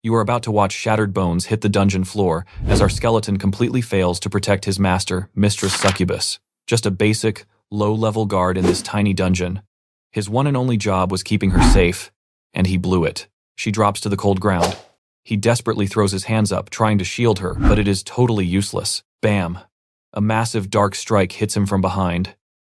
You are about to watch shattered bones hit the dungeon floor as our skeleton completely fails to protect his master, Mistress Succubus. Just a basic, low-level guard in this tiny dungeon. His one and only job was keeping her safe, and he blew it. She drops to the cold ground. He desperately throws his hands up, trying to shield her, but it is totally useless. Bam! A massive dark strike hits him from behind.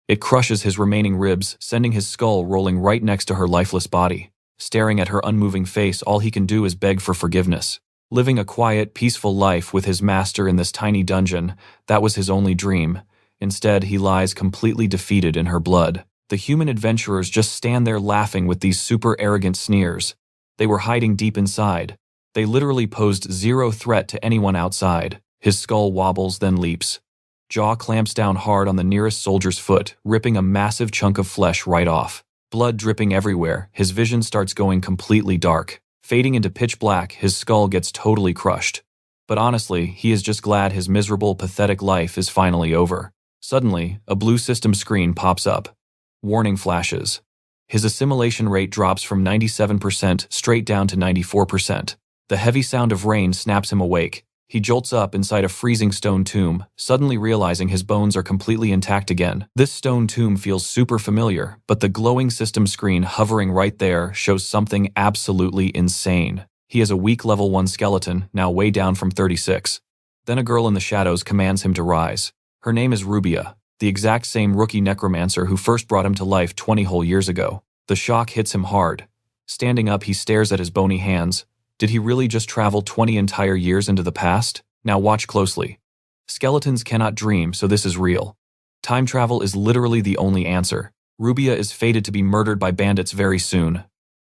It crushes his remaining ribs, sending his skull rolling right next to her lifeless body. Staring at her unmoving face, all he can do is beg for forgiveness. Living a quiet, peaceful life with his master in this tiny dungeon, that was his only dream. Instead, he lies completely defeated in her blood. The human adventurers just stand there laughing with these super arrogant sneers. They were hiding deep inside. They literally posed zero threat to anyone outside. His skull wobbles, then leaps. Jaw clamps down hard on the nearest soldier's foot, ripping a massive chunk of flesh right off. Blood dripping everywhere, his vision starts going completely dark. Fading into pitch black, his skull gets totally crushed. But honestly, he is just glad his miserable, pathetic life is finally over. Suddenly, a blue system screen pops up. Warning flashes. His assimilation rate drops from 97% straight down to 94%. The heavy sound of rain snaps him awake. He jolts up inside a freezing stone tomb, suddenly realizing his bones are completely intact again. This stone tomb feels super familiar, but the glowing system screen hovering right there shows something absolutely insane. He is a weak level 1 skeleton, now way down from 36. Then a girl in the shadows commands him to rise. Her name is Rubia, the exact same rookie necromancer who first brought him to life 20 whole years ago. The shock hits him hard. Standing up, he stares at his bony hands. Did he really just travel 20 entire years into the past? Now watch closely. Skeletons cannot dream, so this is real. Time travel is literally the only answer. Rubia is fated to be murdered by bandits very soon.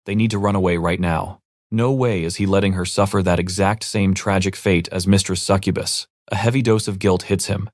They need to run away right now. No way is he letting her suffer that exact same tragic fate as Mistress Succubus. A heavy dose of guilt hits him.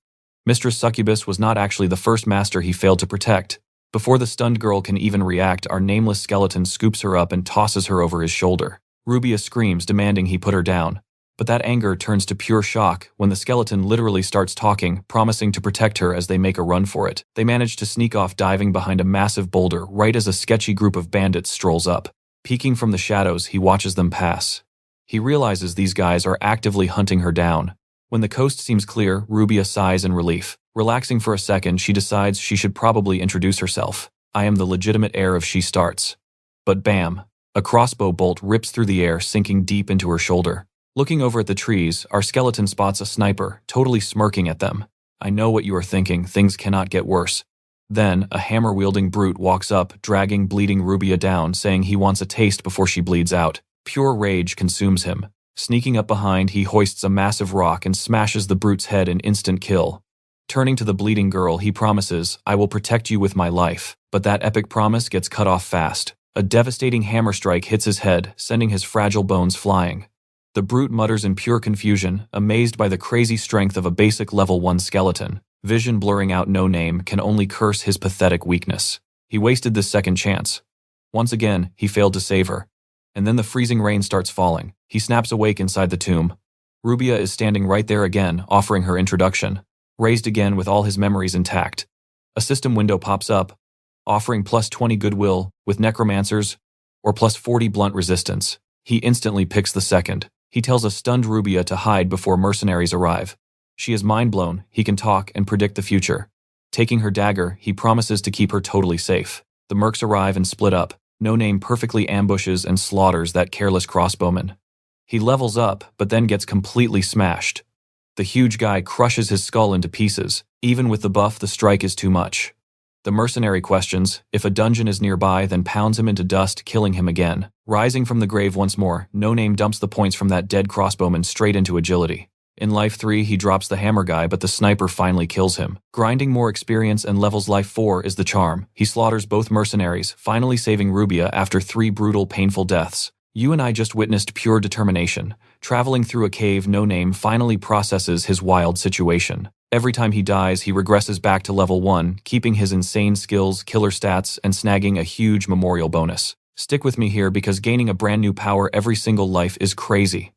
Mistress Succubus was not actually the first master he failed to protect. Before the stunned girl can even react, our nameless skeleton scoops her up and tosses her over his shoulder. Rubia screams, demanding he put her down. But that anger turns to pure shock when the skeleton literally starts talking, promising to protect her as they make a run for it. They manage to sneak off, diving behind a massive boulder right as a sketchy group of bandits strolls up. Peeking from the shadows, he watches them pass. He realizes these guys are actively hunting her down. When the coast seems clear, Rubia sighs in relief. Relaxing for a second, she decides she should probably introduce herself. I am the legitimate heir of She Starts. But bam! A crossbow bolt rips through the air, sinking deep into her shoulder. Looking over at the trees, our skeleton spots a sniper, totally smirking at them. I know what you are thinking, things cannot get worse. Then, a hammer-wielding brute walks up, dragging bleeding Rubia down, saying he wants a taste before she bleeds out. Pure rage consumes him. Sneaking up behind, he hoists a massive rock and smashes the brute's head in instant kill. Turning to the bleeding girl, he promises, I will protect you with my life. But that epic promise gets cut off fast. A devastating hammer strike hits his head, sending his fragile bones flying. The brute mutters in pure confusion, amazed by the crazy strength of a basic level 1 skeleton. Vision blurring out, No Name can only curse his pathetic weakness. He wasted this second chance. Once again, he failed to save her. And then the freezing rain starts falling. He snaps awake inside the tomb. Rubia is standing right there again, offering her introduction. Raised again with all his memories intact. A system window pops up, offering plus 20 goodwill with necromancers, or plus 40 blunt resistance. He instantly picks the second. He tells a stunned Rubia to hide before mercenaries arrive. She is mind-blown. He can talk and predict the future. Taking her dagger, he promises to keep her totally safe. The mercs arrive and split up. No Name perfectly ambushes and slaughters that careless crossbowman. He levels up, but then gets completely smashed. The huge guy crushes his skull into pieces. Even with the buff, the strike is too much. The mercenary questions if a dungeon is nearby, then pounds him into dust, killing him again. Rising from the grave once more, No Name dumps the points from that dead crossbowman straight into agility. In Life 3, he drops the hammer guy, but the sniper finally kills him. Grinding more experience and levels Life 4 is the charm. He slaughters both mercenaries, finally saving Rubia after 3 brutal, painful deaths. You and I just witnessed pure determination. Traveling through a cave, No Name finally processes his wild situation. Every time he dies, he regresses back to level 1, keeping his insane skills, killer stats, and snagging a huge memorial bonus. Stick with me here because gaining a brand new power every single life is crazy.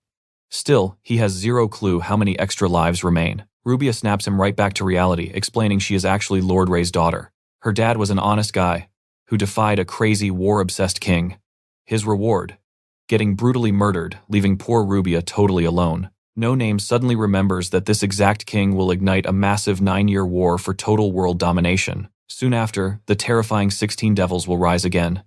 Still, he has zero clue how many extra lives remain. Rubia snaps him right back to reality, explaining she is actually Lord Ray's daughter. Her dad was an honest guy who defied a crazy, war-obsessed king. His reward: getting brutally murdered, leaving poor Rubia totally alone. No Name suddenly remembers that this exact king will ignite a massive 9-year war for total world domination. Soon after, the terrifying 16 devils will rise again.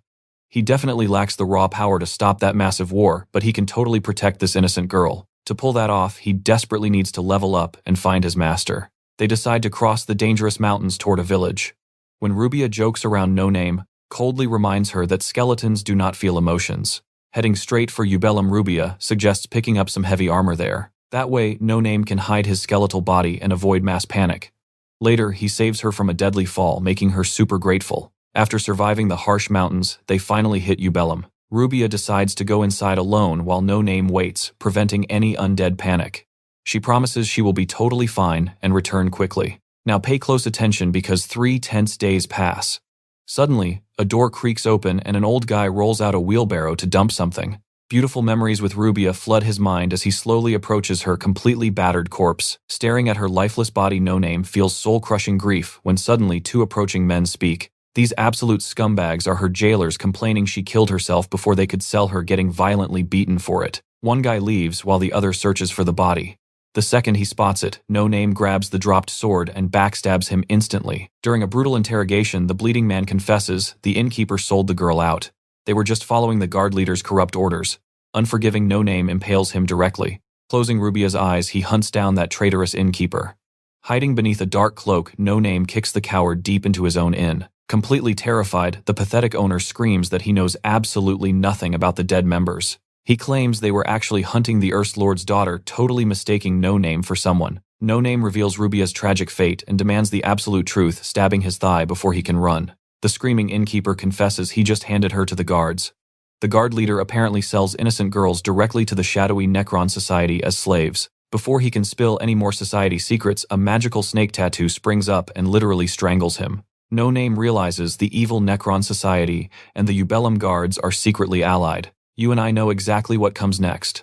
He definitely lacks the raw power to stop that massive war, but he can totally protect this innocent girl. To pull that off, he desperately needs to level up and find his master. They decide to cross the dangerous mountains toward a village. When Rubia jokes around No Name, coldly reminds her that skeletons do not feel emotions. Heading straight for Ubellum, Rubia suggests picking up some heavy armor there. That way, No Name can hide his skeletal body and avoid mass panic. Later, he saves her from a deadly fall, making her super grateful. After surviving the harsh mountains, they finally hit Ubellum. Rubia decides to go inside alone while No Name waits, preventing any undead panic. She promises she will be totally fine and return quickly. Now pay close attention because 3 tense days pass. Suddenly, a door creaks open and an old guy rolls out a wheelbarrow to dump something. Beautiful memories with Rubia flood his mind as he slowly approaches her completely battered corpse. Staring at her lifeless body, No Name feels soul-crushing grief when suddenly 2 approaching men speak. These absolute scumbags are her jailers complaining she killed herself before they could sell her, getting violently beaten for it. One guy leaves while the other searches for the body. The second he spots it, No Name grabs the dropped sword and backstabs him instantly. During a brutal interrogation, the bleeding man confesses the innkeeper sold the girl out. They were just following the guard leader's corrupt orders. Unforgiving, No Name impales him directly. Closing Rubia's eyes, he hunts down that traitorous innkeeper. Hiding beneath a dark cloak, No Name kicks the coward deep into his own inn. Completely terrified, the pathetic owner screams that he knows absolutely nothing about the dead members. He claims they were actually hunting the Erst Lord's daughter, totally mistaking No Name for someone. No Name reveals Rubia's tragic fate and demands the absolute truth, stabbing his thigh before he can run. The screaming innkeeper confesses he just handed her to the guards. The guard leader apparently sells innocent girls directly to the shadowy Necron Society as slaves. Before he can spill any more society secrets, a magical snake tattoo springs up and literally strangles him. No Name realizes the evil Necron Society and the Ubellum guards are secretly allied. You and I know exactly what comes next.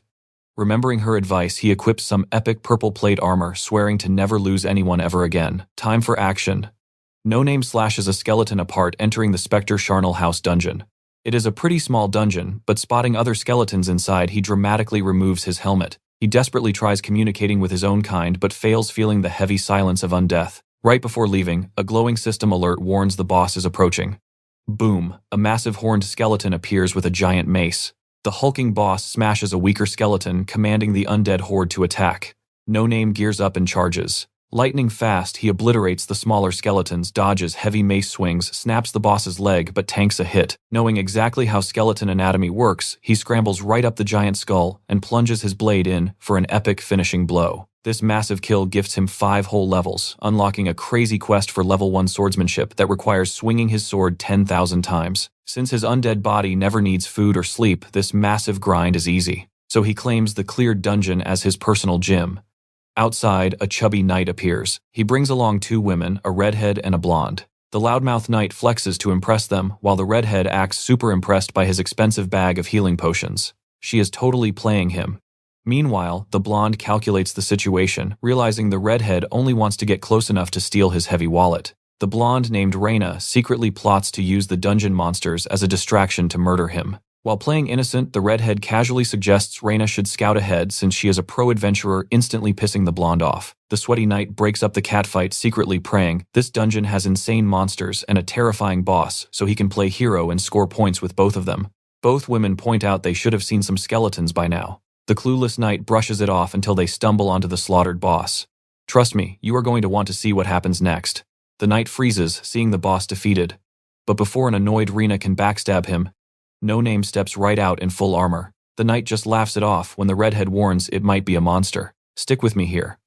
Remembering her advice, he equips some epic purple plate armor, swearing to never lose anyone ever again. Time for action. No Name slashes a skeleton apart, entering the Spectre Charnel House dungeon. It is a pretty small dungeon, but spotting other skeletons inside, he dramatically removes his helmet. He desperately tries communicating with his own kind, but fails, feeling the heavy silence of undeath. Right before leaving, a glowing system alert warns the boss is approaching. Boom! A massive horned skeleton appears with a giant mace. The hulking boss smashes a weaker skeleton, commanding the undead horde to attack. No Name gears up and charges. Lightning fast, he obliterates the smaller skeletons, dodges heavy mace swings, snaps the boss's leg but tanks a hit. Knowing exactly how skeleton anatomy works, he scrambles right up the giant skull and plunges his blade in for an epic finishing blow. This massive kill gifts him 5 whole levels, unlocking a crazy quest for level 1 swordsmanship that requires swinging his sword 10,000 times. Since his undead body never needs food or sleep, this massive grind is easy. So he claims the cleared dungeon as his personal gym. Outside, a chubby knight appears. He brings along 2 women, a redhead and a blonde. The loudmouth knight flexes to impress them, while the redhead acts super impressed by his expensive bag of healing potions. She is totally playing him. Meanwhile, the blonde calculates the situation, realizing the redhead only wants to get close enough to steal his heavy wallet. The blonde, named Reyna, secretly plots to use the dungeon monsters as a distraction to murder him. While playing innocent, the redhead casually suggests Reyna should scout ahead since she is a pro-adventurer, instantly pissing the blonde off. The sweaty knight breaks up the catfight, secretly praying this dungeon has insane monsters and a terrifying boss, so he can play hero and score points with both of them. Both women point out they should have seen some skeletons by now. The clueless knight brushes it off until they stumble onto the slaughtered boss. Trust me, you are going to want to see what happens next. The knight freezes, seeing the boss defeated. But before an annoyed Reyna can backstab him, No Name steps right out in full armor. The knight just laughs it off when the redhead warns it might be a monster. Stick with me here.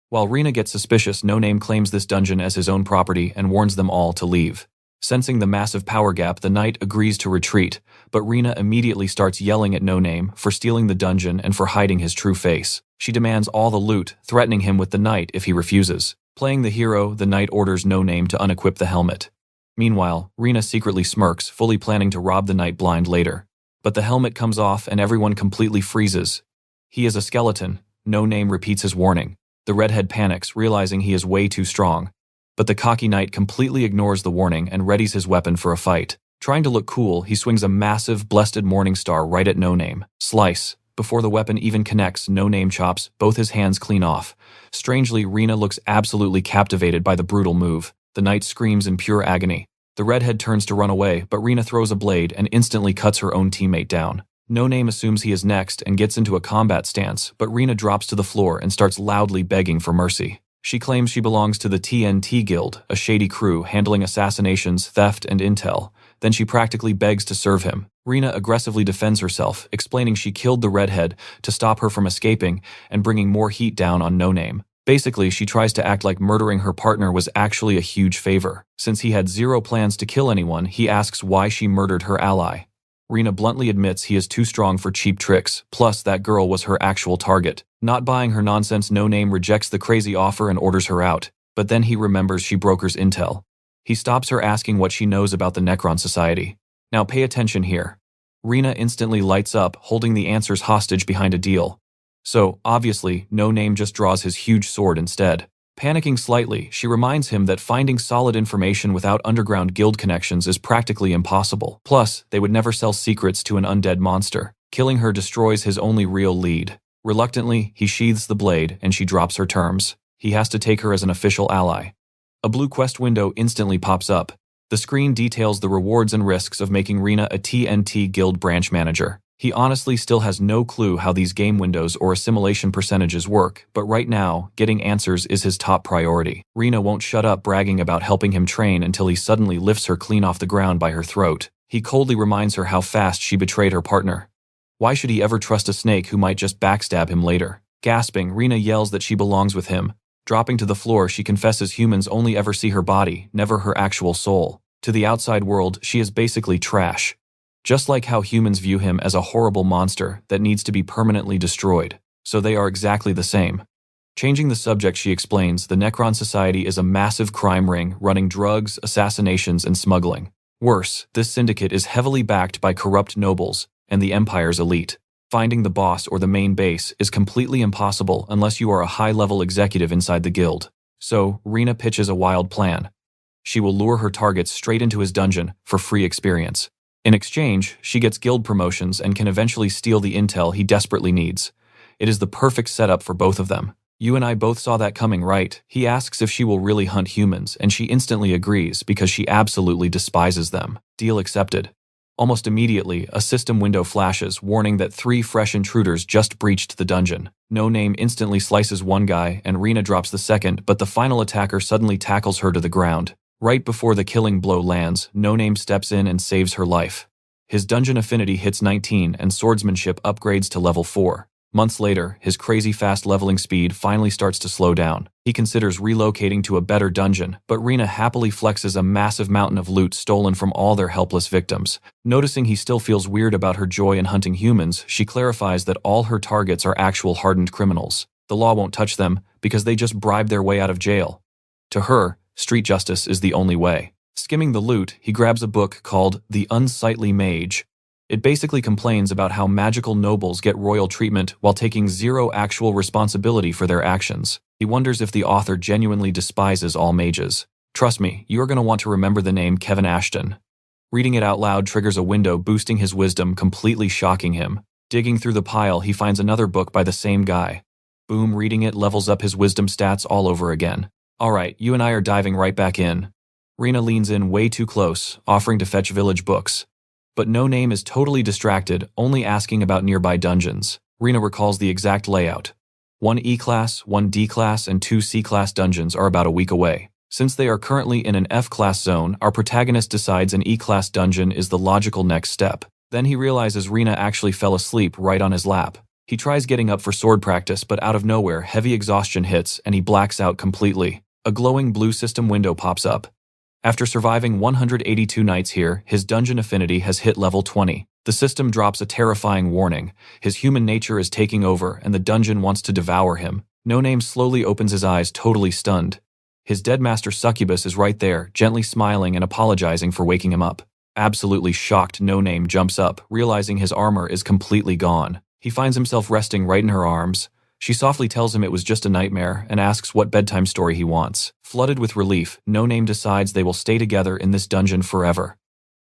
While Reyna gets suspicious, No Name claims this dungeon as his own property and warns them all to leave. Sensing the massive power gap, the knight agrees to retreat, but Reyna immediately starts yelling at No Name for stealing the dungeon and for hiding his true face. She demands all the loot, threatening him with the knight if he refuses. Playing the hero, the knight orders No Name to unequip the helmet. Meanwhile, Reyna secretly smirks, fully planning to rob the knight blind later. But the helmet comes off and everyone completely freezes. He is a skeleton. No Name repeats his warning. The redhead panics, realizing he is way too strong. But the cocky knight completely ignores the warning and readies his weapon for a fight. Trying to look cool, he swings a massive, blessed morning star right at No Name. Slice. Before the weapon even connects, No Name chops both his hands clean off. Strangely, Rina looks absolutely captivated by the brutal move. The knight screams in pure agony. The redhead turns to run away, but Rina throws a blade and instantly cuts her own teammate down. No Name assumes he is next and gets into a combat stance, but Rina drops to the floor and starts loudly begging for mercy. She claims she belongs to the TNT Guild, a shady crew handling assassinations, theft, and intel. Then she practically begs to serve him. Rina aggressively defends herself, explaining she killed the redhead to stop her from escaping and bringing more heat down on No Name. Basically, she tries to act like murdering her partner was actually a huge favor. Since he had zero plans to kill anyone, he asks why she murdered her ally. Rina bluntly admits he is too strong for cheap tricks, plus that girl was her actual target. Not buying her nonsense, No Name rejects the crazy offer and orders her out, but then he remembers she brokers intel. He stops her asking what she knows about the Necron Society. Now pay attention here. Rina instantly lights up, holding the answers hostage behind a deal. So, obviously, No Name just draws his huge sword instead. Panicking slightly, she reminds him that finding solid information without underground guild connections is practically impossible. Plus, they would never sell secrets to an undead monster. Killing her destroys his only real lead. Reluctantly, he sheathes the blade and she drops her terms. He has to take her as an official ally. A blue quest window instantly pops up. The screen details the rewards and risks of making Rina a TNT Guild branch manager. He honestly still has no clue how these game windows or assimilation percentages work, but right now, getting answers is his top priority. Rina won't shut up bragging about helping him train until he suddenly lifts her clean off the ground by her throat. He coldly reminds her how fast she betrayed her partner. Why should he ever trust a snake who might just backstab him later? Gasping, Rina yells that she belongs with him. Dropping to the floor, she confesses humans only ever see her body, never her actual soul. To the outside world, she is basically trash. Just like how humans view him as a horrible monster that needs to be permanently destroyed. So they are exactly the same. Changing the subject, she explains, the Necron Society is a massive crime ring running drugs, assassinations, and smuggling. Worse, this syndicate is heavily backed by corrupt nobles and the Empire's elite. Finding the boss or the main base is completely impossible unless you are a high-level executive inside the guild. So, Rina pitches a wild plan. She will lure her targets straight into his dungeon for free experience. In exchange, she gets guild promotions and can eventually steal the intel he desperately needs. It is the perfect setup for both of them. You and I both saw that coming, right? He asks if she will really hunt humans, and she instantly agrees because she absolutely despises them. Deal accepted. Almost immediately, a system window flashes, warning that 3 fresh intruders just breached the dungeon. No Name instantly slices one guy, and Rina drops the second, but the final attacker suddenly tackles her to the ground. Right before the killing blow lands, No Name steps in and saves her life. His dungeon affinity hits 19 and swordsmanship upgrades to level 4. Months later, his crazy fast leveling speed finally starts to slow down. He considers relocating to a better dungeon, but Rina happily flexes a massive mountain of loot stolen from all their helpless victims. Noticing he still feels weird about her joy in hunting humans, she clarifies that all her targets are actual hardened criminals. The law won't touch them because they just bribed their way out of jail. To her, street justice is the only way. Skimming the loot, he grabs a book called The Unsightly Mage. It basically complains about how magical nobles get royal treatment while taking zero actual responsibility for their actions. He wonders if the author genuinely despises all mages. Trust me, you're going to want to remember the name Kevin Ashton. Reading it out loud triggers a window boosting his wisdom, completely shocking him. Digging through the pile, he finds another book by the same guy. Boom, reading it levels up his wisdom stats all over again. Alright, you and I are diving right back in. Rina leans in way too close, offering to fetch village books. But No Name is totally distracted, only asking about nearby dungeons. Rina recalls the exact layout. 1 E-class, 1 D-class, and 2 C-class dungeons are about a week away. Since they are currently in an F-class zone, our protagonist decides an E-class dungeon is the logical next step. Then he realizes Rina actually fell asleep right on his lap. He tries getting up for sword practice, but out of nowhere, heavy exhaustion hits and he blacks out completely. A glowing blue system window pops up. After surviving 182 nights here, his dungeon affinity has hit level 20. The system drops a terrifying warning. His human nature is taking over and the dungeon wants to devour him. No Name slowly opens his eyes, totally stunned. His dead master Succubus is right there, gently smiling and apologizing for waking him up. Absolutely shocked, No Name jumps up, realizing his armor is completely gone. He finds himself resting right in her arms. She softly tells him it was just a nightmare and asks what bedtime story he wants. Flooded with relief, No Name decides they will stay together in this dungeon forever.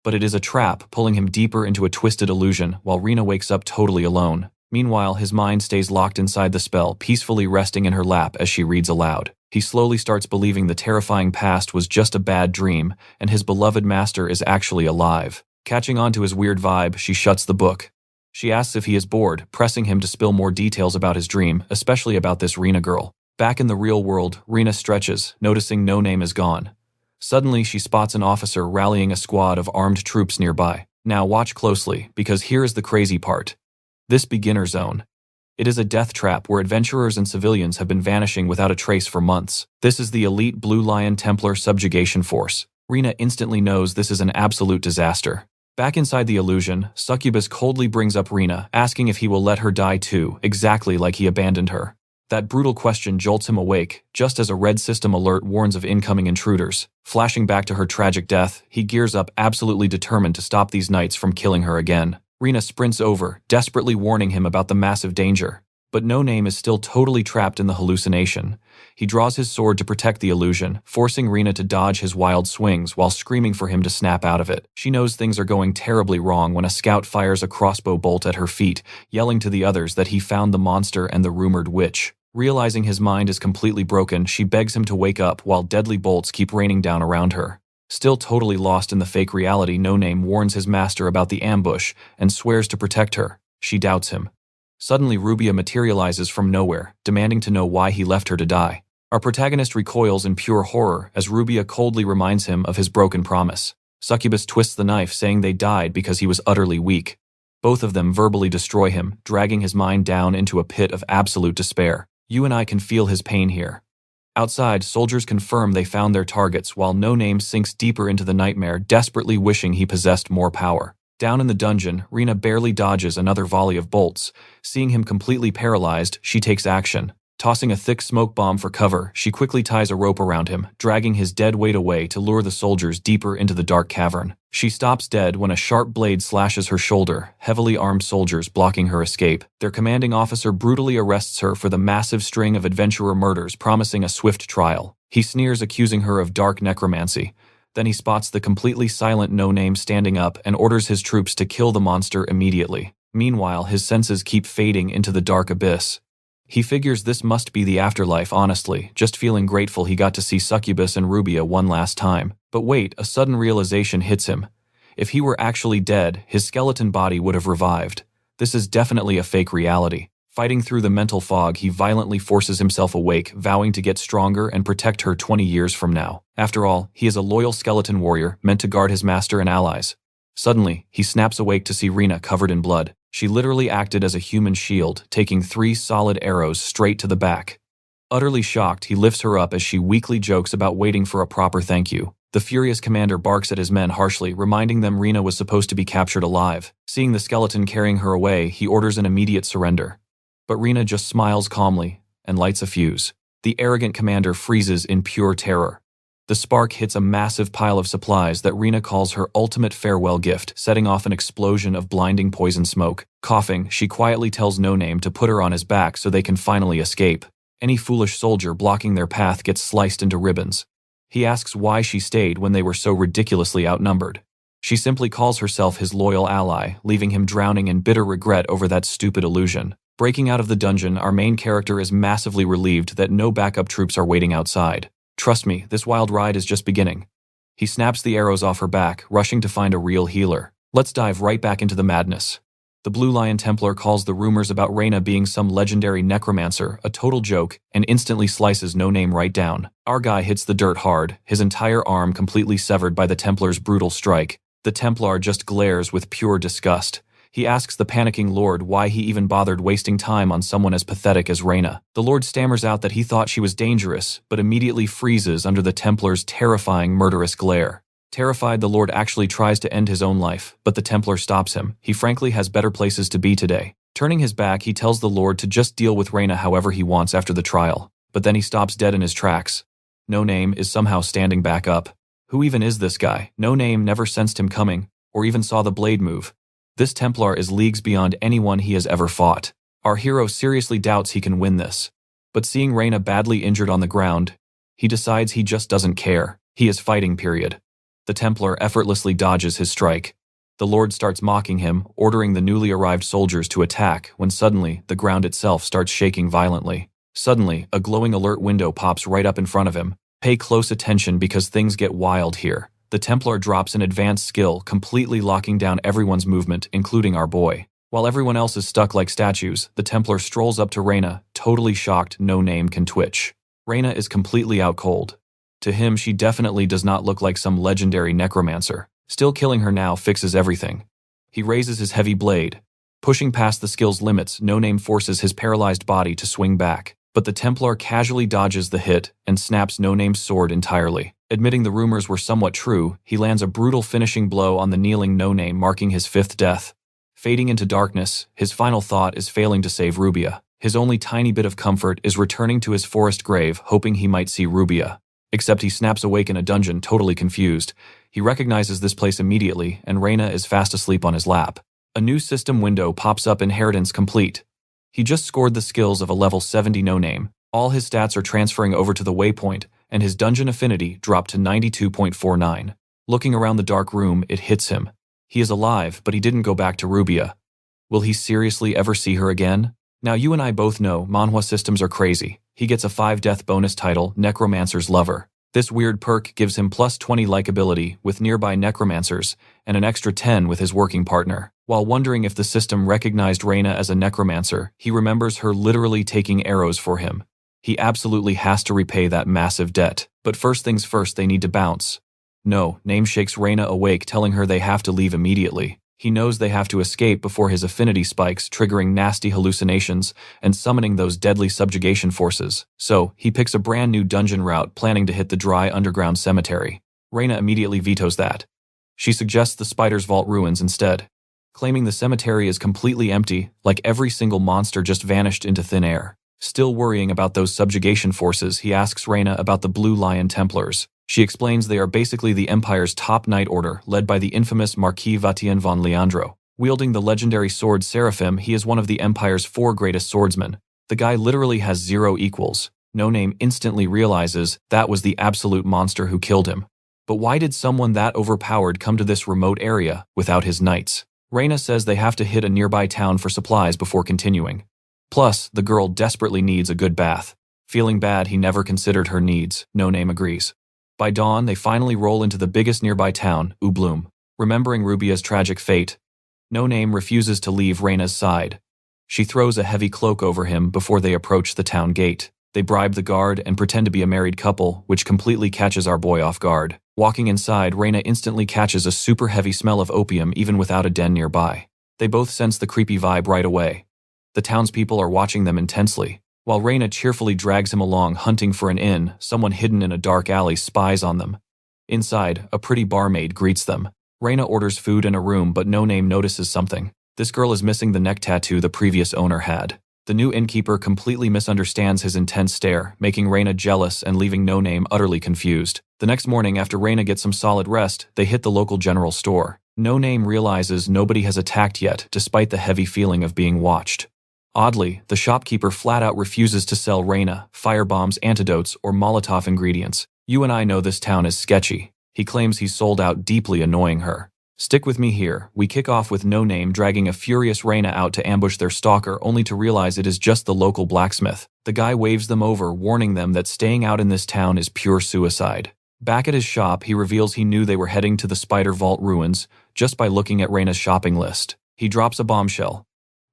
But it is a trap, pulling him deeper into a twisted illusion while Rina wakes up totally alone. Meanwhile, his mind stays locked inside the spell, peacefully resting in her lap as she reads aloud. He slowly starts believing the terrifying past was just a bad dream, and his beloved master is actually alive. Catching on to his weird vibe, she shuts the book. She asks if he is bored, pressing him to spill more details about his dream, especially about this Rina girl. Back in the real world, Rina stretches, noticing No Name is gone. Suddenly, she spots an officer rallying a squad of armed troops nearby. Now watch closely, because here is the crazy part. This beginner zone. It is a death trap where adventurers and civilians have been vanishing without a trace for months. This is the elite Blue Lion Templar subjugation force. Rina instantly knows this is an absolute disaster. Back inside the illusion, Succubus coldly brings up Rina, asking if he will let her die too, exactly like he abandoned her. That brutal question jolts him awake, just as a red system alert warns of incoming intruders. Flashing back to her tragic death, he gears up, absolutely determined to stop these knights from killing her again. Rina sprints over, desperately warning him about the massive danger. But No Name is still totally trapped in the hallucination. He draws his sword to protect the illusion, forcing Rina to dodge his wild swings while screaming for him to snap out of it. She knows things are going terribly wrong when a scout fires a crossbow bolt at her feet, yelling to the others that he found the monster and the rumored witch. Realizing his mind is completely broken, she begs him to wake up while deadly bolts keep raining down around her. Still totally lost in the fake reality, No Name warns his master about the ambush and swears to protect her. She doubts him. Suddenly, Rubia materializes from nowhere, demanding to know why he left her to die. Our protagonist recoils in pure horror as Rubia coldly reminds him of his broken promise. Succubus twists the knife, saying they died because he was utterly weak. Both of them verbally destroy him, dragging his mind down into a pit of absolute despair. You and I can feel his pain here. Outside, soldiers confirm they found their targets while No Name sinks deeper into the nightmare, desperately wishing he possessed more power. Down in the dungeon, Rina barely dodges another volley of bolts. Seeing him completely paralyzed, she takes action. Tossing a thick smoke bomb for cover, she quickly ties a rope around him, dragging his dead weight away to lure the soldiers deeper into the dark cavern. She stops dead when a sharp blade slashes her shoulder, heavily armed soldiers blocking her escape. Their commanding officer brutally arrests her for the massive string of adventurer murders, promising a swift trial. He sneers, accusing her of dark necromancy. Then he spots the completely silent No Name standing up and orders his troops to kill the monster immediately. Meanwhile, his senses keep fading into the dark abyss. He figures this must be the afterlife, honestly, just feeling grateful he got to see Succubus and Rubia one last time. But wait, a sudden realization hits him. If he were actually dead, his skeleton body would have revived. This is definitely a fake reality. Fighting through the mental fog, he violently forces himself awake, vowing to get stronger and protect her 20 years from now. After all, he is a loyal skeleton warrior, meant to guard his master and allies. Suddenly, he snaps awake to see Rina covered in blood. She literally acted as a human shield, taking 3 solid arrows straight to the back. Utterly shocked, he lifts her up as she weakly jokes about waiting for a proper thank you. The furious commander barks at his men harshly, reminding them Rina was supposed to be captured alive. Seeing the skeleton carrying her away, he orders an immediate surrender. But Rina just smiles calmly and lights a fuse. The arrogant commander freezes in pure terror. The spark hits a massive pile of supplies that Rina calls her ultimate farewell gift, setting off an explosion of blinding poison smoke. Coughing, she quietly tells No Name to put her on his back so they can finally escape. Any foolish soldier blocking their path gets sliced into ribbons. He asks why she stayed when they were so ridiculously outnumbered. She simply calls herself his loyal ally, leaving him drowning in bitter regret over that stupid illusion. Breaking out of the dungeon, our main character is massively relieved that no backup troops are waiting outside. Trust me, this wild ride is just beginning. He snaps the arrows off her back, rushing to find a real healer. Let's dive right back into the madness. The Blue Lion Templar calls the rumors about Reyna being some legendary necromancer a total joke and instantly slices No Name right down. Our guy hits the dirt hard, his entire arm completely severed by the Templar's brutal strike. The Templar just glares with pure disgust. He asks the panicking Lord why he even bothered wasting time on someone as pathetic as Reyna. The Lord stammers out that he thought she was dangerous, but immediately freezes under the Templar's terrifying, murderous glare. Terrified, the Lord actually tries to end his own life, but the Templar stops him. He frankly has better places to be today. Turning his back, he tells the Lord to just deal with Reyna however he wants after the trial. But then he stops dead in his tracks. No Name is somehow standing back up. Who even is this guy? No Name never sensed him coming, or even saw the blade move. This Templar is leagues beyond anyone he has ever fought. Our hero seriously doubts he can win this. But seeing Reyna badly injured on the ground, he decides he just doesn't care. He is fighting, period. The Templar effortlessly dodges his strike. The Lord starts mocking him, ordering the newly arrived soldiers to attack, when suddenly, the ground itself starts shaking violently. Suddenly, a glowing alert window pops right up in front of him. Pay close attention because things get wild here. The Templar drops an advanced skill, completely locking down everyone's movement, including our boy. While everyone else is stuck like statues, the Templar strolls up to Reina, totally shocked No Name can twitch. Reina is completely out cold. To him, she definitely does not look like some legendary necromancer. Still, killing her now fixes everything. He raises his heavy blade. Pushing past the skill's limits, No Name forces his paralyzed body to swing back. But the Templar casually dodges the hit and snaps No Name's sword entirely. Admitting the rumors were somewhat true, he lands a brutal finishing blow on the kneeling No Name, marking his 5th death. Fading into darkness, his final thought is failing to save Rubia. His only tiny bit of comfort is returning to his forest grave, hoping he might see Rubia. Except he snaps awake in a dungeon, totally confused. He recognizes this place immediately, and Reina is fast asleep on his lap. A new system window pops up, inheritance complete. He just scored the skills of a level 70 No Name. All his stats are transferring over to the waypoint, and his dungeon affinity dropped to 92.49. Looking around the dark room, it hits him. He is alive, but he didn't go back to Rubia. Will he seriously ever see her again? Now you and I both know Manhwa systems are crazy. He gets a 5-death bonus title, Necromancer's Lover. This weird perk gives him plus 20 likability with nearby necromancers, and an extra 10 with his working partner. While wondering if the system recognized Reina as a necromancer, he remembers her literally taking arrows for him. He absolutely has to repay that massive debt. But first things first, they need to bounce. No Name shakes Reina awake, telling her they have to leave immediately. He knows they have to escape before his affinity spikes, triggering nasty hallucinations and summoning those deadly subjugation forces. So, he picks a brand new dungeon route, planning to hit the dry underground cemetery. Reina immediately vetoes that. She suggests the Spider's Vault ruins instead, claiming the cemetery is completely empty, like every single monster just vanished into thin air. Still worrying about those subjugation forces, he asks Reina about the Blue Lion Templars. She explains they are basically the Empire's top knight order, led by the infamous Marquis Vatian von Leandro. Wielding the legendary sword Seraphim, he is one of the Empire's 4 greatest swordsmen. The guy literally has 0 equals. No Name instantly realizes that was the absolute monster who killed him. But why did someone that overpowered come to this remote area without his knights? Reina says they have to hit a nearby town for supplies before continuing. Plus, the girl desperately needs a good bath. Feeling bad he never considered her needs, No Name agrees. By dawn, they finally roll into the biggest nearby town, Ubloom. Remembering Rubia's tragic fate, No Name refuses to leave Reina's side. She throws a heavy cloak over him before they approach the town gate. They bribe the guard and pretend to be a married couple, which completely catches our boy off guard. Walking inside, Reina instantly catches a super heavy smell of opium even without a den nearby. They both sense the creepy vibe right away. The townspeople are watching them intensely. While Reina cheerfully drags him along hunting for an inn, someone hidden in a dark alley spies on them. Inside, a pretty barmaid greets them. Reina orders food and a room, but No Name notices something. This girl is missing the neck tattoo the previous owner had. The new innkeeper completely misunderstands his intense stare, making Reina jealous and leaving No Name utterly confused. The next morning, after Reina gets some solid rest, they hit the local general store. No Name realizes nobody has attacked yet, despite the heavy feeling of being watched. Oddly, the shopkeeper flat out refuses to sell Reina firebombs, antidotes, or Molotov ingredients. You and I know this town is sketchy. He claims he's sold out, deeply annoying her. Stick with me here. We kick off with No Name dragging a furious Reina out to ambush their stalker, only to realize it is just the local blacksmith. The guy waves them over, warning them that staying out in this town is pure suicide. Back at his shop, he reveals he knew they were heading to the Spider Vault ruins just by looking at Reina's shopping list. He drops a bombshell.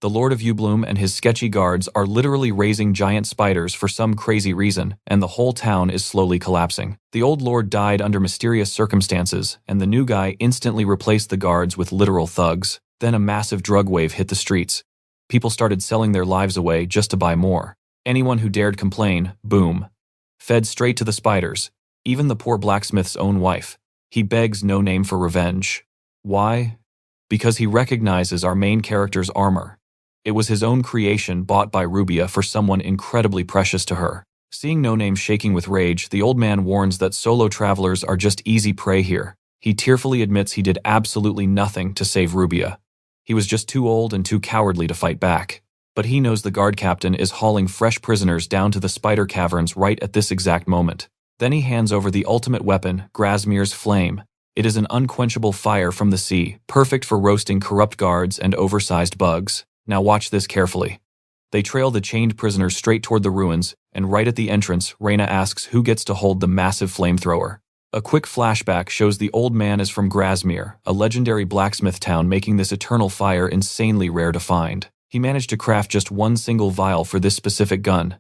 The Lord of Ubloom and his sketchy guards are literally raising giant spiders for some crazy reason, and the whole town is slowly collapsing. The old lord died under mysterious circumstances, and the new guy instantly replaced the guards with literal thugs. Then a massive drug wave hit the streets. People started selling their lives away just to buy more. Anyone who dared complain, boom, fed straight to the spiders. Even the poor blacksmith's own wife. He begs No Name for revenge. Why? Because he recognizes our main character's armor. It was his own creation, bought by Rubia for someone incredibly precious to her. Seeing No Name shaking with rage, the old man warns that solo travelers are just easy prey here. He tearfully admits he did absolutely nothing to save Rubia. He was just too old and too cowardly to fight back. But he knows the guard captain is hauling fresh prisoners down to the spider caverns right at this exact moment. Then he hands over the ultimate weapon, Grasmir's Flame. It is an unquenchable fire from the sea, perfect for roasting corrupt guards and oversized bugs. Now watch this carefully. They trail the chained prisoners straight toward the ruins, and right at the entrance, Reina asks who gets to hold the massive flamethrower. A quick flashback shows the old man is from Grasmere, a legendary blacksmith town, making this eternal fire insanely rare to find. He managed to craft just one single vial for this specific gun,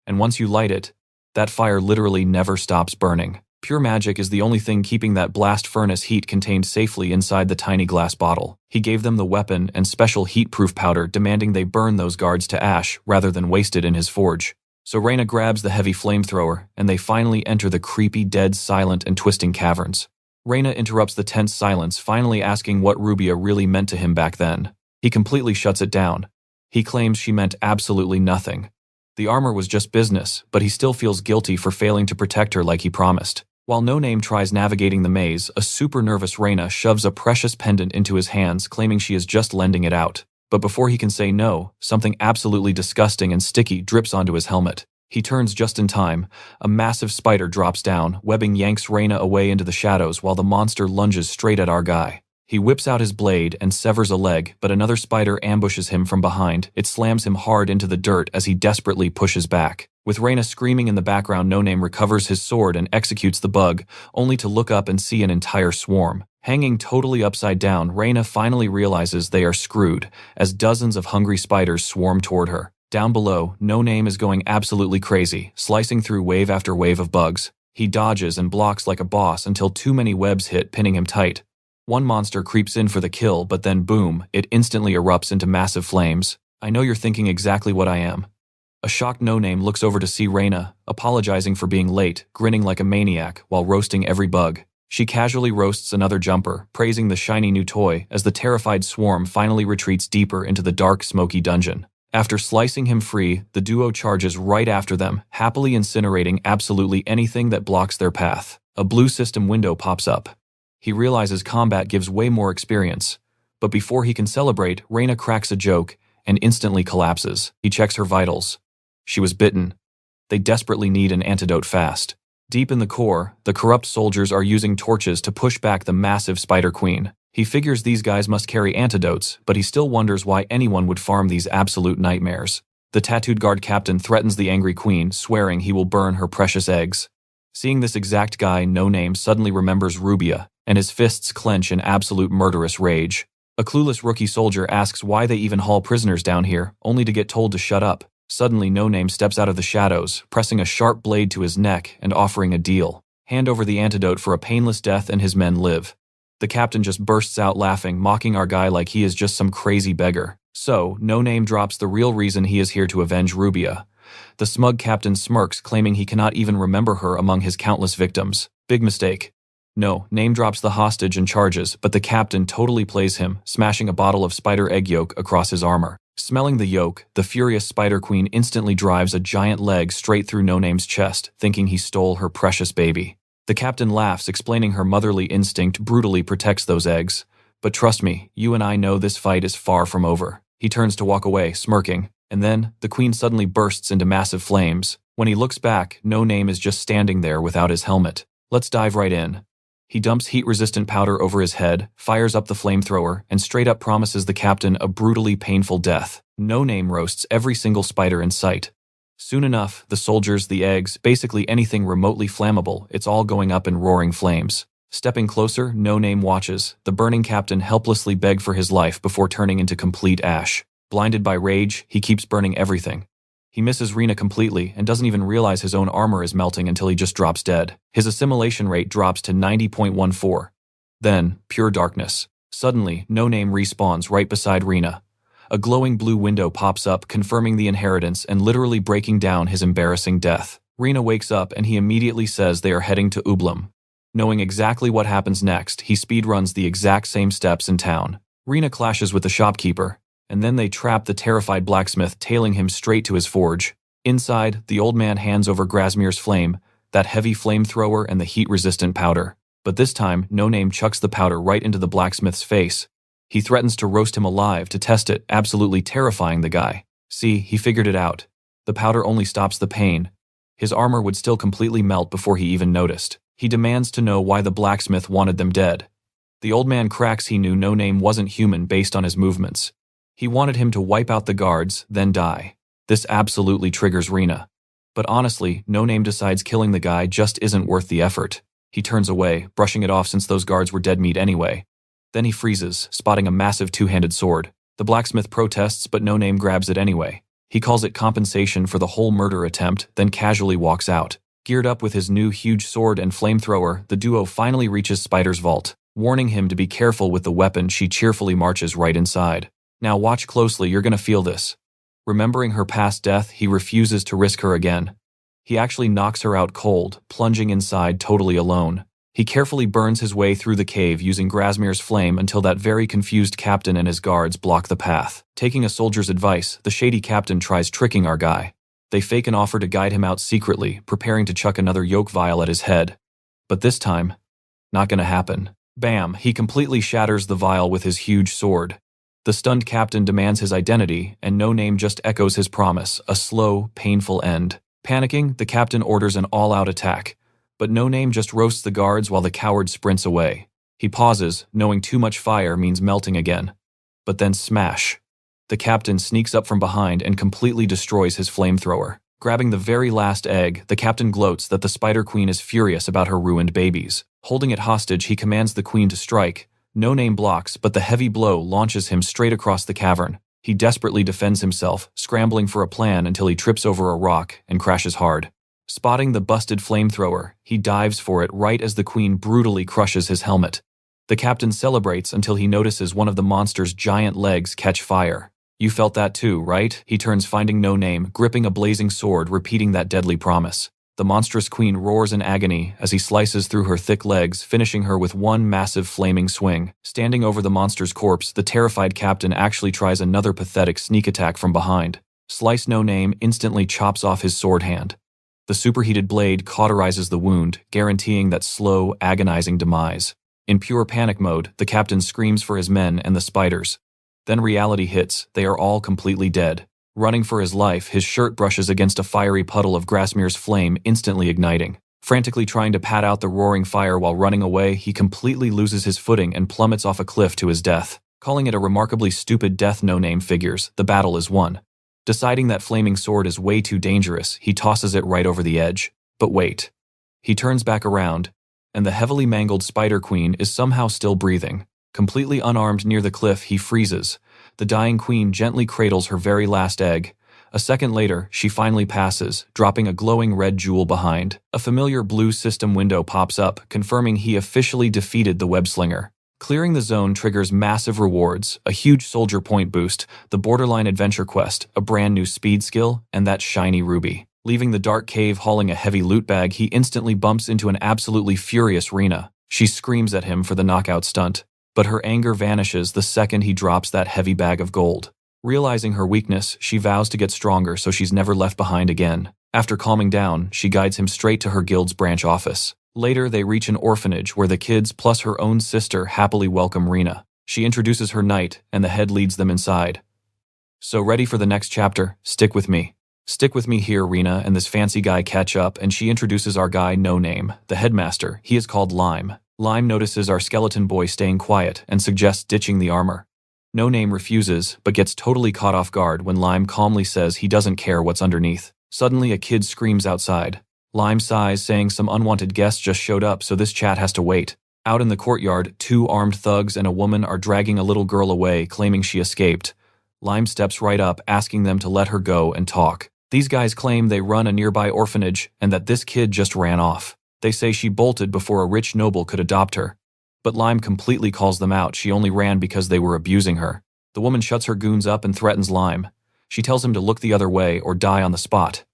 and once you light it, that fire literally never stops burning. Pure magic is the only thing keeping that blast furnace heat contained safely inside the tiny glass bottle. He gave them the weapon and special heat-proof powder, demanding they burn those guards to ash rather than waste it in his forge. So Reina grabs the heavy flamethrower, and they finally enter the creepy, dead, silent, and twisting caverns. Reina interrupts the tense silence, finally asking what Rubia really meant to him back then. He completely shuts it down. He claims she meant absolutely nothing. The armor was just business, but he still feels guilty for failing to protect her like he promised. While No Name tries navigating the maze, a super nervous Reina shoves a precious pendant into his hands, claiming she is just lending it out. But before he can say no, something absolutely disgusting and sticky drips onto his helmet. He turns just in time. A massive spider drops down, webbing yanks Reina away into the shadows while the monster lunges straight at our guy. He whips out his blade and severs a leg, but another spider ambushes him from behind. It slams him hard into the dirt as he desperately pushes back. With Reina screaming in the background, No Name recovers his sword and executes the bug, only to look up and see an entire swarm. Hanging totally upside down, Reina finally realizes they are screwed, as dozens of hungry spiders swarm toward her. Down below, No Name is going absolutely crazy, slicing through wave after wave of bugs. He dodges and blocks like a boss until too many webs hit, pinning him tight. One monster creeps in for the kill, but then boom, it instantly erupts into massive flames. I know you're thinking exactly what I am. A shocked No Name looks over to see Reina, apologizing for being late, grinning like a maniac while roasting every bug. She casually roasts another jumper, praising the shiny new toy as the terrified swarm finally retreats deeper into the dark, smoky dungeon. After slicing him free, the duo charges right after them, happily incinerating absolutely anything that blocks their path. A blue system window pops up. He realizes combat gives way more experience, but before he can celebrate, Reina cracks a joke and instantly collapses. He checks her vitals. She was bitten. They desperately need an antidote fast. Deep in the core, the corrupt soldiers are using torches to push back the massive Spider Queen. He figures these guys must carry antidotes, but he still wonders why anyone would farm these absolute nightmares. The tattooed guard captain threatens the angry queen, swearing he will burn her precious eggs. Seeing this exact guy, No Name suddenly remembers Rubia, and his fists clench in absolute murderous rage. A clueless rookie soldier asks why they even haul prisoners down here, only to get told to shut up. Suddenly, No Name steps out of the shadows, pressing a sharp blade to his neck and offering a deal. Hand over the antidote for a painless death and his men live. The captain just bursts out laughing, mocking our guy like he is just some crazy beggar. So, No Name drops the real reason he is here to avenge Rubia. The smug captain smirks, claiming he cannot even remember her among his countless victims. Big mistake. No Name drops the hostage and charges, but the captain totally plays him, smashing a bottle of spider egg yolk across his armor. Smelling the yolk, the furious Spider Queen instantly drives a giant leg straight through No Name's chest, thinking he stole her precious baby. The captain laughs, explaining her motherly instinct brutally protects those eggs. But trust me, you and I know this fight is far from over. He turns to walk away, smirking, and then the queen suddenly bursts into massive flames. When he looks back, No Name is just standing there without his helmet. Let's dive right in. He dumps heat-resistant powder over his head, fires up the flamethrower, and straight up promises the captain a brutally painful death. No Name roasts every single spider in sight. Soon enough, the soldiers, the eggs, basically anything remotely flammable, it's all going up in roaring flames. Stepping closer, No Name watches, the burning captain helplessly beg for his life before turning into complete ash. Blinded by rage, he keeps burning everything. He misses Reina completely and doesn't even realize his own armor is melting until he just drops dead. His assimilation rate drops to 90.14. Then, pure darkness. Suddenly, No Name respawns right beside Reina. A glowing blue window pops up, confirming the inheritance and literally breaking down his embarrassing death. Reina wakes up and he immediately says they are heading to Ublum. Knowing exactly what happens next, he speedruns the exact same steps in town. Reina clashes with the shopkeeper, and then they trap the terrified blacksmith, tailing him straight to his forge. Inside, the old man hands over Grasmere's flame, that heavy flamethrower and the heat-resistant powder. But this time, No Name chucks the powder right into the blacksmith's face. He threatens to roast him alive to test it, absolutely terrifying the guy. See, he figured it out. The powder only stops the pain. His armor would still completely melt before he even noticed. He demands to know why the blacksmith wanted them dead. The old man cracks he knew No Name wasn't human based on his movements. He wanted him to wipe out the guards, then die. This absolutely triggers Rina. But honestly, No Name decides killing the guy just isn't worth the effort. He turns away, brushing it off since those guards were dead meat anyway. Then he freezes, spotting a massive two-handed sword. The blacksmith protests, but No Name grabs it anyway. He calls it compensation for the whole murder attempt, then casually walks out. Geared up with his new huge sword and flamethrower, the duo finally reaches Spider's vault. Warning him to be careful with the weapon, she cheerfully marches right inside. Now watch closely, you're gonna feel this. Remembering her past death, he refuses to risk her again. He actually knocks her out cold, plunging inside totally alone. He carefully burns his way through the cave using Grasmir's flame until that very confused captain and his guards block the path. Taking a soldier's advice, the shady captain tries tricking our guy. They fake an offer to guide him out secretly, preparing to chuck another yolk vial at his head. But this time, not gonna happen. Bam, he completely shatters the vial with his huge sword. The stunned captain demands his identity, and No Name just echoes his promise, a slow, painful end. Panicking, the captain orders an all-out attack, but No Name just roasts the guards while the coward sprints away. He pauses, knowing too much fire means melting again. But then smash. The captain sneaks up from behind and completely destroys his flamethrower. Grabbing the very last egg, the captain gloats that the Spider Queen is furious about her ruined babies. Holding it hostage, he commands the queen to strike. No Name blocks, but the heavy blow launches him straight across the cavern. He desperately defends himself, scrambling for a plan until he trips over a rock and crashes hard. Spotting the busted flamethrower, he dives for it right as the queen brutally crushes his helmet. The captain celebrates until he notices one of the monster's giant legs catch fire. You felt that too, right? He turns, finding No Name, gripping a blazing sword, repeating that deadly promise. The monstrous queen roars in agony as he slices through her thick legs, finishing her with one massive flaming swing. Standing over the monster's corpse, the terrified captain actually tries another pathetic sneak attack from behind. Slice No Name instantly chops off his sword hand. The superheated blade cauterizes the wound, guaranteeing that slow, agonizing demise. In pure panic mode, the captain screams for his men and the spiders. Then reality hits, they are all completely dead. Running for his life, his shirt brushes against a fiery puddle of Grasmir's flame, instantly igniting. Frantically trying to pat out the roaring fire while running away, he completely loses his footing and plummets off a cliff to his death. Calling it a remarkably stupid death, No Name figures, the battle is won. Deciding that flaming sword is way too dangerous, he tosses it right over the edge. But wait. He turns back around, and the heavily mangled Spider Queen is somehow still breathing. Completely unarmed near the cliff, he freezes. The dying queen gently cradles her very last egg. A second later, she finally passes, dropping a glowing red jewel behind. A familiar blue system window pops up, confirming he officially defeated the web-slinger. Clearing the zone triggers massive rewards, a huge soldier point boost, the borderline adventure quest, a brand new speed skill, and that shiny ruby. Leaving the dark cave hauling a heavy loot bag, he instantly bumps into an absolutely furious Rina. She screams at him for the knockout stunt, but her anger vanishes the second he drops that heavy bag of gold. Realizing her weakness, she vows to get stronger so she's never left behind again. After calming down, she guides him straight to her guild's branch office. Later, they reach an orphanage where the kids plus her own sister happily welcome Rina. She introduces her knight, and the head leads them inside. So ready for the next chapter? Stick with me. Stick with me here. Rina and this fancy guy catch up, and she introduces our guy No Name, the headmaster. He is called Lime. Lime notices our skeleton boy staying quiet and suggests ditching the armor. No Name refuses, but gets totally caught off guard when Lime calmly says he doesn't care what's underneath. Suddenly, a kid screams outside. Lime sighs, saying some unwanted guests just showed up, so this chat has to wait. Out in the courtyard, 2 armed thugs and a woman are dragging a little girl away, claiming she escaped. Lime steps right up, asking them to let her go and talk. These guys claim they run a nearby orphanage and that this kid just ran off. They say she bolted before a rich noble could adopt her. But Lime completely calls them out. She only ran because they were abusing her. The woman shuts her goons up and threatens Lime. She tells him to look the other way or die on the spot.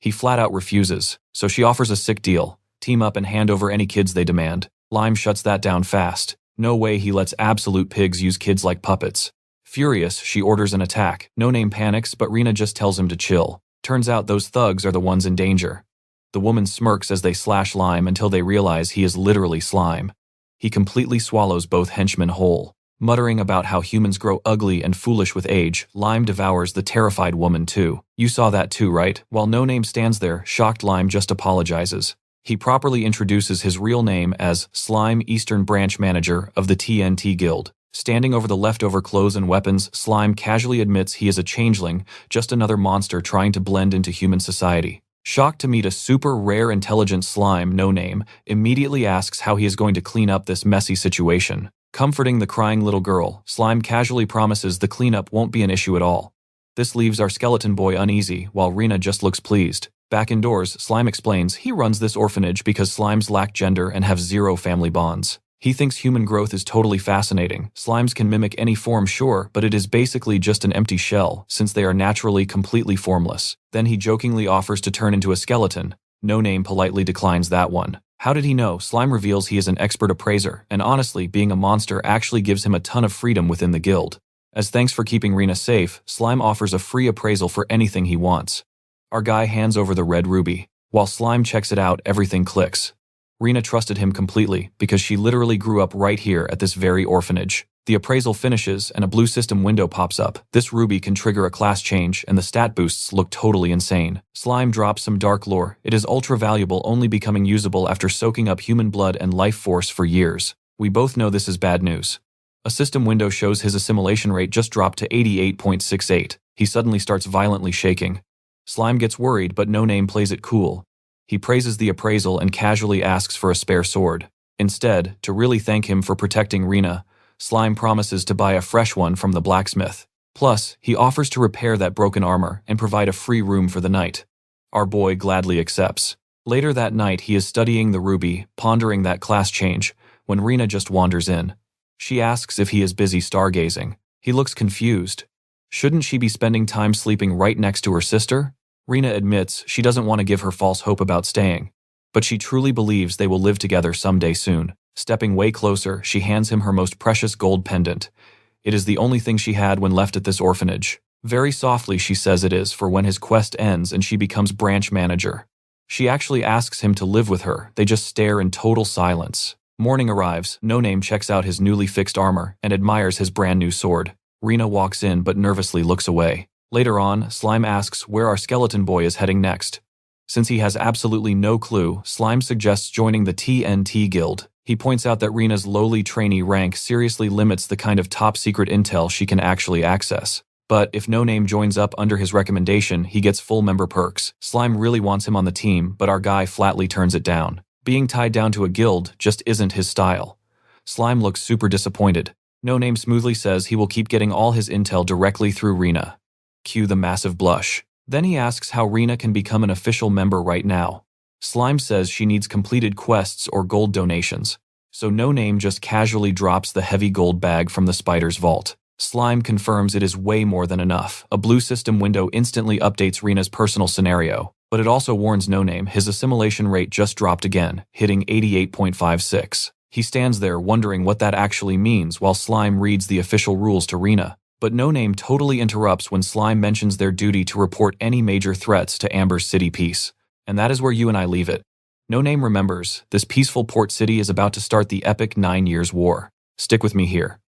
He flat out refuses, so she offers a sick deal. Team up and hand over any kids they demand. Lime shuts that down fast. No way he lets absolute pigs use kids like puppets. Furious, she orders an attack. No Name panics, but Rina just tells him to chill. Turns out those thugs are the ones in danger. The woman smirks as they slash Lime until they realize he is literally slime. He completely swallows both henchmen whole. Muttering about how humans grow ugly and foolish with age, Lime devours the terrified woman too. You saw that too, right? While No Name stands there, shocked, Lime just apologizes. He properly introduces his real name as Slime, Eastern Branch Manager of the TNT Guild. Standing over the leftover clothes and weapons, Slime casually admits he is a changeling, just another monster trying to blend into human society. Shocked to meet a super rare intelligent slime, No Name immediately asks how he is going to clean up this messy situation. Comforting the crying little girl, Slime casually promises the cleanup won't be an issue at all. This leaves our skeleton boy uneasy, while Rena just looks pleased. Back indoors, Slime explains he runs this orphanage because slimes lack gender and have zero family bonds. He thinks human growth is totally fascinating. Slimes can mimic any form, sure, but it is basically just an empty shell, since they are naturally completely formless. Then he jokingly offers to turn into a skeleton. No Name politely declines that one. How did he know? Slime reveals he is an expert appraiser, and honestly, being a monster actually gives him a ton of freedom within the guild. As thanks for keeping Rena safe, Slime offers a free appraisal for anything he wants. Our guy hands over the red ruby. While Slime checks it out, everything clicks. Rena trusted him completely because she literally grew up right here at this very orphanage. The appraisal finishes and a blue system window pops up. This ruby can trigger a class change and the stat boosts look totally insane. Slime drops some dark lore. It is ultra valuable, only becoming usable after soaking up human blood and life force for years. We both know this is bad news. A system window shows his assimilation rate just dropped to 88.68. He suddenly starts violently shaking. Slime gets worried, but No Name plays it cool. He praises the appraisal and casually asks for a spare sword. Instead, to really thank him for protecting Rena, Slime promises to buy a fresh one from the blacksmith. Plus, he offers to repair that broken armor and provide a free room for the night. Our boy gladly accepts. Later that night, he is studying the ruby, pondering that class change, when Rena just wanders in. She asks if he is busy stargazing. He looks confused. Shouldn't she be spending time sleeping right next to her sister? Rena admits she doesn't want to give her false hope about staying, but she truly believes they will live together someday soon. Stepping way closer, she hands him her most precious gold pendant. It is the only thing she had when left at this orphanage. Very softly she says it is for when his quest ends and she becomes branch manager. She actually asks him to live with her. They just stare in total silence. Morning arrives. No Name checks out his newly fixed armor and admires his brand new sword. Rena walks in but nervously looks away. Later on, Slime asks where our skeleton boy is heading next. Since he has absolutely no clue, Slime suggests joining the TNT Guild. He points out that Rena's lowly trainee rank seriously limits the kind of top-secret intel she can actually access. But if No Name joins up under his recommendation, he gets full member perks. Slime really wants him on the team, but our guy flatly turns it down. Being tied down to a guild just isn't his style. Slime looks super disappointed. No Name smoothly says he will keep getting all his intel directly through Rena. Cue the massive blush. Then he asks how Rena can become an official member right now. Slime says she needs completed quests or gold donations. So No Name just casually drops the heavy gold bag from the spider's vault. Slime confirms it is way more than enough. A blue system window instantly updates Rena's personal scenario, but it also warns No Name his assimilation rate just dropped again, hitting 88.56. He stands there wondering what that actually means while Slime reads the official rules to Rena. But No Name totally interrupts when Slime mentions their duty to report any major threats to Amber's city peace. And that is where you and I leave it. No Name remembers, this peaceful port city is about to start the epic 9 Years' War. Stick with me here.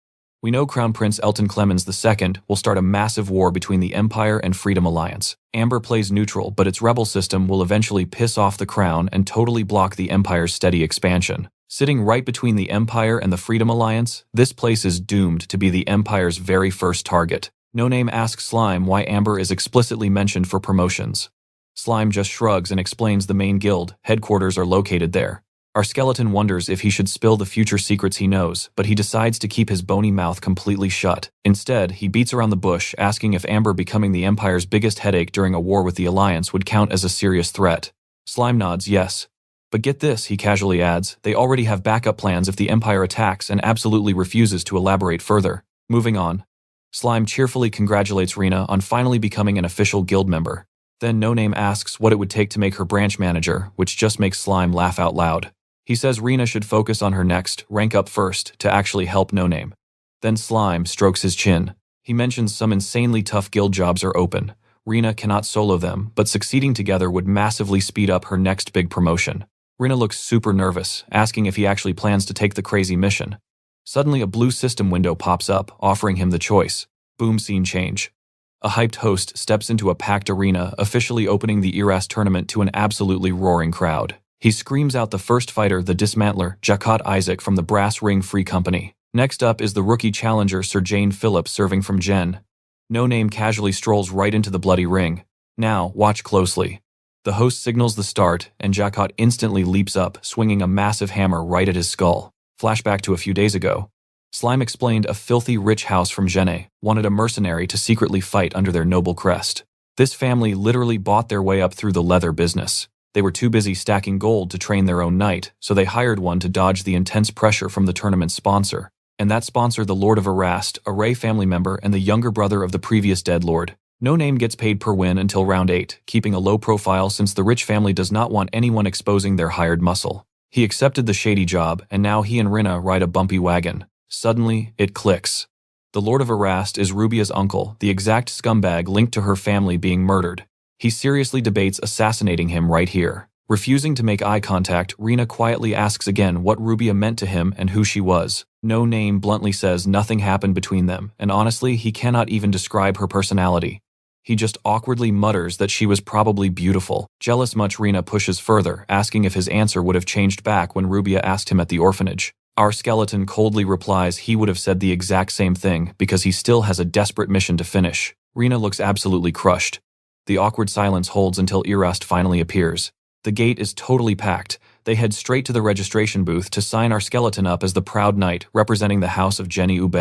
We know Crown Prince Elton Clemens II will start a massive war between the Empire and Freedom Alliance. Amber plays neutral, but its rebel system will eventually piss off the Crown and totally block the Empire's steady expansion. Sitting right between the Empire and the Freedom Alliance, this place is doomed to be the Empire's very first target. No Name asks Slime why Amber is explicitly mentioned for promotions. Slime just shrugs and explains the main guild headquarters are located there. Our skeleton wonders if he should spill the future secrets he knows, but he decides to keep his bony mouth completely shut. Instead, he beats around the bush, asking if Amber becoming the Empire's biggest headache during a war with the Alliance would count as a serious threat. Slime nods yes. But get this, he casually adds, they already have backup plans if the Empire attacks and absolutely refuses to elaborate further. Moving on. Slime cheerfully congratulates Rena on finally becoming an official guild member. Then No Name asks what it would take to make her branch manager, which just makes Slime laugh out loud. He says Rena should focus on her next, rank up first, to actually help No Name. Then Slime strokes his chin. He mentions some insanely tough guild jobs are open. Rena cannot solo them, but succeeding together would massively speed up her next big promotion. Rena looks super nervous, asking if he actually plans to take the crazy mission. Suddenly a blue system window pops up, offering him the choice. Boom, scene change. A hyped host steps into a packed arena, officially opening the ERAS tournament to an absolutely roaring crowd. He screams out the first fighter, the dismantler, Jacot Isaac from the Brass Ring Free Company. Next up is the rookie challenger Sir Jane Phillips serving from Jen. No Name casually strolls right into the bloody ring. Now, watch closely. The host signals the start, and Jacot instantly leaps up, swinging a massive hammer right at his skull. Flashback to a few days ago. Slime explained a filthy rich house from Jenne wanted a mercenary to secretly fight under their noble crest. This family literally bought their way up through the leather business. They were too busy stacking gold to train their own knight, so they hired one to dodge the intense pressure from the tournament's sponsor. And that sponsor, the Lord of Arast, a Ray family member and the younger brother of the previous dead lord. No Name gets paid per win until round 8, keeping a low profile since the rich family does not want anyone exposing their hired muscle. He accepted the shady job, and now he and Rinna ride a bumpy wagon. Suddenly, it clicks. The Lord of Arast is Rubia's uncle, the exact scumbag linked to her family being murdered. He seriously debates assassinating him right here. Refusing to make eye contact, Rinna quietly asks again what Rubia meant to him and who she was. No Name bluntly says nothing happened between them, and honestly, he cannot even describe her personality. He just awkwardly mutters that she was probably beautiful. Jealous much, Rinna pushes further, asking if his answer would have changed back when Rubia asked him at the orphanage. Our skeleton coldly replies he would have said the exact same thing because he still has a desperate mission to finish. Rinna looks absolutely crushed. The awkward silence holds until Irast finally appears. The gate is totally packed. They head straight to the registration booth to sign our skeleton up as the proud knight representing the house of Jenny Ube.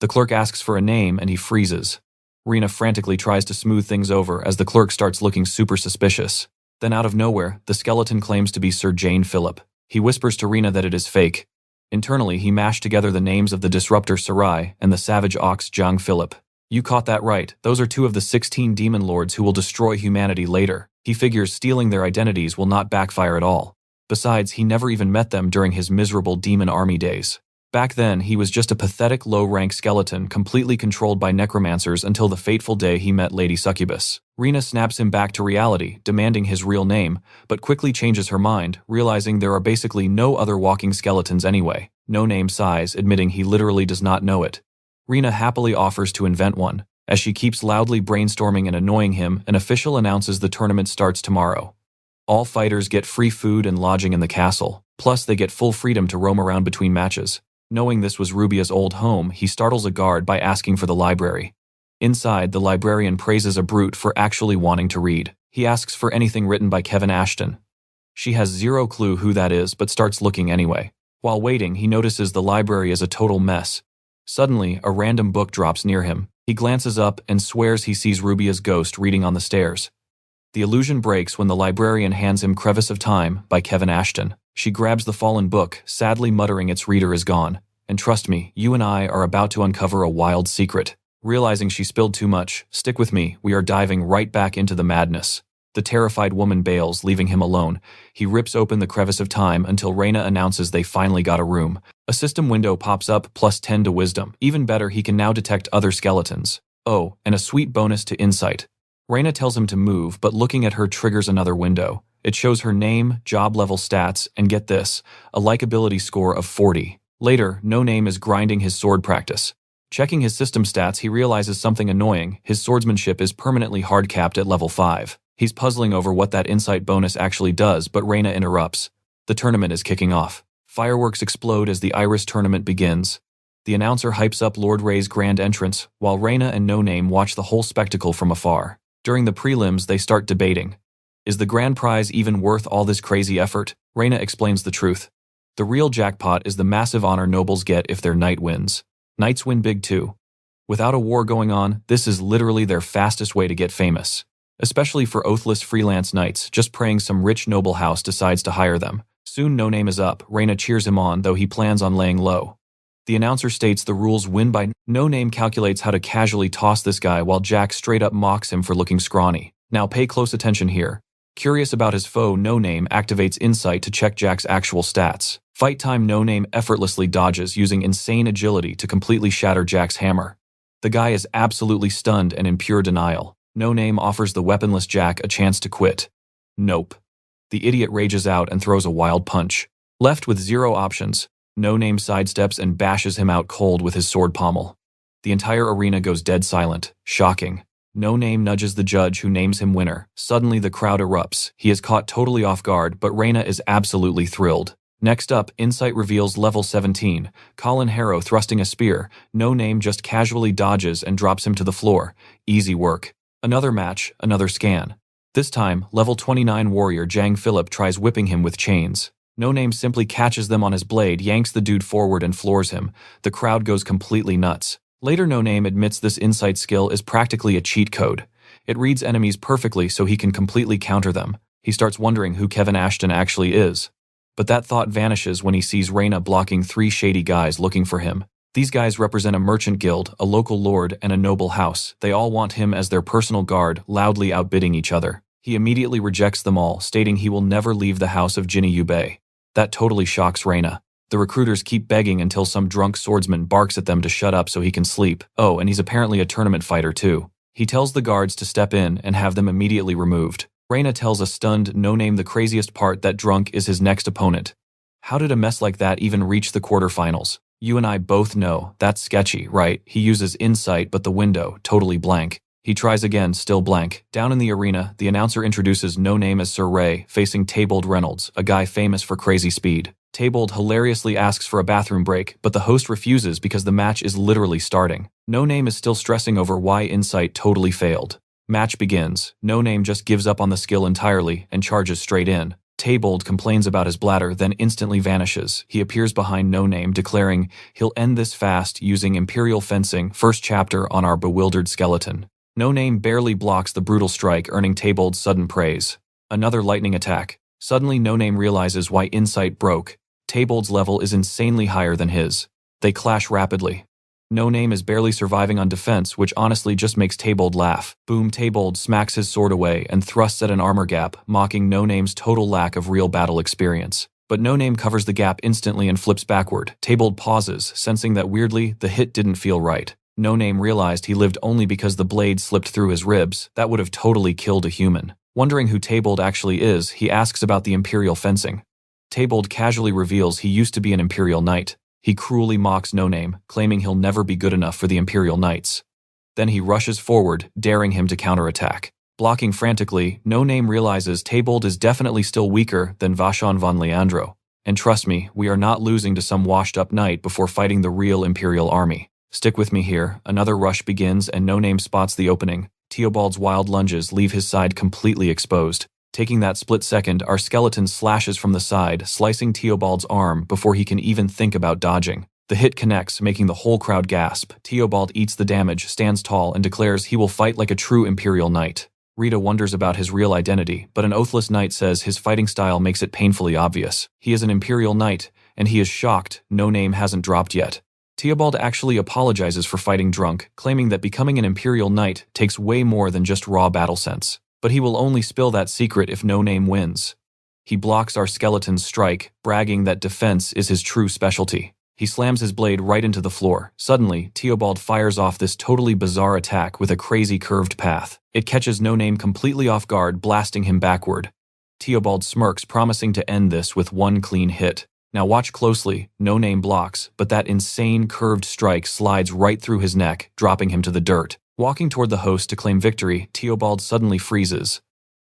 The clerk asks for a name and he freezes. Rinna frantically tries to smooth things over as the clerk starts looking super suspicious. Then out of nowhere, the skeleton claims to be Sir Jane Phillip. He whispers to Rinna that it is fake. Internally, he mashed together the names of the disruptor Sarai and the savage ox Jiang Philip. You caught that right, those are 2 of the 16 demon lords who will destroy humanity later. He figures stealing their identities will not backfire at all. Besides, he never even met them during his miserable demon army days. Back then, he was just a pathetic low-rank skeleton completely controlled by necromancers until the fateful day he met Lady Succubus. Rinna snaps him back to reality, demanding his real name, but quickly changes her mind, realizing there are basically no other walking skeletons anyway. No Name sighs, admitting he literally does not know it. Rinna happily offers to invent one. As she keeps loudly brainstorming and annoying him, an official announces the tournament starts tomorrow. All fighters get free food and lodging in the castle, plus they get full freedom to roam around between matches. Knowing this was Rubia's old home, he startles a guard by asking for the library. Inside, the librarian praises a brute for actually wanting to read. He asks for anything written by Kevin Ashton. She has zero clue who that is, but starts looking anyway. While waiting, he notices the library is a total mess. Suddenly, a random book drops near him. He glances up and swears he sees Rubia's ghost reading on the stairs. The illusion breaks when the librarian hands him Crevice of Time by Kevin Ashton. She grabs the fallen book, sadly muttering its reader is gone. And trust me, you and I are about to uncover a wild secret. Realizing she spilled too much, stick with me, we are diving right back into the madness. The terrified woman bails, leaving him alone. He rips open the Crevice of Time until Reyna announces they finally got a room. A system window pops up, +10 to wisdom. Even better, he can now detect other skeletons. Oh, and a sweet bonus to insight. Reyna tells him to move, but looking at her triggers another window. It shows her name, job level stats, and get this, a likability score of 40. Later, No Name is grinding his sword practice. Checking his system stats, he realizes something annoying. His swordsmanship is permanently hard-capped at level 5. He's puzzling over what that insight bonus actually does, but Reyna interrupts. The tournament is kicking off. Fireworks explode as the Iris tournament begins. The announcer hypes up Lord Ray's grand entrance, while Reyna and No Name watch the whole spectacle from afar. During the prelims, they start debating. Is the grand prize even worth all this crazy effort? Reyna explains the truth. The real jackpot is the massive honor nobles get if their knight wins. Knights win big too. Without a war going on, this is literally their fastest way to get famous. Especially for oathless freelance knights, just praying some rich noble house decides to hire them. Soon No Name is up. Reyna cheers him on, though he plans on laying low. The announcer states the rules win by No Name calculates how to casually toss this guy while Jack straight up mocks him for looking scrawny. Now pay close attention here. Curious about his foe, No Name activates Insight to check Jack's actual stats. Fight time, No Name effortlessly dodges using insane agility to completely shatter Jack's hammer. The guy is absolutely stunned and in pure denial. No Name offers the weaponless Jack a chance to quit. Nope. The idiot rages out and throws a wild punch. Left with 0 options, No Name sidesteps and bashes him out cold with his sword pommel. The entire arena goes dead silent. Shocking. No Name nudges the judge who names him winner. Suddenly the crowd erupts. He is caught totally off guard, but Reina is absolutely thrilled. Next up, Insight reveals level 17. Colin Harrow thrusting a spear. No Name just casually dodges and drops him to the floor. Easy work. Another match, another scan. This time, level 29 warrior Jang Philip tries whipping him with chains. No Name simply catches them on his blade, yanks the dude forward and floors him. The crowd goes completely nuts. Later, No Name admits this insight skill is practically a cheat code. It reads enemies perfectly so he can completely counter them. He starts wondering who Kevin Ashton actually is. But that thought vanishes when he sees Reina blocking 3 shady guys looking for him. These guys represent a merchant guild, a local lord, and a noble house. They all want him as their personal guard, loudly outbidding each other. He immediately rejects them all, stating he will never leave the house of Jinny Yubei. That totally shocks Reina. The recruiters keep begging until some drunk swordsman barks at them to shut up so he can sleep. Oh, and he's apparently a tournament fighter too. He tells the guards to step in and have them immediately removed. Reina tells a stunned No Name the craziest part that Drunk is his next opponent. How did a mess like that even reach the quarterfinals? You and I both know, that's sketchy, right? He uses insight but the window, totally blank. He tries again, still blank. Down in the arena, the announcer introduces No Name as Sir Ray, facing Taybold Reynolds, a guy famous for crazy speed. Taybold hilariously asks for a bathroom break, but the host refuses because the match is literally starting. No Name is still stressing over why Insight totally failed. Match begins. No Name just gives up on the skill entirely and charges straight in. Taybold complains about his bladder, then instantly vanishes. He appears behind No Name, declaring he'll end this fast using Imperial Fencing, first chapter on our bewildered skeleton. No Name barely blocks the brutal strike, earning Taybold's sudden praise. Another lightning attack. Suddenly No Name realizes why Insight broke. Taybold's level is insanely higher than his. They clash rapidly. No Name is barely surviving on defense, which honestly just makes Taybold laugh. Boom, Taybold smacks his sword away and thrusts at an armor gap, mocking No Name's total lack of real battle experience. But No Name covers the gap instantly and flips backward. Taybold pauses, sensing that weirdly, the hit didn't feel right. No Name realized he lived only because the blade slipped through his ribs. That would have totally killed a human. Wondering who Taybold actually is, he asks about the Imperial fencing. Taybold casually reveals he used to be an Imperial Knight. He cruelly mocks No Name, claiming he'll never be good enough for the Imperial Knights. Then he rushes forward, daring him to counterattack. Blocking frantically, No Name realizes Taybold is definitely still weaker than Vashon von Leandro. And trust me, we are not losing to some washed-up knight before fighting the real Imperial army. Stick with me here. Another rush begins and No Name spots the opening. Teobald's wild lunges leave his side completely exposed. Taking that split second, our skeleton slashes from the side, slicing Teobald's arm before he can even think about dodging. The hit connects, making the whole crowd gasp. Teobald eats the damage, stands tall, and declares he will fight like a true Imperial Knight. Rita wonders about his real identity, but an oathless knight says his fighting style makes it painfully obvious. He is an Imperial Knight, and he is shocked No Name hasn't dropped yet. Teobald actually apologizes for fighting Drunk, claiming that becoming an Imperial Knight takes way more than just raw battle sense. But he will only spill that secret if No Name wins. He blocks our skeleton's strike, bragging that defense is his true specialty. He slams his blade right into the floor. Suddenly, Teobald fires off this totally bizarre attack with a crazy curved path. It catches No Name completely off guard, blasting him backward. Teobald smirks, promising to end this with one clean hit. Now watch closely. No Name blocks, but that insane curved strike slides right through his neck, dropping him to the dirt. Walking toward the host to claim victory, Teobald suddenly freezes.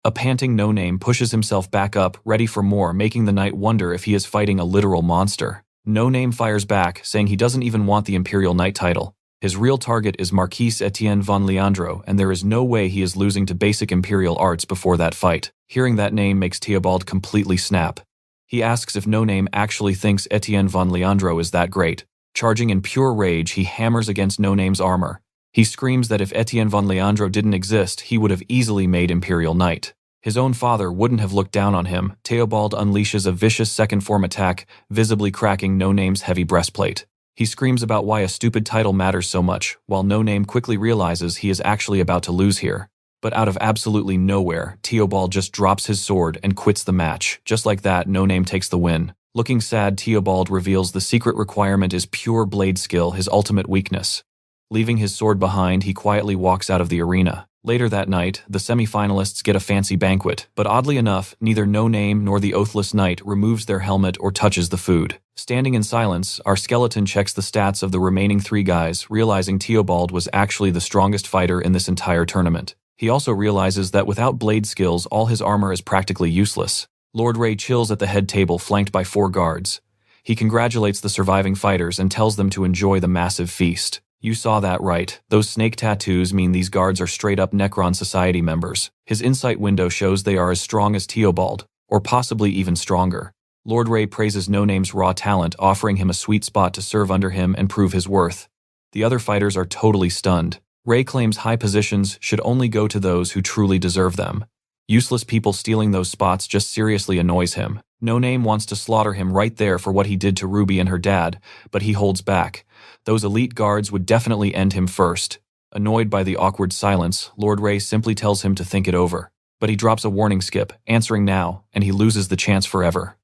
A panting No Name pushes himself back up, ready for more, making the knight wonder if he is fighting a literal monster. No Name fires back, saying he doesn't even want the Imperial Knight title. His real target is Marquis Etienne von Leandro, and there is no way he is losing to basic Imperial arts before that fight. Hearing that name makes Teobald completely snap. He asks if No Name actually thinks Etienne von Leandro is that great. Charging in pure rage, he hammers against No Name's armor. He screams that if Etienne von Leandro didn't exist, he would have easily made Imperial Knight. His own father wouldn't have looked down on him. Teobald unleashes a vicious second form attack, visibly cracking No Name's heavy breastplate. He screams about why a stupid title matters so much, while No Name quickly realizes he is actually about to lose here. But out of absolutely nowhere, Teobald just drops his sword and quits the match. Just like that, No Name takes the win. Looking sad, Teobald reveals the secret requirement is pure blade skill, his ultimate weakness. Leaving his sword behind, he quietly walks out of the arena. Later that night, the semi-finalists get a fancy banquet, but oddly enough, neither No Name nor the Oathless Knight removes their helmet or touches the food. Standing in silence, our skeleton checks the stats of the remaining 3 guys, realizing Theobald was actually the strongest fighter in this entire tournament. He also realizes that without blade skills, all his armor is practically useless. Lord Ray chills at the head table flanked by 4 guards. He congratulates the surviving fighters and tells them to enjoy the massive feast. You saw that right. Those snake tattoos mean these guards are straight-up Necron Society members. His insight window shows they are as strong as Theobald, or possibly even stronger. Lord Ray praises No Name's raw talent, offering him a sweet spot to serve under him and prove his worth. The other fighters are totally stunned. Ray claims high positions should only go to those who truly deserve them. Useless people stealing those spots just seriously annoys him. No Name wants to slaughter him right there for what he did to Ruby and her dad, but he holds back. Those elite guards would definitely end him first. Annoyed by the awkward silence, Lord Ray simply tells him to think it over. But he drops a warning skip, answering now, and he loses the chance forever.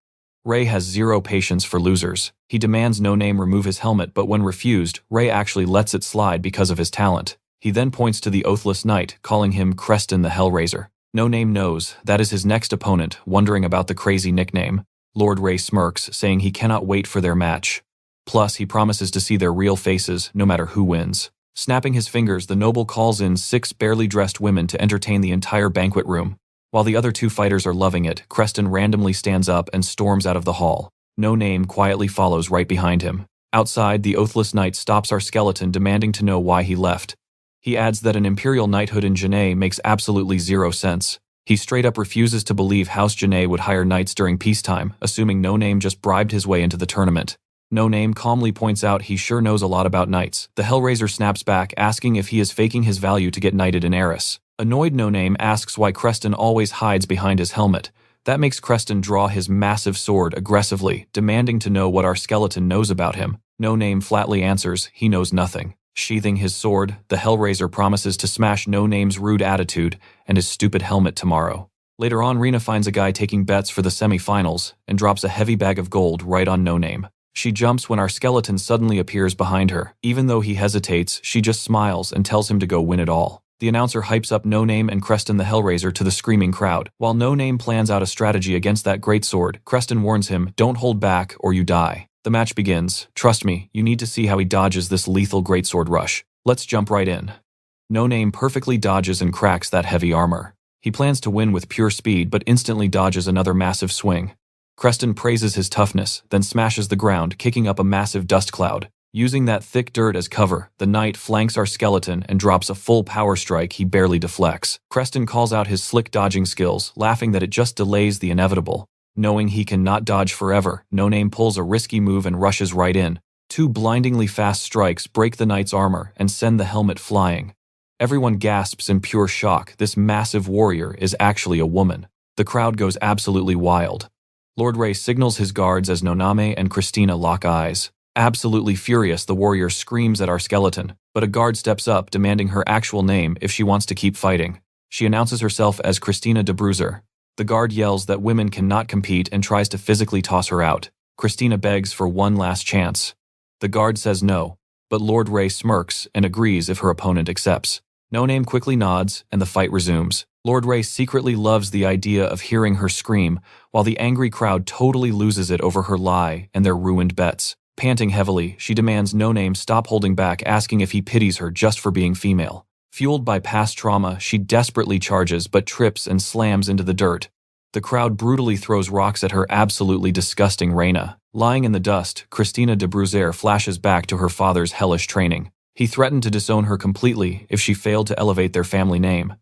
Ray has zero patience for losers. He demands No Name remove his helmet, but when refused, Ray actually lets it slide because of his talent. He then points to the Oathless Knight, calling him Creston the Hellraiser. No Name knows that is his next opponent, wondering about the crazy nickname. Lord Ray smirks, saying he cannot wait for their match. Plus, he promises to see their real faces, no matter who wins. Snapping his fingers, the noble calls in 6 barely dressed women to entertain the entire banquet room. While the other 2 fighters are loving it, Creston randomly stands up and storms out of the hall. No Name quietly follows right behind him. Outside, the Oathless Knight stops our skeleton, demanding to know why he left. He adds that an Imperial Knighthood in Janae makes absolutely zero sense. He straight up refuses to believe House Janae would hire knights during peacetime, assuming No Name just bribed his way into the tournament. No Name calmly points out he sure knows a lot about knights. The Hellraiser snaps back, asking if he is faking his value to get knighted in Eris. Annoyed, No Name asks why Creston always hides behind his helmet. That makes Creston draw his massive sword aggressively, demanding to know what our skeleton knows about him. No Name flatly answers he knows nothing. Sheathing his sword, the Hellraiser promises to smash No Name's rude attitude and his stupid helmet tomorrow. Later on, Rena finds a guy taking bets for the semi-finals and drops a heavy bag of gold right on No Name. She jumps when our skeleton suddenly appears behind her. Even though he hesitates, she just smiles and tells him to go win it all. The announcer hypes up No Name and Creston the Hellraiser to the screaming crowd. While No Name plans out a strategy against that greatsword, Creston warns him, "Don't hold back or you die." The match begins. Trust me, you need to see how he dodges this lethal greatsword rush. Let's jump right in. No Name perfectly dodges and cracks that heavy armor. He plans to win with pure speed, but instantly dodges another massive swing. Creston praises his toughness, then smashes the ground, kicking up a massive dust cloud. Using that thick dirt as cover, the knight flanks our skeleton and drops a full power strike he barely deflects. Creston calls out his slick dodging skills, laughing that it just delays the inevitable. Knowing he cannot dodge forever, No Name pulls a risky move and rushes right in. 2 blindingly fast strikes break the knight's armor and send the helmet flying. Everyone gasps in pure shock. This massive warrior is actually a woman. The crowd goes absolutely wild. Lord Ray signals his guards as Noname and Christina lock eyes. Absolutely furious, the warrior screams at our skeleton, but a guard steps up, demanding her actual name if she wants to keep fighting. She announces herself as Christina de Bruiser. The guard yells that women cannot compete and tries to physically toss her out. Christina begs for one last chance. The guard says no, but Lord Ray smirks and agrees if her opponent accepts. No Name quickly nods, and the fight resumes. Lord Ray secretly loves the idea of hearing her scream, while the angry crowd totally loses it over her lie and their ruined bets. Panting heavily, she demands No Name stop holding back, asking if he pities her just for being female. Fueled by past trauma, she desperately charges but trips and slams into the dirt. The crowd brutally throws rocks at her absolutely disgusting Reyna. Lying in the dust, Christina de Bruiser flashes back to her father's hellish training. He threatened to disown her completely if she failed to elevate their family name.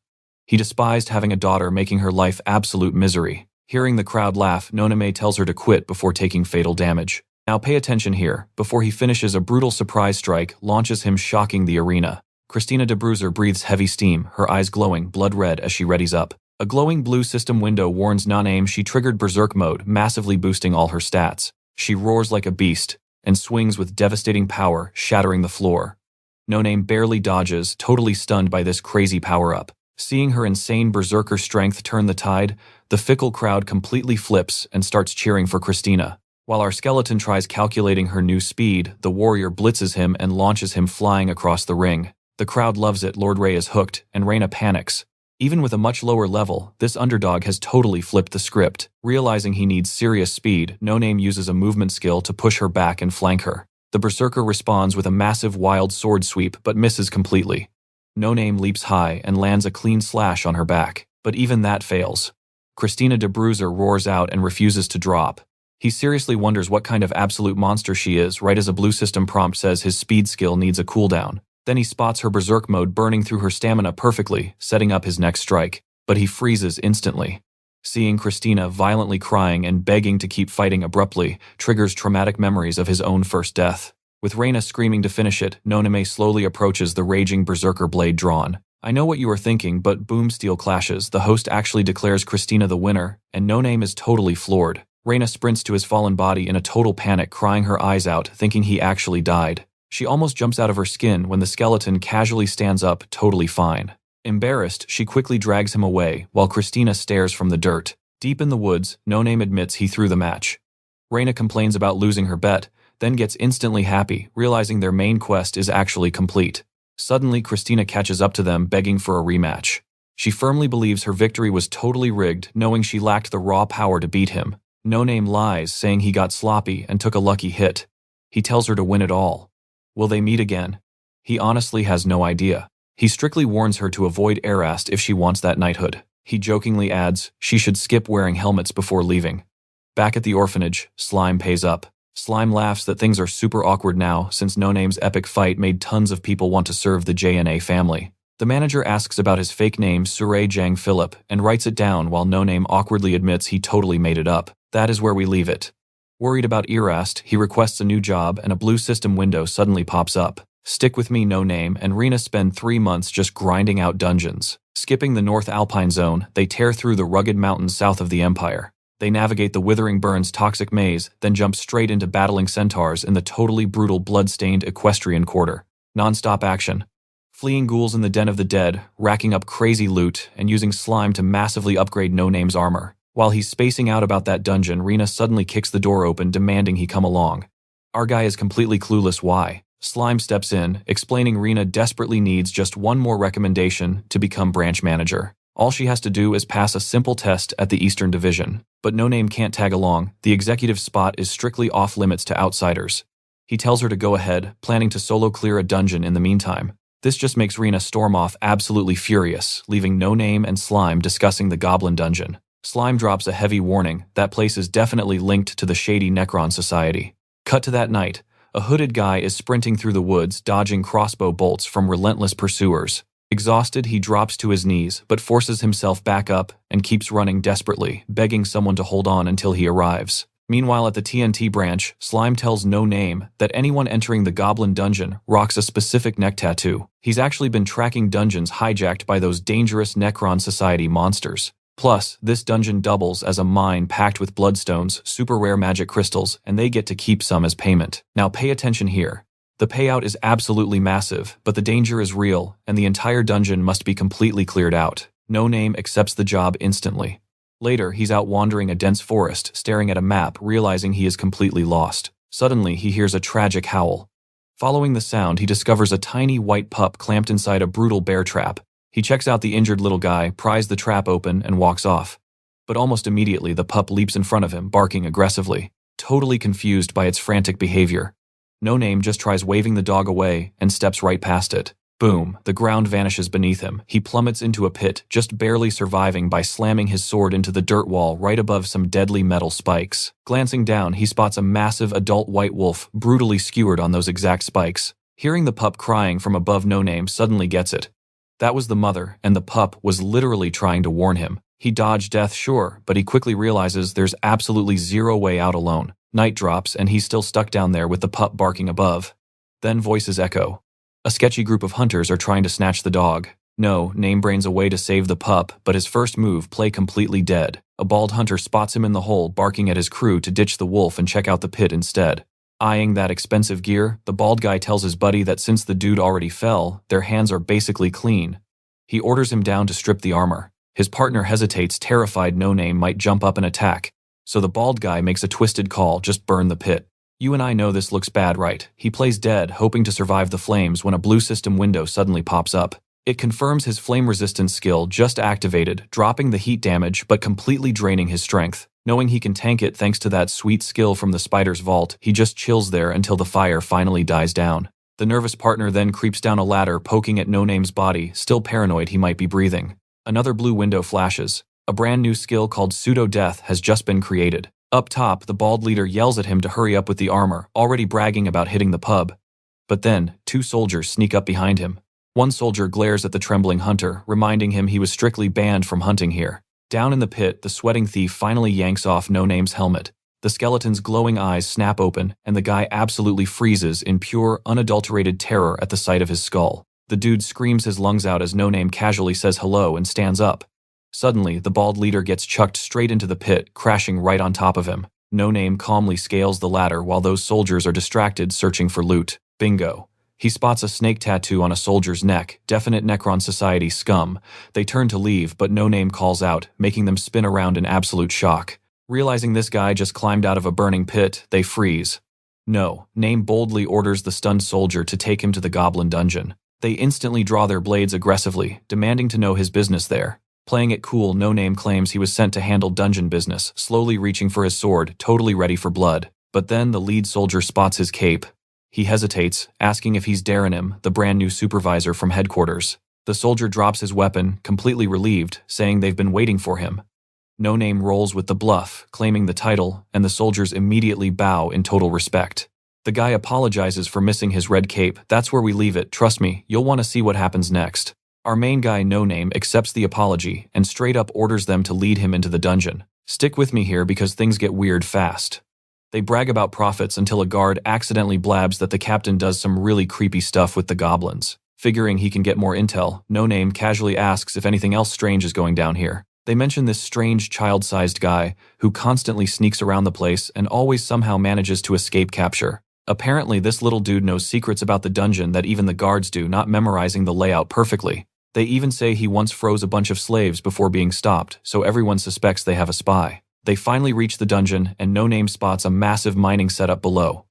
He despised having a daughter, making her life absolute misery. Hearing the crowd laugh, Noname tells her to quit before taking fatal damage. Now pay attention here. Before he finishes, a brutal surprise strike launches him, shocking the arena. Christina de Bruiser breathes heavy steam, her eyes glowing blood red as she readies up. A glowing blue system window warns Noname she triggered Berserk mode, massively boosting all her stats. She roars like a beast and swings with devastating power, shattering the floor. Noname barely dodges, totally stunned by this crazy power-up. Seeing her insane berserker strength turn the tide, the fickle crowd completely flips and starts cheering for Christina. While our skeleton tries calculating her new speed, the warrior blitzes him and launches him flying across the ring. The crowd loves it, Lord Ray is hooked, and Reina panics. Even with a much lower level, this underdog has totally flipped the script. Realizing he needs serious speed, No Name uses a movement skill to push her back and flank her. The berserker responds with a massive wild sword sweep but misses completely. No Name leaps high and lands a clean slash on her back, but even that fails. Christina de Bruiser roars out and refuses to drop. He seriously wonders what kind of absolute monster she is right as a blue system prompt says his speed skill needs a cooldown. Then he spots her berserk mode burning through her stamina perfectly, setting up his next strike, but he freezes instantly. Seeing Christina violently crying and begging to keep fighting abruptly triggers traumatic memories of his own first death. With Reina screaming to finish it, No Name slowly approaches the raging berserker blade drawn. I know what you are thinking, but boom, steel clashes. The host actually declares Christina the winner, and No Name is totally floored. Reina sprints to his fallen body in a total panic, crying her eyes out, thinking he actually died. She almost jumps out of her skin when the skeleton casually stands up, totally fine. Embarrassed, she quickly drags him away, while Christina stares from the dirt. Deep in the woods, No Name admits he threw the match. Reina complains about losing her bet, then gets instantly happy, realizing their main quest is actually complete. Suddenly, Christina catches up to them, begging for a rematch. She firmly believes her victory was totally rigged, knowing she lacked the raw power to beat him. No Name lies, saying he got sloppy and took a lucky hit. He tells her to win it all. Will they meet again? He honestly has no idea. He strictly warns her to avoid Erast if she wants that knighthood. He jokingly adds she should skip wearing helmets before leaving. Back at the orphanage, Slime pays up. Slime laughs that things are super awkward now since No Name's epic fight made tons of people want to serve the JNA family. The manager asks about his fake name Surrey Jang Philip and writes it down while No Name awkwardly admits he totally made it up. That is where we leave it. Worried about Erast, he requests a new job and a blue system window suddenly pops up. Stick with me, No Name, and Rena spend 3 months just grinding out dungeons. Skipping the North Alpine Zone, they tear through the rugged mountains south of the Empire. They navigate the Withering Burns toxic maze, then jump straight into battling centaurs in the totally brutal blood-stained Equestrian Quarter. Non-stop action. Fleeing ghouls in the Den of the Dead, racking up crazy loot, and using slime to massively upgrade No Name's armor. While he's spacing out about that dungeon, Rena suddenly kicks the door open, demanding he come along. Our guy is completely clueless why. Slime steps in, explaining Rena desperately needs just one more recommendation to become branch manager. All she has to do is pass a simple test at the Eastern Division. But No Name can't tag along. The executive spot is strictly off limits to outsiders. He tells her to go ahead, planning to solo clear a dungeon in the meantime. This just makes Rena storm off absolutely furious, leaving No Name and Slime discussing the Goblin Dungeon. Slime drops a heavy warning. That place is definitely linked to the shady Necron Society. Cut to that night. A hooded guy is sprinting through the woods, dodging crossbow bolts from relentless pursuers. Exhausted, he drops to his knees, but forces himself back up and keeps running desperately, begging someone to hold on until he arrives. Meanwhile, at the TNT branch, Slime tells No Name that anyone entering the Goblin Dungeon rocks a specific neck tattoo. He's actually been tracking dungeons hijacked by those dangerous Necron Society monsters. Plus, this dungeon doubles as a mine packed with bloodstones, super rare magic crystals, and they get to keep some as payment. Now pay attention here. The payout is absolutely massive, but the danger is real, and the entire dungeon must be completely cleared out. No Name accepts the job instantly. Later, he's out wandering a dense forest, staring at a map, realizing he is completely lost. Suddenly, he hears a tragic howl. Following the sound, he discovers a tiny white pup clamped inside a brutal bear trap. He checks out the injured little guy, pries the trap open, and walks off. But almost immediately, the pup leaps in front of him, barking aggressively. Totally confused by its frantic behavior, No Name just tries waving the dog away and steps right past it. Boom, the ground vanishes beneath him. He plummets into a pit, just barely surviving by slamming his sword into the dirt wall right above some deadly metal spikes. Glancing down, he spots a massive adult white wolf brutally skewered on those exact spikes. Hearing the pup crying from above, No Name suddenly gets it. That was the mother, and the pup was literally trying to warn him. He dodged death, sure, but he quickly realizes there's absolutely zero way out alone. Night drops, and he's still stuck down there with the pup barking above. Then voices echo. A sketchy group of hunters are trying to snatch the dog. No Name brains a way to save the pup, but his first move, play completely dead. A bald hunter spots him in the hole, barking at his crew to ditch the wolf and check out the pit instead. Eyeing that expensive gear, the bald guy tells his buddy that since the dude already fell, their hands are basically clean. He orders him down to strip the armor. His partner hesitates, terrified No Name might jump up and attack. So the bald guy makes a twisted call, just burn the pit. You and I know this looks bad, right? He plays dead, hoping to survive the flames when a blue system window suddenly pops up. It confirms his flame resistance skill just activated, dropping the heat damage but completely draining his strength. Knowing he can tank it thanks to that sweet skill from the spider's vault, he just chills there until the fire finally dies down. The nervous partner then creeps down a ladder, poking at No Name's body, still paranoid he might be breathing. Another blue window flashes. A brand new skill called pseudo-death has just been created. Up top, the bald leader yells at him to hurry up with the armor, already bragging about hitting the pub. But then, two soldiers sneak up behind him. One soldier glares at the trembling hunter, reminding him he was strictly banned from hunting here. Down in the pit, the sweating thief finally yanks off No Name's helmet. The skeleton's glowing eyes snap open, and the guy absolutely freezes in pure, unadulterated terror at the sight of his skull. The dude screams his lungs out as No Name casually says hello and stands up. Suddenly, the bald leader gets chucked straight into the pit, crashing right on top of him. No Name calmly scales the ladder while those soldiers are distracted searching for loot. Bingo. He spots a snake tattoo on a soldier's neck, definite Necron Society scum. They turn to leave, but No Name calls out, making them spin around in absolute shock. Realizing this guy just climbed out of a burning pit, they freeze. No Name boldly orders the stunned soldier to take him to the goblin dungeon. They instantly draw their blades aggressively, demanding to know his business there. Playing it cool, No Name claims he was sent to handle dungeon business, slowly reaching for his sword, totally ready for blood. But then the lead soldier spots his cape. He hesitates, asking if he's Darrenim, the brand new supervisor from headquarters. The soldier drops his weapon, completely relieved, saying they've been waiting for him. No Name rolls with the bluff, claiming the title, and the soldiers immediately bow in total respect. The guy apologizes for missing his red cape. That's where we leave it, trust me, you'll want to see what happens next. Our main guy, No Name, accepts the apology and straight up orders them to lead him into the dungeon. Stick with me here because things get weird fast. They brag about profits until a guard accidentally blabs that the captain does some really creepy stuff with the goblins. Figuring he can get more intel, No Name casually asks if anything else strange is going down here. They mention this strange child-sized guy who constantly sneaks around the place and always somehow manages to escape capture. Apparently, this little dude knows secrets about the dungeon that even the guards do, not memorizing the layout perfectly. They even say he once froze a bunch of slaves before being stopped, so everyone suspects they have a spy. They finally reach the dungeon, and No Name spots a massive mining setup below.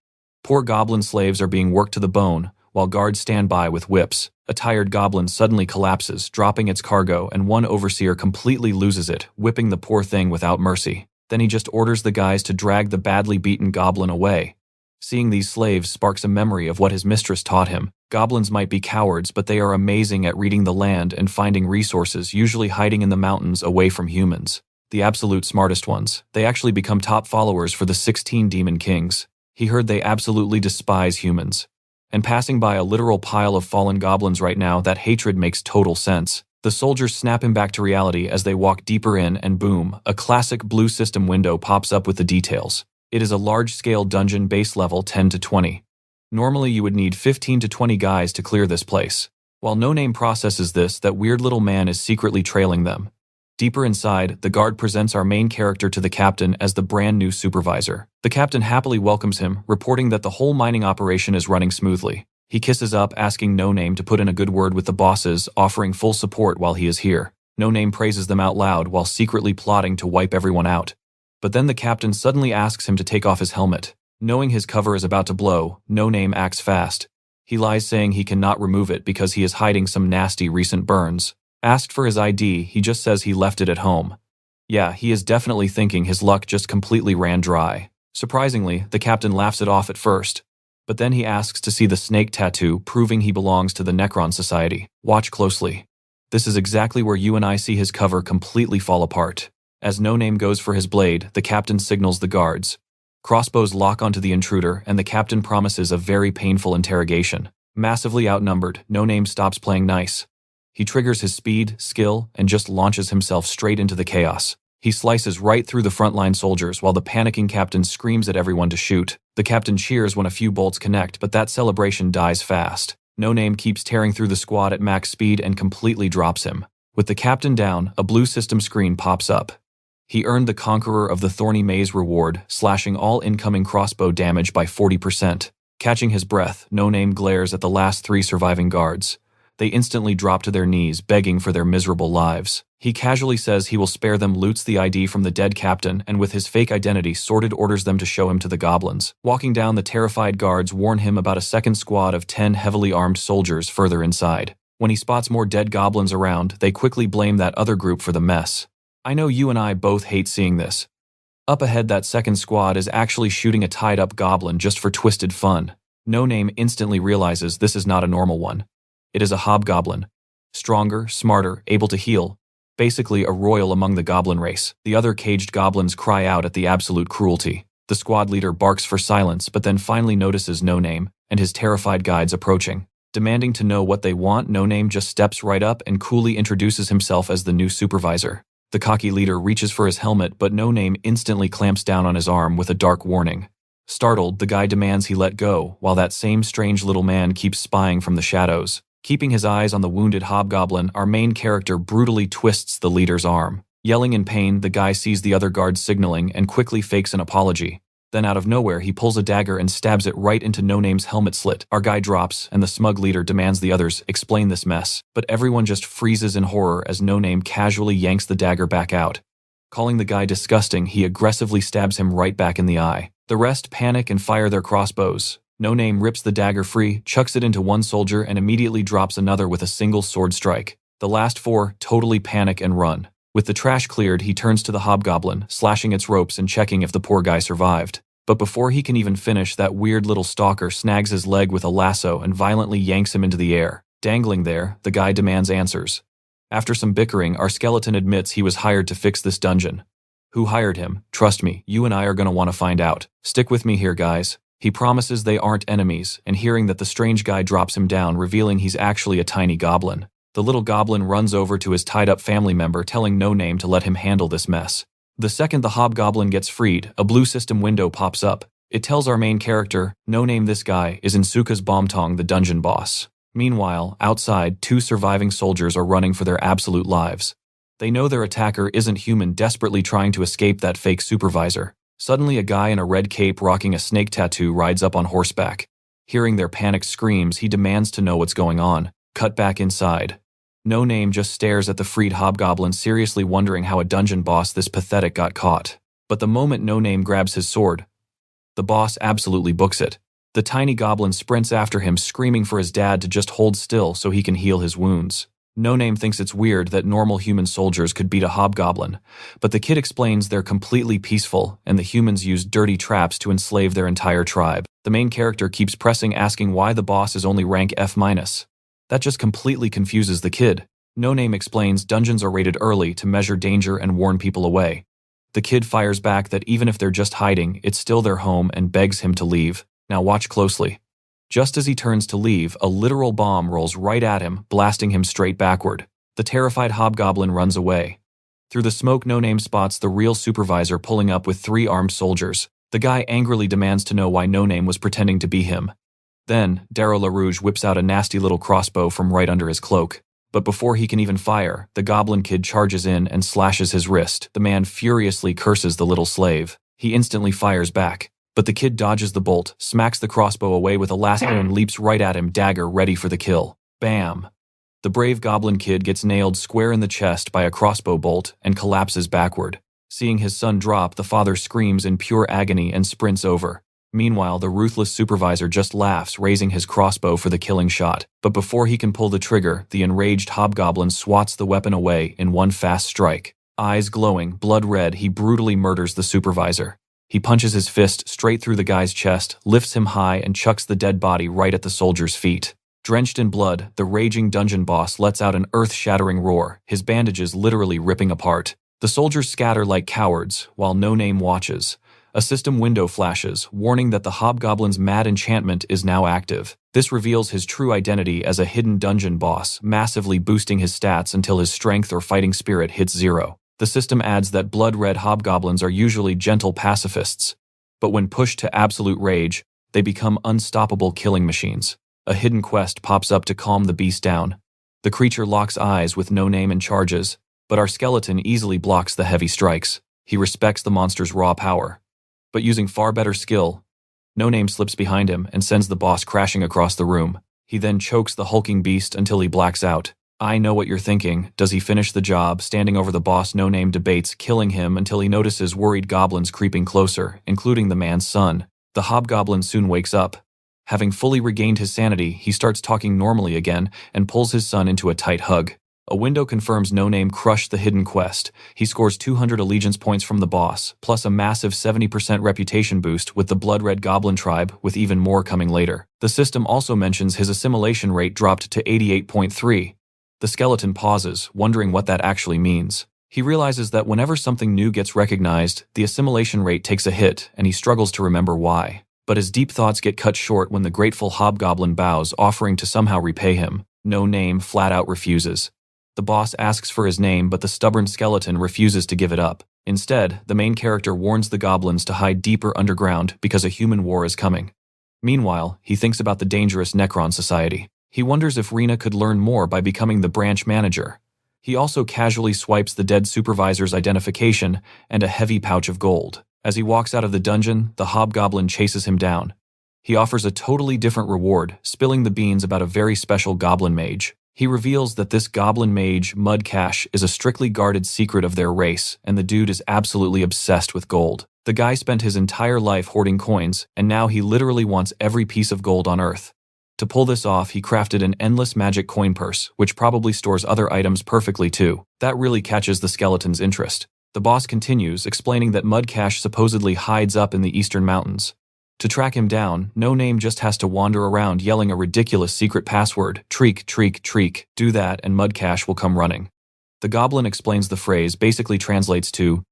Poor goblin slaves are being worked to the bone, while guards stand by with whips. A tired goblin suddenly collapses, dropping its cargo, and one overseer completely loses it, whipping the poor thing without mercy. Then he just orders the guys to drag the badly beaten goblin away. Seeing these slaves sparks a memory of what his mistress taught him. Goblins might be cowards, but they are amazing at reading the land and finding resources, usually hiding in the mountains away from humans. The absolute smartest ones. They actually become top followers for the 16 demon kings. He heard they absolutely despise humans. And passing by a literal pile of fallen goblins right now, that hatred makes total sense. The soldiers snap him back to reality as they walk deeper in, and boom, a classic blue system window pops up with the details. It is a large-scale dungeon base level 10 to 20. Normally you would need 15 to 20 guys to clear this place. While No Name processes this, that weird little man is secretly trailing them. Deeper inside, the guard presents our main character to the captain as the brand new supervisor. The captain happily welcomes him, reporting that the whole mining operation is running smoothly. He kisses up, asking No Name to put in a good word with the bosses, offering full support while he is here. No Name praises them out loud while secretly plotting to wipe everyone out. But then the captain suddenly asks him to take off his helmet. Knowing his cover is about to blow, No Name acts fast. He lies saying he cannot remove it because he is hiding some nasty recent burns. Asked for his ID, he just says he left it at home. Yeah, he is definitely thinking his luck just completely ran dry. Surprisingly, the captain laughs it off at first. But then he asks to see the snake tattoo, proving he belongs to the Necron Society. Watch closely. This is exactly where you and I see his cover completely fall apart. As No Name goes for his blade, the captain signals the guards. Crossbows lock onto the intruder, and the captain promises a very painful interrogation. Massively outnumbered, No Name stops playing nice. He triggers his speed, skill, and just launches himself straight into the chaos. He slices right through the frontline soldiers while the panicking captain screams at everyone to shoot. The captain cheers when a few bolts connect, but that celebration dies fast. No Name keeps tearing through the squad at max speed and completely drops him. With the captain down, a blue system screen pops up. He earned the Conqueror of the Thorny Maze reward, slashing all incoming crossbow damage by 40%. Catching his breath, No Name glares at the last 3 surviving guards. They instantly drop to their knees, begging for their miserable lives. He casually says he will spare them, loots the ID from the dead captain, and with his fake identity sorted orders them to show him to the goblins. Walking down, the terrified guards warn him about a second squad of 10 heavily armed soldiers further inside. When he spots more dead goblins around, they quickly blame that other group for the mess. I know you and I both hate seeing this. Up ahead, that second squad is actually shooting a tied-up goblin just for twisted fun. No Name instantly realizes this is not a normal one. It is a hobgoblin. Stronger, smarter, able to heal. Basically a royal among the goblin race. The other caged goblins cry out at the absolute cruelty. The squad leader barks for silence, but then finally notices No Name and his terrified guides approaching. Demanding to know what they want, No Name just steps right up and coolly introduces himself as the new supervisor. The cocky leader reaches for his helmet, but No Name instantly clamps down on his arm with a dark warning. Startled, the guy demands he let go, while that same strange little man keeps spying from the shadows. Keeping his eyes on the wounded hobgoblin, our main character brutally twists the leader's arm. Yelling in pain, the guy sees the other guards signaling and quickly fakes an apology. Then out of nowhere, he pulls a dagger and stabs it right into No Name's helmet slit. Our guy drops, and the smug leader demands the others explain this mess, but everyone just freezes in horror as No Name casually yanks the dagger back out. Calling the guy disgusting, he aggressively stabs him right back in the eye. The rest panic and fire their crossbows. No Name rips the dagger free, chucks it into one soldier, and immediately drops another with a single sword strike. The last 4 totally panic and run. With the trash cleared, he turns to the hobgoblin, slashing its ropes and checking if the poor guy survived. But before he can even finish, that weird little stalker snags his leg with a lasso and violently yanks him into the air. Dangling there, the guy demands answers. After some bickering, our skeleton admits he was hired to fix this dungeon. Who hired him? Trust me, you and I are gonna want to find out. Stick with me here, guys. He promises they aren't enemies, and hearing that the strange guy drops him down, revealing he's actually a tiny goblin. The little goblin runs over to his tied-up family member, telling No Name to let him handle this mess. The second the hobgoblin gets freed, a blue system window pops up. It tells our main character, No Name, this guy, is Insuka's Bombtong, the dungeon boss. Meanwhile, outside, 2 surviving soldiers are running for their absolute lives. They know their attacker isn't human, desperately trying to escape that fake supervisor. Suddenly, a guy in a red cape rocking a snake tattoo rides up on horseback. Hearing their panicked screams, he demands to know what's going on. Cut back inside. No Name just stares at the freed hobgoblin, seriously wondering how a dungeon boss this pathetic got caught. But the moment No Name grabs his sword, the boss absolutely books it. The tiny goblin sprints after him, screaming for his dad to just hold still so he can heal his wounds. No Name thinks it's weird that normal human soldiers could beat a hobgoblin, but the kid explains they're completely peaceful and the humans use dirty traps to enslave their entire tribe. The main character keeps pressing, asking why the boss is only rank F-. That just completely confuses the kid. No Name explains dungeons are rated early to measure danger and warn people away. The kid fires back that even if they're just hiding, it's still their home and begs him to leave. Now watch closely. Just as he turns to leave, a literal bomb rolls right at him, blasting him straight backward. The terrified hobgoblin runs away. Through the smoke, No Name spots the real supervisor pulling up with 3 armed soldiers. The guy angrily demands to know why No Name was pretending to be him. Then, Darrow LaRouge whips out a nasty little crossbow from right under his cloak. But before he can even fire, the goblin kid charges in and slashes his wrist. The man furiously curses the little slave. He instantly fires back. But the kid dodges the bolt, smacks the crossbow away with a lasso and leaps right at him, dagger ready for the kill. Bam! The brave goblin kid gets nailed square in the chest by a crossbow bolt and collapses backward. Seeing his son drop, the father screams in pure agony and sprints over. Meanwhile, the ruthless supervisor just laughs, raising his crossbow for the killing shot. But before he can pull the trigger, the enraged hobgoblin swats the weapon away in one fast strike. Eyes glowing, blood red, he brutally murders the supervisor. He punches his fist straight through the guy's chest, lifts him high, and chucks the dead body right at the soldier's feet. Drenched in blood, the raging dungeon boss lets out an earth-shattering roar, his bandages literally ripping apart. The soldiers scatter like cowards, while No Name watches. A system window flashes, warning that the hobgoblin's mad enchantment is now active. This reveals his true identity as a hidden dungeon boss, massively boosting his stats until his strength or fighting spirit hits 0. The system adds that blood-red hobgoblins are usually gentle pacifists, but when pushed to absolute rage, they become unstoppable killing machines. A hidden quest pops up to calm the beast down. The creature locks eyes with No Name and charges, but our skeleton easily blocks the heavy strikes. He respects the monster's raw power. But using far better skill, No Name slips behind him and sends the boss crashing across the room. He then chokes the hulking beast until he blacks out. I know what you're thinking. Does he finish the job? Standing over the boss, No Name debates killing him until he notices worried goblins creeping closer, including the man's son. The hobgoblin soon wakes up. Having fully regained his sanity, he starts talking normally again and pulls his son into a tight hug. A window confirms No Name crushed the hidden quest. He scores 200 allegiance points from the boss, plus a massive 70% reputation boost with the blood-red goblin tribe, with even more coming later. The system also mentions his assimilation rate dropped to 88.3. The skeleton pauses, wondering what that actually means. He realizes that whenever something new gets recognized, the assimilation rate takes a hit, and he struggles to remember why. But his deep thoughts get cut short when the grateful hobgoblin bows, offering to somehow repay him. No Name flat out refuses. The boss asks for his name, but the stubborn skeleton refuses to give it up. Instead, the main character warns the goblins to hide deeper underground because a human war is coming. Meanwhile, he thinks about the dangerous Necron Society. He wonders if Rina could learn more by becoming the branch manager. He also casually swipes the dead supervisor's identification and a heavy pouch of gold. As he walks out of the dungeon, the hobgoblin chases him down. He offers a totally different reward, spilling the beans about a very special goblin mage. He reveals that this goblin mage, Mudcash, is a strictly guarded secret of their race, and the dude is absolutely obsessed with gold. The guy spent his entire life hoarding coins, and now he literally wants every piece of gold on Earth. To pull this off, he crafted an endless magic coin purse, which probably stores other items perfectly too. That really catches the skeleton's interest. The boss continues, explaining that Mudcash supposedly hides up in the eastern mountains. To track him down, No Name just has to wander around yelling a ridiculous secret password, treek, treek, treek. Do that and Mudcash will come running. The goblin explains the phrase, basically translates to,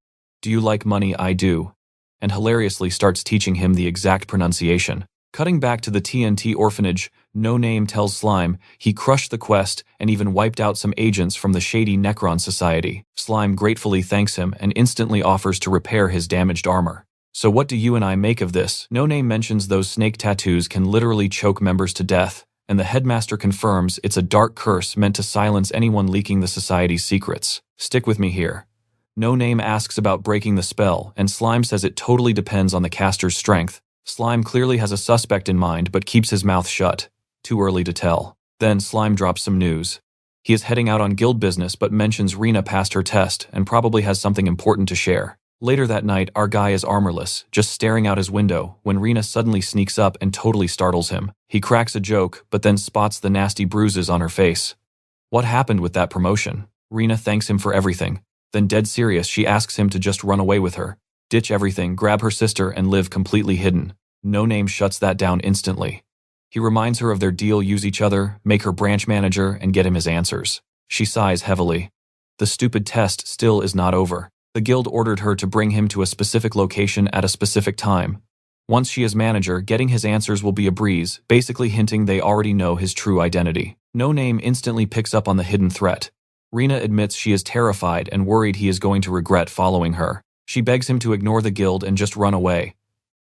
"Do you like money? I do," and hilariously starts teaching him the exact pronunciation. Cutting back to the TNT orphanage, No Name tells Slime he crushed the quest and even wiped out some agents from the shady Necron Society. Slime gratefully thanks him and instantly offers to repair his damaged armor. So what do you and I make of this? No Name mentions those snake tattoos can literally choke members to death, and the headmaster confirms it's a dark curse meant to silence anyone leaking the society's secrets. Stick with me here. No Name asks about breaking the spell, and Slime says it totally depends on the caster's strength. Slime clearly has a suspect in mind, but keeps his mouth shut. Too early to tell. Then Slime drops some news. He is heading out on guild business, but mentions Rina passed her test and probably has something important to share. Later that night, our guy is armorless, just staring out his window, when Rina suddenly sneaks up and totally startles him. He cracks a joke, but then spots the nasty bruises on her face. What happened with that promotion? Rina thanks him for everything. Then dead serious, she asks him to just run away with her. Ditch everything, grab her sister, and live completely hidden. No Name shuts that down instantly. He reminds her of their deal: use each other, make her branch manager, and get him his answers. She sighs heavily. The stupid test still is not over. The guild ordered her to bring him to a specific location at a specific time. Once she is manager, getting his answers will be a breeze, basically hinting they already know his true identity. No Name instantly picks up on the hidden threat. Rina admits she is terrified and worried he is going to regret following her. She begs him to ignore the guild and just run away.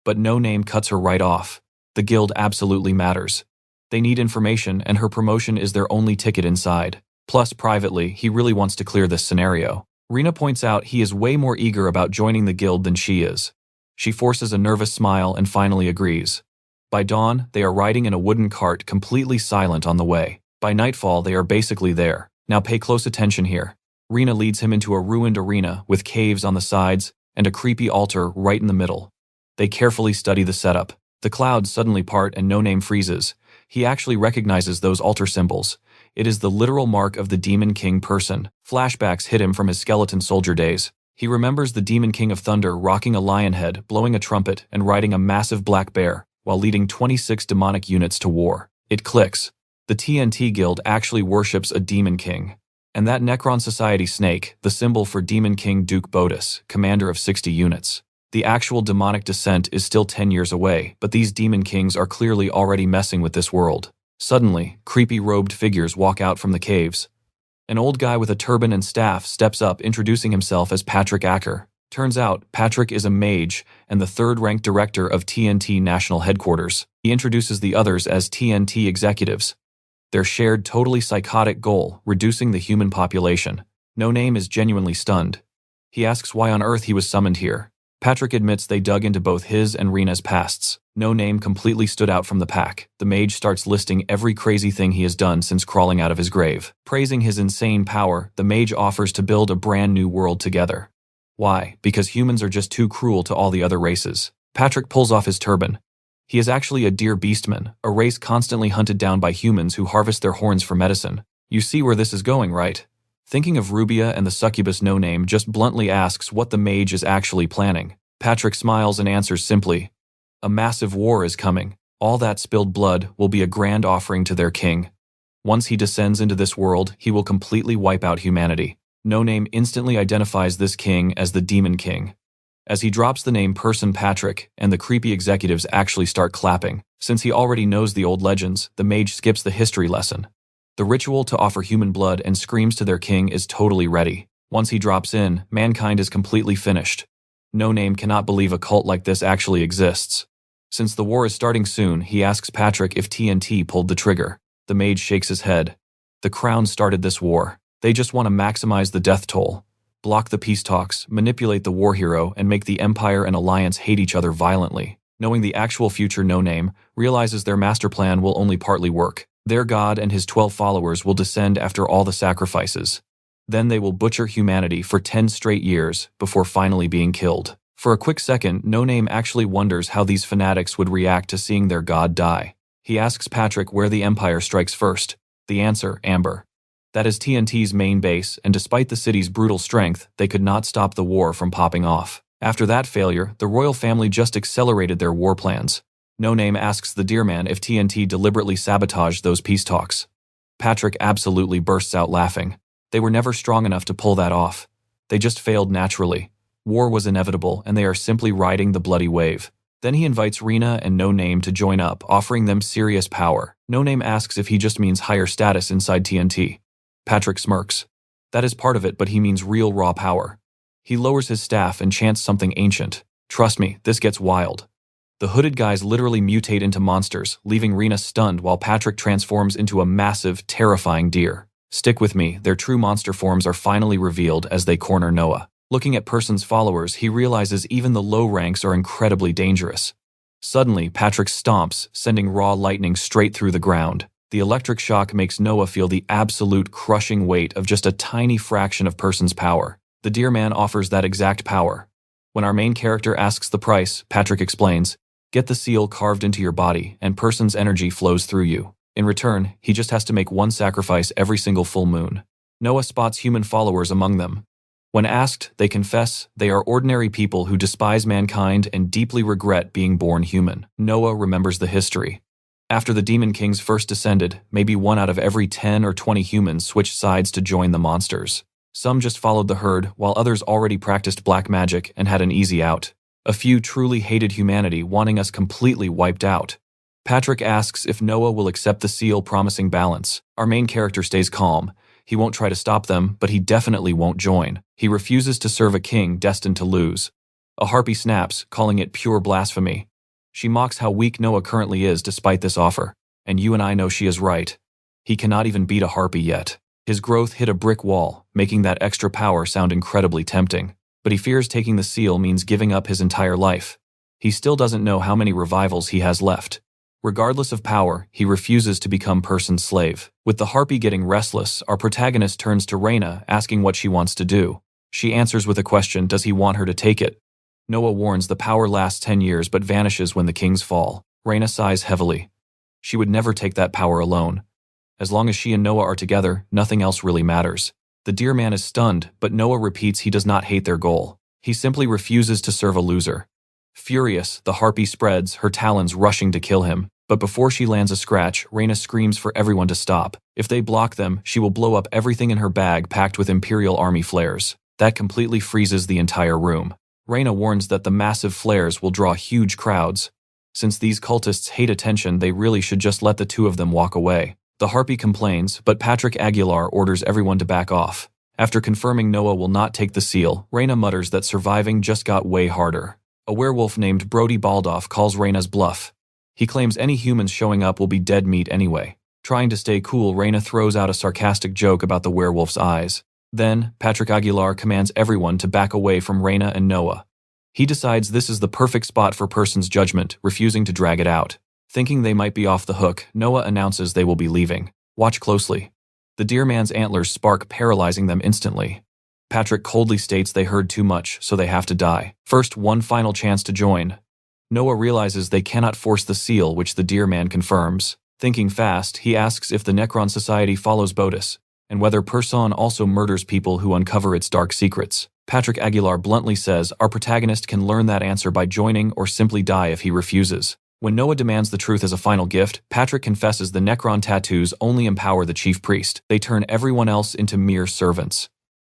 But No Name cuts her right off. The guild absolutely matters. They need information, and her promotion is their only ticket inside. Plus, privately, he really wants to clear this scenario. Rina points out he is way more eager about joining the guild than she is. She forces a nervous smile and finally agrees. By dawn, they are riding in a wooden cart, completely silent on the way. By nightfall, they are basically there. Now pay close attention here. Rina leads him into a ruined arena with caves on the sides and a creepy altar right in the middle. They carefully study the setup. The clouds suddenly part and No Name freezes. He actually recognizes those altar symbols. It is the literal mark of the Demon King person. Flashbacks hit him from his skeleton soldier days. He remembers the Demon King of Thunder rocking a lion head, blowing a trumpet, and riding a massive black bear, while leading 26 demonic units to war. It clicks. The TNT Guild actually worships a Demon King. And that Necron Society snake, the symbol for Demon King Duke Bodus, commander of 60 units. The actual demonic descent is still 10 years away, but these Demon Kings are clearly already messing with this world. Suddenly, creepy robed figures walk out from the caves. An old guy with a turban and staff steps up, introducing himself as Patrick Acker. Turns out, Patrick is a mage and the third-ranked director of TNT National Headquarters. He introduces the others as TNT executives. Their shared totally psychotic goal, reducing the human population. No Name is genuinely stunned. He asks why on earth he was summoned here. Patrick admits they dug into both his and Rena's pasts. No Name completely stood out from the pack. The mage starts listing every crazy thing he has done since crawling out of his grave. Praising his insane power, the mage offers to build a brand new world together. Why? Because humans are just too cruel to all the other races. Patrick pulls off his turban. He is actually a deer beastman, a race constantly hunted down by humans who harvest their horns for medicine. You see where this is going, right? Thinking of Rubia and the succubus No Name just bluntly asks what the mage is actually planning. Patrick smiles and answers simply, "A massive war is coming. All that spilled blood will be a grand offering to their king. Once he descends into this world, he will completely wipe out humanity." No Name instantly identifies this king as the Demon King. As he drops the name Person Patrick, and the creepy executives actually start clapping. Since he already knows the old legends, the mage skips the history lesson. The ritual to offer human blood and screams to their king is totally ready. Once he drops in, mankind is completely finished. No Name cannot believe a cult like this actually exists. Since the war is starting soon, he asks Patrick if TNT pulled the trigger. The mage shakes his head. The Crown started this war. They just want to maximize the death toll, block the peace talks, manipulate the war hero, and make the Empire and Alliance hate each other violently. Knowing the actual future, No Name realizes their master plan will only partly work. Their god and his 12 followers will descend after all the sacrifices. Then they will butcher humanity for 10 straight years before finally being killed. For a quick second, No Name actually wonders how these fanatics would react to seeing their god die. He asks Patrick where the Empire strikes first. The answer, Amber. That is TNT's main base, and despite the city's brutal strength, they could not stop the war from popping off. After that failure, the royal family just accelerated their war plans. No Name asks the Deerman if TNT deliberately sabotaged those peace talks. Patrick absolutely bursts out laughing. They were never strong enough to pull that off. They just failed naturally. War was inevitable, and they are simply riding the bloody wave. Then he invites Rena and No Name to join up, offering them serious power. No Name asks if he just means higher status inside TNT. Patrick smirks. That is part of it, but he means real raw power. He lowers his staff and chants something ancient. Trust me, this gets wild. The hooded guys literally mutate into monsters, leaving Rena stunned while Patrick transforms into a massive, terrifying deer. Stick with me, their true monster forms are finally revealed as they corner Noah. Looking at Person's followers, he realizes even the low ranks are incredibly dangerous. Suddenly, Patrick stomps, sending raw lightning straight through the ground. The electric shock makes Noah feel the absolute crushing weight of just a tiny fraction of Person's power. The Deerman offers that exact power. When our main character asks the price, Patrick explains, "Get the seal carved into your body, and Person's energy flows through you. In return, he just has to make one sacrifice every single full moon." Noah spots human followers among them. When asked, they confess they are ordinary people who despise mankind and deeply regret being born human. Noah remembers the history. After the Demon Kings first descended, maybe 1 out of every 10 or 20 humans switched sides to join the monsters. Some just followed the herd, while others already practiced black magic and had an easy out. A few truly hated humanity, wanting us completely wiped out. Patrick asks if Noah will accept the seal, promising balance. Our main character stays calm. He won't try to stop them, but he definitely won't join. He refuses to serve a king destined to lose. A harpy snaps, calling it pure blasphemy. She mocks how weak Noah currently is despite this offer. And you and I know she is right. He cannot even beat a harpy yet. His growth hit a brick wall, making that extra power sound incredibly tempting. But he fears taking the seal means giving up his entire life. He still doesn't know how many revivals he has left. Regardless of power, he refuses to become Person's slave. With the harpy getting restless, our protagonist turns to Rena, asking what she wants to do. She answers with a question, does he want her to take it? Noah warns the power lasts 10 years but vanishes when the kings fall. Rena sighs heavily. She would never take that power alone. As long as she and Noah are together, nothing else really matters. The Deerman is stunned, but Noah repeats he does not hate their goal. He simply refuses to serve a loser. Furious, the harpy spreads, her talons rushing to kill him. But before she lands a scratch, Rena screams for everyone to stop. If they block them, she will blow up everything in her bag packed with Imperial Army flares. That completely freezes the entire room. Rena warns that the massive flares will draw huge crowds. Since these cultists hate attention, they really should just let the two of them walk away. The harpy complains, but Patrick Aguilar orders everyone to back off. After confirming Noah will not take the seal, Rena mutters that surviving just got way harder. A werewolf named Brody Baldoff calls Rena's bluff. He claims any humans showing up will be dead meat anyway. Trying to stay cool, Rena throws out a sarcastic joke about the werewolf's eyes. Then, Patrick Aguilar commands everyone to back away from Rena and Noah. He decides this is the perfect spot for person's judgment, refusing to drag it out. Thinking they might be off the hook, Noah announces they will be leaving. Watch closely. The deer man's antlers spark, paralyzing them instantly. Patrick coldly states they heard too much, so they have to die. First, one final chance to join. Noah realizes they cannot force the seal, which the deer man confirms. Thinking fast, he asks if the Necron Society follows Bodis, and whether Person also murders people who uncover its dark secrets. Patrick Aguilar bluntly says our protagonist can learn that answer by joining or simply die if he refuses. When Noah demands the truth as a final gift, Patrick confesses the Necron tattoos only empower the chief priest. They turn everyone else into mere servants.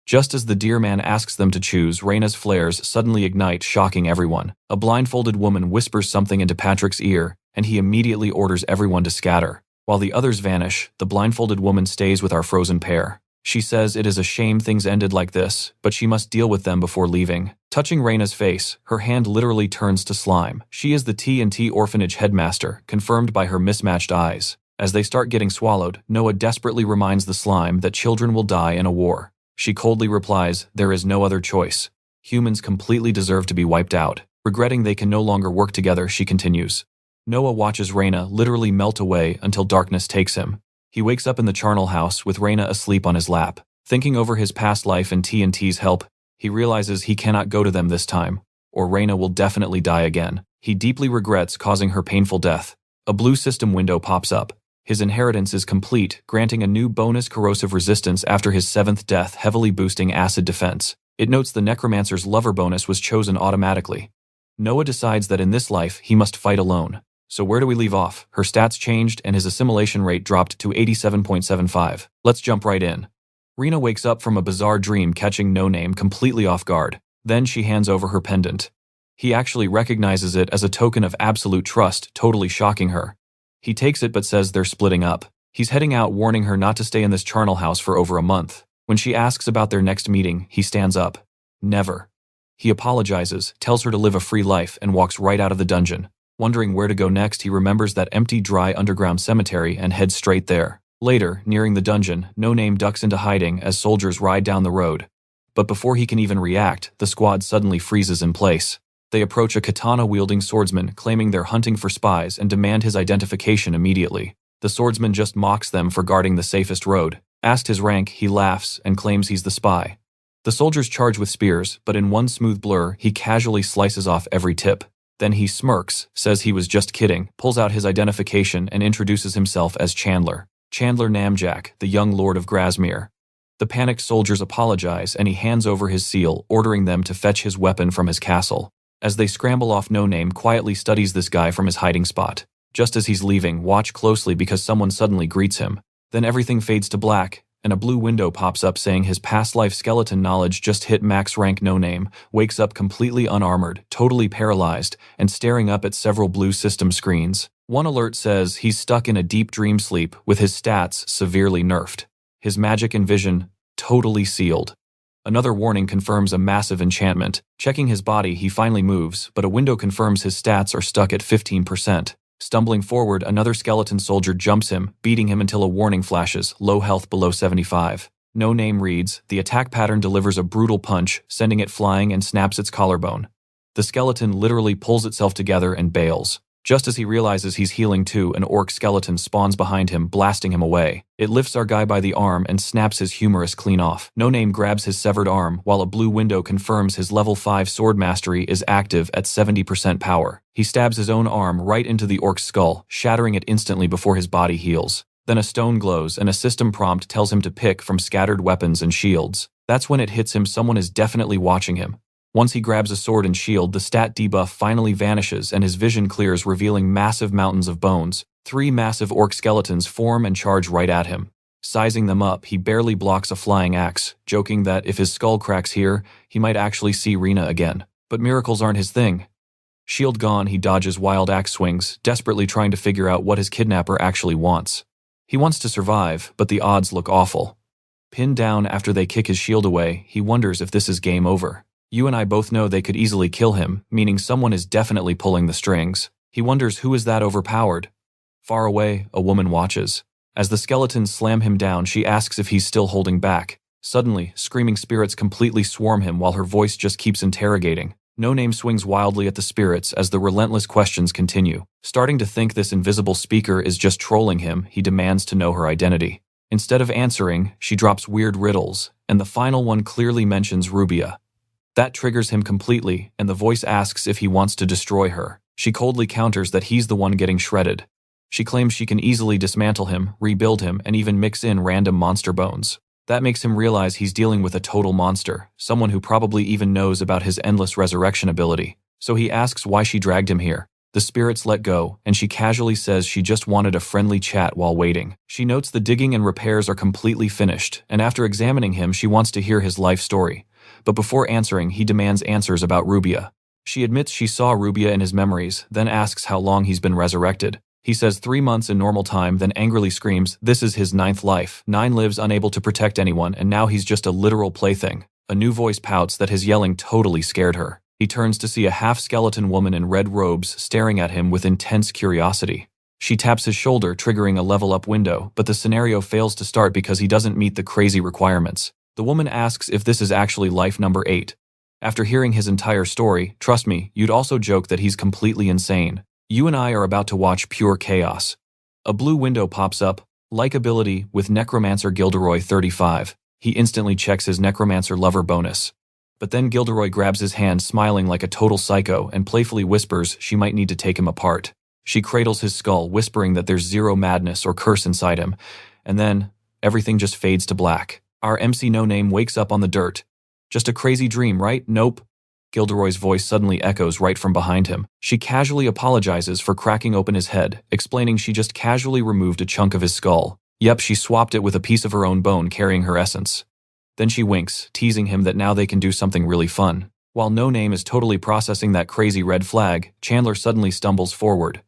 Just as the deer man asks them to choose, Reyna's flares suddenly ignite, shocking everyone. A blindfolded woman whispers something into Patrick's ear, and he immediately orders everyone to scatter. While the others vanish, the blindfolded woman stays with our frozen pair. She says it is a shame things ended like this, but she must deal with them before leaving. Touching Reyna's face, her hand literally turns to slime. She is the T&T orphanage headmaster, confirmed by her mismatched eyes. As they start getting swallowed, Noah desperately reminds the slime that children will die in a war. She coldly replies, there is no other choice. Humans completely deserve to be wiped out. Regretting they can no longer work together, she continues. Noah watches Reyna literally melt away until darkness takes him. He wakes up in the charnel house with Reyna asleep on his lap. Thinking over his past life and T&T's help, he realizes he cannot go to them this time, or Reyna will definitely die again. He deeply regrets causing her painful death. A blue system window pops up. His inheritance is complete, granting a new bonus corrosive resistance after his 7th death, heavily boosting acid defense. It notes the necromancer's lover bonus was chosen automatically. Noah decides that in this life he must fight alone. So where do we leave off? Her stats changed and his assimilation rate dropped to 87.75. Let's jump right in. Rena wakes up from a bizarre dream, catching No Name completely off guard. Then she hands over her pendant. He actually recognizes it as a token of absolute trust, totally shocking her. He takes it but says they're splitting up. He's heading out, warning her not to stay in this charnel house for over a month. When she asks about their next meeting, he stands up. Never. He apologizes, tells her to live a free life, and walks right out of the dungeon. Wondering where to go next, he remembers that empty, dry underground cemetery and heads straight there. Later, nearing the dungeon, No Name ducks into hiding as soldiers ride down the road. But before he can even react, the squad suddenly freezes in place. They approach a katana-wielding swordsman, claiming they're hunting for spies and demand his identification immediately. The swordsman just mocks them for guarding the safest road. Asked his rank, he laughs and claims he's the spy. The soldiers charge with spears, but in one smooth blur, he casually slices off every tip. Then he smirks, says he was just kidding, pulls out his identification and introduces himself as Chandler. Chandler Namjack, the young lord of Grasmere. The panicked soldiers apologize and he hands over his seal, ordering them to fetch his weapon from his castle. As they scramble off, No Name quietly studies this guy from his hiding spot. Just as he's leaving, watch closely because someone suddenly greets him. Then everything fades to black, and a blue window pops up saying his past life skeleton knowledge just hit max rank. No Name wakes up completely unarmored, totally paralyzed, and staring up at several blue system screens. One alert says he's stuck in a deep dream sleep with his stats severely nerfed. His magic and vision totally sealed. Another warning confirms a massive enchantment. Checking his body, he finally moves, but a window confirms his stats are stuck at 15%. Stumbling forward, another skeleton soldier jumps him, beating him until a warning flashes, low health below 75. No Name reads, the attack pattern delivers a brutal punch, sending it flying and snaps its collarbone. The skeleton literally pulls itself together and bails. Just as he realizes he's healing too, an orc skeleton spawns behind him, blasting him away. It lifts our guy by the arm and snaps his humerus clean off. No Name grabs his severed arm, while a blue window confirms his level 5 sword mastery is active at 70% power. He stabs his own arm right into the orc's skull, shattering it instantly before his body heals. Then a stone glows and a system prompt tells him to pick from scattered weapons and shields. That's when it hits him someone is definitely watching him. Once he grabs a sword and shield, the stat debuff finally vanishes and his vision clears, revealing massive mountains of bones. 3 massive orc skeletons form and charge right at him. Sizing them up, he barely blocks a flying axe, joking that if his skull cracks here, he might actually see Rena again. But miracles aren't his thing. Shield gone, he dodges wild axe swings, desperately trying to figure out what his kidnapper actually wants. He wants to survive, but the odds look awful. Pinned down after they kick his shield away, he wonders if this is game over. You and I both know they could easily kill him, meaning someone is definitely pulling the strings. He wonders who is that overpowered. Far away, a woman watches. As the skeletons slam him down, she asks if he's still holding back. Suddenly, screaming spirits completely swarm him while her voice just keeps interrogating. No Name swings wildly at the spirits as the relentless questions continue. Starting to think this invisible speaker is just trolling him, he demands to know her identity. Instead of answering, she drops weird riddles, and the final one clearly mentions Rubia. That triggers him completely, and the voice asks if he wants to destroy her. She coldly counters that he's the one getting shredded. She claims she can easily dismantle him, rebuild him, and even mix in random monster bones. That makes him realize he's dealing with a total monster, someone who probably even knows about his endless resurrection ability. So he asks why she dragged him here. The spirits let go, and she casually says she just wanted a friendly chat while waiting. She notes the digging and repairs are completely finished, and after examining him, she wants to hear his life story. But before answering, he demands answers about Rubia. She admits she saw Rubia in his memories, then asks how long he's been resurrected. He says 3 months in normal time, then angrily screams, this is his 9th life. 9 lives unable to protect anyone, and now he's just a literal plaything. A new voice pouts that his yelling totally scared her. He turns to see a half-skeleton woman in red robes staring at him with intense curiosity. She taps his shoulder, triggering a level-up window, but the scenario fails to start because he doesn't meet the crazy requirements. The woman asks if this is actually life number 8. After hearing his entire story, trust me, you'd also joke that he's completely insane. You and I are about to watch pure chaos. A blue window pops up, like ability with Necromancer Gilderoy 35. He instantly checks his Necromancer lover bonus. But then Gilderoy grabs his hand, smiling like a total psycho, and playfully whispers she might need to take him apart. She cradles his skull, whispering that there's zero madness or curse inside him. And then, everything just fades to black. Our MC No Name wakes up on the dirt. Just a crazy dream, right? Nope. Gilderoy's voice suddenly echoes right from behind him. She casually apologizes for cracking open his head, explaining she just casually removed a chunk of his skull. Yep, she swapped it with a piece of her own bone carrying her essence. Then she winks, teasing him that now they can do something really fun. While No Name is totally processing that crazy red flag, Chandler suddenly stumbles forward.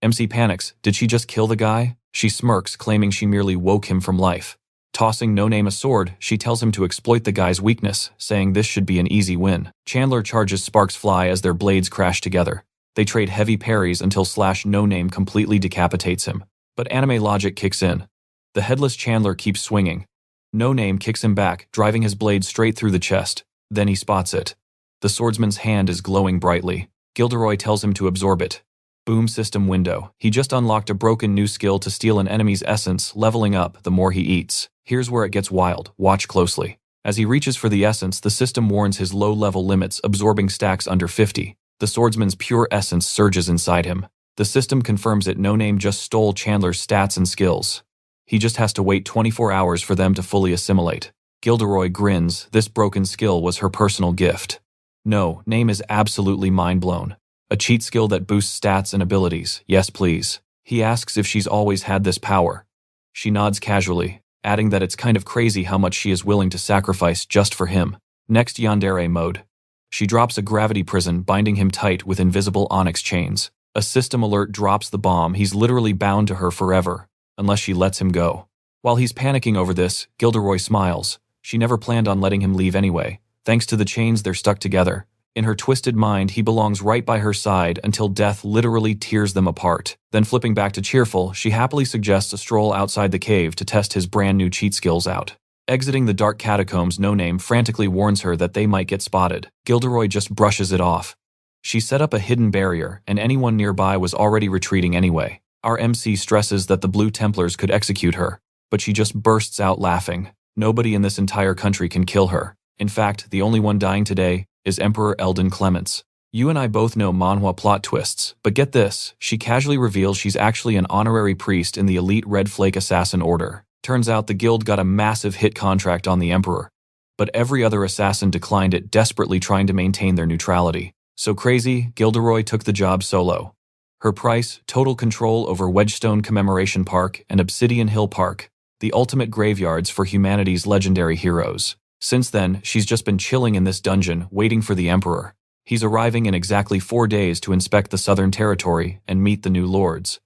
MC panics. Did she just kill the guy? She smirks, claiming she merely woke him from life. Tossing No Name a sword, she tells him to exploit the guy's weakness, saying this should be an easy win. Chandler charges sparks fly as their blades crash together. They trade heavy parries until No Name completely decapitates him. But anime logic kicks in. The headless Chandler keeps swinging. No Name kicks him back, driving his blade straight through the chest. Then he spots it. The swordsman's hand is glowing brightly. Gilderoy tells him to absorb it. Boom system window. He just unlocked a broken new skill to steal an enemy's essence, leveling up the more he eats. Here's where it gets wild. Watch closely. As he reaches for the essence, the system warns his low-level limits, absorbing stacks under 50. The swordsman's pure essence surges inside him. The system confirms that No Name just stole Chandler's stats and skills. He just has to wait 24 hours for them to fully assimilate. Gilderoy grins. This broken skill was her personal gift. No Name is absolutely mind-blown. A cheat skill that boosts stats and abilities. Yes, please. He asks if she's always had this power. She nods casually, adding that it's kind of crazy how much she is willing to sacrifice just for him. Next, yandere mode. She drops a gravity prison, binding him tight with invisible onyx chains. A system alert drops the bomb. He's literally bound to her forever, unless she lets him go. While he's panicking over this, Gilderoy smiles. She never planned on letting him leave anyway. Thanks to the chains, they're stuck together. In her twisted mind, he belongs right by her side until death literally tears them apart. Then flipping back to cheerful, she happily suggests a stroll outside the cave to test his brand new cheat skills out. Exiting the dark catacombs, No Name frantically warns her that they might get spotted. Gilderoy just brushes it off. She set up a hidden barrier, and anyone nearby was already retreating anyway. Our MC stresses that the Blue Templars could execute her, but she just bursts out laughing. Nobody in this entire country can kill her. In fact, the only one dying today is Emperor Eldon Clements. You and I both know Manhwa plot twists, but get this, she casually reveals she's actually an honorary priest in the elite Red Flake Assassin Order. Turns out the guild got a massive hit contract on the Emperor, but every other assassin declined it, desperately trying to maintain their neutrality. So crazy, Gilderoy took the job solo. Her price, total control over Wedgestone Commemoration Park and Obsidian Hill Park, the ultimate graveyards for humanity's legendary heroes. Since then, she's just been chilling in this dungeon, waiting for the Emperor. He's arriving in exactly 4 days to inspect the Southern Territory and meet the new lords.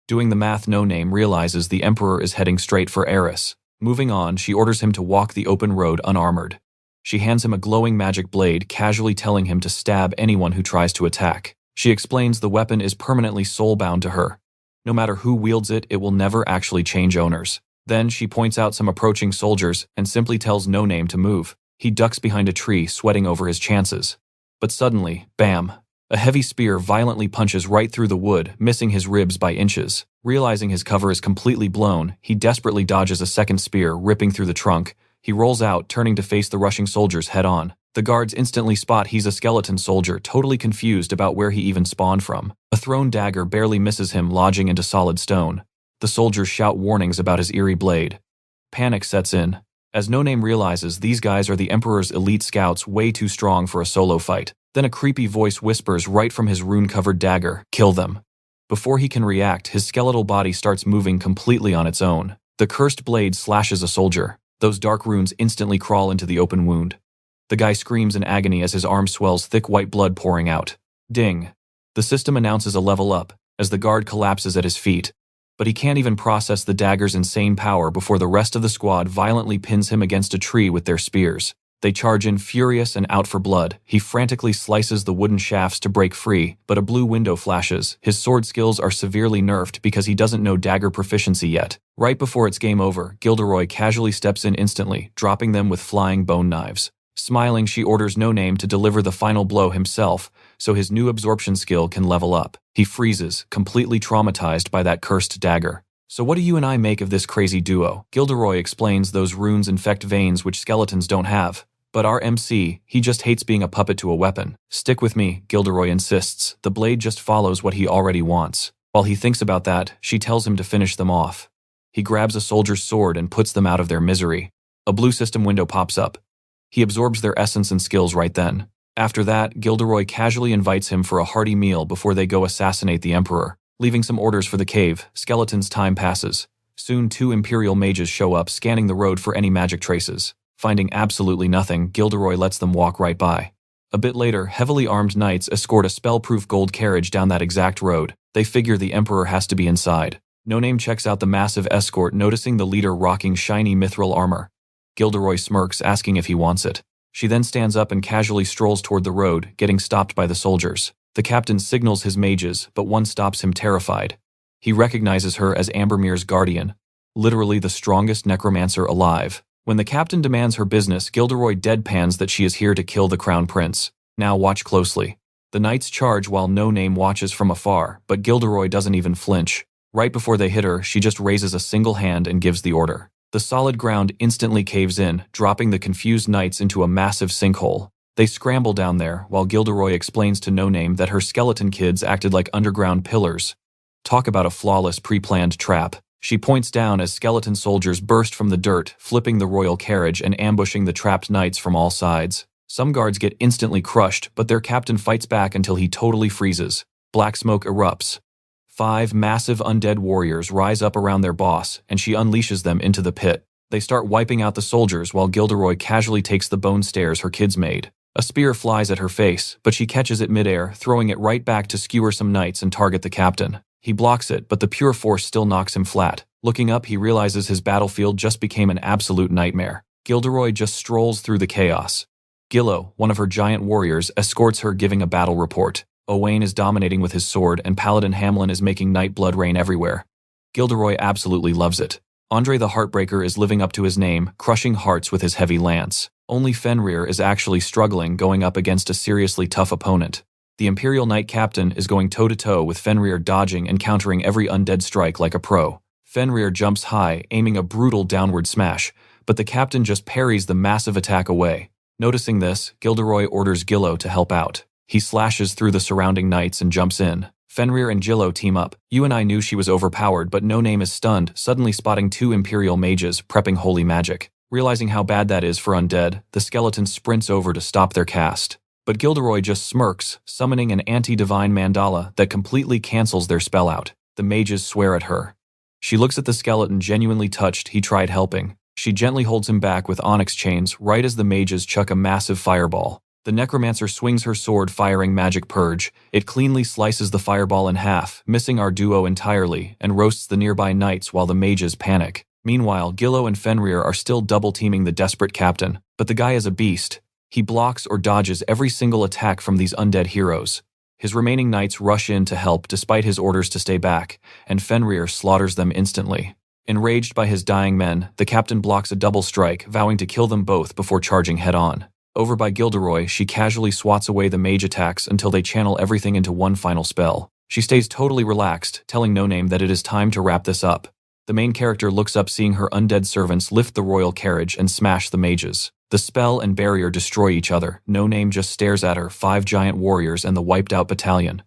Doing the math, No Name realizes the Emperor is heading straight for Eris. Moving on, she orders him to walk the open road unarmored. She hands him a glowing magic blade, casually telling him to stab anyone who tries to attack. She explains the weapon is permanently soul-bound to her. No matter who wields it, it will never actually change owners. Then she points out some approaching soldiers and simply tells No Name to move. He ducks behind a tree, sweating over his chances. But suddenly, bam! A heavy spear violently punches right through the wood, missing his ribs by inches. Realizing his cover is completely blown, he desperately dodges a second spear, ripping through the trunk. He rolls out, turning to face the rushing soldiers head-on. The guards instantly spot he's a skeleton soldier, totally confused about where he even spawned from. A thrown dagger barely misses him, lodging into solid stone. The soldiers shout warnings about his eerie blade. Panic sets in. As No Name realizes these guys are the Emperor's elite scouts, way too strong for a solo fight. Then a creepy voice whispers right from his rune-covered dagger, "Kill them." Before he can react, his skeletal body starts moving completely on its own. The cursed blade slashes a soldier. Those dark runes instantly crawl into the open wound. The guy screams in agony as his arm swells, thick white blood pouring out. Ding! The system announces a level up, as the guard collapses at his feet. But he can't even process the dagger's insane power before the rest of the squad violently pins him against a tree with their spears. They charge in furious and out for blood. He frantically slices the wooden shafts to break free, but a blue window flashes. His sword skills are severely nerfed because he doesn't know dagger proficiency yet. Right before it's game over, Gilderoy casually steps in instantly, dropping them with flying bone knives. Smiling, she orders No Name to deliver the final blow himself, so his new absorption skill can level up. He freezes, completely traumatized by that cursed dagger. "So what do you and I make of this crazy duo?" Gilderoy explains those runes infect veins which skeletons don't have. But our MC, he just hates being a puppet to a weapon. "Stick with me," Gilderoy insists. The blade just follows what he already wants. While he thinks about that, she tells him to finish them off. He grabs a soldier's sword and puts them out of their misery. A blue system window pops up. He absorbs their essence and skills right then. After that, Gilderoy casually invites him for a hearty meal before they go assassinate the Emperor. Leaving some orders for the cave, Skeleton's time passes. Soon 2 Imperial mages show up, scanning the road for any magic traces. Finding absolutely nothing, Gilderoy lets them walk right by. A bit later, heavily armed knights escort a spell-proof gold carriage down that exact road. They figure the Emperor has to be inside. No Name checks out the massive escort, noticing the leader rocking shiny mithril armor. Gilderoy smirks, asking if he wants it. She then stands up and casually strolls toward the road, getting stopped by the soldiers. The captain signals his mages, but one stops him terrified. He recognizes her as Ambermere's guardian, literally the strongest necromancer alive. When the captain demands her business, Gilderoy deadpans that she is here to kill the crown prince. Now watch closely. The knights charge while No Name watches from afar, but Gilderoy doesn't even flinch. Right before they hit her, she just raises a single hand and gives the order. The solid ground instantly caves in, dropping the confused knights into a massive sinkhole. They scramble down there, while Gilderoy explains to No Name that her skeleton kids acted like underground pillars. Talk about a flawless pre-planned trap. She points down as skeleton soldiers burst from the dirt, flipping the royal carriage and ambushing the trapped knights from all sides. Some guards get instantly crushed, but their captain fights back until he totally freezes. Black smoke erupts. 5 massive undead warriors rise up around their boss, and she unleashes them into the pit. They start wiping out the soldiers while Gilderoy casually takes the bone stairs her kids made. A spear flies at her face, but she catches it midair, throwing it right back to skewer some knights and target the captain. He blocks it, but the pure force still knocks him flat. Looking up, he realizes his battlefield just became an absolute nightmare. Gilderoy just strolls through the chaos. Gillo, one of her giant warriors, escorts her, giving a battle report. Owain is dominating with his sword, and Paladin Hamlin is making night blood rain everywhere. Gilderoy absolutely loves it. Andre the Heartbreaker is living up to his name, crushing hearts with his heavy lance. Only Fenrir is actually struggling, going up against a seriously tough opponent. The Imperial Knight Captain is going toe-to-toe with Fenrir, dodging and countering every undead strike like a pro. Fenrir jumps high, aiming a brutal downward smash, but the captain just parries the massive attack away. Noticing this, Gilderoy orders Gillo to help out. He slashes through the surrounding knights and jumps in. Fenrir and Gillo team up. You and I knew she was overpowered, but No Name is stunned, suddenly spotting 2 Imperial mages prepping holy magic. Realizing how bad that is for undead, the skeleton sprints over to stop their cast. But Gilderoy just smirks, summoning an anti-divine mandala that completely cancels their spell out. The mages swear at her. She looks at the skeleton, genuinely touched he tried helping. She gently holds him back with onyx chains right as the mages chuck a massive fireball. The necromancer swings her sword, firing magic purge. It cleanly slices the fireball in half, missing our duo entirely, and roasts the nearby knights while the mages panic. Meanwhile, Gillo and Fenrir are still double-teaming the desperate captain, but the guy is a beast. He blocks or dodges every single attack from these undead heroes. His remaining knights rush in to help despite his orders to stay back, and Fenrir slaughters them instantly. Enraged by his dying men, the captain blocks a double strike, vowing to kill them both before charging head-on. Over by Gilderoy, she casually swats away the mage attacks until they channel everything into one final spell. She stays totally relaxed, telling No Name that it is time to wrap this up. The main character looks up seeing her undead servants lift the royal carriage and smash the mages. The spell and barrier destroy each other. No Name just stares at her, 5 giant warriors and the wiped-out battalion.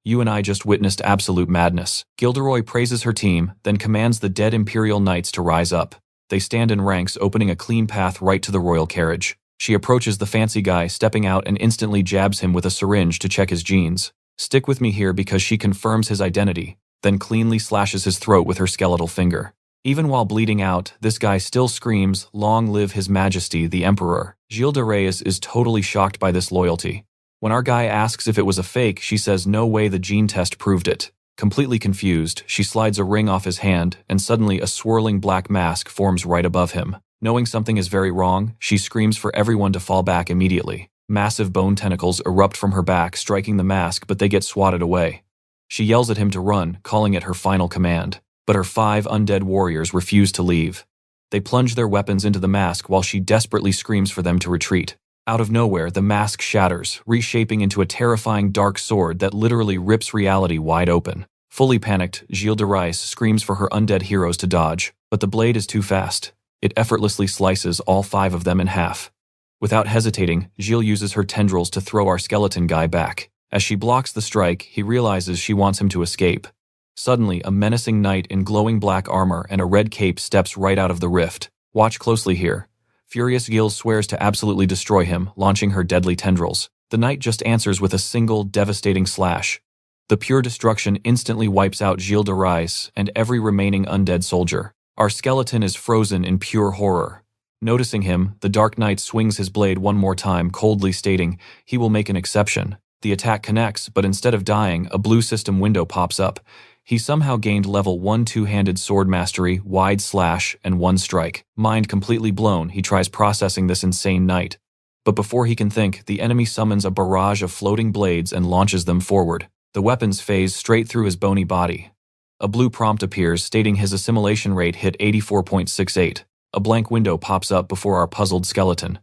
You and I just witnessed absolute madness. Gilderoy praises her team, then commands the dead Imperial Knights to rise up. They stand in ranks, opening a clean path right to the royal carriage. She approaches the fancy guy, stepping out and instantly jabs him with a syringe to check his genes. Stick with me here because she confirms his identity, then cleanly slashes his throat with her skeletal finger. Even while bleeding out, this guy still screams, "Long live His Majesty, the Emperor." Gilles de Reyes is totally shocked by this loyalty. When our guy asks if it was a fake, she says no way, the gene test proved it. Completely confused, she slides a ring off his hand, and suddenly a swirling black mask forms right above him. Knowing something is very wrong, she screams for everyone to fall back immediately. Massive bone tentacles erupt from her back, striking the mask, but they get swatted away. She yells at him to run, calling it her final command. But her 5 undead warriors refuse to leave. They plunge their weapons into the mask while she desperately screams for them to retreat. Out of nowhere, the mask shatters, reshaping into a terrifying dark sword that literally rips reality wide open. Fully panicked, Gilles de Reyes screams for her undead heroes to dodge, but the blade is too fast. It effortlessly slices all 5 of them in half. Without hesitating, Gilles uses her tendrils to throw our skeleton guy back. As she blocks the strike, he realizes she wants him to escape. Suddenly, a menacing knight in glowing black armor and a red cape steps right out of the rift. Watch closely here. Furious Gilles swears to absolutely destroy him, launching her deadly tendrils. The knight just answers with a single, devastating slash. The pure destruction instantly wipes out Gilles de Reyes and every remaining undead soldier. Our skeleton is frozen in pure horror. Noticing him, the Dark Knight swings his blade one more time, coldly stating he will make an exception. The attack connects, but instead of dying, a blue system window pops up. He somehow gained level 1 two-handed sword mastery, wide slash, and 1 strike. Mind completely blown, he tries processing this insane knight. But before he can think, the enemy summons a barrage of floating blades and launches them forward. The weapons phase straight through his bony body. A blue prompt appears stating his assimilation rate hit 84.68. A blank window pops up before our puzzled skeleton.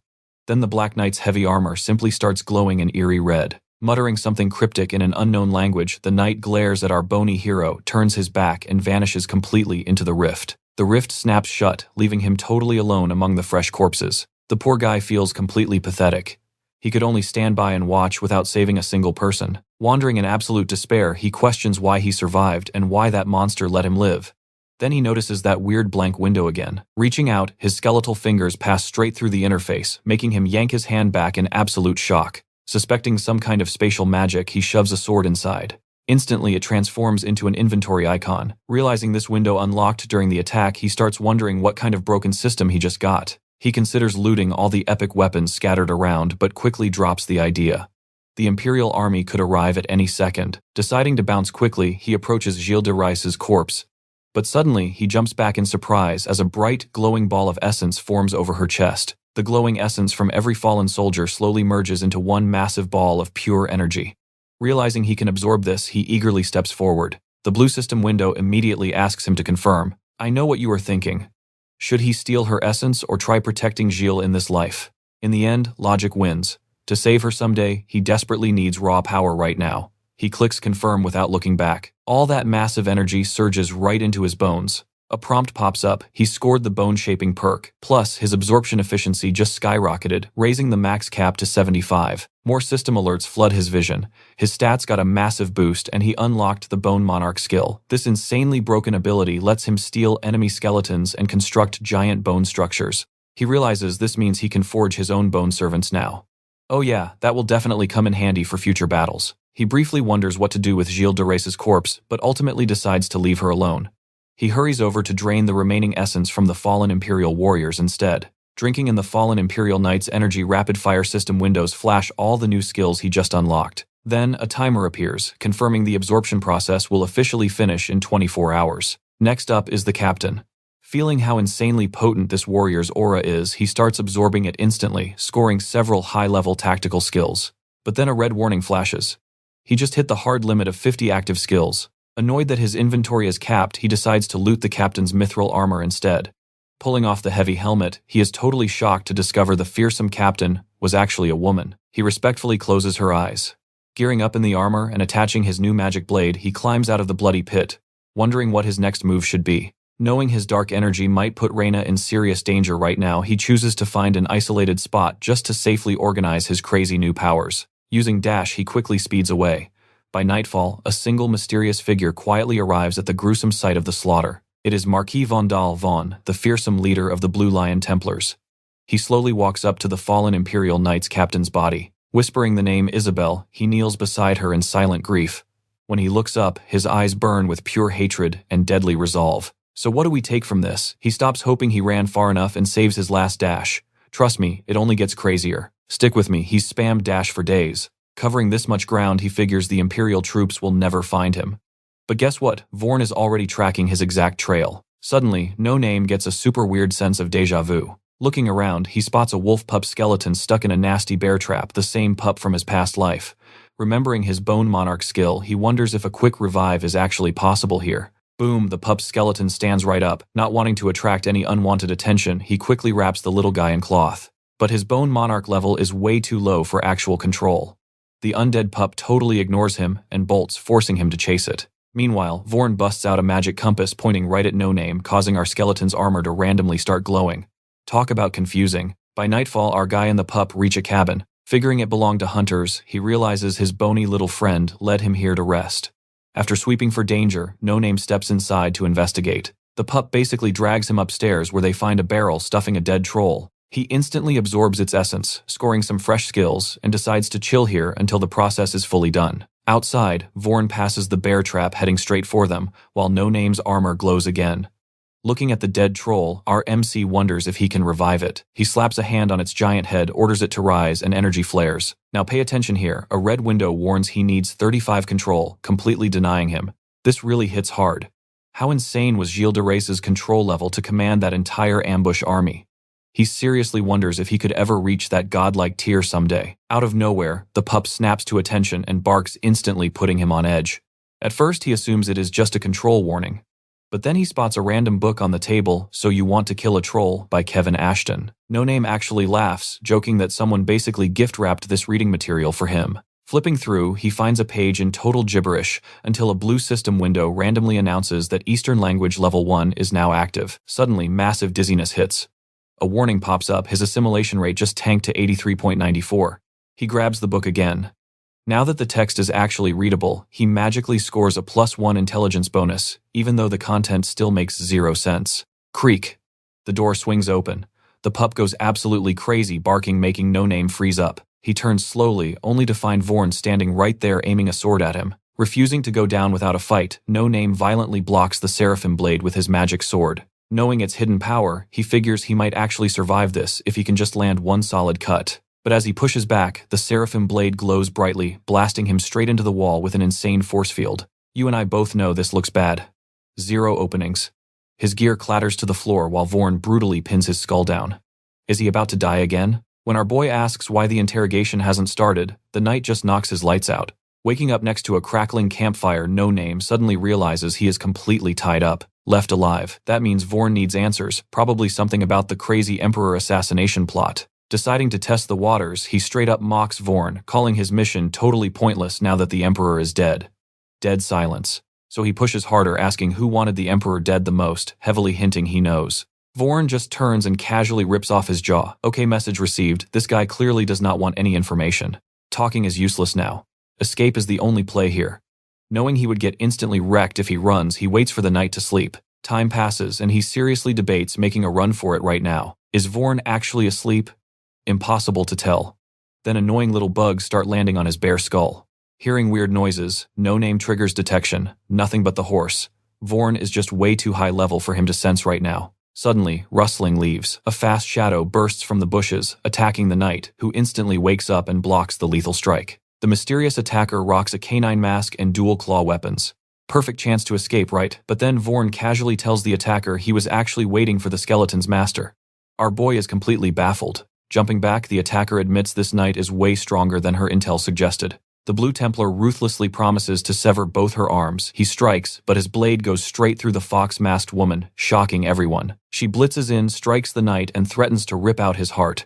Then the Black Knight's heavy armor simply starts glowing an eerie red. Muttering something cryptic in an unknown language, the knight glares at our bony hero, turns his back, and vanishes completely into the rift. The rift snaps shut, leaving him totally alone among the fresh corpses. The poor guy feels completely pathetic. He could only stand by and watch without saving a single person. Wandering in absolute despair, he questions why he survived and why that monster let him live. Then he notices that weird blank window again. Reaching out, his skeletal fingers pass straight through the interface, making him yank his hand back in absolute shock. Suspecting some kind of spatial magic, he shoves a sword inside. Instantly, it transforms into an inventory icon. Realizing this window unlocked during the attack, he starts wondering what kind of broken system he just got. He considers looting all the epic weapons scattered around, but quickly drops the idea. The Imperial army could arrive at any second. Deciding to bounce quickly, he approaches Gilles de Reyes' corpse. But suddenly, he jumps back in surprise as a bright, glowing ball of essence forms over her chest. The glowing essence from every fallen soldier slowly merges into one massive ball of pure energy. Realizing he can absorb this, he eagerly steps forward. The blue system window immediately asks him to confirm. I know what you are thinking. Should he steal her essence or try protecting Gilles in this life? In the end, logic wins. To save her someday, he desperately needs raw power right now. He clicks confirm without looking back. All that massive energy surges right into his bones. A prompt pops up. He scored the bone-shaping perk. Plus, his absorption efficiency just skyrocketed, raising the max cap to 75. More system alerts flood his vision. His stats got a massive boost, and he unlocked the Bone Monarch skill. This insanely broken ability lets him steal enemy skeletons and construct giant bone structures. He realizes this means he can forge his own bone servants now. Oh yeah, that will definitely come in handy for future battles. He briefly wonders what to do with Gilles de Reyes' corpse, but ultimately decides to leave her alone. He hurries over to drain the remaining essence from the fallen Imperial warriors instead. Drinking in the fallen Imperial Knight's energy, rapid-fire system windows flash all the new skills he just unlocked. Then, a timer appears, confirming the absorption process will officially finish in 24 hours. Next up is the captain. Feeling how insanely potent this warrior's aura is, he starts absorbing it instantly, scoring several high-level tactical skills. But then a red warning flashes. He just hit the hard limit of 50 active skills. Annoyed that his inventory is capped, he decides to loot the captain's mithril armor instead. Pulling off the heavy helmet, he is totally shocked to discover the fearsome captain was actually a woman. He respectfully closes her eyes. Gearing up in the armor and attaching his new magic blade, he climbs out of the bloody pit, wondering what his next move should be. Knowing his dark energy might put Reina in serious danger right now, he chooses to find an isolated spot just to safely organize his crazy new powers. Using dash, he quickly speeds away. By nightfall, a single mysterious figure quietly arrives at the gruesome site of the slaughter. It is Marquis Vondal Vaughn, the fearsome leader of the Blue Lion Templars. He slowly walks up to the fallen Imperial Knight's captain's body. Whispering the name Isabel, he kneels beside her in silent grief. When he looks up, his eyes burn with pure hatred and deadly resolve. So what do we take from this? He stops hoping he ran far enough and saves his last dash. Trust me, it only gets crazier. Stick with me, he's spammed dash for days. Covering this much ground, he figures the Imperial troops will never find him. But guess what? Vaughn is already tracking his exact trail. Suddenly, No Name gets a super weird sense of déjà vu. Looking around, he spots a wolf pup skeleton stuck in a nasty bear trap, the same pup from his past life. Remembering his Bone Monarch skill, he wonders if a quick revive is actually possible here. Boom, the pup's skeleton stands right up. Not wanting to attract any unwanted attention, he quickly wraps the little guy in cloth. But his Bone Monarch level is way too low for actual control. The undead pup totally ignores him and bolts, forcing him to chase it. Meanwhile, Vaughn busts out a magic compass pointing right at No Name, causing our skeleton's armor to randomly start glowing. Talk about confusing. By nightfall, our guy and the pup reach a cabin. Figuring it belonged to hunters, he realizes his bony little friend led him here to rest. After sweeping for danger, No Name steps inside to investigate. The pup basically drags him upstairs where they find a barrel stuffing a dead troll. He instantly absorbs its essence, scoring some fresh skills, and decides to chill here until the process is fully done. Outside, Vaughn passes the bear trap heading straight for them, while No Name's armor glows again. Looking at the dead troll, our MC wonders if he can revive it. He slaps a hand on its giant head, orders it to rise, and energy flares. Now pay attention here, a red window warns he needs 35 control, completely denying him. This really hits hard. How insane was Gilles de Race's control level to command that entire ambush army? He seriously wonders if he could ever reach that godlike tier someday. Out of nowhere, the pup snaps to attention and barks, instantly putting him on edge. At first he assumes it is just a control warning. But then he spots a random book on the table, So You Want to Kill a Troll by Kevin Ashton. No Name actually laughs, joking that someone basically gift-wrapped this reading material for him. Flipping through, he finds a page in total gibberish until a blue system window randomly announces that Eastern Language Level 1 is now active. Suddenly, massive dizziness hits. A warning pops up, his assimilation rate just tanked to 83.94. He grabs the book again. Now that the text is actually readable, he magically scores a +1 intelligence bonus, even though the content still makes 0 sense. Creak. The door swings open. The pup goes absolutely crazy, barking, making No Name freeze up. He turns slowly, only to find Vaughn standing right there aiming a sword at him. Refusing to go down without a fight, No Name violently blocks the Seraphim blade with his magic sword. Knowing its hidden power, he figures he might actually survive this if he can just land one solid cut. But as he pushes back, the Seraphim blade glows brightly, blasting him straight into the wall with an insane force field. You and I both know this looks bad. 0 openings. His gear clatters to the floor while Vaughn brutally pins his skull down. Is he about to die again? When our boy asks why the interrogation hasn't started, the knight just knocks his lights out. Waking up next to a crackling campfire, No Name suddenly realizes he is completely tied up. Left alive. That means Vaughn needs answers, probably something about the crazy Emperor assassination plot. Deciding to test the waters, he straight up mocks Vaughn, calling his mission totally pointless now that the Emperor is dead. Dead silence. So he pushes harder, asking who wanted the Emperor dead the most, heavily hinting he knows. Vaughn just turns and casually rips off his jaw. Okay, message received. This guy clearly does not want any information. Talking is useless now. Escape is the only play here. Knowing he would get instantly wrecked if he runs, he waits for the night to sleep. Time passes, and he seriously debates making a run for it right now. Is Vaughn actually asleep? Impossible to tell. Then annoying little bugs start landing on his bare skull. Hearing weird noises, No Name triggers detection. Nothing but the horse. Vaughn is just way too high level for him to sense right now. Suddenly, rustling leaves. A fast shadow bursts from the bushes, attacking the knight, who instantly wakes up and blocks the lethal strike. The mysterious attacker rocks a canine mask and dual claw weapons. Perfect chance to escape, right? But then Vaughn casually tells the attacker he was actually waiting for the skeleton's master. Our boy is completely baffled. Jumping back, the attacker admits this knight is way stronger than her intel suggested. The Blue Templar ruthlessly promises to sever both her arms. He strikes, but his blade goes straight through the fox-masked woman, shocking everyone. She blitzes in, strikes the knight, and threatens to rip out his heart.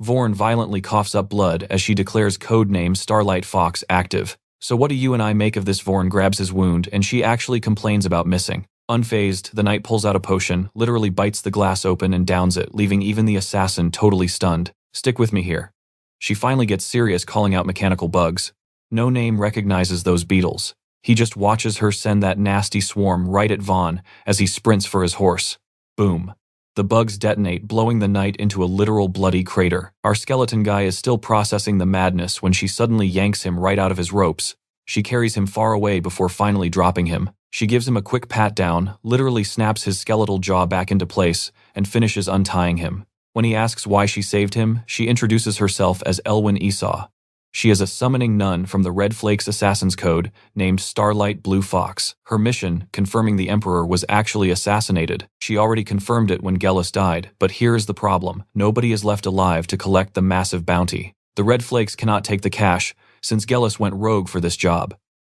Vorn violently coughs up blood as she declares codename Starlight Fox active. So what do you and I make of this? Vorn grabs his wound and she actually complains about missing. Unfazed, the knight pulls out a potion, literally bites the glass open and downs it, leaving even the assassin totally stunned. Stick with me here. She finally gets serious, calling out mechanical bugs. No Name recognizes those beetles. He just watches her send that nasty swarm right at Vaughn as he sprints for his horse. Boom. The bugs detonate, blowing the knight into a literal bloody crater. Our skeleton guy is still processing the madness when she suddenly yanks him right out of his ropes. She carries him far away before finally dropping him. She gives him a quick pat down, literally snaps his skeletal jaw back into place, and finishes untying him. When he asks why she saved him, she introduces herself as Elwyn Esau. She is a summoning nun from the Red Flakes Assassin's Code named Starlight Blue Fox. Her mission, confirming the Emperor was actually assassinated. She already confirmed it when Gelus died, but here is the problem. Nobody is left alive to collect the massive bounty. The Red Flakes cannot take the cash, since Gelus went rogue for this job.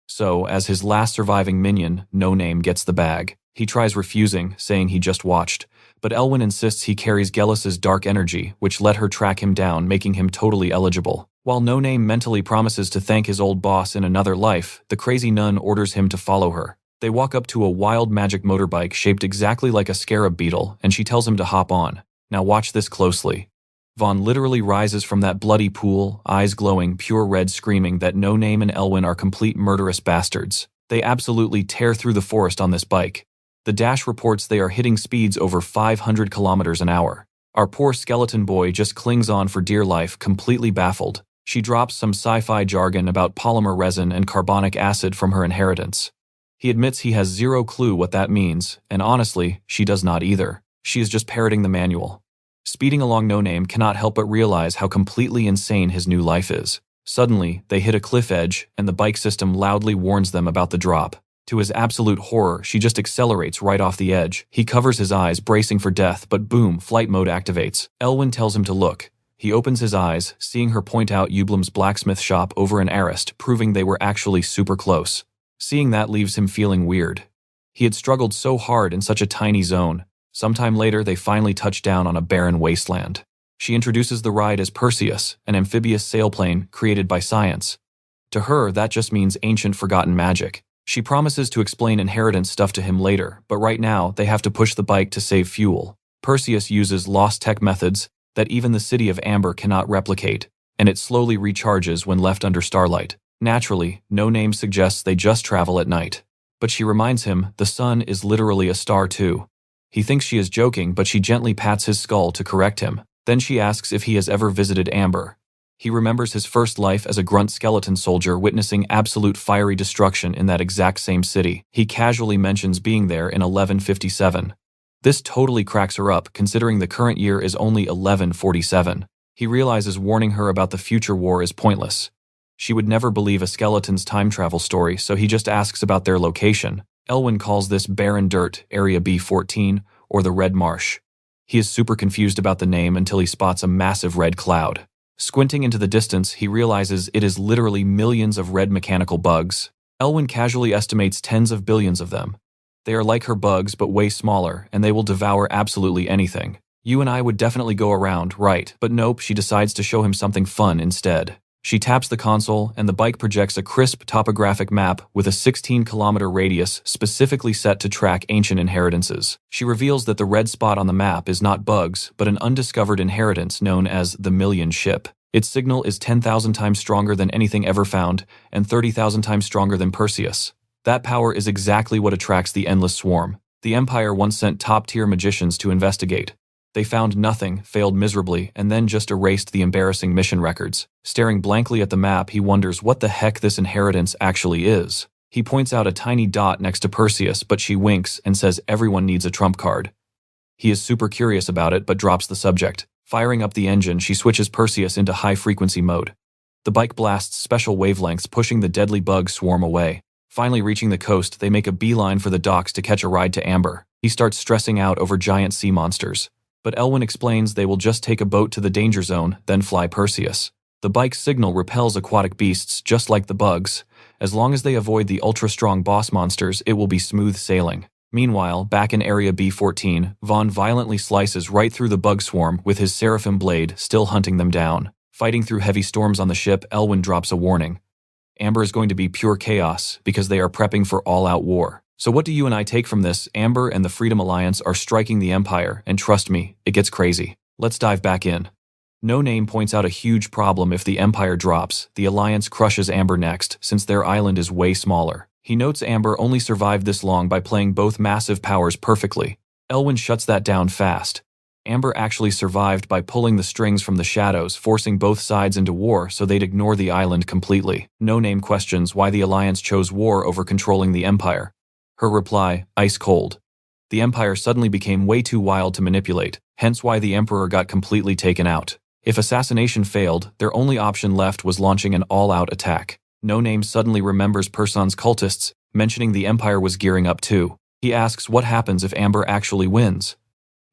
So, as his last surviving minion, No Name gets the bag. He tries refusing, saying he just watched, but Elwyn insists he carries Gelus's dark energy, which let her track him down, making him totally eligible. While No Name mentally promises to thank his old boss in another life, the crazy nun orders him to follow her. They walk up to a wild magic motorbike shaped exactly like a scarab beetle, and she tells him to hop on. Now watch this closely. Vaughn literally rises from that bloody pool, eyes glowing pure red, screaming that No Name and Elwyn are complete murderous bastards. They absolutely tear through the forest on this bike. The Dash reports they are hitting speeds over 500 kilometers an hour. Our poor skeleton boy just clings on for dear life, completely baffled. She drops some sci-fi jargon about polymer resin and carbonic acid from her inheritance. He admits he has zero clue what that means, and honestly, she does not either. She is just parroting the manual. Speeding along, No Name cannot help but realize how completely insane his new life is. Suddenly, they hit a cliff edge, and the bike system loudly warns them about the drop. To his absolute horror, she just accelerates right off the edge. He covers his eyes, bracing for death, but boom, flight mode activates. Elwyn tells him to look. He opens his eyes, seeing her point out Eublem's blacksmith shop over in Arist, proving they were actually super close. Seeing that leaves him feeling weird. He had struggled so hard in such a tiny zone. Sometime later, they finally touch down on a barren wasteland. She introduces the ride as Perseus, an amphibious sailplane created by science. To her, that just means ancient forgotten magic. She promises to explain inheritance stuff to him later, but right now, they have to push the bike to save fuel. Perseus uses lost tech methods that even the city of Amber cannot replicate, and it slowly recharges when left under starlight. Naturally, No Name suggests they just travel at night. But she reminds him the sun is literally a star too. He thinks she is joking, but she gently pats his skull to correct him. Then she asks if he has ever visited Amber. He remembers his first life as a grunt skeleton soldier witnessing absolute fiery destruction in that exact same city. He casually mentions being there in 1157. This totally cracks her up, considering the current year is only 1147. He realizes warning her about the future war is pointless. She would never believe a skeleton's time travel story, so he just asks about their location. Elwyn calls this barren dirt, Area B14, or the Red Marsh. He is super confused about the name until he spots a massive red cloud. Squinting into the distance, he realizes it is literally millions of red mechanical bugs. Elwyn casually estimates tens of billions of them. They are like her bugs, but way smaller, and they will devour absolutely anything. You and I would definitely go around, right? But nope, she decides to show him something fun instead. She taps the console, and the bike projects a crisp topographic map with a 16-kilometer radius specifically set to track ancient inheritances. She reveals that the red spot on the map is not bugs, but an undiscovered inheritance known as the Million Ship. Its signal is 10,000 times stronger than anything ever found, and 30,000 times stronger than Perseus. That power is exactly what attracts the Endless Swarm. The Empire once sent top-tier magicians to investigate. They found nothing, failed miserably, and then just erased the embarrassing mission records. Staring blankly at the map, he wonders what the heck this inheritance actually is. He points out a tiny dot next to Perseus, but she winks and says everyone needs a trump card. He is super curious about it, but drops the subject. Firing up the engine, she switches Perseus into high-frequency mode. The bike blasts special wavelengths, pushing the deadly bug swarm away. Finally reaching the coast, they make a beeline for the docks to catch a ride to Amber. He starts stressing out over giant sea monsters. But Elwyn explains they will just take a boat to the danger zone, then fly Perseus. The bike's signal repels aquatic beasts just like the bugs. As long as they avoid the ultra-strong boss monsters, it will be smooth sailing. Meanwhile, back in Area B14, Vaughn violently slices right through the bug swarm with his seraphim blade, still hunting them down. Fighting through heavy storms on the ship, Elwyn drops a warning. Amber is going to be pure chaos because they are prepping for all-out war. So what do you and I take from this? Amber and the Freedom Alliance are striking the Empire, and trust me, it gets crazy. Let's dive back in. No Name points out a huge problem if the Empire drops. The Alliance crushes Amber next, since their island is way smaller. He notes Amber only survived this long by playing both massive powers perfectly. Elwyn shuts that down fast. Amber actually survived by pulling the strings from the shadows, forcing both sides into war so they'd ignore the island completely. No Name questions why the Alliance chose war over controlling the Empire. Her reply, ice cold. The Empire suddenly became way too wild to manipulate, hence why the Emperor got completely taken out. If assassination failed, their only option left was launching an all-out attack. No Name suddenly remembers Person's cultists, mentioning the Empire was gearing up too. He asks what happens if Amber actually wins.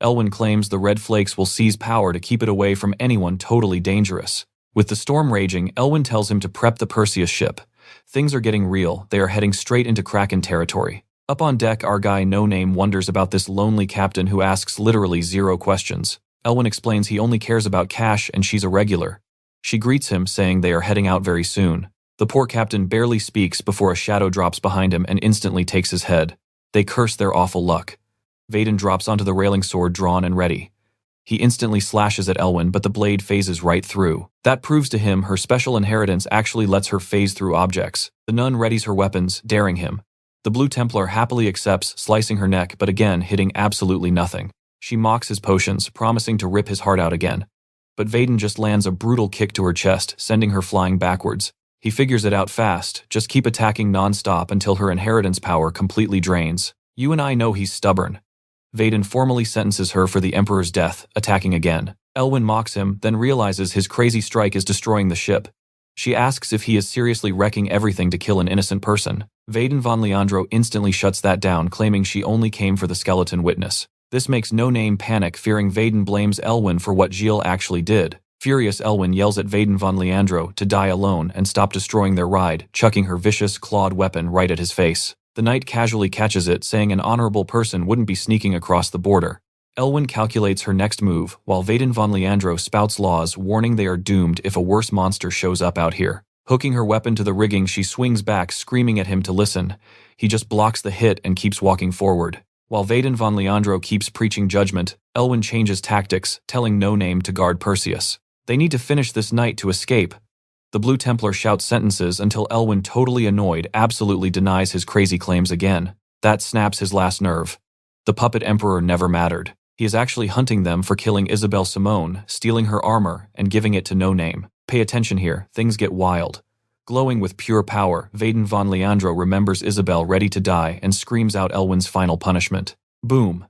Elwyn claims the Red Flakes will seize power to keep it away from anyone totally dangerous. With the storm raging, Elwyn tells him to prep the Perseus ship. Things are getting real, they are heading straight into Kraken territory. Up on deck, our guy No Name wonders about this lonely captain who asks literally 0 questions. Elwyn explains he only cares about cash and she's a regular. She greets him, saying they are heading out very soon. The poor captain barely speaks before a shadow drops behind him and instantly takes his head. They curse their awful luck. Vaden drops onto the railing sword drawn and ready. He instantly slashes at Elwyn, but the blade phases right through. That proves to him her special inheritance actually lets her phase through objects. The nun readies her weapons, daring him. The Blue Templar happily accepts, slicing her neck, but again hitting absolutely nothing. She mocks his potions, promising to rip his heart out again. But Vaden just lands a brutal kick to her chest, sending her flying backwards. He figures it out fast, just keep attacking non-stop until her inheritance power completely drains. You and I know he's stubborn. Vaden formally sentences her for the Emperor's death, attacking again. Elwyn mocks him, then realizes his crazy strike is destroying the ship. She asks if he is seriously wrecking everything to kill an innocent person. Vaden von Leandro instantly shuts that down, claiming she only came for the skeleton witness. This makes No Name panic, fearing Vaden blames Elwyn for what Gilles actually did. Furious, Elwyn yells at Vaden von Leandro to die alone and stop destroying their ride, chucking her vicious, clawed weapon right at his face. The knight casually catches it, saying an honorable person wouldn't be sneaking across the border. Elwyn calculates her next move, while Vaden von Leandro spouts laws, warning they are doomed if a worse monster shows up out here. Hooking her weapon to the rigging, she swings back, screaming at him to listen. He just blocks the hit and keeps walking forward. While Vaden von Leandro keeps preaching judgment, Elwyn changes tactics, telling No Name to guard Perseus. They need to finish this night to escape. The Blue Templar shouts sentences until Elwyn, totally annoyed, absolutely denies his crazy claims again. That snaps his last nerve. The puppet emperor never mattered. He is actually hunting them for killing Isabelle Simone, stealing her armor, and giving it to No Name. Pay attention here, things get wild. Glowing with pure power, Vaden von Leandro remembers Isabelle ready to die and screams out Elwyn's final punishment. Boom.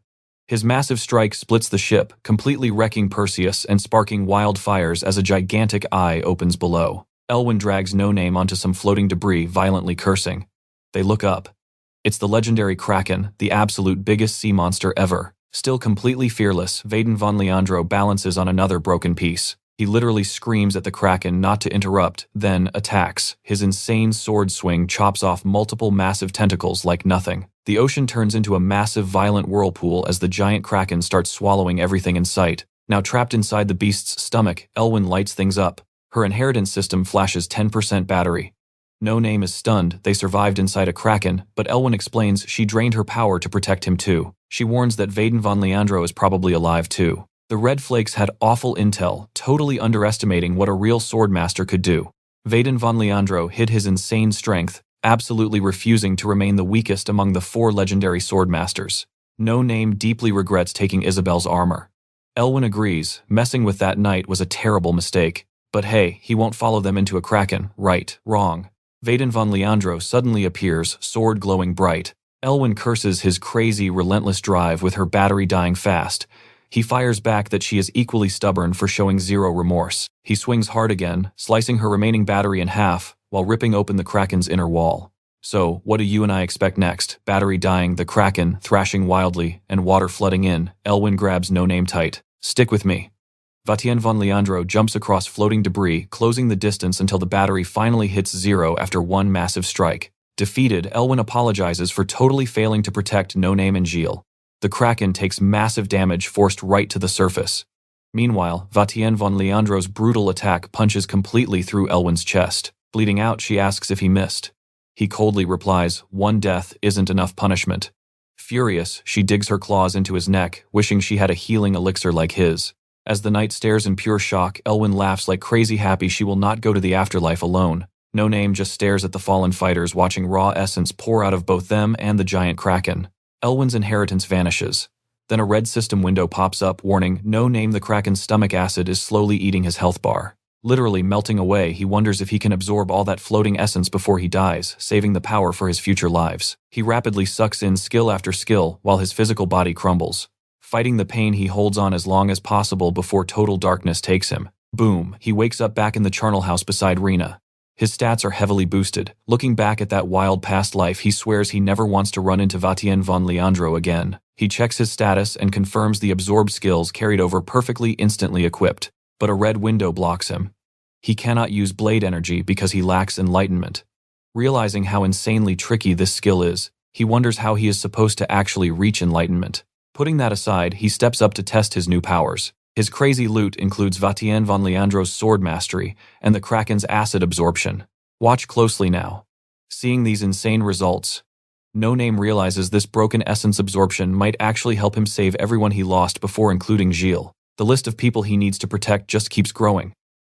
His massive strike splits the ship, completely wrecking Perseus and sparking wildfires as a gigantic eye opens below. Elwyn drags No Name onto some floating debris, violently cursing. They look up. It's the legendary Kraken, the absolute biggest sea monster ever. Still completely fearless, Vaden von Leandro balances on another broken piece. He literally screams at the Kraken not to interrupt, then attacks. His insane sword swing chops off multiple massive tentacles like nothing. The ocean turns into a massive violent whirlpool as the giant Kraken starts swallowing everything in sight. Now trapped inside the beast's stomach, Elwyn lights things up. Her inheritance system flashes 10% battery. No Name is stunned. They survived inside a Kraken, but Elwyn explains she drained her power to protect him too. She warns that Vaden von Leandro is probably alive too. The Red Flakes had awful intel, totally underestimating what a real swordmaster could do. Vaden von Leandro hid his insane strength, absolutely refusing to remain the weakest among the 4 legendary swordmasters. No Name deeply regrets taking Isabelle's armor. Elwyn agrees, messing with that knight was a terrible mistake. But hey, he won't follow them into a Kraken, right, wrong. Vaden von Leandro suddenly appears, sword glowing bright. Elwyn curses his crazy, relentless drive with her battery dying fast. He fires back that she is equally stubborn for showing 0 remorse. He swings hard again, slicing her remaining battery in half, while ripping open the Kraken's inner wall. So, what do you and I expect next? Battery dying, the Kraken thrashing wildly, and water flooding in. Elwyn grabs No Name tight. Stick with me. Vaden von Leandro jumps across floating debris, closing the distance until the battery finally hits 0 after one massive strike. Defeated, Elwin apologizes for totally failing to protect No Name and Gilles. The Kraken takes massive damage forced right to the surface. Meanwhile, Vatienne von Leandro's brutal attack punches completely through Elwin's chest. Bleeding out, she asks if he missed. He coldly replies, "One death isn't enough punishment." Furious, she digs her claws into his neck, wishing she had a healing elixir like his. As the knight stares in pure shock, Elwin laughs like crazy, happy she will not go to the afterlife alone. No Name just stares at the fallen fighters, watching raw essence pour out of both them and the giant Kraken. Elwin's inheritance vanishes. Then a red system window pops up, warning No Name the Kraken's stomach acid is slowly eating his health bar. Literally melting away, he wonders if he can absorb all that floating essence before he dies, saving the power for his future lives. He rapidly sucks in skill after skill, while his physical body crumbles. Fighting the pain, he holds on as long as possible before total darkness takes him. Boom, he wakes up back in the charnel house beside Rena. His stats are heavily boosted. Looking back at that wild past life, he swears he never wants to run into Vatienne von Leandro again. He checks his status and confirms the absorbed skills carried over perfectly, instantly equipped. But a red window blocks him. He cannot use blade energy because he lacks enlightenment. Realizing how insanely tricky this skill is, he wonders how he is supposed to actually reach enlightenment. Putting that aside, he steps up to test his new powers. His crazy loot includes Vatienne von Leandro's sword mastery and the Kraken's acid absorption. Watch closely now. Seeing these insane results, No Name realizes this broken essence absorption might actually help him save everyone he lost before, including Gilles. The list of people he needs to protect just keeps growing.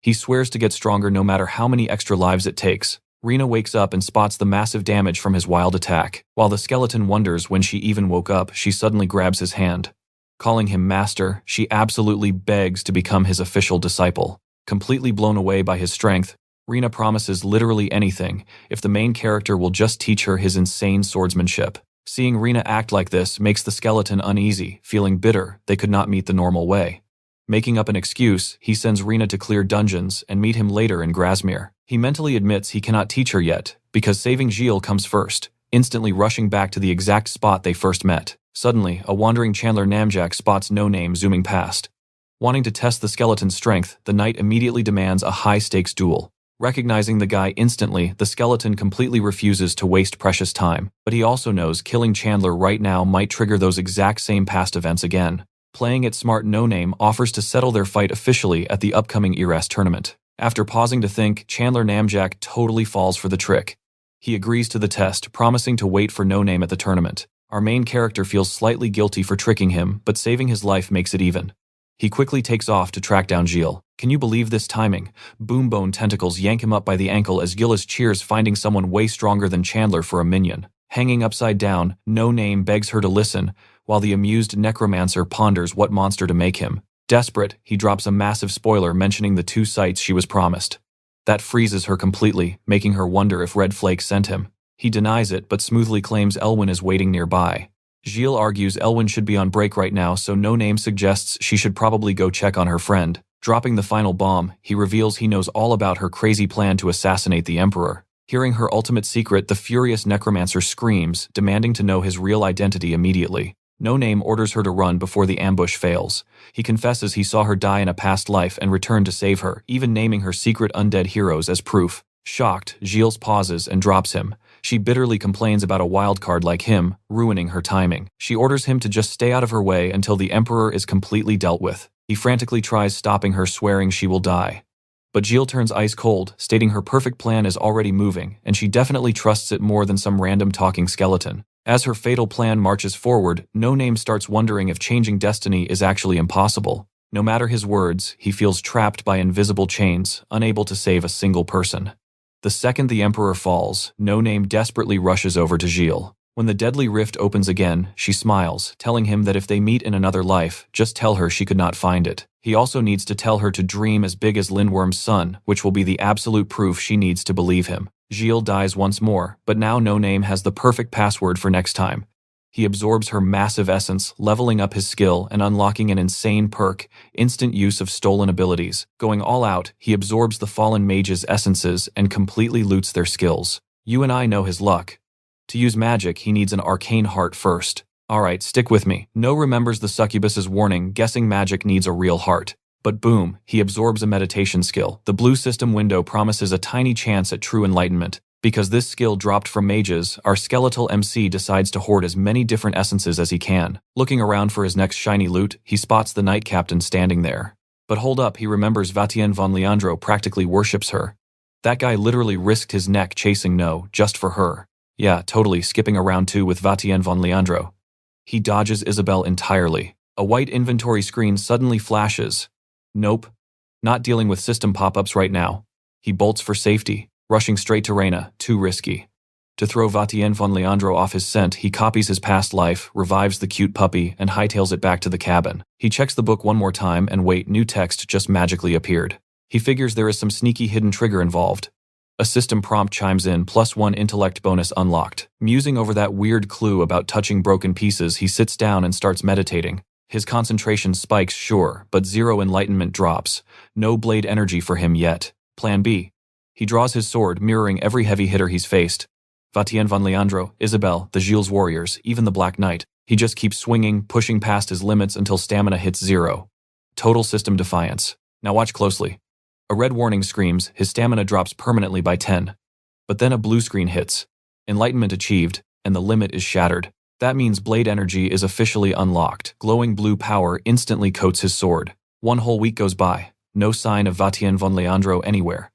He swears to get stronger no matter how many extra lives it takes. Rena wakes up and spots the massive damage from his wild attack. While the skeleton wonders when she even woke up, she suddenly grabs his hand. Calling him master, she absolutely begs to become his official disciple. Completely blown away by his strength, Rena promises literally anything if the main character will just teach her his insane swordsmanship. Seeing Rena act like this makes the skeleton uneasy, feeling bitter they could not meet the normal way. Making up an excuse, he sends Rena to clear dungeons and meet him later in Grasmere. He mentally admits he cannot teach her yet, because saving Gilles comes first, instantly rushing back to the exact spot they first met. Suddenly, a wandering Chandler Namjack spots No Name zooming past. Wanting to test the skeleton's strength, the knight immediately demands a high-stakes duel. Recognizing the guy instantly, the skeleton completely refuses to waste precious time, but he also knows killing Chandler right now might trigger those exact same past events again. Playing it smart, No Name offers to settle their fight officially at the upcoming ERAS tournament. After pausing to think, Chandler Namjack totally falls for the trick. He agrees to the test, promising to wait for No Name at the tournament. Our main character feels slightly guilty for tricking him, but saving his life makes it even. He quickly takes off to track down Gilles. Can you believe this timing? Boombone tentacles yank him up by the ankle as Gilles cheers, finding someone way stronger than Chandler for a minion. Hanging upside down, No Name begs her to listen, while the amused necromancer ponders what monster to make him. Desperate, he drops a massive spoiler mentioning the 2 sites she was promised. That freezes her completely, making her wonder if Red Flake sent him. He denies it but smoothly claims Elwin is waiting nearby. Gilles argues Elwin should be on break right now, so No Name suggests she should probably go check on her friend. Dropping the final bomb, he reveals he knows all about her crazy plan to assassinate the Emperor. Hearing her ultimate secret, the furious necromancer screams, demanding to know his real identity immediately. No Name orders her to run before the ambush fails. He confesses he saw her die in a past life and returned to save her, even naming her secret undead heroes as proof. Shocked, Gilles pauses and drops him. She bitterly complains about a wildcard like him, ruining her timing. She orders him to just stay out of her way until the Emperor is completely dealt with. He frantically tries stopping her, swearing she will die. But Gilles turns ice cold, stating her perfect plan is already moving, and she definitely trusts it more than some random talking skeleton. As her fatal plan marches forward, No Name starts wondering if changing destiny is actually impossible. No matter his words, he feels trapped by invisible chains, unable to save a single person. The second the Emperor falls, No Name desperately rushes over to Gilles. When the deadly rift opens again, she smiles, telling him that if they meet in another life, just tell her she could not find it. He also needs to tell her to dream as big as Lindworm's son, which will be the absolute proof she needs to believe him. Gilles dies once more, but now No Name has the perfect password for next time. He absorbs her massive essence, leveling up his skill and unlocking an insane perk, instant use of stolen abilities. Going all out, he absorbs the fallen mage's essences and completely loots their skills. You and I know his luck. To use magic, he needs an arcane heart first. Alright, stick with me. No remembers the succubus's warning, guessing magic needs a real heart. But boom, he absorbs a meditation skill. The blue system window promises a tiny chance at true enlightenment. Because this skill dropped from mages, our skeletal MC decides to hoard as many different essences as he can. Looking around for his next shiny loot, he spots the knight captain standing there. But hold up, he remembers Vatien von Leandro practically worships her. That guy literally risked his neck chasing No just for her. Yeah, totally skipping around too with Vatien von Leandro. He dodges Isabel entirely. A white inventory screen suddenly flashes. Nope. Not dealing with system pop-ups right now. He bolts for safety, rushing straight to Reina, too risky. To throw Vatien von Leandro off his scent, he copies his past life, revives the cute puppy, and hightails it back to the cabin. He checks the book one more time and wait, new text just magically appeared. He figures there is some sneaky hidden trigger involved. A system prompt chimes in, +1 intellect bonus unlocked. Musing over that weird clue about touching broken pieces, he sits down and starts meditating. His concentration spikes, sure, but 0 enlightenment drops. No blade energy for him yet. Plan B. He draws his sword, mirroring every heavy hitter he's faced. Vatien von Leandro, Isabel, the Gilles warriors, even the Black Knight. He just keeps swinging, pushing past his limits until stamina hits 0. Total system defiance. Now watch closely. A red warning screams, his stamina drops permanently by 10. But then a blue screen hits. Enlightenment achieved, and the limit is shattered. That means blade energy is officially unlocked. Glowing blue power instantly coats his sword. 1 whole week goes by. No sign of Vatien von Leandro anywhere.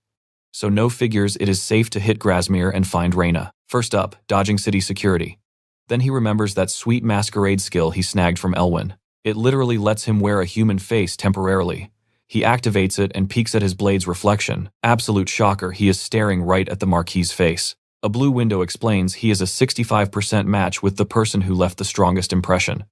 So No figures it is safe to hit Grasmere and find Reina. First up, dodging city security. Then he remembers that sweet masquerade skill he snagged from Elwyn. It literally lets him wear a human face temporarily. He activates it and peeks at his blade's reflection. Absolute shocker, he is staring right at the Marquis's face. A blue window explains he is a 65% match with the person who left the strongest impression.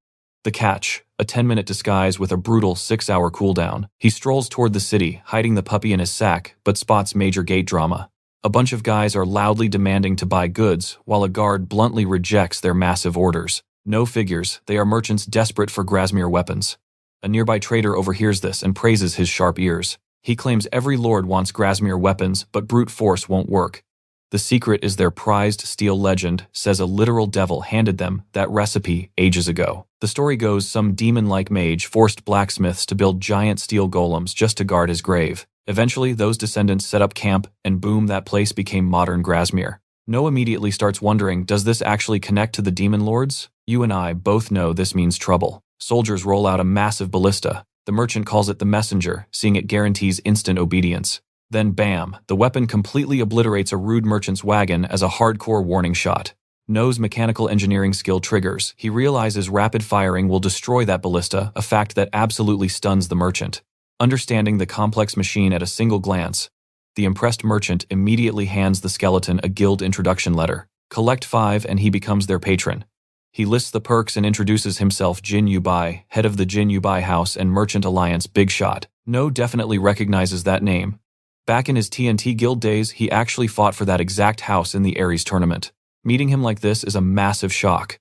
The catch, a 10-minute disguise with a brutal 6-hour cooldown. He strolls toward the city, hiding the puppy in his sack, but spots major gate drama. A bunch of guys are loudly demanding to buy goods, while a guard bluntly rejects their massive orders. No figures, they are merchants desperate for Grasmere weapons. A nearby trader overhears this and praises his sharp ears. He claims every lord wants Grasmere weapons, but brute force won't work. The secret is their prized steel legend, says a literal devil handed them that recipe ages ago. The story goes some demon-like mage forced blacksmiths to build giant steel golems just to guard his grave. Eventually, those descendants set up camp, and boom, that place became modern Grasmere. No immediately starts wondering, does this actually connect to the demon lords? You and I both know this means trouble. Soldiers roll out a massive ballista. The merchant calls it the messenger, seeing it guarantees instant obedience. Then bam, the weapon completely obliterates a rude merchant's wagon as a hardcore warning shot. No's mechanical engineering skill triggers. He realizes rapid firing will destroy that ballista, a fact that absolutely stuns the merchant. Understanding the complex machine at a single glance, the impressed merchant immediately hands the skeleton a guild introduction letter. Collect 5 and he becomes their patron. He lists the perks and introduces himself Jin Yubai, head of the Jin Yubai House and Merchant Alliance Big Shot. No definitely recognizes that name. Back in his TNT guild days, he actually fought for that exact house in the Ares tournament. Meeting him like this is a massive shock.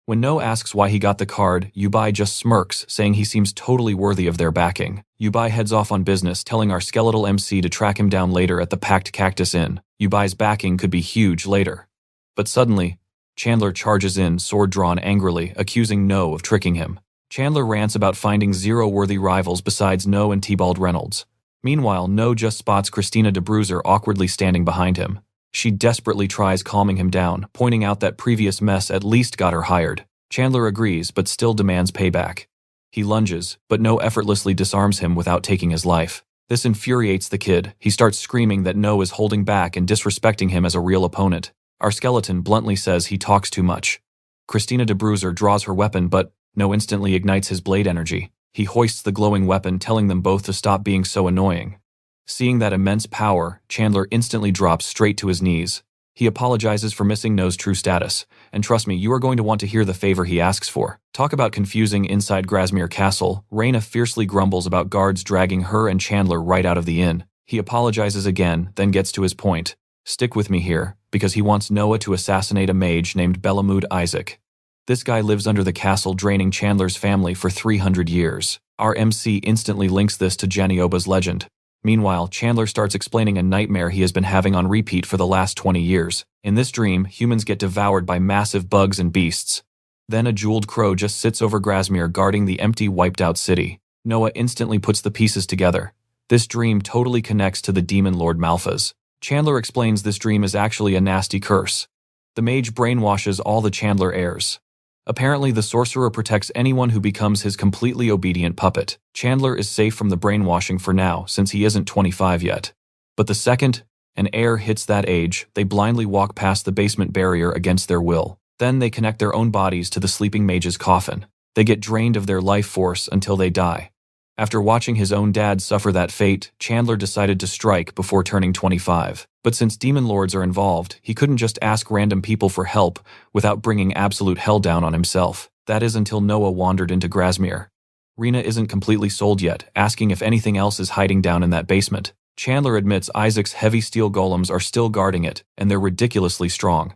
When No asks why he got the card, Yubai just smirks, saying he seems totally worthy of their backing. Yubai heads off on business, telling our skeletal MC to track him down later at the Packed Cactus Inn. Yubai's backing could be huge later. But suddenly, Chandler charges in, sword drawn angrily, accusing No of tricking him. Chandler rants about finding 0 worthy rivals besides No and Tybalt Reynolds. Meanwhile, No just spots Christina de Bruiser awkwardly standing behind him. She desperately tries calming him down, pointing out that previous mess at least got her hired. Chandler agrees, but still demands payback. He lunges, but No effortlessly disarms him without taking his life. This infuriates the kid. He starts screaming that No is holding back and disrespecting him as a real opponent. Our skeleton bluntly says he talks too much. Christina de Bruiser draws her weapon, but No instantly ignites his blade energy. He hoists the glowing weapon, telling them both to stop being so annoying. Seeing that immense power, Chandler instantly drops straight to his knees. He apologizes for missing No's true status, and trust me, you are going to want to hear the favor he asks for. Talk about confusing inside Grasmere Castle. Reina fiercely grumbles about guards dragging her and Chandler right out of the inn. He apologizes again, then gets to his point. Stick with me here, because he wants Noah to assassinate a mage named Belamud Isaac. This guy lives under the castle, draining Chandler's family for 300 years. Our MC instantly links this to Janioba's legend. Meanwhile, Chandler starts explaining a nightmare he has been having on repeat for the last 20 years. In this dream, humans get devoured by massive bugs and beasts. Then a jeweled crow just sits over Grasmere guarding the empty, wiped-out city. Noah instantly puts the pieces together. This dream totally connects to the demon lord Malphas. Chandler explains this dream is actually a nasty curse. The mage brainwashes all the Chandler heirs. Apparently, the sorcerer protects anyone who becomes his completely obedient puppet. Chandler is safe from the brainwashing for now, since he isn't 25 yet. But the second an heir hits that age, they blindly walk past the basement barrier against their will. Then they connect their own bodies to the sleeping mage's coffin. They get drained of their life force until they die. After watching his own dad suffer that fate, Chandler decided to strike before turning 25. But since demon lords are involved, he couldn't just ask random people for help without bringing absolute hell down on himself. That is until Noah wandered into Grasmere. Rena isn't completely sold yet, asking if anything else is hiding down in that basement. Chandler admits Isaac's heavy steel golems are still guarding it, and they're ridiculously strong.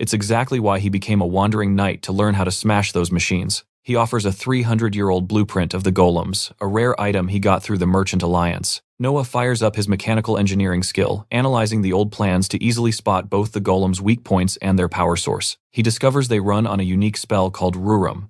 It's exactly why he became a wandering knight, to learn how to smash those machines. He offers a 300-year-old blueprint of the golems, a rare item he got through the Merchant Alliance. Noah fires up his mechanical engineering skill, analyzing the old plans to easily spot both the golems' weak points and their power source. He discovers they run on a unique spell called Rurum.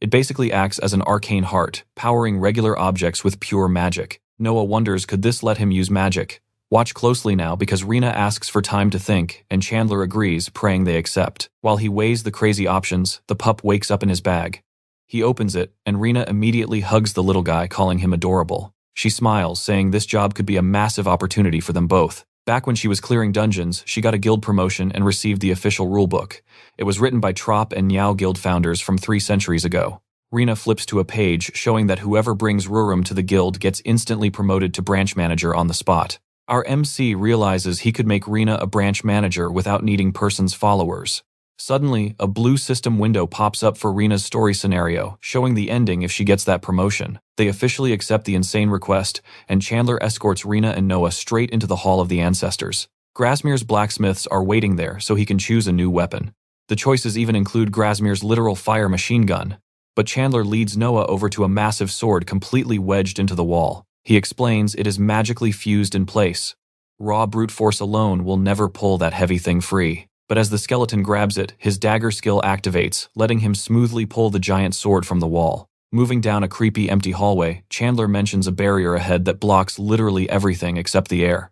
It basically acts as an arcane heart, powering regular objects with pure magic. Noah wonders, could this let him use magic? Watch closely now, because Rena asks for time to think, and Chandler agrees, praying they accept. While he weighs the crazy options, the pup wakes up in his bag. He opens it, and Rena immediately hugs the little guy, calling him adorable. She smiles, saying this job could be a massive opportunity for them both. Back when she was clearing dungeons, she got a guild promotion and received the official rulebook. It was written by Trop and Niao guild founders from 3 centuries ago. Rena flips to a page showing that whoever brings Rurum to the guild gets instantly promoted to branch manager on the spot. Our MC realizes he could make Rena a branch manager without needing person's followers. Suddenly, a blue system window pops up for Rena's story scenario, showing the ending if she gets that promotion. They officially accept the insane request, and Chandler escorts Rena and Noah straight into the Hall of the Ancestors. Grasmere's blacksmiths are waiting there so he can choose a new weapon. The choices even include Grasmere's literal fire machine gun. But Chandler leads Noah over to a massive sword completely wedged into the wall. He explains it is magically fused in place. Raw brute force alone will never pull that heavy thing free. But as the skeleton grabs it, his dagger skill activates, letting him smoothly pull the giant sword from the wall. Moving down a creepy empty hallway, Chandler mentions a barrier ahead that blocks literally everything except the air.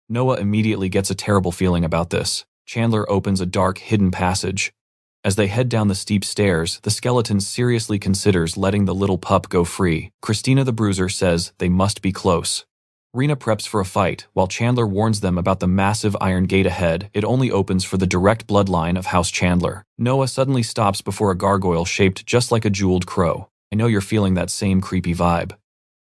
Noah immediately gets a terrible feeling about this. Chandler opens a dark, hidden passage. As they head down the steep stairs, the skeleton seriously considers letting the little pup go free. Christina the Bruiser says they must be close. Rena preps for a fight, while Chandler warns them about the massive iron gate ahead. It only opens for the direct bloodline of House Chandler. Noah suddenly stops before a gargoyle shaped just like a jeweled crow. I know you're feeling that same creepy vibe.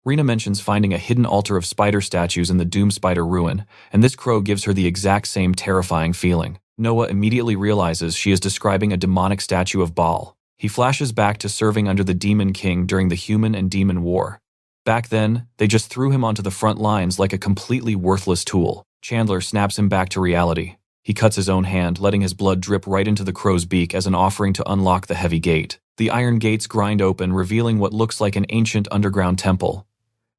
Rena mentions finding a hidden altar of spider statues in the Doom Spider ruin, and this crow gives her the exact same terrifying feeling. Noah immediately realizes she is describing a demonic statue of Baal. He flashes back to serving under the Demon King during the Human and Demon War. Back then, they just threw him onto the front lines like a completely worthless tool. Chandler snaps him back to reality. He cuts his own hand, letting his blood drip right into the crow's beak as an offering to unlock the heavy gate. The iron gates grind open, revealing what looks like an ancient underground temple.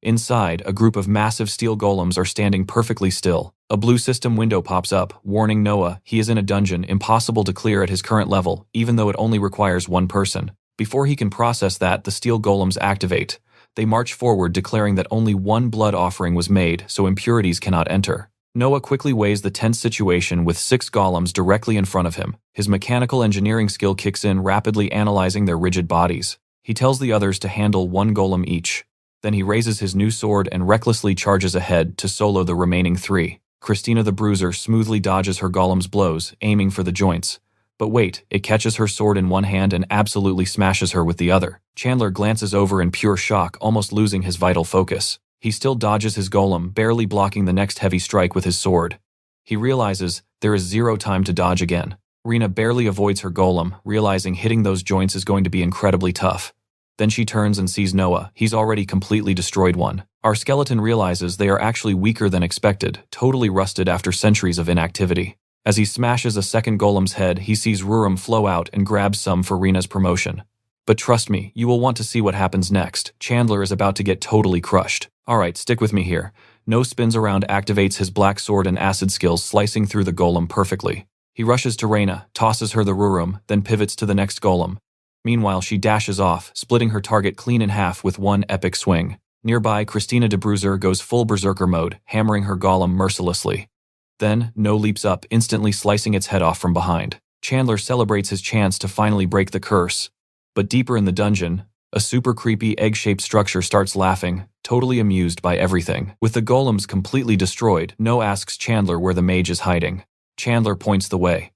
Inside, a group of massive steel golems are standing perfectly still. A blue system window pops up, warning Noah he is in a dungeon impossible to clear at his current level, even though it only requires one person. Before he can process that, the steel golems activate. They march forward, declaring that only one blood offering was made, so impurities cannot enter. Noah quickly weighs the tense situation with 6 golems directly in front of him. His mechanical engineering skill kicks in, rapidly analyzing their rigid bodies. He tells the others to handle 1 golem each. Then he raises his new sword and recklessly charges ahead to solo the remaining 3. Christina the Bruiser smoothly dodges her golem's blows, aiming for the joints. But wait, it catches her sword in one hand and absolutely smashes her with the other. Chandler glances over in pure shock, almost losing his vital focus. He still dodges his golem, barely blocking the next heavy strike with his sword. He realizes there is 0 time to dodge again. Rena barely avoids her golem, realizing hitting those joints is going to be incredibly tough. Then she turns and sees Noah. He's already completely destroyed one. Our skeleton realizes they are actually weaker than expected, totally rusted after centuries of inactivity. As he smashes a second golem's head, he sees Rurum flow out and grabs some for Rena's promotion. But trust me, you will want to see what happens next. Chandler is about to get totally crushed. Alright, stick with me here. No spins around activates his black sword and acid skills, slicing through the golem perfectly. He rushes to Rena, tosses her the Rurum, then pivots to the next golem. Meanwhile, she dashes off, splitting her target clean in half with one epic swing. Nearby, Christina de Bruiser goes full berserker mode, hammering her golem mercilessly. Then, No leaps up, instantly slicing its head off from behind. Chandler celebrates his chance to finally break the curse. But deeper in the dungeon, a super creepy egg-shaped structure starts laughing, totally amused by everything. With the golems completely destroyed, No asks Chandler where the mage is hiding. Chandler points the way.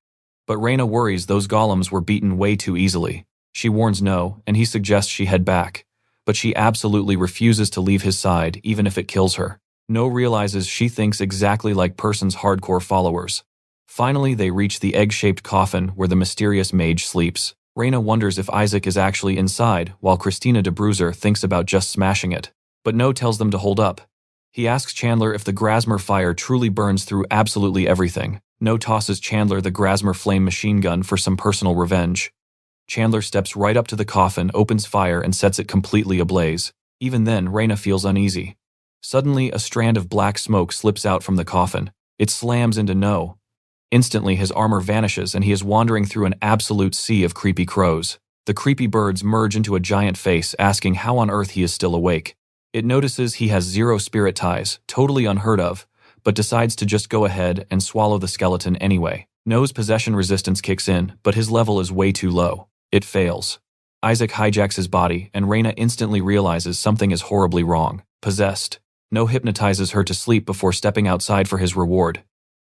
But Reina worries those golems were beaten way too easily. She warns No, and he suggests she head back. But she absolutely refuses to leave his side, even if it kills her. No realizes she thinks exactly like Person's hardcore followers. Finally, they reach the egg-shaped coffin where the mysterious mage sleeps. Reina wonders if Isaac is actually inside, while Christina de Bruiser thinks about just smashing it. But No tells them to hold up. He asks Chandler if the Grasmer fire truly burns through absolutely everything. No tosses Chandler the Grasmer flame machine gun for some personal revenge. Chandler steps right up to the coffin, opens fire, and sets it completely ablaze. Even then, Reina feels uneasy. Suddenly, a strand of black smoke slips out from the coffin. It slams into No. Instantly, his armor vanishes and he is wandering through an absolute sea of creepy crows. The creepy birds merge into a giant face, asking how on earth he is still awake. It notices he has 0 spirit ties, totally unheard of, but decides to just go ahead and swallow the skeleton anyway. No's possession resistance kicks in, but his level is way too low. It fails. Isaac hijacks his body, and Reina instantly realizes something is horribly wrong. Possessed. No hypnotizes her to sleep before stepping outside for his reward.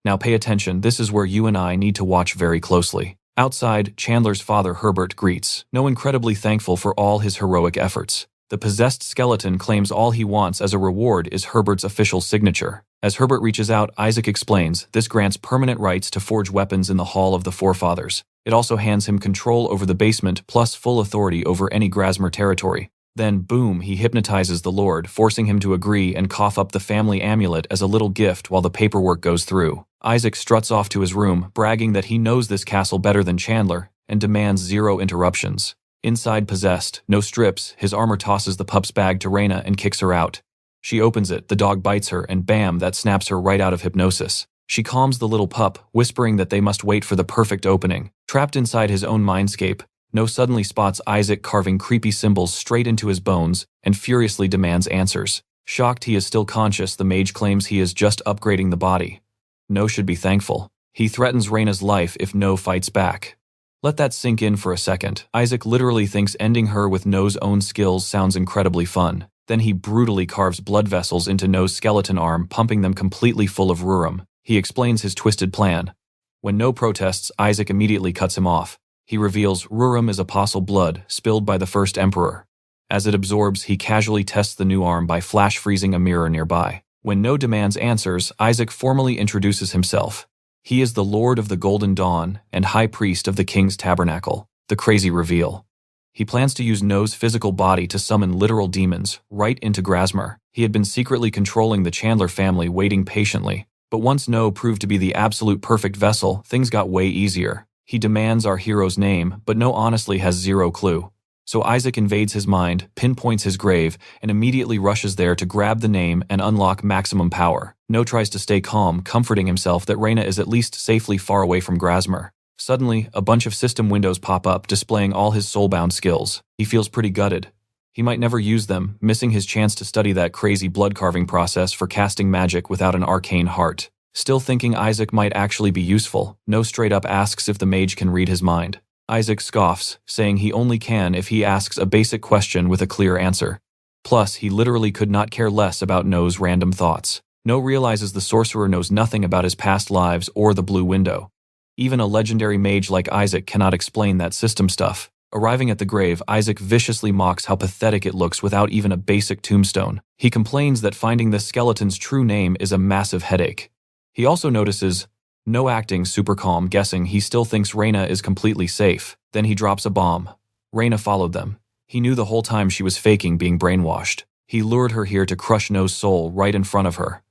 Now pay attention, this is where you and I need to watch very closely. Outside, Chandler's father Herbert greets, No incredibly thankful for all his heroic efforts. The possessed skeleton claims all he wants as a reward is Herbert's official signature. As Herbert reaches out, Isaac explains, this grants permanent rights to forge weapons in the Hall of the Forefathers. It also hands him control over the basement plus full authority over any Grasmer territory. Then, boom, he hypnotizes the Lord, forcing him to agree and cough up the family amulet as a little gift while the paperwork goes through. Isaac struts off to his room, bragging that he knows this castle better than Chandler, and demands 0 interruptions. Inside possessed, No strips, his armor tosses the pup's bag to Reina and kicks her out. She opens it, the dog bites her, and bam, that snaps her right out of hypnosis. She calms the little pup, whispering that they must wait for the perfect opening. Trapped inside his own mindscape, No suddenly spots Isaac carving creepy symbols straight into his bones and furiously demands answers. Shocked he is still conscious, the mage claims he is just upgrading the body. No should be thankful. He threatens Reina's life if No fights back. Let that sink in for a second. Isaac literally thinks ending her with No's own skills sounds incredibly fun. Then he brutally carves blood vessels into No's skeleton arm, pumping them completely full of rurum. He explains his twisted plan. When No protests, Isaac immediately cuts him off. He reveals rurum is apostle blood spilled by the first emperor. As it absorbs, he casually tests the new arm by flash freezing a mirror nearby. When No demands answers, Isaac formally introduces himself. He is the Lord of the Golden Dawn and High Priest of the King's Tabernacle. The crazy reveal. He plans to use No's physical body to summon literal demons right into Grasmer. He had been secretly controlling the Chandler family, waiting patiently. But once No proved to be the absolute perfect vessel, things got way easier. He demands our hero's name, but No honestly has 0 clue. So Isaac invades his mind, pinpoints his grave, and immediately rushes there to grab the name and unlock maximum power. No tries to stay calm, comforting himself that Reina is at least safely far away from Grasmer. Suddenly, a bunch of system windows pop up, displaying all his soulbound skills. He feels pretty gutted. He might never use them, missing his chance to study that crazy blood carving process for casting magic without an arcane heart. Still thinking Isaac might actually be useful, No straight up asks if the mage can read his mind. Isaac scoffs, saying he only can if he asks a basic question with a clear answer. Plus, he literally could not care less about No's random thoughts. No realizes the sorcerer knows nothing about his past lives or the blue window. Even a legendary mage like Isaac cannot explain that system stuff. Arriving at the grave, Isaac viciously mocks how pathetic it looks without even a basic tombstone. He complains that finding the skeleton's true name is a massive headache. He also notices No acting super calm, guessing he still thinks Reina is completely safe. Then he drops a bomb. Reina followed them. He knew the whole time she was faking being brainwashed. He lured her here to crush No's soul right in front of her.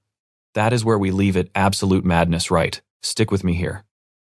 That is where we leave it, absolute madness, right? Stick with me here.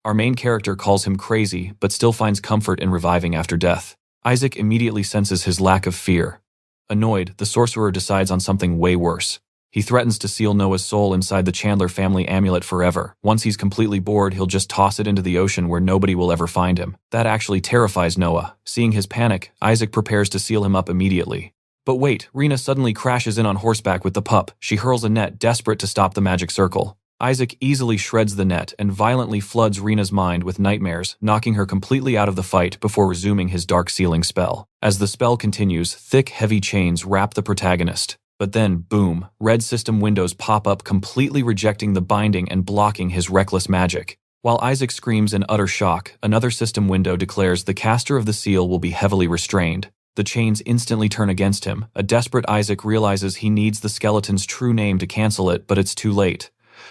Our main character calls him crazy, but still finds comfort in reviving after death. Isaac immediately senses his lack of fear. Annoyed, the sorcerer decides on something way worse. He threatens to seal Noah's soul inside the Chandler family amulet forever. Once he's completely bored, he'll just toss it into the ocean where nobody will ever find him. That actually terrifies Noah. Seeing his panic, Isaac prepares to seal him up immediately. But wait, Reina suddenly crashes in on horseback with the pup. She hurls a net, desperate to stop the magic circle. Isaac easily shreds the net and violently floods Rena's mind with nightmares, knocking her completely out of the fight before resuming his dark sealing spell. As the spell continues, thick, heavy chains wrap the protagonist. But then, boom, red system windows pop up, completely rejecting the binding and blocking his reckless magic. While Isaac screams in utter shock, another system window declares the caster of the seal will be heavily restrained. The chains instantly turn against him. A desperate Isaac realizes he needs the skeleton's true name to cancel it, but it's too late.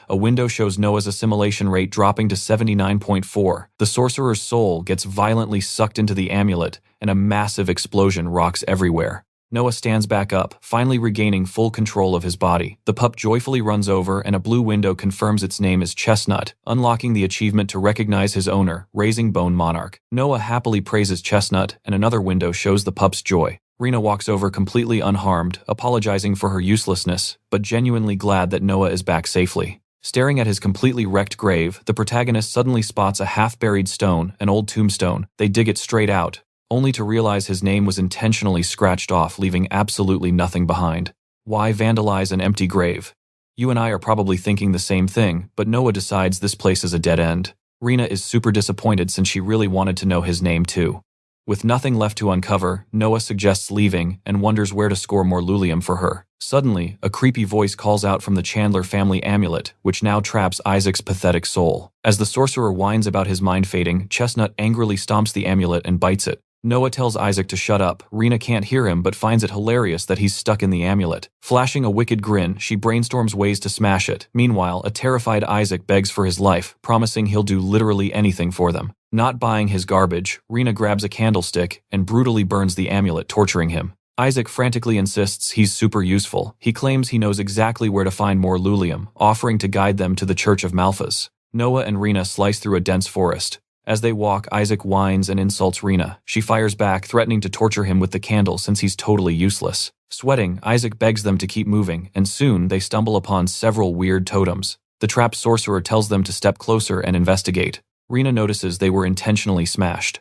A window shows Noah's assimilation rate dropping to 79.4. The sorcerer's soul gets violently sucked into the amulet, and a massive explosion rocks everywhere. Noah stands back up, finally regaining full control of his body. The pup joyfully runs over, and a blue window confirms its name is Chestnut, unlocking the achievement to recognize his owner, Raising Bone Monarch. Noah happily praises Chestnut, and another window shows the pup's joy. Rena walks over completely unharmed, apologizing for her uselessness, but genuinely glad that Noah is back safely. Staring at his completely wrecked grave, the protagonist suddenly spots a half-buried stone, an old tombstone. They dig it straight out, only to realize his name was intentionally scratched off, leaving absolutely nothing behind. Why vandalize an empty grave? You and I are probably thinking the same thing, but Noah decides this place is a dead end. Rena is super disappointed since she really wanted to know his name too. With nothing left to uncover, Noah suggests leaving and wonders where to score more lulium for her. Suddenly, a creepy voice calls out from the Chandler family amulet, which now traps Isaac's pathetic soul. As the sorcerer whines about his mind fading, Chestnut angrily stomps the amulet and bites it. Noah tells Isaac to shut up. Rena can't hear him but finds it hilarious that he's stuck in the amulet. Flashing a wicked grin, she brainstorms ways to smash it. Meanwhile, a terrified Isaac begs for his life, promising he'll do literally anything for them. Not buying his garbage, Rena grabs a candlestick and brutally burns the amulet, torturing him. Isaac frantically insists he's super useful. He claims he knows exactly where to find more lulium, offering to guide them to the Church of Malphas. Noah and Rena slice through a dense forest. As they walk, Isaac whines and insults Rena. She fires back, threatening to torture him with the candle since he's totally useless. Sweating, Isaac begs them to keep moving, and soon they stumble upon several weird totems. The trapped sorcerer tells them to step closer and investigate. Rena notices they were intentionally smashed.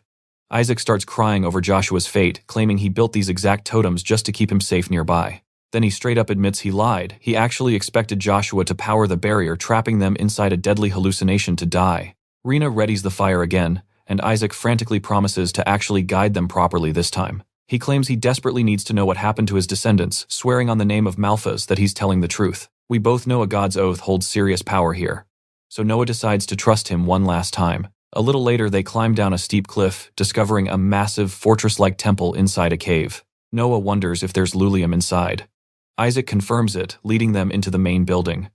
Isaac starts crying over Joshua's fate, claiming he built these exact totems just to keep him safe nearby. Then he straight up admits he lied. He actually expected Joshua to power the barrier, trapping them inside a deadly hallucination to die. Rena readies the fire again, and Isaac frantically promises to actually guide them properly this time. He claims he desperately needs to know what happened to his descendants, swearing on the name of Malphas that he's telling the truth. We both know a god's oath holds serious power here. So Noah decides to trust him one last time. A little later, they climb down a steep cliff, discovering a massive fortress-like temple inside a cave. Noah wonders if there's lulium inside. Isaac confirms it, leading them into the main building.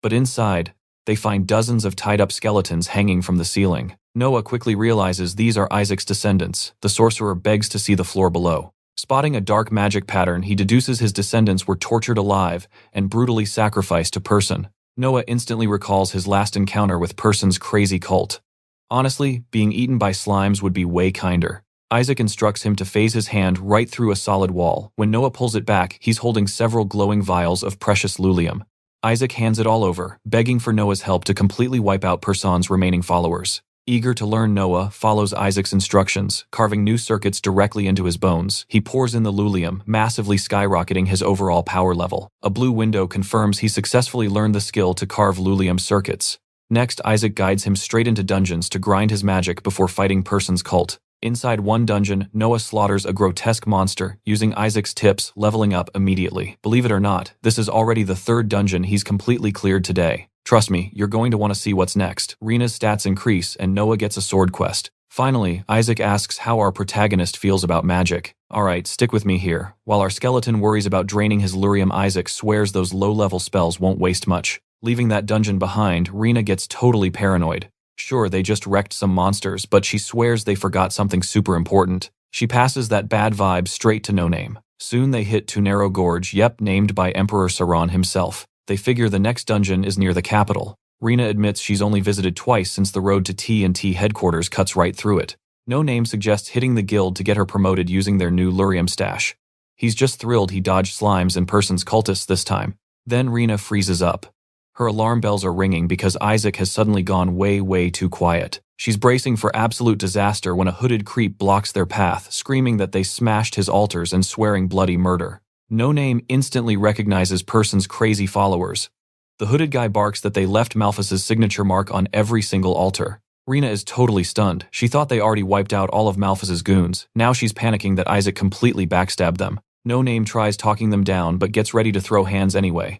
But inside, they find dozens of tied-up skeletons hanging from the ceiling. Noah quickly realizes these are Isaac's descendants. The sorcerer begs to see the floor below. Spotting a dark magic pattern, he deduces his descendants were tortured alive and brutally sacrificed to Person. Noah instantly recalls his last encounter with Person's crazy cult. Honestly, being eaten by slimes would be way kinder. Isaac instructs him to phase his hand right through a solid wall. When Noah pulls it back, he's holding several glowing vials of precious lulium. Isaac hands it all over, begging for Noah's help to completely wipe out Person's remaining followers. Eager to learn, Noah follows Isaac's instructions, carving new circuits directly into his bones. He pours in the lulium, massively skyrocketing his overall power level. A blue window confirms he successfully learned the skill to carve lulium circuits. Next, Isaac guides him straight into dungeons to grind his magic before fighting Person's cult. Inside one dungeon, Noah slaughters a grotesque monster, using Isaac's tips, leveling up immediately. Believe it or not, this is already the third dungeon he's completely cleared today. Trust me, you're going to want to see what's next. Rena's stats increase, and Noah gets a sword quest. Finally, Isaac asks how our protagonist feels about magic. Alright, stick with me here. While our skeleton worries about draining his lurium, Isaac swears those low-level spells won't waste much. Leaving that dungeon behind, Rena gets totally paranoid. Sure, they just wrecked some monsters, but she swears they forgot something super important. She passes that bad vibe straight to No Name. Soon they hit Tunero Gorge, named by Emperor Sauron himself. They figure the next dungeon is near the capital. Rena admits she's only visited twice since the road to T&T headquarters cuts right through it. No Name suggests hitting the guild to get her promoted using their new lurium stash. He's just thrilled he dodged slimes and Person's cultists this time. Then Rena freezes up. Her alarm bells are ringing because Isaac has suddenly gone way too quiet. She's bracing for absolute disaster when a hooded creep blocks their path, screaming that they smashed his altars and swearing bloody murder. No Name instantly recognizes Person's crazy followers. The hooded guy barks that they left Malphas's signature mark on every single altar. Rena is totally stunned. She thought they already wiped out all of Malphas's goons. Now she's panicking that Isaac completely backstabbed them. No Name tries talking them down but gets ready to throw hands anyway.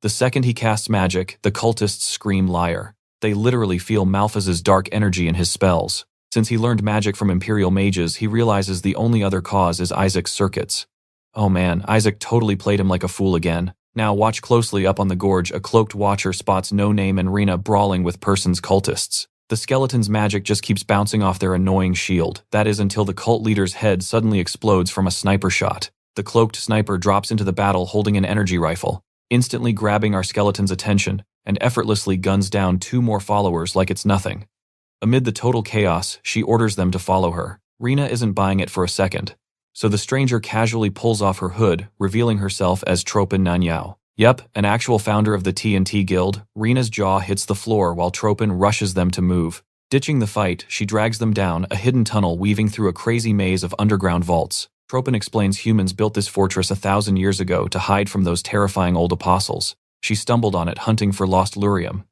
The second he casts magic, the cultists scream liar. They literally feel Malphas's dark energy in his spells. Since he learned magic from Imperial mages, he realizes the only other cause is Isaac's circuits. Oh man, Isaac totally played him like a fool again. Now watch closely. Up on the gorge, a cloaked watcher spots No Name and Rena brawling with Person's cultists. The skeleton's magic just keeps bouncing off their annoying shield. That is until the cult leader's head suddenly explodes from a sniper shot. The cloaked sniper drops into the battle holding an energy rifle, instantly grabbing our skeleton's attention, and effortlessly guns down 2 more followers like it's nothing. Amid the total chaos, she orders them to follow her. Rena isn't buying it for a second. So the stranger casually pulls off her hood, revealing herself as Tropin Nanyao. Yep, an actual founder of the TNT Guild. Rena's jaw hits the floor while Tropin rushes them to move. Ditching the fight, she drags them down a hidden tunnel weaving through a crazy maze of underground vaults. Tropin explains humans built this fortress 1,000 years ago to hide from those terrifying old apostles. She stumbled on it hunting for lost Lurium.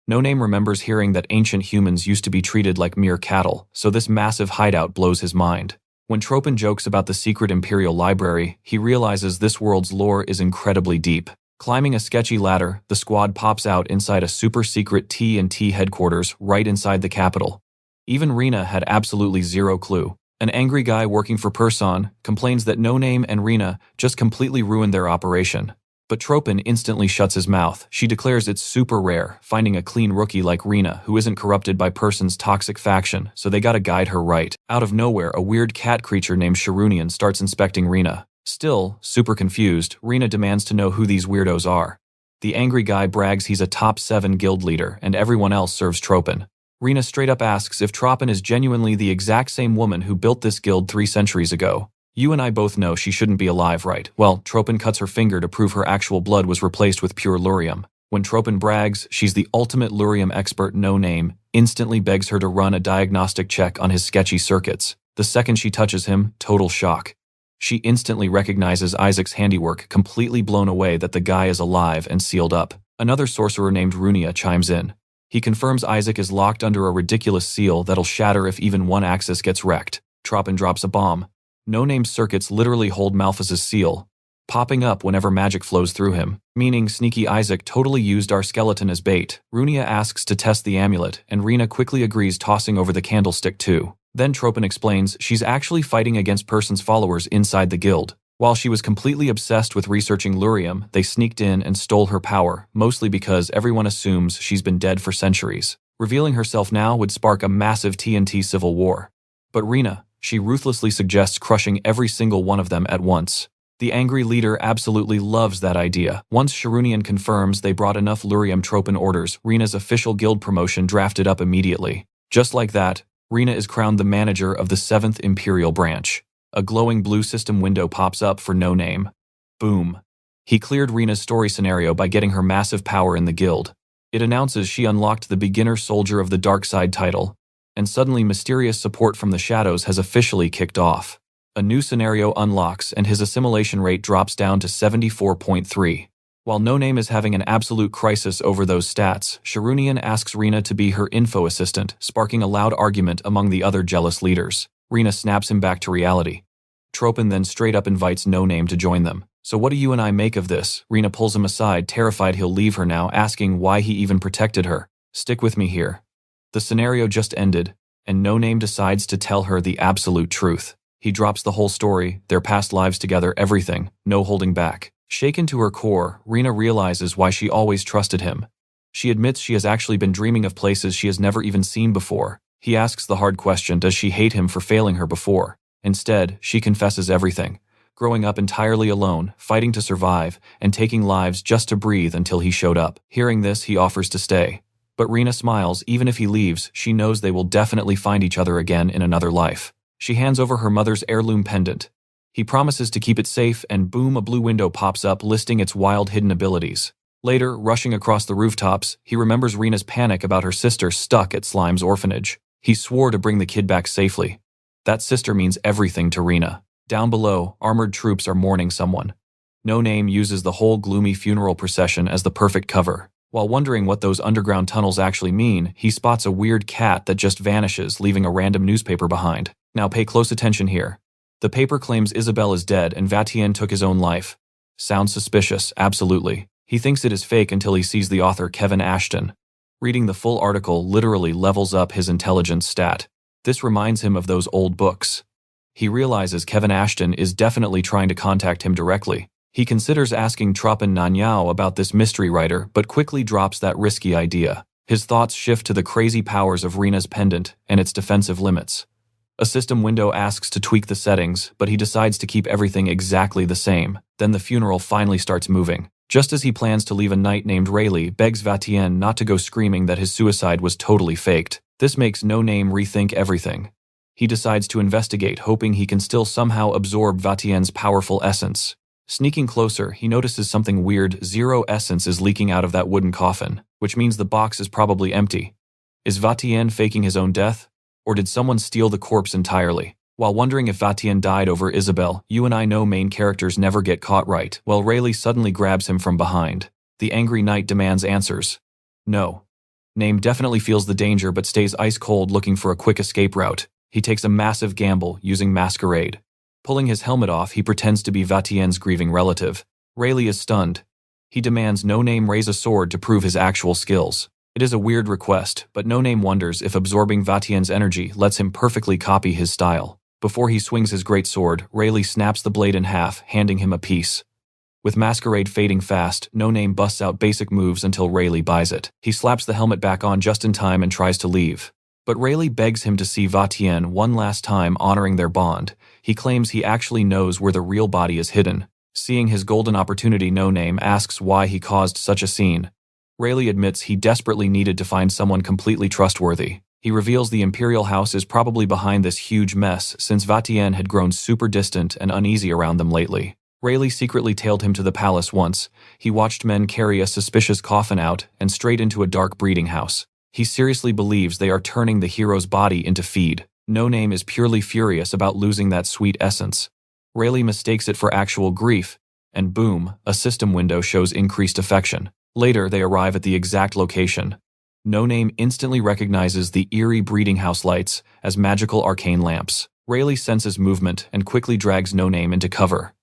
No Name remembers hearing that ancient humans used to be treated like mere cattle, so this massive hideout blows his mind. When Tropin jokes about the secret Imperial Library, he realizes this world's lore is incredibly deep. Climbing a sketchy ladder, the squad pops out inside a super-secret TNT headquarters right inside the capital. Even Rena had absolutely zero clue. An angry guy working for Person complains that No Name and Rena just completely ruined their operation. But Tropin instantly shuts his mouth. She declares it's super rare, finding a clean rookie like Rena who isn't corrupted by Person's toxic faction, so they gotta guide her right. Out of nowhere, a weird cat creature named Sharunian starts inspecting Rena. Still, super confused, Rena demands to know who these weirdos are. The angry guy brags he's a top 7 guild leader and everyone else serves Tropin. Rena straight up asks if Tropin is genuinely the exact same woman who built this guild 3 centuries ago. You and I both know she shouldn't be alive, right? Well, Tropin cuts her finger to prove her actual blood was replaced with pure Lurium. When Tropin brags she's the ultimate Lurium expert, No Name instantly begs her to run a diagnostic check on his sketchy circuits. The second she touches him, total shock. She instantly recognizes Isaac's handiwork, completely blown away that the guy is alive and sealed up. Another sorcerer named Runia chimes in. He confirms Isaac is locked under a ridiculous seal that'll shatter if even one axis gets wrecked. Tropin drops a bomb. No Name's circuits literally hold Malphas's seal, popping up whenever magic flows through him, meaning sneaky Isaac totally used our skeleton as bait. Runia asks to test the amulet, and Rena quickly agrees, tossing over the candlestick too. Then Tropin explains she's actually fighting against Person's followers inside the guild. While she was completely obsessed with researching Lurium, they sneaked in and stole her power, mostly because everyone assumes she's been dead for centuries. Revealing herself now would spark a massive TNT civil war. But Rena, she ruthlessly suggests crushing every single one of them at once. The angry leader absolutely loves that idea. Once Sharunian confirms they brought enough Lurium, Tropin orders Rena's official guild promotion drafted up immediately. Just like that, Rena is crowned the manager of the 7th Imperial Branch. A glowing blue system window pops up for No Name. Boom. He cleared Rena's story scenario by getting her massive power in the guild. It announces she unlocked the Beginner Soldier of the Dark Side title, and suddenly mysterious support from the shadows has officially kicked off. A new scenario unlocks and his assimilation rate drops down to 74.3. While No Name is having an absolute crisis over those stats, Sharunian asks Rena to be her info assistant, sparking a loud argument among the other jealous leaders. Rena snaps him back to reality. Tropin then straight up invites No Name to join them. So what do you and I make of this? Rena pulls him aside, terrified he'll leave her now, asking why he even protected her. Stick with me here. The scenario just ended, and No Name decides to tell her the absolute truth. He drops the whole story, their past lives together, everything, no holding back. Shaken to her core, Rena realizes why she always trusted him. She admits she has actually been dreaming of places she has never even seen before. He asks the hard question, does she hate him for failing her before? Instead, she confesses everything. Growing up entirely alone, fighting to survive, and taking lives just to breathe until he showed up. Hearing this, he offers to stay. But Rena smiles. Even if he leaves, she knows they will definitely find each other again in another life. She hands over her mother's heirloom pendant. He promises to keep it safe, and boom, a blue window pops up listing its wild hidden abilities. Later, rushing across the rooftops, he remembers Rena's panic about her sister stuck at Slime's orphanage. He swore to bring the kid back safely. That sister means everything to Rena. Down below, armored troops are mourning someone. No Name uses the whole gloomy funeral procession as the perfect cover. While wondering what those underground tunnels actually mean, he spots a weird cat that just vanishes, leaving a random newspaper behind. Now pay close attention here. The paper claims Isabelle is dead and Vatien took his own life. Sounds suspicious, absolutely. He thinks it is fake until he sees the author Kevin Ashton. Reading the full article literally levels up his intelligence stat. This reminds him of those old books. He realizes Kevin Ashton is definitely trying to contact him directly. He considers asking Tropen Nanyao about this mystery writer, but quickly drops that risky idea. His thoughts shift to the crazy powers of Rena's pendant and its defensive limits. A system window asks to tweak the settings, but he decides to keep everything exactly the same. Then the funeral finally starts moving. Just as he plans to leave, a knight named Rayleigh begs Vatien not to go, screaming that his suicide was totally faked. This makes No Name rethink everything. He decides to investigate, hoping he can still somehow absorb Vatien's powerful essence. Sneaking closer, he notices something weird. Zero essence is leaking out of that wooden coffin, which means the box is probably empty. Is Vatien faking his own death? Or did someone steal the corpse entirely? While wondering if Vatien died over Isabelle, you and I know main characters never get caught right. Well, Rayleigh suddenly grabs him from behind. The angry knight demands answers. No. Name definitely feels the danger but stays ice cold, looking for a quick escape route. He takes a massive gamble, using masquerade. Pulling his helmet off, he pretends to be Vatien's grieving relative. Rayleigh is stunned. He demands No Name raise a sword to prove his actual skills. It is a weird request, but No Name wonders if absorbing Vatien's energy lets him perfectly copy his style. Before he swings his great sword, Rayleigh snaps the blade in half, handing him a piece. With masquerade fading fast, No Name busts out basic moves until Rayleigh buys it. He slaps the helmet back on just in time and tries to leave. But Rayleigh begs him to see Vatien one last time, honoring their bond. He claims he actually knows where the real body is hidden. Seeing his golden opportunity, No Name asks why he caused such a scene. Rayleigh admits he desperately needed to find someone completely trustworthy. He reveals the Imperial House is probably behind this huge mess, since Vatien had grown super distant and uneasy around them lately. Rayleigh secretly tailed him to the palace once. He watched men carry a suspicious coffin out and straight into a dark breeding house. He seriously believes they are turning the hero's body into feed. No Name is purely furious about losing that sweet essence. Rayleigh mistakes it for actual grief, and boom, a system window shows increased affection. Later, they arrive at the exact location. No Name instantly recognizes the eerie breeding house lights as magical arcane lamps. Rayleigh senses movement and quickly drags No Name into cover.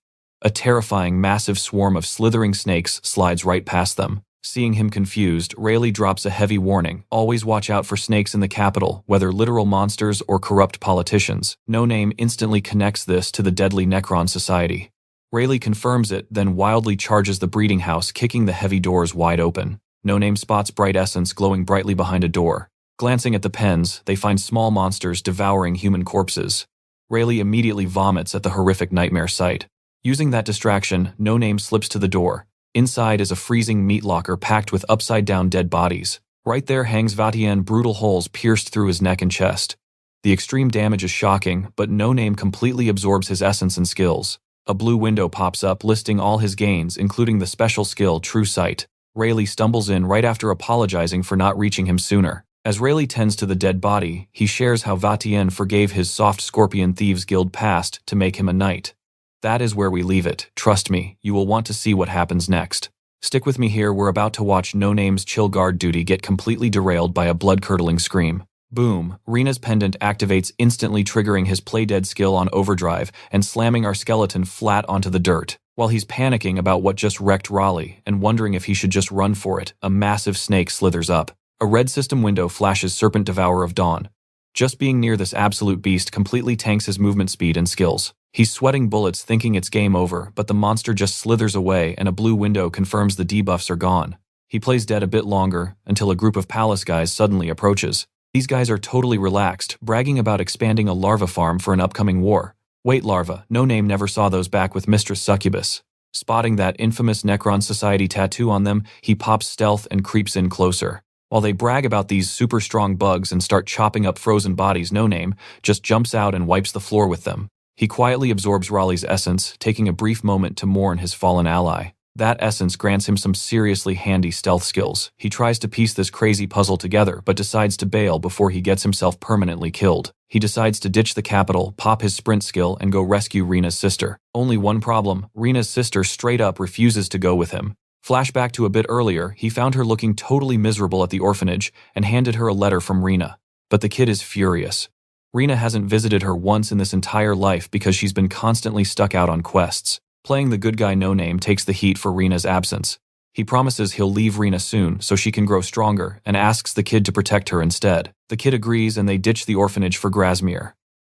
A terrifying, massive swarm of slithering snakes slides right past them. Seeing him confused, Rayleigh drops a heavy warning. Always watch out for snakes in the capital, whether literal monsters or corrupt politicians. No Name instantly connects this to the deadly Necron Society. Rayleigh confirms it, then wildly charges the breeding house, kicking the heavy doors wide open. No Name spots bright essence glowing brightly behind a door. Glancing at the pens, they find small monsters devouring human corpses. Rayleigh immediately vomits at the horrific nightmare sight. Using that distraction, No Name slips to the door. Inside is a freezing meat locker packed with upside-down dead bodies. Right there hangs Vatien, brutal holes pierced through his neck and chest. The extreme damage is shocking, but No Name completely absorbs his essence and skills. A blue window pops up listing all his gains, including the special skill True Sight. Rayleigh stumbles in right after apologizing for not reaching him sooner. As Rayleigh tends to the dead body, he shares how Vatien forgave his soft Scorpion Thieves Guild past to make him a knight. That is where we leave it. Trust me, you will want to see what happens next. Stick with me here, we're about to watch No Name's chill guard duty get completely derailed by a blood-curdling scream. Boom, Rena's pendant activates instantly, triggering his play dead skill on overdrive and slamming our skeleton flat onto the dirt. While he's panicking about what just wrecked Raleigh and wondering if he should just run for it, a massive snake slithers up. A red system window flashes Serpent Devourer of Dawn. Just being near this absolute beast completely tanks his movement speed and skills. He's sweating bullets, thinking it's game over, but the monster just slithers away and a blue window confirms the debuffs are gone. He plays dead a bit longer, until a group of palace guys suddenly approaches. These guys are totally relaxed, bragging about expanding a larva farm for an upcoming war. Wait, larva, No Name never saw those back with Mistress Succubus. Spotting that infamous Necron Society tattoo on them, he pops stealth and creeps in closer. While they brag about these super strong bugs and start chopping up frozen bodies, No Name just jumps out and wipes the floor with them. He quietly absorbs Raleigh's essence, taking a brief moment to mourn his fallen ally. That essence grants him some seriously handy stealth skills. He tries to piece this crazy puzzle together, but decides to bail before he gets himself permanently killed. He decides to ditch the capital, pop his sprint skill, and go rescue Rena's sister. Only one problem, Rena's sister straight up refuses to go with him. Flashback to a bit earlier, he found her looking totally miserable at the orphanage and handed her a letter from Rena. But the kid is furious. Rena hasn't visited her once in this entire life because she's been constantly stuck out on quests. Playing the good guy No-Name takes the heat for Rena's absence. He promises he'll leave Rena soon so she can grow stronger and asks the kid to protect her instead. The kid agrees and they ditch the orphanage for Grasmere.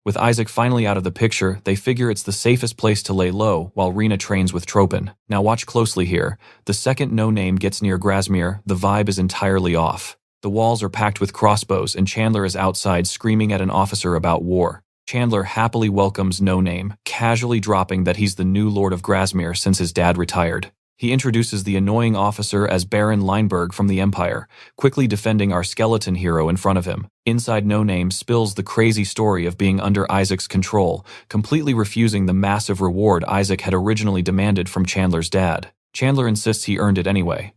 With Isaac finally out of the picture, they figure it's the safest place to lay low while Rena trains with Tropin. Now watch closely here. The second No-Name gets near Grasmere, the vibe is entirely off. The walls are packed with crossbows and Chandler is outside screaming at an officer about war. Chandler happily welcomes No-Name, casually dropping that he's the new Lord of Grasmere since his dad retired. He introduces the annoying officer as Baron Lineberg from the Empire, quickly defending our skeleton hero in front of him. Inside, No-Name spills the crazy story of being under Isaac's control, completely refusing the massive reward Isaac had originally demanded from Chandler's dad. Chandler insists he earned it anyway.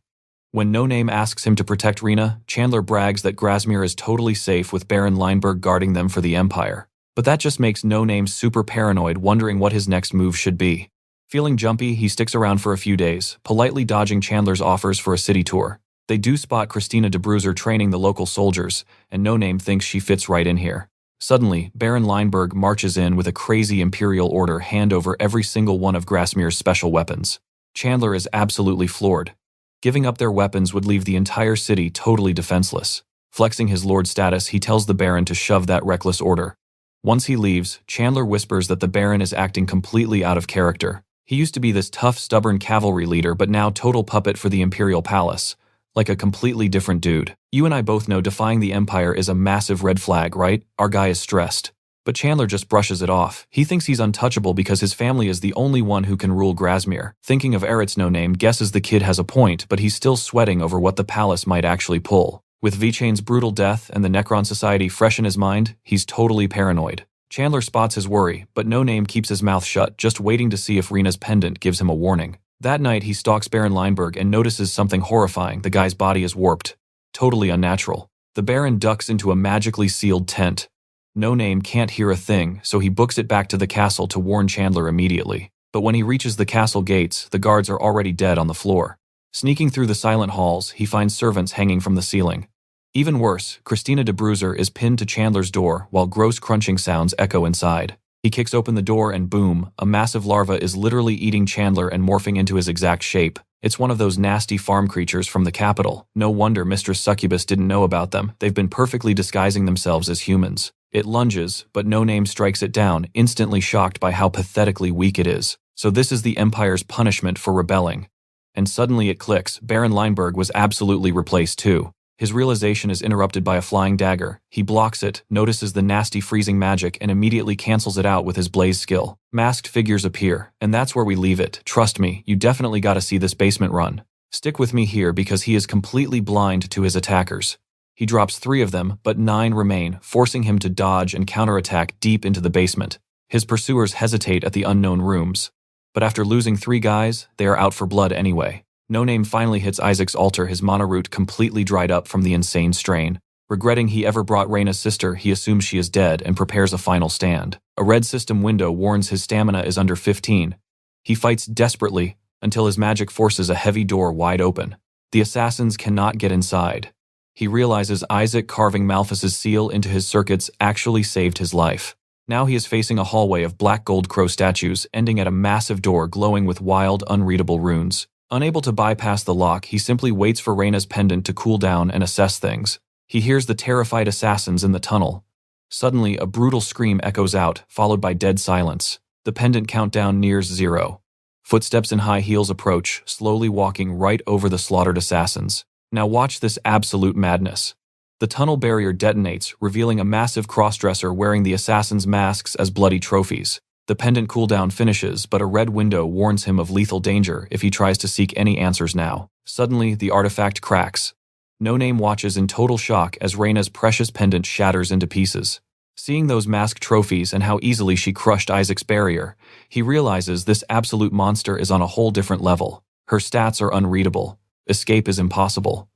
When No-Name asks him to protect Rena, Chandler brags that Grasmere is totally safe with Baron Lineberg guarding them for the Empire. But that just makes No-Name super paranoid, wondering what his next move should be. Feeling jumpy, he sticks around for a few days, politely dodging Chandler's offers for a city tour. They do spot Christina de Bruiser training the local soldiers, and No-Name thinks she fits right in here. Suddenly, Baron Lineberg marches in with a crazy Imperial order hand over every single one of Grasmere's special weapons. Chandler is absolutely floored. Giving up their weapons would leave the entire city totally defenseless. Flexing his lord status, he tells the Baron to shove that reckless order. Once he leaves, Chandler whispers that the Baron is acting completely out of character. He used to be this tough, stubborn cavalry leader, but now total puppet for the Imperial Palace. Like a completely different dude. You and I both know defying the Empire is a massive red flag, right? Our guy is stressed. But Chandler just brushes it off. He thinks he's untouchable because his family is the only one who can rule Grasmere. Thinking of Eret's No-Name guesses the kid has a point, but he's still sweating over what the palace might actually pull. With Vichain's brutal death and the Necron Society fresh in his mind, he's totally paranoid. Chandler spots his worry, but No-Name keeps his mouth shut, just waiting to see if Rena's pendant gives him a warning. That night, he stalks Baron Lineberg and notices something horrifying. The guy's body is warped. Totally unnatural. The Baron ducks into a magically sealed tent. No-Name can't hear a thing, so he books it back to the castle to warn Chandler immediately. But when he reaches the castle gates, the guards are already dead on the floor. Sneaking through the silent halls, he finds servants hanging from the ceiling. Even worse, Christina de Bruiser is pinned to Chandler's door while gross crunching sounds echo inside. He kicks open the door and boom, a massive larva is literally eating Chandler and morphing into his exact shape. It's one of those nasty farm creatures from the capital. No wonder Mistress Succubus didn't know about them. They've been perfectly disguising themselves as humans. It lunges, but No-Name strikes it down, instantly shocked by how pathetically weak it is. So this is the Empire's punishment for rebelling. And suddenly it clicks, Baron Lineberg was absolutely replaced too. His realization is interrupted by a flying dagger. He blocks it, notices the nasty freezing magic, and immediately cancels it out with his blaze skill. Masked figures appear, and that's where we leave it. Trust me, you definitely gotta see this basement run. Stick with me here because he is completely blind to his attackers. He drops 3 of them, but 9 remain, forcing him to dodge and counterattack deep into the basement. His pursuers hesitate at the unknown rooms. But after losing 3 guys, they are out for blood anyway. No-Name finally hits Isaac's altar, his mana root completely dried up from the insane strain. Regretting he ever brought Reina's sister, he assumes she is dead and prepares a final stand. A red system window warns his stamina is under 15. He fights desperately until his magic forces a heavy door wide open. The assassins cannot get inside. He realizes Isaac carving Malphas's seal into his circuits actually saved his life. Now he is facing a hallway of black gold crow statues, ending at a massive door glowing with wild, unreadable runes. Unable to bypass the lock, he simply waits for Reina's pendant to cool down and assess things. He hears the terrified assassins in the tunnel. Suddenly, a brutal scream echoes out, followed by dead silence. The pendant countdown nears 0. Footsteps in high heels approach, slowly walking right over the slaughtered assassins. Now watch this absolute madness. The tunnel barrier detonates, revealing a massive crossdresser wearing the assassins' masks as bloody trophies. The pendant cooldown finishes, but a red window warns him of lethal danger if he tries to seek any answers now. Suddenly, the artifact cracks. No-Name watches in total shock as Reina's precious pendant shatters into pieces. Seeing those masked trophies and how easily she crushed Isaac's barrier, he realizes this absolute monster is on a whole different level. Her stats are unreadable. Escape is impossible.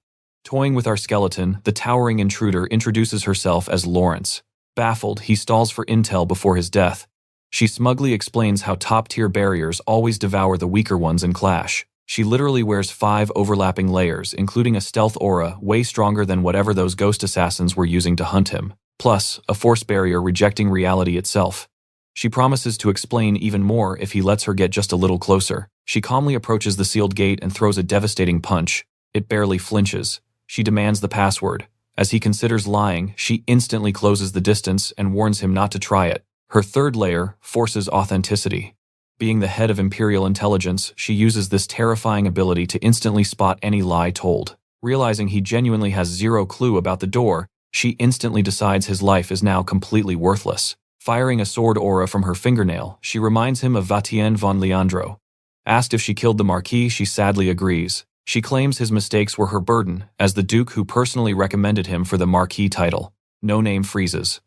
Toying with our skeleton, the towering intruder introduces herself as Lawrence. Baffled, he stalls for intel before his death. She smugly explains how top-tier barriers always devour the weaker ones in clash. She literally wears 5 overlapping layers, including a stealth aura way stronger than whatever those ghost assassins were using to hunt him, plus a force barrier rejecting reality itself. She promises to explain even more if he lets her get just a little closer. She calmly approaches the sealed gate and throws a devastating punch. It barely flinches. She demands the password. As he considers lying, she instantly closes the distance and warns him not to try it. Her third layer forces authenticity. Being the head of Imperial Intelligence, she uses this terrifying ability to instantly spot any lie told. Realizing he genuinely has zero clue about the door, she instantly decides his life is now completely worthless. Firing a sword aura from her fingernail, she reminds him of Vatien von Leandro. Asked if she killed the Marquis, she sadly agrees. She claims his mistakes were her burden, as the Duke who personally recommended him for the Marquis title. No Name freezes.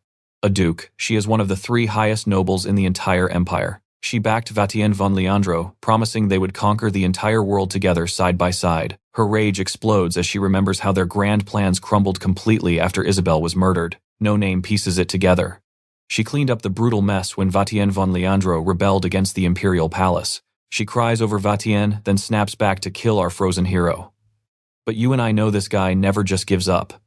A Duke, she is one of the 3 highest nobles in the entire empire. She backed Vatien von Leandro, promising they would conquer the entire world together side by side. Her rage explodes as she remembers how their grand plans crumbled completely after Isabel was murdered. No Name pieces it together. She cleaned up the brutal mess when Vatien von Leandro rebelled against the Imperial Palace. She cries over Vatien, then snaps back to kill our frozen hero. But you and I know this guy never just gives up.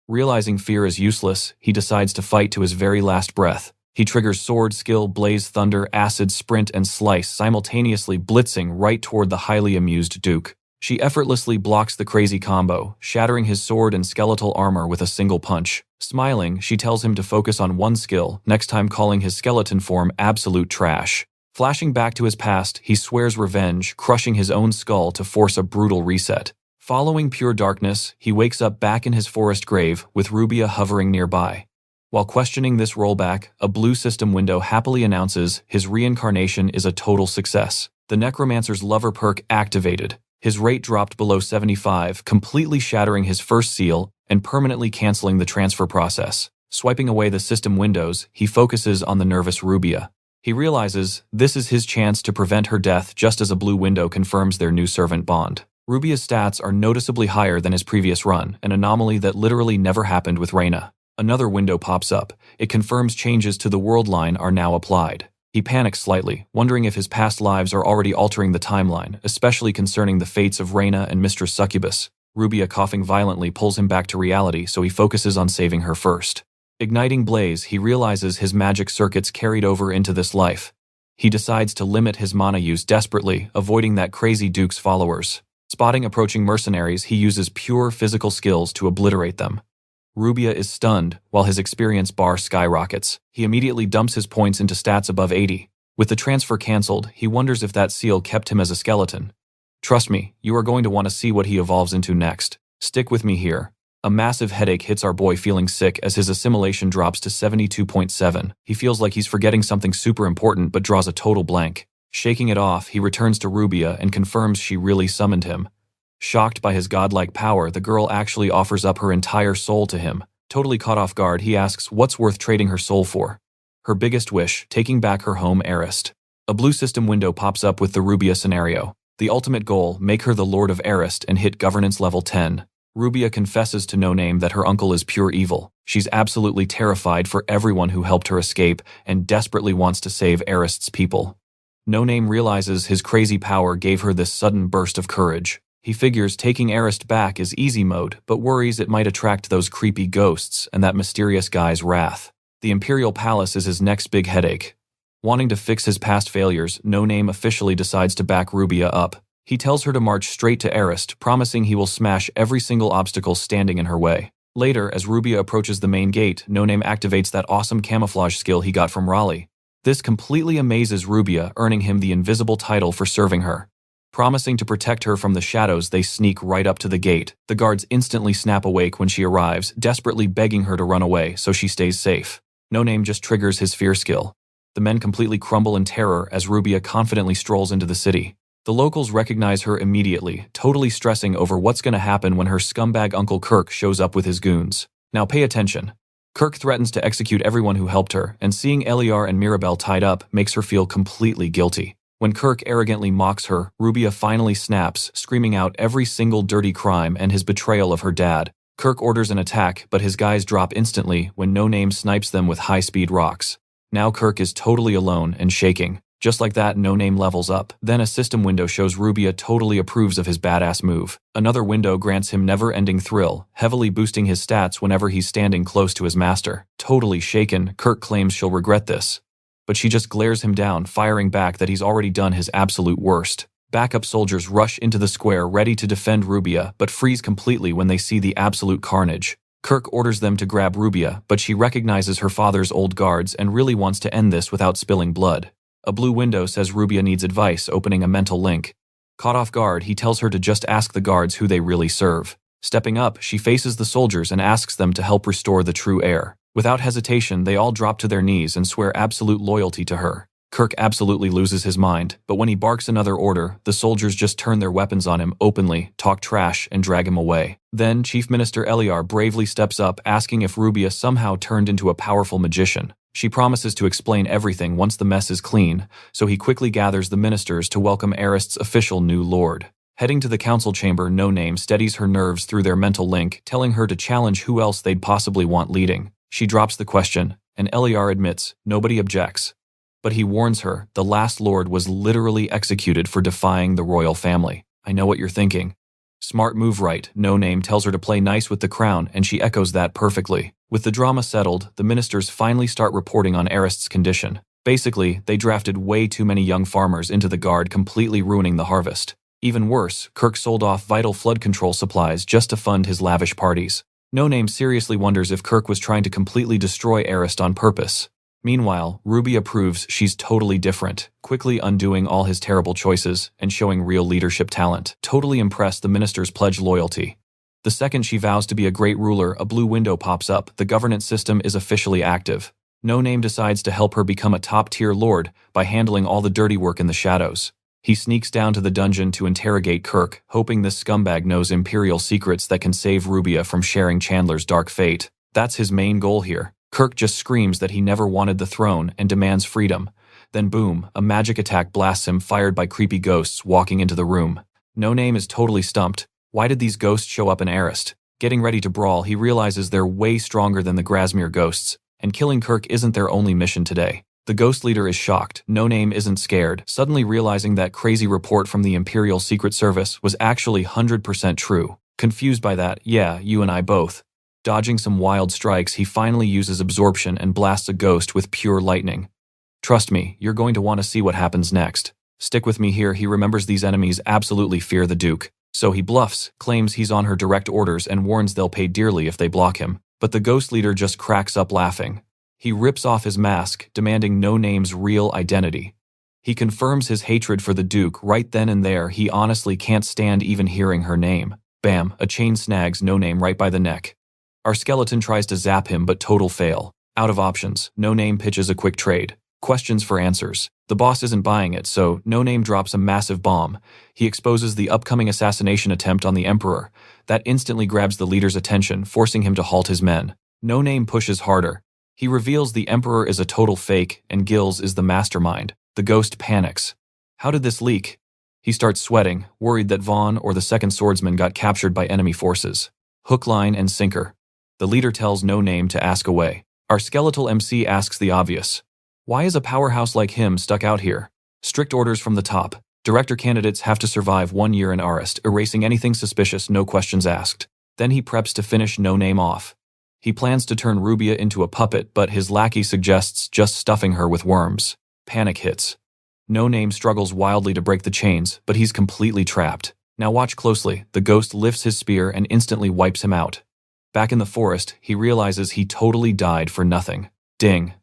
Realizing fear is useless, he decides to fight to his very last breath. He triggers sword skill, blaze thunder, acid, sprint, and slice, simultaneously blitzing right toward the highly amused Duke. She effortlessly blocks the crazy combo, shattering his sword and skeletal armor with a single punch. Smiling, she tells him to focus on one skill, next time calling his skeleton form absolute trash. Flashing back to his past, he swears revenge, crushing his own skull to force a brutal reset. Following pure darkness, he wakes up back in his forest grave, with Rubia hovering nearby. While questioning this rollback, a blue system window happily announces his reincarnation is a total success. The Necromancer's Lover perk activated. His rate dropped below 75, completely shattering his first seal and permanently canceling the transfer process. Swiping away the system windows, he focuses on the nervous Rubia. He realizes this is his chance to prevent her death, just as a blue window confirms their new servant bond. Rubia's stats are noticeably higher than his previous run, an anomaly that literally never happened with Reina. Another window pops up. It confirms changes to the world line are now applied. He panics slightly, wondering if his past lives are already altering the timeline, especially concerning the fates of Reina and Mistress Succubus. Rubia, coughing violently, pulls him back to reality, so he focuses on saving her first. Igniting Blaze, he realizes his magic circuits carried over into this life. He decides to limit his mana use desperately, avoiding that crazy Duke's followers. Spotting approaching mercenaries, he uses pure physical skills to obliterate them. Rubia is stunned, while his experience bar skyrockets. He immediately dumps his points into stats above 80. With the transfer cancelled, he wonders if that seal kept him as a skeleton. Trust me, you are going to want to see what he evolves into next. Stick with me here. A massive headache hits our boy, feeling sick as his assimilation drops to 72.7. He feels like he's forgetting something super important but draws a total blank. Shaking it off, he returns to Rubia and confirms she really summoned him. Shocked by his godlike power, the girl actually offers up her entire soul to him. Totally caught off guard, he asks what's worth trading her soul for. Her biggest wish, taking back her home Arist. A blue system window pops up with the Rubia scenario. The ultimate goal, make her the Lord of Arist and hit governance level 10. Rubia confesses to No Name that her uncle is pure evil. She's absolutely terrified for everyone who helped her escape and desperately wants to save Arist's people. No Name realizes his crazy power gave her this sudden burst of courage. He figures taking Arist back is easy mode, but worries it might attract those creepy ghosts and that mysterious guy's wrath. The Imperial Palace is his next big headache. Wanting to fix his past failures, No Name officially decides to back Rubia up. He tells her to march straight to Arist, promising he will smash every single obstacle standing in her way. Later, as Rubia approaches the main gate, No Name activates that awesome camouflage skill he got from Raleigh. This completely amazes Rubia, earning him the invisible title for serving her. Promising to protect her from the shadows, they sneak right up to the gate. The guards instantly snap awake when she arrives, desperately begging her to run away so she stays safe. No Name just triggers his fear skill. The men completely crumble in terror as Rubia confidently strolls into the city. The locals recognize her immediately, totally stressing over what's going to happen when her scumbag Uncle Kirk shows up with his goons. Now pay attention. Kirk threatens to execute everyone who helped her, and seeing Eliar and Mirabelle tied up makes her feel completely guilty. When Kirk arrogantly mocks her, Rubia finally snaps, screaming out every single dirty crime and his betrayal of her dad. Kirk orders an attack, but his guys drop instantly when No Name snipes them with high-speed rocks. Now Kirk is totally alone and shaking. Just like that, No Name levels up. Then a system window shows Rubia totally approves of his badass move. Another window grants him never-ending thrill, heavily boosting his stats whenever he's standing close to his master. Totally shaken, Kirk claims she'll regret this. But she just glares him down, firing back that he's already done his absolute worst. Backup soldiers rush into the square ready to defend Rubia, but freeze completely when they see the absolute carnage. Kirk orders them to grab Rubia, but she recognizes her father's old guards and really wants to end this without spilling blood. A blue window says Rubia needs advice, opening a mental link. Caught off guard, he tells her to just ask the guards who they really serve. Stepping up, she faces the soldiers and asks them to help restore the true heir. Without hesitation, they all drop to their knees and swear absolute loyalty to her. Kirk absolutely loses his mind, but when he barks another order, the soldiers just turn their weapons on him openly, talk trash, and drag him away. Then, Chief Minister Eliar bravely steps up, asking if Rubia somehow turned into a powerful magician. She promises to explain everything once the mess is clean, so he quickly gathers the ministers to welcome Arist's official new lord. Heading to the council chamber, No Name steadies her nerves through their mental link, telling her to challenge who else they'd possibly want leading. She drops the question, and Eliar admits nobody objects. But he warns her, the last lord was literally executed for defying the royal family. I know what you're thinking. Smart move, right? No Name tells her to play nice with the crown, and she echoes that perfectly. With the drama settled, the ministers finally start reporting on Arist's condition. Basically, they drafted way too many young farmers into the guard, completely ruining the harvest. Even worse, Kirk sold off vital flood control supplies just to fund his lavish parties. No Name seriously wonders if Kirk was trying to completely destroy Arist on purpose. Meanwhile, Rubia proves she's totally different, quickly undoing all his terrible choices and showing real leadership talent. Totally impressed, the ministers pledge loyalty. The second she vows to be a great ruler, a blue window pops up. The governance system is officially active. No Name decides to help her become a top-tier lord by handling all the dirty work in the shadows. He sneaks down to the dungeon to interrogate Kirk, hoping this scumbag knows imperial secrets that can save Rubia from sharing Chandler's dark fate. That's his main goal here. Kirk just screams that he never wanted the throne and demands freedom. Then boom, a magic attack blasts him, fired by creepy ghosts walking into the room. No Name is totally stumped. Why did these ghosts show up in Arist? Getting ready to brawl, he realizes they're way stronger than the Grasmere ghosts, and killing Kirk isn't their only mission today. The ghost leader is shocked. No Name isn't scared, suddenly realizing that crazy report from the Imperial Secret Service was actually 100% true. Confused by that, yeah, you and I both. Dodging some wild strikes, he finally uses absorption and blasts a ghost with pure lightning. Trust me, you're going to want to see what happens next. Stick with me here. He remembers these enemies absolutely fear the Duke. So he bluffs, claims he's on her direct orders, and warns they'll pay dearly if they block him. But the ghost leader just cracks up laughing. He rips off his mask, demanding No Name's real identity. He confirms his hatred for the Duke right then and there. He honestly can't stand even hearing her name. Bam, a chain snags No Name right by the neck. Our skeleton tries to zap him, but total fail. Out of options, No Name pitches a quick trade. Questions for answers. The boss isn't buying it, so No Name drops a massive bomb. He exposes the upcoming assassination attempt on the Emperor. That instantly grabs the leader's attention, forcing him to halt his men. No Name pushes harder. He reveals the Emperor is a total fake, and Gills is the mastermind. The ghost panics. How did this leak? He starts sweating, worried that Vaughn or the second swordsman got captured by enemy forces. Hook, line, and sinker. The leader tells No Name to ask away. Our skeletal MC asks the obvious. Why is a powerhouse like him stuck out here? Strict orders from the top. Director candidates have to survive 1 year in Arist, erasing anything suspicious, no questions asked. Then he preps to finish No Name off. He plans to turn Rubia into a puppet, but his lackey suggests just stuffing her with worms. Panic hits. No Name struggles wildly to break the chains, but he's completely trapped. Now watch closely. The ghost lifts his spear and instantly wipes him out. Back in the forest, he realizes he totally died for nothing. Ding.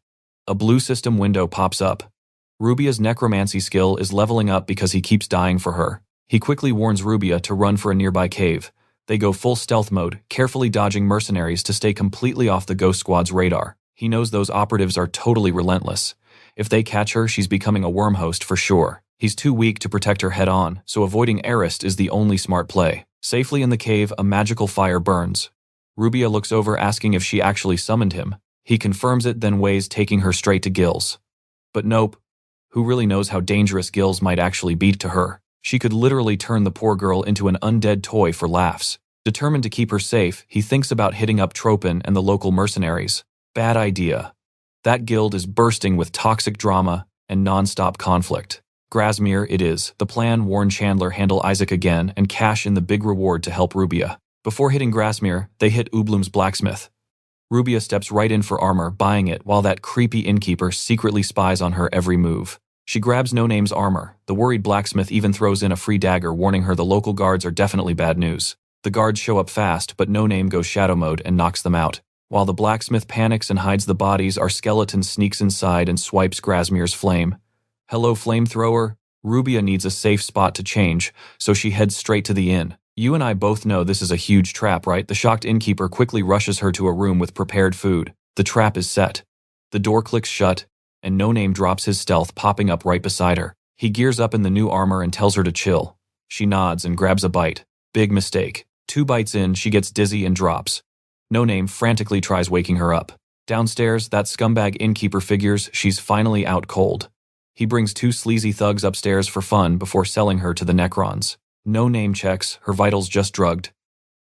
A blue system window pops up. Rubia's necromancy skill is leveling up because he keeps dying for her. He quickly warns Rubia to run for a nearby cave. They go full stealth mode, carefully dodging mercenaries to stay completely off the Ghost Squad's radar. He knows those operatives are totally relentless. If they catch her, she's becoming a worm host for sure. He's too weak to protect her head-on, so avoiding Arist is the only smart play. Safely in the cave, a magical fire burns. Rubia looks over, asking if she actually summoned him. He confirms it, then weighs taking her straight to Gills. But nope. Who really knows how dangerous Gills might actually be to her? She could literally turn the poor girl into an undead toy for laughs. Determined to keep her safe, he thinks about hitting up Tropin and the local mercenaries. Bad idea. That guild is bursting with toxic drama, and non-stop conflict. Grasmere it is. The plan warned Chandler handle Isaac again and cash in the big reward to help Rubia. Before hitting Grasmere, they hit Ublum's blacksmith. Rubia steps right in for armor, buying it while that creepy innkeeper secretly spies on her every move. She grabs No Name's armor. The worried blacksmith even throws in a free dagger, warning her the local guards are definitely bad news. The guards show up fast, but No Name goes shadow mode and knocks them out. While the blacksmith panics and hides the bodies, our skeleton sneaks inside and swipes Grasmere's flame. Hello, flamethrower. Rubia needs a safe spot to change, so she heads straight to the inn. You and I both know this is a huge trap, right? The shocked innkeeper quickly rushes her to a room with prepared food. The trap is set. The door clicks shut, and No Name drops his stealth, popping up right beside her. He gears up in the new armor and tells her to chill. She nods and grabs a bite. Big mistake. 2 bites in, she gets dizzy and drops. No Name frantically tries waking her up. Downstairs, that scumbag innkeeper figures she's finally out cold. He brings 2 sleazy thugs upstairs for fun before selling her to the Necrons. No Name checks, her vitals just drugged.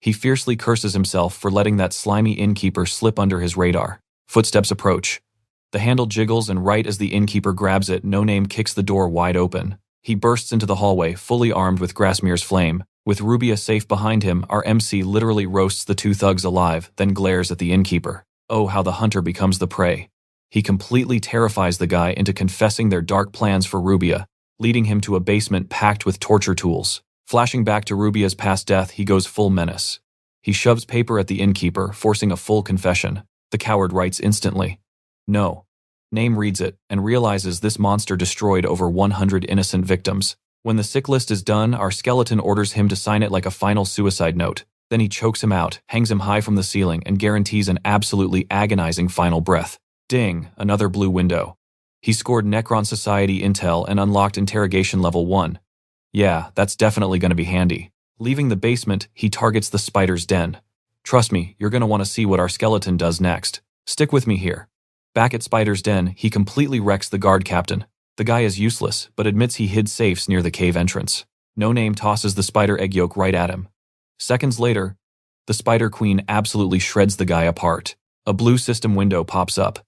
He fiercely curses himself for letting that slimy innkeeper slip under his radar. Footsteps approach. The handle jiggles, and right as the innkeeper grabs it, No Name kicks the door wide open. He bursts into the hallway, fully armed with Grasmere's flame. With Rubia safe behind him, our MC literally roasts the 2 thugs alive, then glares at the innkeeper. Oh, how the hunter becomes the prey. He completely terrifies the guy into confessing their dark plans for Rubia, leading him to a basement packed with torture tools. Flashing back to Rubia's past death, he goes full menace. He shoves paper at the innkeeper, forcing a full confession. The coward writes instantly. No. Name reads it and realizes this monster destroyed over 100 innocent victims. When the sick list is done, our skeleton orders him to sign it like a final suicide note. Then he chokes him out, hangs him high from the ceiling, and guarantees an absolutely agonizing final breath. Ding, another blue window. He scored Necron Society intel and unlocked interrogation level 1. Yeah, that's definitely going to be handy. Leaving the basement, he targets the spider's den. Trust me, you're going to want to see what our skeleton does next. Stick with me here. Back at Spider's den, he completely wrecks the guard captain. The guy is useless, but admits he hid safes near the cave entrance. No Name tosses the spider egg yolk right at him. Seconds later, the Spider Queen absolutely shreds the guy apart. A blue system window pops up.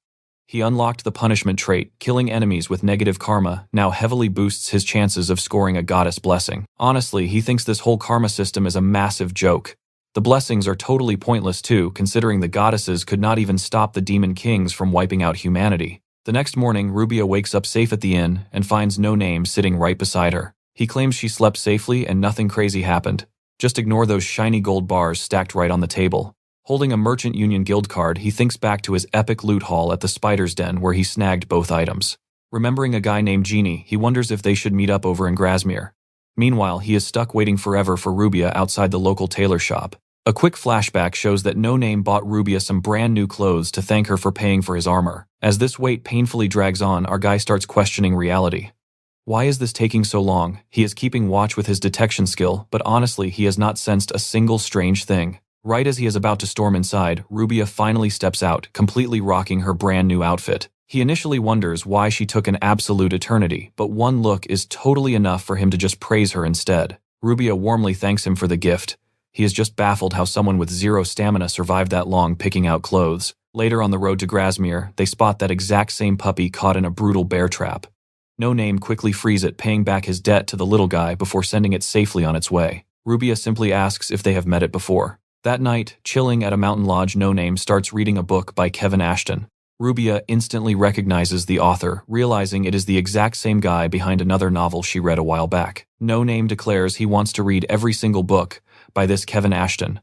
He unlocked the punishment trait, killing enemies with negative karma, now heavily boosts his chances of scoring a goddess blessing. Honestly, he thinks this whole karma system is a massive joke. The blessings are totally pointless too, considering the goddesses could not even stop the demon kings from wiping out humanity. The next morning, Rubia wakes up safe at the inn and finds No Name sitting right beside her. He claims she slept safely and nothing crazy happened. Just ignore those shiny gold bars stacked right on the table. Holding a Merchant Union Guild card, he thinks back to his epic loot haul at the Spider's Den where he snagged both items. Remembering a guy named Genie, he wonders if they should meet up over in Grasmere. Meanwhile, he is stuck waiting forever for Rubia outside the local tailor shop. A quick flashback shows that No Name bought Rubia some brand new clothes to thank her for paying for his armor. As this wait painfully drags on, our guy starts questioning reality. Why is this taking so long? He is keeping watch with his detection skill, but honestly, he has not sensed a single strange thing. Right as he is about to storm inside, Rubia finally steps out, completely rocking her brand new outfit. He initially wonders why she took an absolute eternity, but one look is totally enough for him to just praise her instead. Rubia warmly thanks him for the gift. He is just baffled how someone with 0 stamina survived that long picking out clothes. Later on the road to Grasmere, they spot that exact same puppy caught in a brutal bear trap. No Name quickly frees it, paying back his debt to the little guy before sending it safely on its way. Rubia simply asks if they have met it before. That night, chilling at a mountain lodge, No Name starts reading a book by Kevin Ashton. Rubia instantly recognizes the author, realizing it is the exact same guy behind another novel she read a while back. No Name declares he wants to read every single book by this Kevin Ashton.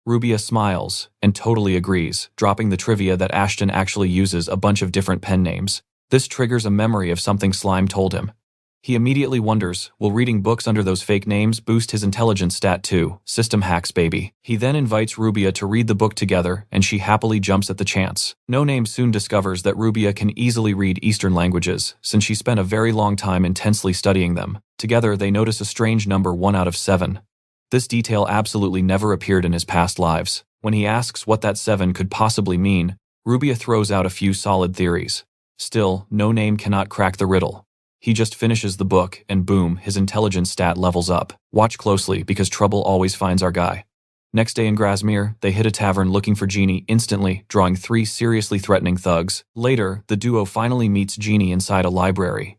Rubia smiles and totally agrees, dropping the trivia that Ashton actually uses a bunch of different pen names. This triggers a memory of something Slime told him. He immediately wonders, will reading books under those fake names boost his intelligence stat too? System hacks, baby. He then invites Rubia to read the book together, and she happily jumps at the chance. No Name soon discovers that Rubia can easily read Eastern languages, since she spent a very long time intensely studying them. Together, they notice a strange number 1 out of 7. This detail absolutely never appeared in his past lives. When he asks what that 7 could possibly mean, Rubia throws out a few solid theories. Still, No Name cannot crack the riddle. He just finishes the book, and boom, his intelligence stat levels up. Watch closely because trouble always finds our guy. Next day in Grasmere, they hit a tavern looking for Jeannie instantly, drawing 3 seriously threatening thugs. Later, the duo finally meets Jeannie inside a library.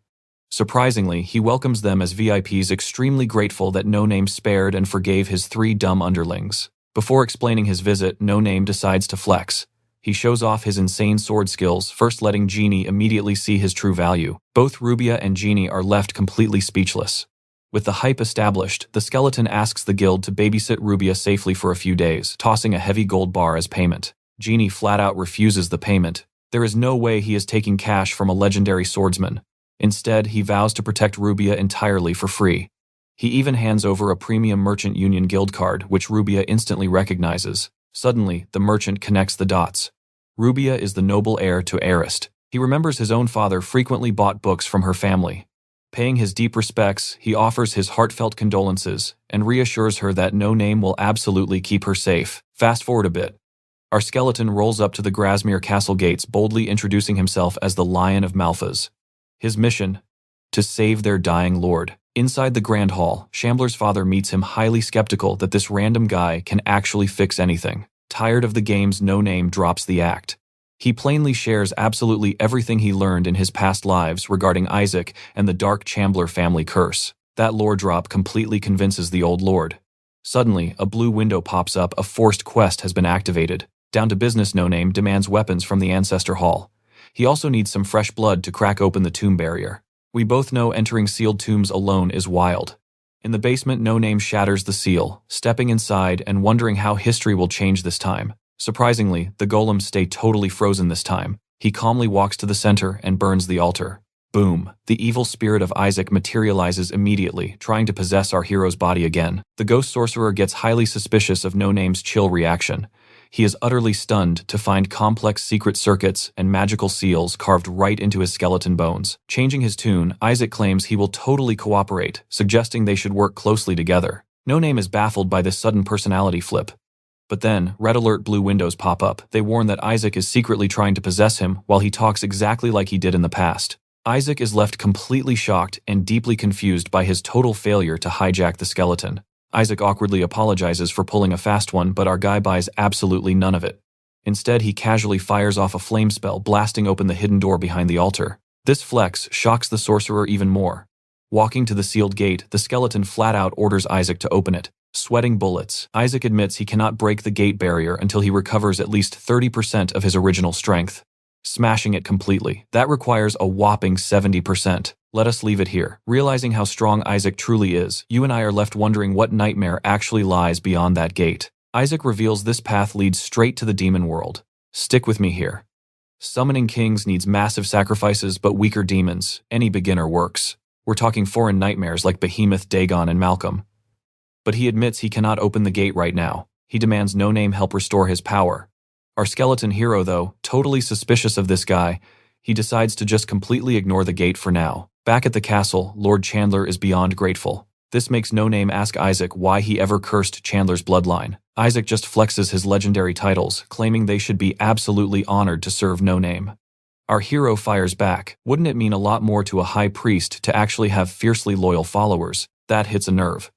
Surprisingly, he welcomes them as VIPs, extremely grateful that No Name spared and forgave his 3 dumb underlings. Before explaining his visit, No Name decides to flex. He shows off his insane sword skills, first letting Jeannie immediately see his true value. Both Rubia and Jeannie are left completely speechless. With the hype established, the skeleton asks the guild to babysit Rubia safely for a few days, tossing a heavy gold bar as payment. Jeannie flat out refuses the payment. There is no way he is taking cash from a legendary swordsman. Instead, he vows to protect Rubia entirely for free. He even hands over a premium merchant union guild card, which Rubia instantly recognizes. Suddenly, the merchant connects the dots. Rubia is the noble heir to Arist. He remembers his own father frequently bought books from her family. Paying his deep respects, he offers his heartfelt condolences and reassures her that No Name will absolutely keep her safe. Fast forward a bit. Our skeleton rolls up to the Grasmere castle gates, boldly introducing himself as the Lion of Malphas. His mission? To save their dying lord. Inside the Grand Hall, Shambler's father meets him, highly skeptical that this random guy can actually fix anything. Tired of the games, No Name drops the act. He plainly shares absolutely everything he learned in his past lives regarding Isaac and the Dark Chambler family curse. That lore drop completely convinces the old lord. Suddenly, a blue window pops up. A forced quest has been activated. Down to business, No Name demands weapons from the Ancestor Hall. He also needs some fresh blood to crack open the tomb barrier. We both know entering sealed tombs alone is wild. In the basement, No Name shatters the seal, stepping inside and wondering how history will change this time. Surprisingly, the golems stay totally frozen this time. He calmly walks to the center and burns the altar. Boom! The evil spirit of Isaac materializes immediately, trying to possess our hero's body again. The ghost sorcerer gets highly suspicious of No Name's chill reaction. He is utterly stunned to find complex secret circuits and magical seals carved right into his skeleton bones. Changing his tune, Isaac claims he will totally cooperate, suggesting they should work closely together. No Name is baffled by this sudden personality flip. But then, red alert blue windows pop up. They warn that Isaac is secretly trying to possess him while he talks exactly like he did in the past. Isaac is left completely shocked and deeply confused by his total failure to hijack the skeleton. Isaac awkwardly apologizes for pulling a fast one, but our guy buys absolutely none of it. Instead, he casually fires off a flame spell, blasting open the hidden door behind the altar. This flex shocks the sorcerer even more. Walking to the sealed gate, the skeleton flat out orders Isaac to open it. Sweating bullets, Isaac admits he cannot break the gate barrier until he recovers at least 30% of his original strength. Smashing it completely. That requires a whopping 70%. Let us leave it here. Realizing how strong Isaac truly is, you and I are left wondering what nightmare actually lies beyond that gate. Isaac reveals this path leads straight to the demon world. Stick with me here. Summoning kings needs massive sacrifices, but weaker demons. Any beginner works. We're talking foreign nightmares like Behemoth, Dagon, and Malcolm. But he admits he cannot open the gate right now. He demands No Name help restore his power. Our skeleton hero, though, totally suspicious of this guy, he decides to just completely ignore the gate for now. Back at the castle, Lord Chandler is beyond grateful. This makes No Name ask Isaac why he ever cursed Chandler's bloodline. Isaac just flexes his legendary titles, claiming they should be absolutely honored to serve No Name. Our hero fires back. Wouldn't it mean a lot more to a high priest to actually have fiercely loyal followers? That hits a nerve.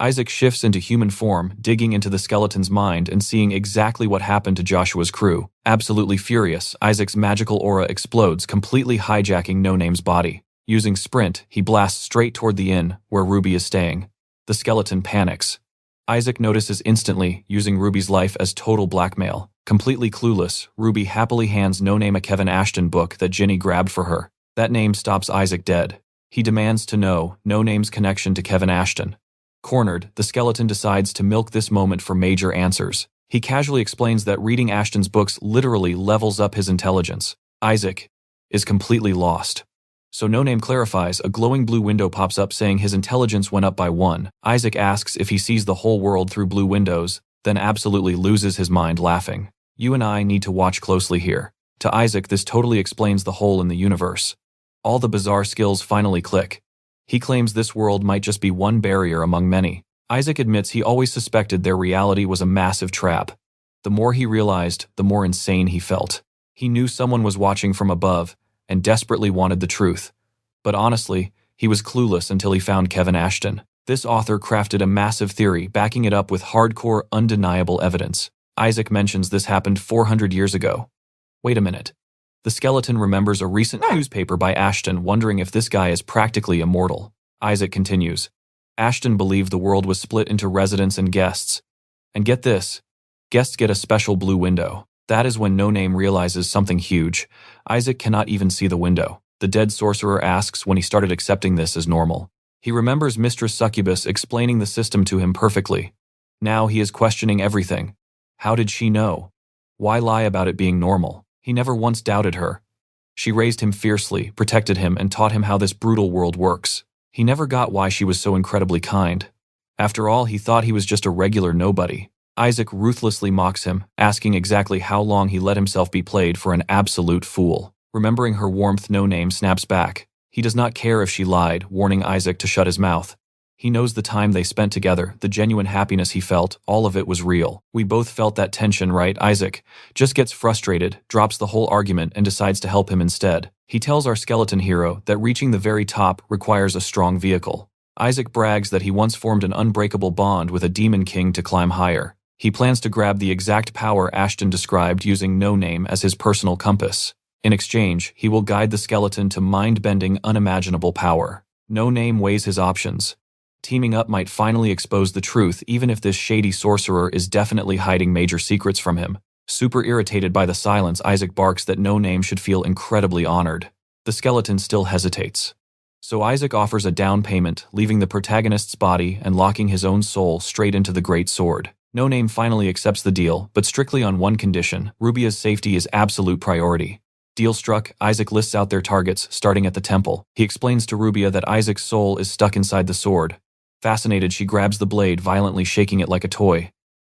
Isaac shifts into human form, digging into the skeleton's mind and seeing exactly what happened to Joshua's crew. Absolutely furious, Isaac's magical aura explodes, completely hijacking No Name's body. Using Sprint, he blasts straight toward the inn, where Ruby is staying. The skeleton panics. Isaac notices instantly, using Ruby's life as total blackmail. Completely clueless, Ruby happily hands No Name a Kevin Ashton book that Ginny grabbed for her. That name stops Isaac dead. He demands to know No Name's connection to Kevin Ashton. Cornered, the skeleton decides to milk this moment for major answers. He casually explains that reading Ashton's books literally levels up his intelligence. Isaac is completely lost. So No Name clarifies. A glowing blue window pops up saying his intelligence went up by 1. Isaac asks if he sees the whole world through blue windows, then absolutely loses his mind laughing. You and I need to watch closely here. To Isaac, this totally explains the hole in the universe. All the bizarre skills finally click. He claims this world might just be one barrier among many. Isaac admits he always suspected their reality was a massive trap. The more he realized, the more insane he felt. He knew someone was watching from above and desperately wanted the truth. But honestly, he was clueless until he found Kevin Ashton. This author crafted a massive theory, backing it up with hardcore, undeniable evidence. Isaac mentions this happened 400 years ago. Wait a minute. The skeleton remembers a recent newspaper by Ashton, wondering if this guy is practically immortal. Isaac continues. Ashton believed the world was split into residents and guests. And get this, guests get a special blue window. That is when No Name realizes something huge. Isaac cannot even see the window. The dead sorcerer asks when he started accepting this as normal. He remembers Mistress Succubus explaining the system to him perfectly. Now he is questioning everything. How did she know? Why lie about it being normal? He never once doubted her. She raised him fiercely, protected him, and taught him how this brutal world works. He never got why she was so incredibly kind. After all, he thought he was just a regular nobody. Isaac ruthlessly mocks him, asking exactly how long he let himself be played for an absolute fool. Remembering her warmth, No Name snaps back. He does not care if she lied, warning Isaac to shut his mouth. He knows the time they spent together, the genuine happiness he felt, all of it was real. We both felt that tension, right? Isaac just gets frustrated, drops the whole argument, and decides to help him instead. He tells our skeleton hero that reaching the very top requires a strong vehicle. Isaac brags that he once formed an unbreakable bond with a demon king to climb higher. He plans to grab the exact power Ashton described using No Name as his personal compass. In exchange, he will guide the skeleton to mind-bending, unimaginable power. No Name weighs his options. Teaming up might finally expose the truth, even if this shady sorcerer is definitely hiding major secrets from him. Super irritated by the silence, Isaac barks that No Name should feel incredibly honored. The skeleton still hesitates. So Isaac offers a down payment, leaving the protagonist's body and locking his own soul straight into the great sword. No Name finally accepts the deal, but strictly on one condition: Rubia's safety is absolute priority. Deal struck, Isaac lists out their targets, starting at the temple. He explains to Rubia that Isaac's soul is stuck inside the sword. Fascinated, she grabs the blade, violently shaking it like a toy.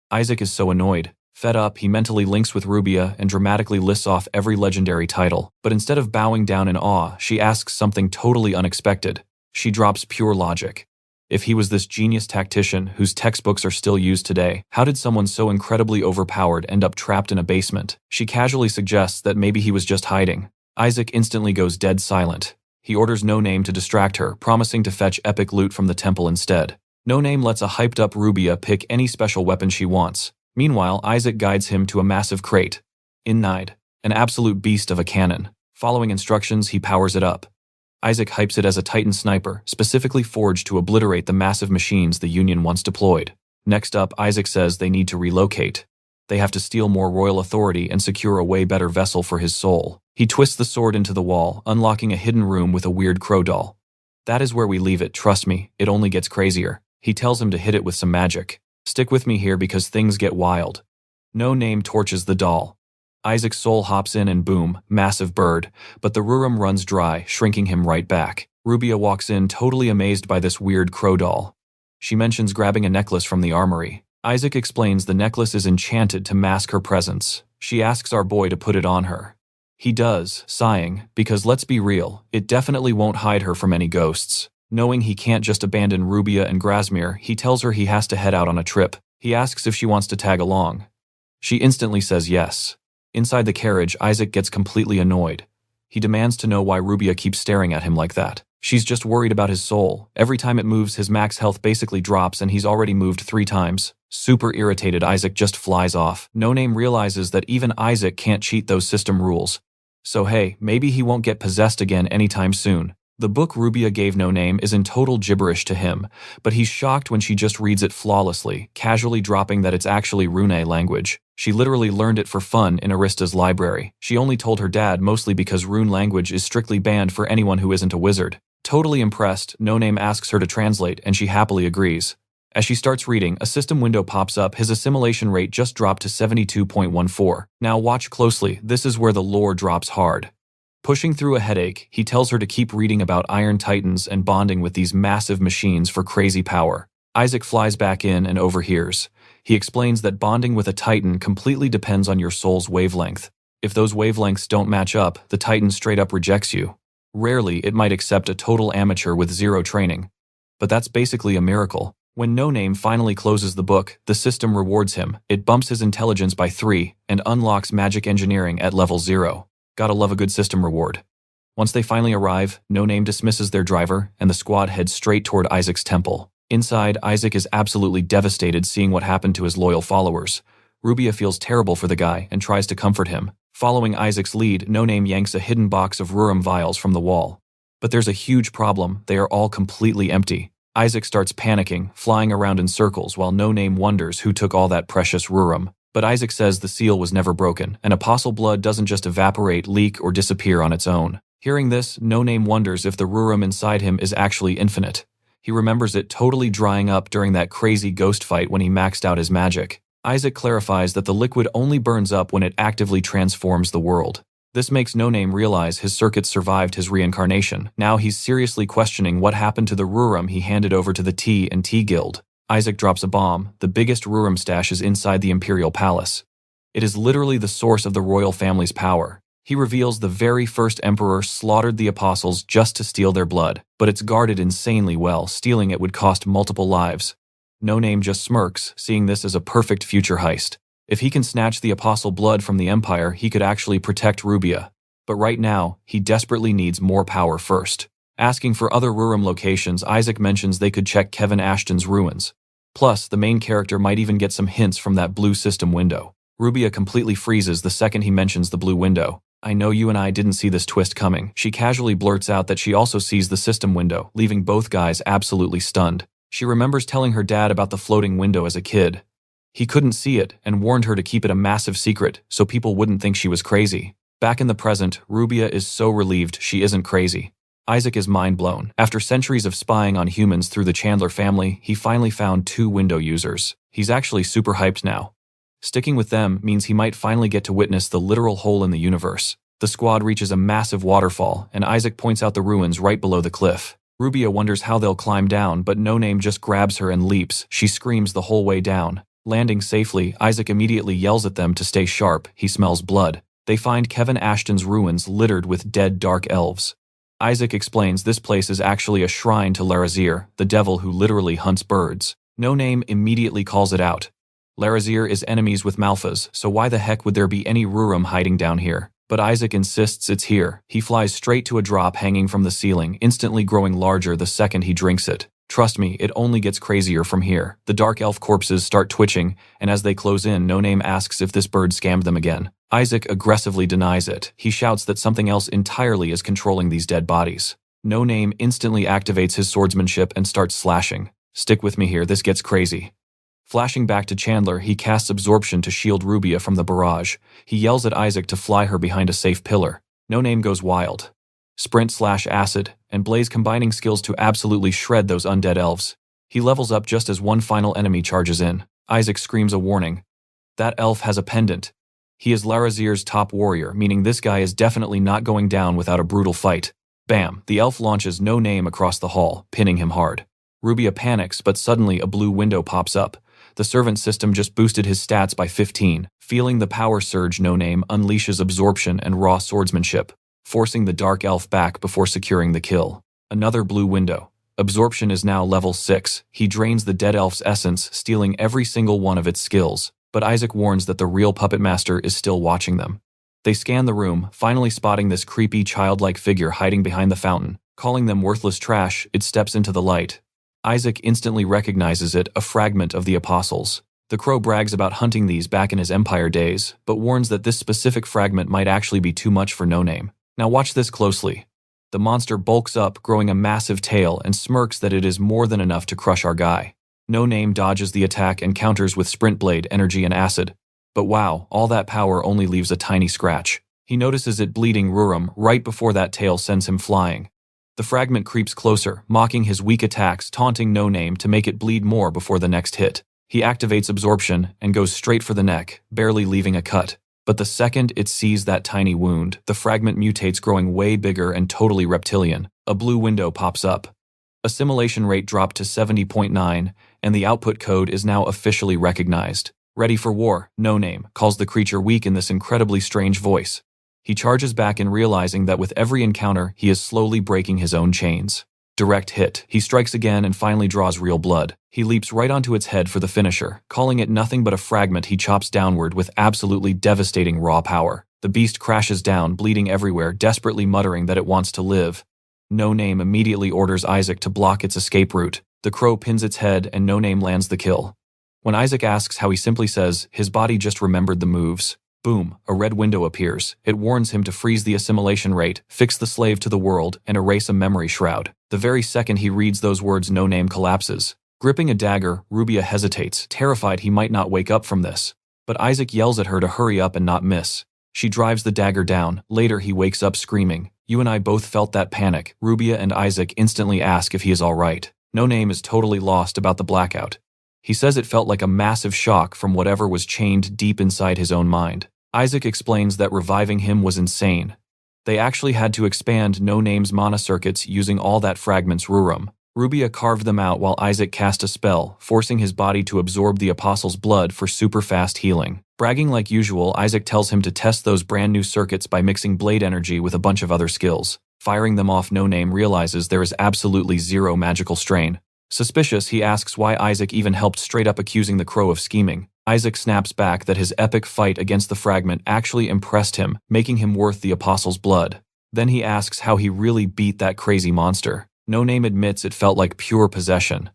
Isaac is so annoyed. Fed up, he mentally links with Rubia and dramatically lists off every legendary title. But instead of bowing down in awe, she asks something totally unexpected. She drops pure logic. If he was this genius tactician whose textbooks are still used today, how did someone so incredibly overpowered end up trapped in a basement? She casually suggests that maybe he was just hiding. Isaac instantly goes dead silent. He orders No Name to distract her, promising to fetch epic loot from the temple instead. No Name lets a hyped-up Rubia pick any special weapon she wants. Meanwhile, Isaac guides him to a massive crate. Inside, an absolute beast of a cannon. Following instructions, he powers it up. Isaac hypes it as a Titan sniper, specifically forged to obliterate the massive machines the Union once deployed. Next up, Isaac says they need to relocate. They have to steal more royal authority and secure a way better vessel for his soul. He twists the sword into the wall, unlocking a hidden room with a weird crow doll. That is where we leave it, trust me, it only gets crazier. He tells him to hit it with some magic. Stick with me here because things get wild. No Name torches the doll. Isaac's soul hops in and boom, massive bird, but the Rurum runs dry, shrinking him right back. Rubia walks in, totally amazed by this weird crow doll. She mentions grabbing a necklace from the armory. Isaac explains the necklace is enchanted to mask her presence. She asks our boy to put it on her. He does, sighing, because let's be real, it definitely won't hide her from any ghosts. Knowing he can't just abandon Rubia and Grasmere, he tells her he has to head out on a trip. He asks if she wants to tag along. She instantly says yes. Inside the carriage, Isaac gets completely annoyed. He demands to know why Rubia keeps staring at him like that. She's just worried about his soul. Every time it moves, his max health basically drops and he's already moved 3 times. Super irritated, Isaac just flies off. No Name realizes that even Isaac can't cheat those system rules. So hey, maybe he won't get possessed again anytime soon. The book Rubia gave No Name is in total gibberish to him, but he's shocked when she just reads it flawlessly, casually dropping that it's actually Rune language. She literally learned it for fun in Arista's library. She only told her dad mostly because Rune language is strictly banned for anyone who isn't a wizard. Totally impressed, No Name asks her to translate and she happily agrees. As she starts reading, a system window pops up. His assimilation rate just dropped to 72.14. Now watch closely, this is where the lore drops hard. Pushing through a headache, he tells her to keep reading about Iron Titans and bonding with these massive machines for crazy power. Isaac flies back in and overhears. He explains that bonding with a Titan completely depends on your soul's wavelength. If those wavelengths don't match up, the Titan straight up rejects you. Rarely, it might accept a total amateur with 0 training. But that's basically a miracle. When No Name finally closes the book, the system rewards him. It bumps his intelligence by 3 and unlocks magic engineering at level 0. Gotta love a good system reward. Once they finally arrive, No Name dismisses their driver and the squad heads straight toward Isaac's temple. Inside, Isaac is absolutely devastated seeing what happened to his loyal followers. Rubia feels terrible for the guy and tries to comfort him. Following Isaac's lead, No Name yanks a hidden box of Rurum vials from the wall. But there's a huge problem, they are all completely empty. Isaac starts panicking, flying around in circles while No Name wonders who took all that precious Rurum. But Isaac says the seal was never broken, and apostle blood doesn't just evaporate, leak, or disappear on its own. Hearing this, No Name wonders if the Rurum inside him is actually infinite. He remembers it totally drying up during that crazy ghost fight when he maxed out his magic. Isaac clarifies that the liquid only burns up when it actively transforms the world. This makes No Name realize his circuits survived his reincarnation. Now he's seriously questioning what happened to the Rurum he handed over to the T&T Guild. Isaac drops a bomb. The biggest Rurum stash is inside the Imperial Palace. It is literally the source of the royal family's power. He reveals the very first emperor slaughtered the apostles just to steal their blood, but it's guarded insanely well. Stealing it would cost multiple lives. No Name just smirks, seeing this as a perfect future heist. If he can snatch the apostle blood from the Empire, he could actually protect Rubia. But right now, he desperately needs more power first. Asking for other Rurum locations, Isaac mentions they could check Kevin Ashton's ruins. Plus, the main character might even get some hints from that blue system window. Rubia completely freezes the second he mentions the blue window. I know you and I didn't see this twist coming. She casually blurts out that she also sees the system window, leaving both guys absolutely stunned. She remembers telling her dad about the floating window as a kid. He couldn't see it and warned her to keep it a massive secret so people wouldn't think she was crazy. Back in the present, Rubia is so relieved she isn't crazy. Isaac is mind blown. After centuries of spying on humans through the Chandler family, he finally found 2 window users. He's actually super hyped now. Sticking with them means he might finally get to witness the literal hole in the universe. The squad reaches a massive waterfall, and Isaac points out the ruins right below the cliff. Rubia wonders how they'll climb down, but No Name just grabs her and leaps. She screams the whole way down. Landing safely, Isaac immediately yells at them to stay sharp. He smells blood. They find Kevin Ashton's ruins littered with dead dark elves. Isaac explains this place is actually a shrine to Larazir, the devil who literally hunts birds. No Name immediately calls it out. Larazir is enemies with Malphas, so why the heck would there be any Rurum hiding down here? But Isaac insists it's here. He flies straight to a drop hanging from the ceiling, instantly growing larger the second he drinks it. Trust me, it only gets crazier from here. The dark elf corpses start twitching, and as they close in, No Name asks if this bird scammed them again. Isaac aggressively denies it. He shouts that something else entirely is controlling these dead bodies. No Name instantly activates his swordsmanship and starts slashing. Stick with me here, this gets crazy. Flashing back to Chandler, he casts absorption to shield Rubia from the barrage. He yells at Isaac to fly her behind a safe pillar. No Name goes wild. Sprint/acid, and Blaze combining skills to absolutely shred those undead elves. He levels up just as one final enemy charges in. Isaac screams a warning. That elf has a pendant. He is Larazir's top warrior, meaning this guy is definitely not going down without a brutal fight. Bam! The elf launches No Name across the hall, pinning him hard. Rubia panics, but suddenly a blue window pops up. The servant system just boosted his stats by 15. Feeling the power surge, No Name unleashes absorption and raw swordsmanship, forcing the dark elf back before securing the kill. Another blue window. Absorption is now level 6. He drains the dead elf's essence, stealing every single one of its skills. But Isaac warns that the real puppet master is still watching them. They scan the room, finally spotting this creepy childlike figure hiding behind the fountain. Calling them worthless trash, it steps into the light. Isaac instantly recognizes it, a fragment of the apostles. The crow brags about hunting these back in his Empire days, but warns that this specific fragment might actually be too much for No Name. Now watch this closely. The monster bulks up, growing a massive tail, and smirks that it is more than enough to crush our guy. No Name dodges the attack and counters with Sprint Blade, Energy, and Acid. But wow, all that power only leaves a tiny scratch. He notices it bleeding Rurum right before that tail sends him flying. The fragment creeps closer, mocking his weak attacks, taunting No Name to make it bleed more before the next hit. He activates absorption and goes straight for the neck, barely leaving a cut. But the second it sees that tiny wound, the fragment mutates, growing way bigger and totally reptilian. A blue window pops up. Assimilation rate dropped to 70.9, and the output code is now officially recognized. Ready for war, No Name calls the creature weak in this incredibly strange voice. He charges back in, realizing that with every encounter, he is slowly breaking his own chains. Direct hit. He strikes again and finally draws real blood. He leaps right onto its head for the finisher. Calling it nothing but a fragment, he chops downward with absolutely devastating raw power. The beast crashes down, bleeding everywhere, desperately muttering that it wants to live. No Name immediately orders Isaac to block its escape route. The crow pins its head and No Name lands the kill. When Isaac asks how, he simply says his body just remembered the moves. Boom, a red window appears. It warns him to freeze the assimilation rate, fix the slave to the world, and erase a memory shroud. The very second he reads those words, No Name collapses. Gripping a dagger, Rubia hesitates, terrified he might not wake up from this. But Isaac yells at her to hurry up and not miss. She drives the dagger down. Later he wakes up screaming. You and I both felt that panic. Rubia and Isaac instantly ask if he is all right. No Name is totally lost about the blackout. He says it felt like a massive shock from whatever was chained deep inside his own mind. Isaac explains that reviving him was insane. They actually had to expand No Name's mana circuits using all that fragment's Rurum. Rubia carved them out while Isaac cast a spell, forcing his body to absorb the apostle's blood for super fast healing. Bragging like usual, Isaac tells him to test those brand new circuits by mixing blade energy with a bunch of other skills. Firing them off, No Name realizes there is absolutely zero magical strain. Suspicious, he asks why Isaac even helped, straight up accusing the crow of scheming. Isaac snaps back that his epic fight against the fragment actually impressed him, making him worth the apostle's blood. Then he asks how he really beat that crazy monster. No Name admits it felt like pure possession,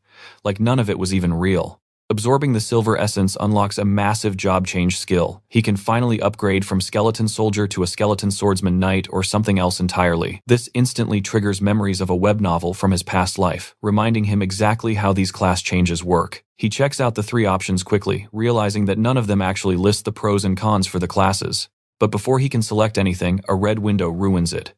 like none of it was even real. Absorbing the silver essence unlocks a massive job change skill. He can finally upgrade from skeleton soldier to a skeleton swordsman knight or something else entirely. This instantly triggers memories of a web novel from his past life, reminding him exactly how these class changes work. He checks out the 3 options quickly, realizing that none of them actually list the pros and cons for the classes. But before he can select anything, a red window ruins it.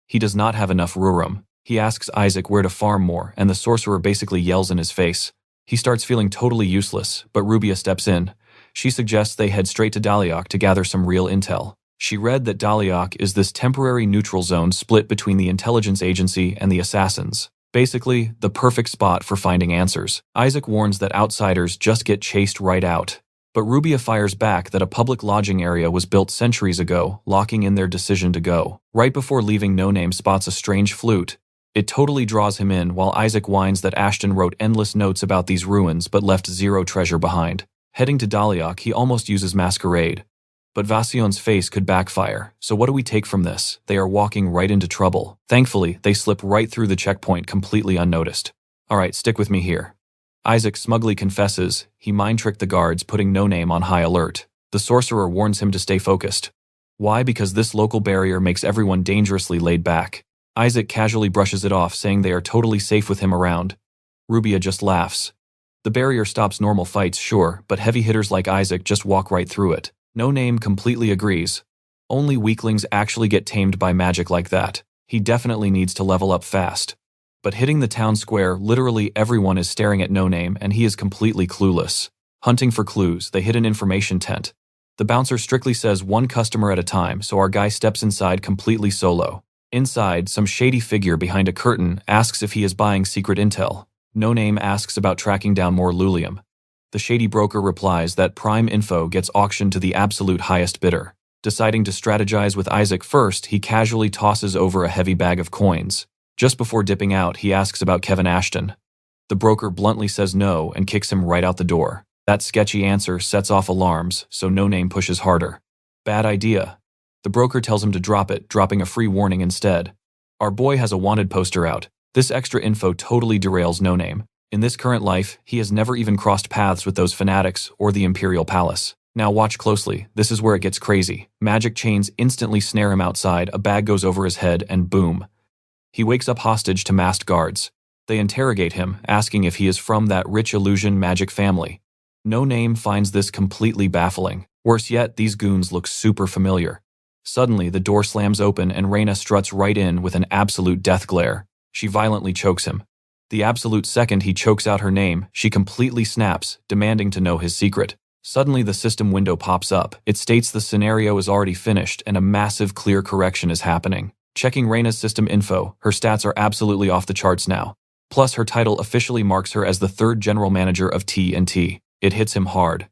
He does not have enough Rurum. He asks Isaac where to farm more, and the sorcerer basically yells in his face. He starts feeling totally useless, but Rubia steps in. She suggests they head straight to Daliok to gather some real intel. She read that Daliok is this temporary neutral zone split between the intelligence agency and the assassins. Basically, the perfect spot for finding answers. Isaac warns that outsiders just get chased right out. But Rubia fires back that a public lodging area was built centuries ago, locking in their decision to go. Right before leaving, No Name spots a strange flute. It totally draws him in, while Isaac whines that Ashton wrote endless notes about these ruins but left zero treasure behind. Heading to Daliok, he almost uses Masquerade. But Vasion's face could backfire, so what do we take from this? They are walking right into trouble. Thankfully, they slip right through the checkpoint completely unnoticed. Alright, stick with me here. Isaac smugly confesses he mind-tricked the guards, putting No Name on high alert. The sorcerer warns him to stay focused. Why? Because this local barrier makes everyone dangerously laid back. Isaac casually brushes it off, saying they are totally safe with him around. Rubia just laughs. The barrier stops normal fights, sure, but heavy hitters like Isaac just walk right through it. No Name completely agrees. Only weaklings actually get tamed by magic like that. He definitely needs to level up fast. But hitting the town square, literally everyone is staring at No Name and he is completely clueless. Hunting for clues, they hit an information tent. The bouncer strictly says 1 customer at a time, so our guy steps inside completely solo. Inside, some shady figure behind a curtain asks if he is buying secret intel. No Name asks about tracking down more Lulium. The shady broker replies that prime info gets auctioned to the absolute highest bidder. Deciding to strategize with Isaac first, he casually tosses over a heavy bag of coins. Just before dipping out, he asks about Kevin Ashton. The broker bluntly says no and kicks him right out the door. That sketchy answer sets off alarms, so No Name pushes harder. Bad idea. The broker tells him to drop it, dropping a free warning instead. Our boy has a wanted poster out. This extra info totally derails No Name. In this current life, he has never even crossed paths with those fanatics or the Imperial Palace. Now watch closely, this is where it gets crazy. Magic chains instantly snare him outside, a bag goes over his head, and boom. He wakes up hostage to masked guards. They interrogate him, asking if he is from that rich illusion magic family. No Name finds this completely baffling. Worse yet, these goons look super familiar. Suddenly, the door slams open and Reina struts right in with an absolute death glare. She violently chokes him. The absolute second he chokes out her name, she completely snaps, demanding to know his secret. Suddenly, the system window pops up. It states the scenario is already finished and a massive clear correction is happening. Checking Reina's system info, her stats are absolutely off the charts now. Plus, her title officially marks her as the 3rd general manager of T&T. It hits him hard.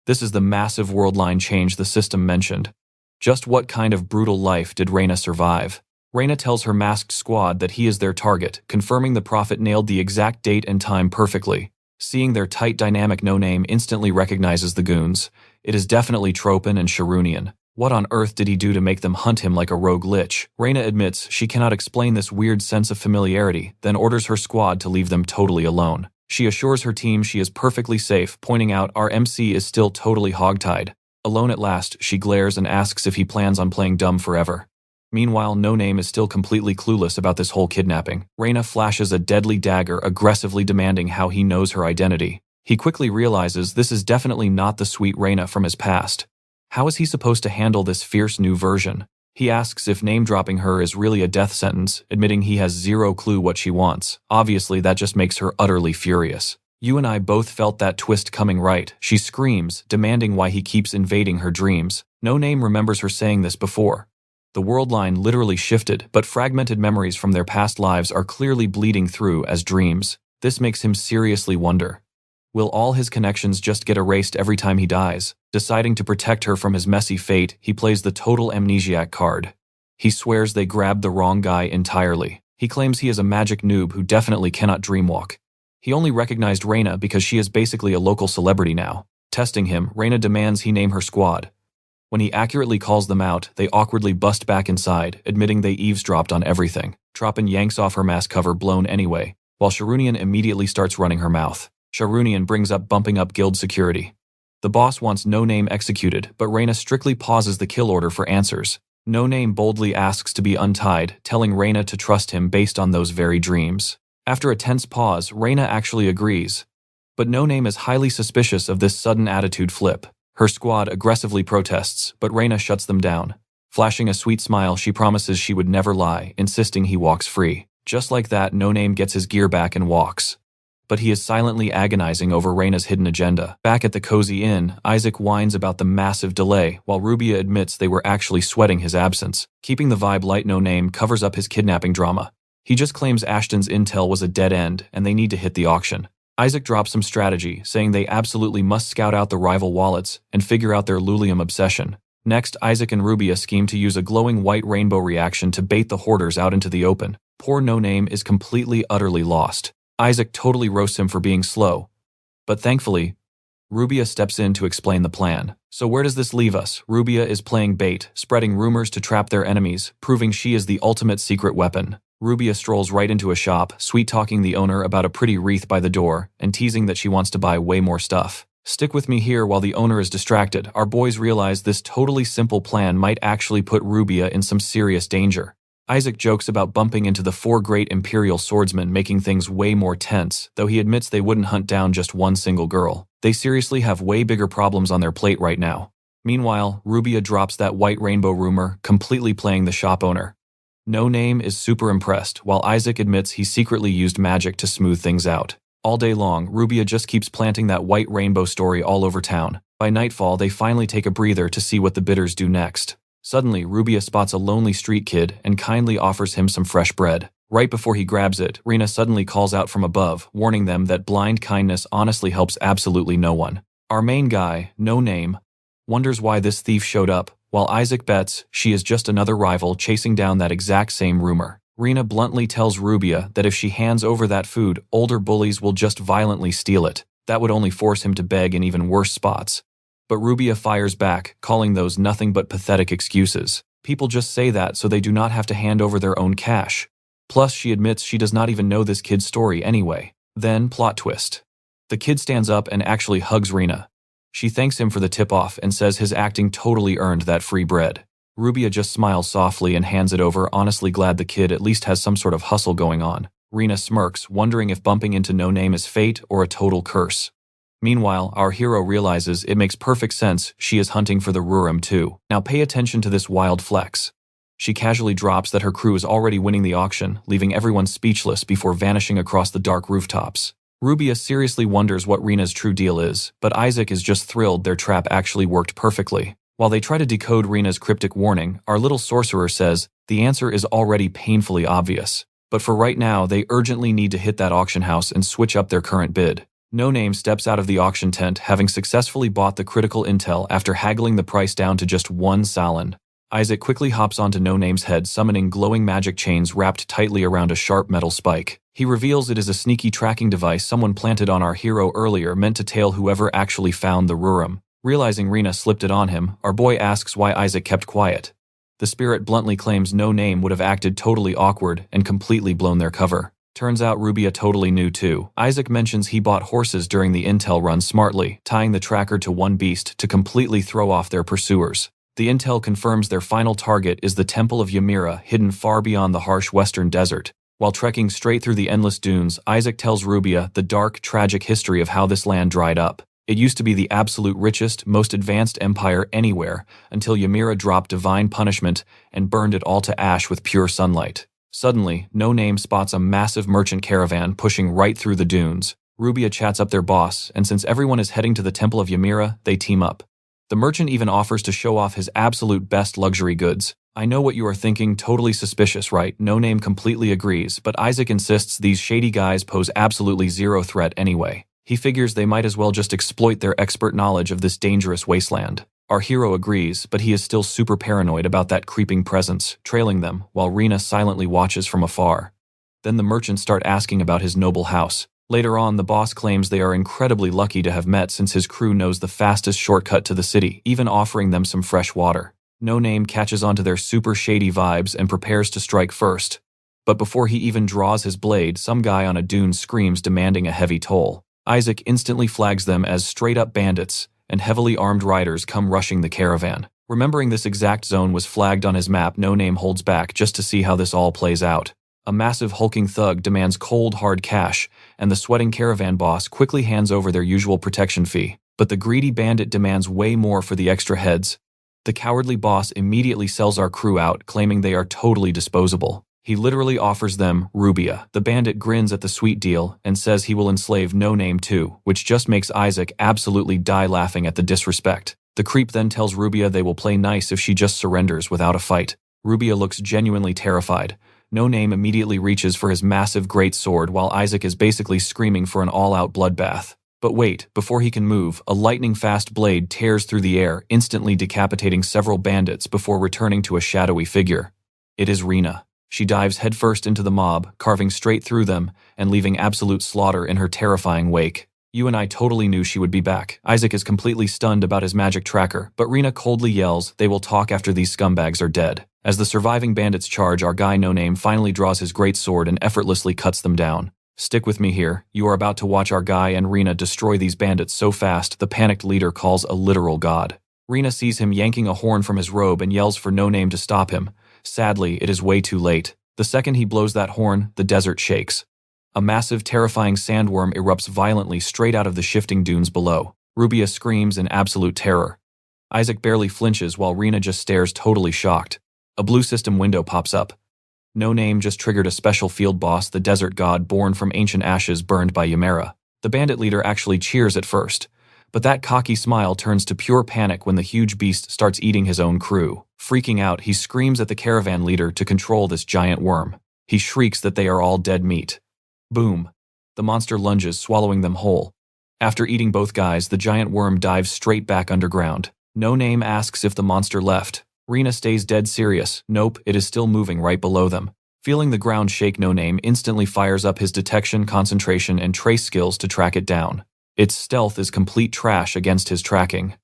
This is the massive world line change the system mentioned. Just what kind of brutal life did Reina survive? Reina tells her masked squad that he is their target, confirming the prophet nailed the exact date and time perfectly. Seeing their tight dynamic, No Name instantly recognizes the goons. It is definitely Tropin and Sharunian. What on earth did he do to make them hunt him like a rogue lich? Reina admits she cannot explain this weird sense of familiarity, then orders her squad to leave them totally alone. She assures her team she is perfectly safe, pointing out our MC is still totally hogtied. Alone at last, she glares and asks if he plans on playing dumb forever. Meanwhile, No Name is still completely clueless about this whole kidnapping. Reina flashes a deadly dagger, aggressively demanding how he knows her identity. He quickly realizes this is definitely not the sweet Reina from his past. How is he supposed to handle this fierce new version? He asks if name-dropping her is really a death sentence, admitting he has zero clue what she wants. Obviously, that just makes her utterly furious. You and I both felt that twist coming, right? She screams, demanding why he keeps invading her dreams. No Name remembers her saying this before. The world line literally shifted, but fragmented memories from their past lives are clearly bleeding through as dreams. This makes him seriously wonder. Will all his connections just get erased every time he dies? Deciding to protect her from his messy fate, he plays the total amnesiac card. He swears they grabbed the wrong guy entirely. He claims he is a magic noob who definitely cannot dreamwalk. He only recognized Reina because she is basically a local celebrity now. Testing him, Reina demands he name her squad. When he accurately calls them out, they awkwardly bust back inside, admitting they eavesdropped on everything. Tropin yanks off her mask cover, blown anyway, while Sharunian immediately starts running her mouth. Sharunian brings up bumping up guild security. The boss wants No Name executed, but Reina strictly pauses the kill order for answers. No Name boldly asks to be untied, telling Reina to trust him based on those very dreams. After a tense pause, Reina actually agrees. But No Name is highly suspicious of this sudden attitude flip. Her squad aggressively protests, but Reina shuts them down. Flashing a sweet smile, she promises she would never lie, insisting he walks free. Just like that, No Name gets his gear back and walks. But he is silently agonizing over Reina's hidden agenda. Back at the cozy inn, Isaac whines about the massive delay, while Rubia admits they were actually sweating his absence. Keeping the vibe light, No Name covers up his kidnapping drama. He just claims Ashton's intel was a dead end, and they need to hit the auction. Isaac drops some strategy, saying they absolutely must scout out the rival wallets and figure out their Lulium obsession. Next, Isaac and Rubia scheme to use a glowing white rainbow reaction to bait the hoarders out into the open. Poor No Name is completely, utterly lost. Isaac totally roasts him for being slow. But thankfully, Rubia steps in to explain the plan. So where does this leave us? Rubia is playing bait, spreading rumors to trap their enemies, proving she is the ultimate secret weapon. Rubia strolls right into a shop, sweet-talking the owner about a pretty wreath by the door, and teasing that she wants to buy way more stuff. Stick with me here while the owner is distracted. Our boys realize this totally simple plan might actually put Rubia in some serious danger. Isaac jokes about bumping into the 4 great Imperial swordsmen, making things way more tense, though he admits they wouldn't hunt down just one single girl. They seriously have way bigger problems on their plate right now. Meanwhile, Rubia drops that white rainbow rumor, completely playing the shop owner. No Name is super impressed, while Isaac admits he secretly used magic to smooth things out. All day long, Rubia just keeps planting that white rainbow story all over town. By nightfall, they finally take a breather to see what the bidders do next. Suddenly, Rubia spots a lonely street kid and kindly offers him some fresh bread. Right before he grabs it, Reina suddenly calls out from above, warning them that blind kindness honestly helps absolutely no one. Our main guy, No Name, wonders why this thief showed up, while Isaac bets she is just another rival chasing down that exact same rumor. Reina bluntly tells Rubia that if she hands over that food, older bullies will just violently steal it. That would only force him to beg in even worse spots. But Rubia fires back, calling those nothing but pathetic excuses. People just say that so they do not have to hand over their own cash. Plus, she admits she does not even know this kid's story anyway. Then, plot twist. The kid stands up and actually hugs Reina. She thanks him for the tip-off and says his acting totally earned that free bread. Rubia just smiles softly and hands it over, honestly glad the kid at least has some sort of hustle going on. Reina smirks, wondering if bumping into No Name is fate or a total curse. Meanwhile, our hero realizes it makes perfect sense she is hunting for the Rurum too. Now pay attention to this wild flex. She casually drops that her crew is already winning the auction, leaving everyone speechless before vanishing across the dark rooftops. Rubia seriously wonders what Reina's true deal is, but Isaac is just thrilled their trap actually worked perfectly. While they try to decode Reina's cryptic warning, our little sorcerer says the answer is already painfully obvious. But for right now, they urgently need to hit that auction house and switch up their current bid. No Name steps out of the auction tent, having successfully bought the critical intel after haggling the price down to just 1 Salin. Isaac quickly hops onto No Name's head, summoning glowing magic chains wrapped tightly around a sharp metal spike. He reveals it is a sneaky tracking device someone planted on our hero earlier, meant to tail whoever actually found the Rurum. Realizing Reina slipped it on him, our boy asks why Isaac kept quiet. The spirit bluntly claims No Name would have acted totally awkward and completely blown their cover. Turns out Rubia totally knew too. Isaac mentions he bought horses during the intel run smartly, tying the tracker to one beast to completely throw off their pursuers. The intel confirms their final target is the Temple of Ymira, hidden far beyond the harsh western desert. While trekking straight through the endless dunes, Isaac tells Rubia the dark, tragic history of how this land dried up. It used to be the absolute richest, most advanced empire anywhere, until Ymira dropped divine punishment and burned it all to ash with pure sunlight. Suddenly, No Name spots a massive merchant caravan pushing right through the dunes. Rubia chats up their boss, and since everyone is heading to the Temple of Ymira, they team up. The merchant even offers to show off his absolute best luxury goods. I know what you are thinking, totally suspicious, right? No Name completely agrees, but Isaac insists these shady guys pose absolutely zero threat anyway. He figures they might as well just exploit their expert knowledge of this dangerous wasteland. Our hero agrees, but he is still super paranoid about that creeping presence, trailing them, while Rina silently watches from afar. Then the merchants start asking about his noble house. Later on, the boss claims they are incredibly lucky to have met since his crew knows the fastest shortcut to the city, even offering them some fresh water. No Name catches onto their super shady vibes and prepares to strike first. But before he even draws his blade, some guy on a dune screams demanding a heavy toll. Isaac instantly flags them as straight-up bandits, and heavily armed riders come rushing the caravan. Remembering this exact zone was flagged on his map, No Name holds back just to see how this all plays out. A massive hulking thug demands cold, hard cash, and the sweating caravan boss quickly hands over their usual protection fee. But the greedy bandit demands way more for the extra heads. The cowardly boss immediately sells our crew out, claiming they are totally disposable. He literally offers them Rubia. The bandit grins at the sweet deal and says he will enslave No Name too, which just makes Isaac absolutely die laughing at the disrespect. The creep then tells Rubia they will play nice if she just surrenders without a fight. Rubia looks genuinely terrified. No Name immediately reaches for his massive great sword while Isaac is basically screaming for an all-out bloodbath. But wait, before he can move, a lightning-fast blade tears through the air, instantly decapitating several bandits before returning to a shadowy figure. It is Rina. She dives headfirst into the mob, carving straight through them and leaving absolute slaughter in her terrifying wake. You and I totally knew she would be back. Isaac is completely stunned about his magic tracker, but Rina coldly yells they will talk after these scumbags are dead. As the surviving bandits charge, our guy No Name finally draws his great sword and effortlessly cuts them down. Stick with me here. You are about to watch our guy and Rina destroy these bandits so fast the panicked leader calls a literal god. Rina sees him yanking a horn from his robe and yells for No Name to stop him. Sadly, it is way too late. The second he blows that horn, the desert shakes. A massive, terrifying sandworm erupts violently straight out of the shifting dunes below. Rubia screams in absolute terror. Isaac barely flinches while Rina just stares totally shocked. A blue system window pops up. No Name just triggered a special field boss, the desert god born from ancient ashes burned by Ymira. The bandit leader actually cheers at first, but that cocky smile turns to pure panic when the huge beast starts eating his own crew. Freaking out, he screams at the caravan leader to control this giant worm. He shrieks that they are all dead meat. Boom. The monster lunges, swallowing them whole. After eating both guys, the giant worm dives straight back underground. No Name asks if the monster left. Rina stays dead serious. Nope, it is still moving right below them. Feeling the ground shake, No Name instantly fires up his detection, concentration, and trace skills to track it down. Its stealth is complete trash against his tracking.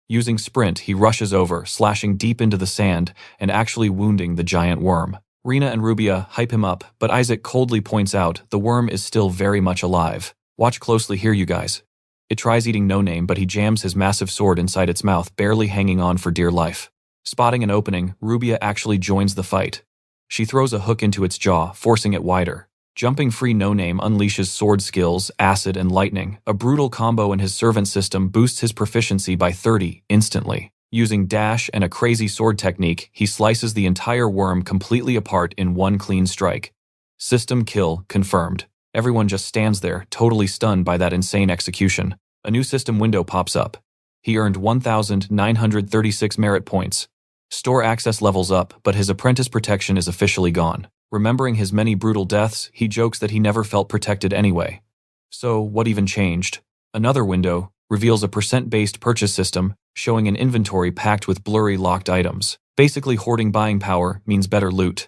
Using sprint, he rushes over, slashing deep into the sand and actually wounding the giant worm. Rina and Rubia hype him up, but Isaac coldly points out the worm is still very much alive. Watch closely here, you guys. It tries eating No Name, but he jams his massive sword inside its mouth, barely hanging on for dear life. Spotting an opening, Rubia actually joins the fight. She throws a hook into its jaw, forcing it wider. Jumping free, No Name unleashes sword skills, acid, and lightning. A brutal combo in his servant system boosts his proficiency by 30 instantly. Using dash and a crazy sword technique, he slices the entire worm completely apart in one clean strike. System kill confirmed. Everyone just stands there, totally stunned by that insane execution. A new system window pops up. He earned 1,936 merit points. Store access levels up, but his apprentice protection is officially gone. Remembering his many brutal deaths, he jokes that he never felt protected anyway. So, what even changed? Another window reveals a percent-based purchase system, showing an inventory packed with blurry locked items. Basically, hoarding buying power means better loot.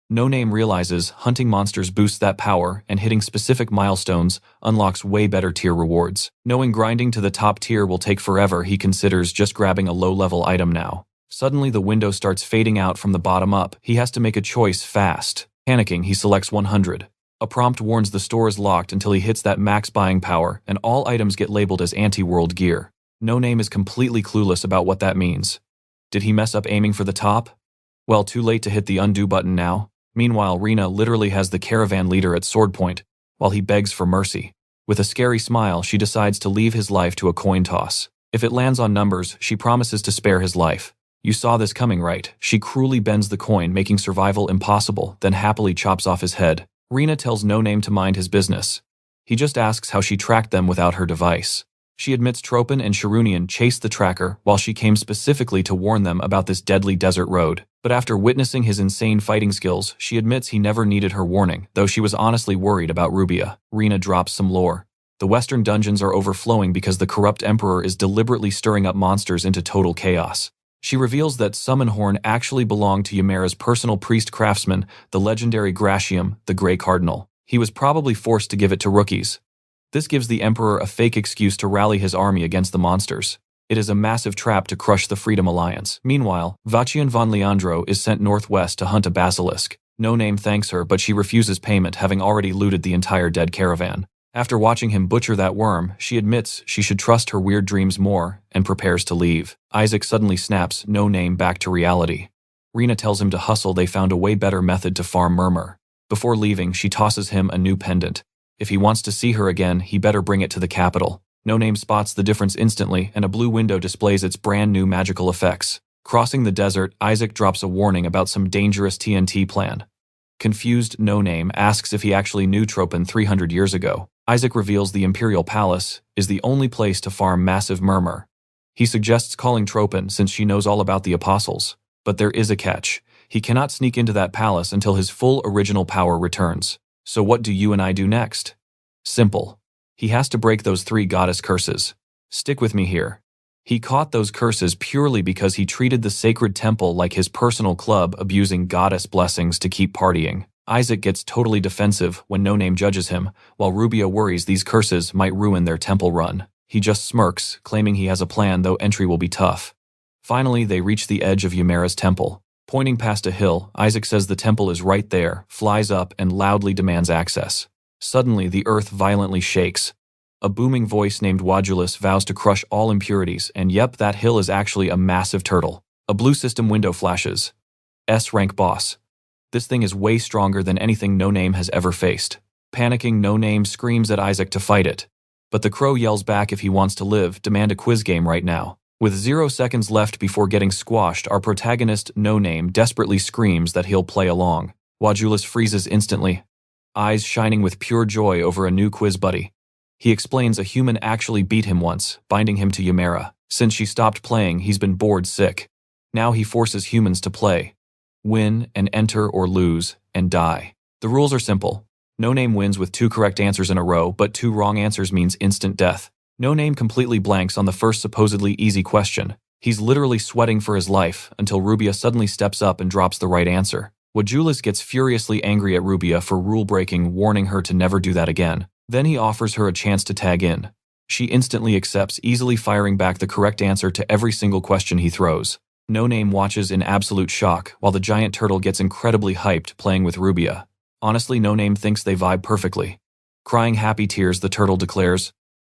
No Name realizes hunting monsters boosts that power, and hitting specific milestones unlocks way better tier rewards. Knowing grinding to the top tier will take forever, he considers just grabbing a low-level item now. Suddenly, the window starts fading out from the bottom up. He has to make a choice fast. Panicking, he selects 100. A prompt warns the store is locked until he hits that max buying power, and all items get labeled as anti-world gear. No Name is completely clueless about what that means. Did he mess up aiming for the top? Well, too late to hit the undo button now. Meanwhile, Rina literally has the caravan leader at sword point, while he begs for mercy. With a scary smile, she decides to leave his life to a coin toss. If it lands on numbers, she promises to spare his life. You saw this coming, right? She cruelly bends the coin, making survival impossible, then happily chops off his head. Rina tells No Name to mind his business. He just asks how she tracked them without her device. She admits Tropin and Sharunian chased the tracker while she came specifically to warn them about this deadly desert road. But after witnessing his insane fighting skills, she admits he never needed her warning, though she was honestly worried about Rubia. Rina drops some lore. The western dungeons are overflowing because the corrupt emperor is deliberately stirring up monsters into total chaos. She reveals that Summon Horn actually belonged to Ymera's personal priest craftsman, the legendary Gratium, the Grey Cardinal. He was probably forced to give it to rookies. This gives the Emperor a fake excuse to rally his army against the monsters. It is a massive trap to crush the Freedom Alliance. Meanwhile, Vachian von Leandro is sent northwest to hunt a basilisk. No Name thanks her, but she refuses payment, having already looted the entire dead caravan. After watching him butcher that worm, she admits she should trust her weird dreams more and prepares to leave. Isaac suddenly snaps No Name back to reality. Rina tells him to hustle. They found a way better method to farm Murmur. Before leaving, she tosses him a new pendant. If he wants to see her again, he better bring it to the capital. No Name spots the difference instantly, and a blue window displays its brand new magical effects. Crossing the desert, Isaac drops a warning about some dangerous TNT plan. Confused, No Name asks if he actually knew Tropin 300 years ago. Isaac reveals the Imperial Palace is the only place to farm massive Murmur. He suggests calling Tropin since she knows all about the apostles. But there is a catch. He cannot sneak into that palace until his full original power returns. So what do you and I do next? Simple. He has to break those 3 goddess curses. Stick with me here. He caught those curses purely because he treated the sacred temple like his personal club, abusing goddess blessings to keep partying. Isaac gets totally defensive when No Name judges him, while Rubia worries these curses might ruin their temple run. He just smirks, claiming he has a plan, though entry will be tough. Finally, they reach the edge of Ymera's temple. Pointing past a hill, Isaac says the temple is right there, flies up, and loudly demands access. Suddenly, the earth violently shakes. A booming voice named Wadulus vows to crush all impurities, and yep, that hill is actually a massive turtle. A blue system window flashes. S-rank boss. This thing is way stronger than anything No Name has ever faced. Panicking, No Name screams at Isaac to fight it. But the crow yells back if he wants to live, demand a quiz game right now. With 0 seconds left before getting squashed, our protagonist, No Name, desperately screams that he'll play along. Wadulus freezes instantly, eyes shining with pure joy over a new quiz buddy. He explains a human actually beat him once, binding him to Ymera. Since she stopped playing, he's been bored sick. Now he forces humans to play. Win and enter, or lose and die. The rules are simple. No Name wins with 2 correct answers in a row, but 2 wrong answers means instant death. No Name completely blanks on the first supposedly easy question. He's literally sweating for his life until Rubia suddenly steps up and drops the right answer. Wadulus gets furiously angry at Rubia for rule-breaking, warning her to never do that again. Then he offers her a chance to tag in. She instantly accepts, easily firing back the correct answer to every single question he throws. No Name watches in absolute shock, while the giant turtle gets incredibly hyped playing with Rubia. Honestly, No Name thinks they vibe perfectly. Crying happy tears, the turtle declares,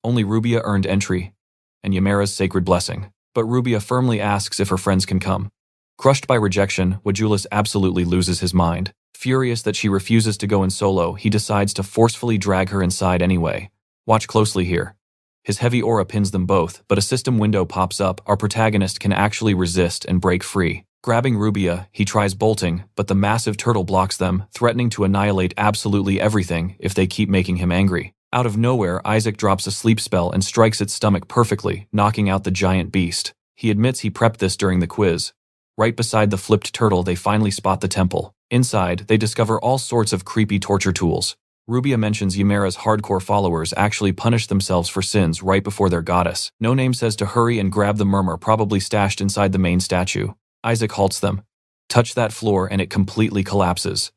only Rubia earned entry, and Ymera's sacred blessing. But Rubia firmly asks if her friends can come. Crushed by rejection, Wadulus absolutely loses his mind. Furious that she refuses to go in solo, he decides to forcefully drag her inside anyway. Watch closely here. His heavy aura pins them both, but a system window pops up. Our protagonist can actually resist and break free. Grabbing Rubia, he tries bolting, but the massive turtle blocks them, threatening to annihilate absolutely everything if they keep making him angry. Out of nowhere, Isaac drops a sleep spell and strikes its stomach perfectly, knocking out the giant beast. He admits he prepped this during the quiz. Right beside the flipped turtle, they finally spot the temple. Inside, they discover all sorts of creepy torture tools. Rubia mentions Ymera's hardcore followers actually punish themselves for sins right before their goddess. No Name says to hurry and grab the Murmur probably stashed inside the main statue. Isaac halts them. Touch that floor and it completely collapses.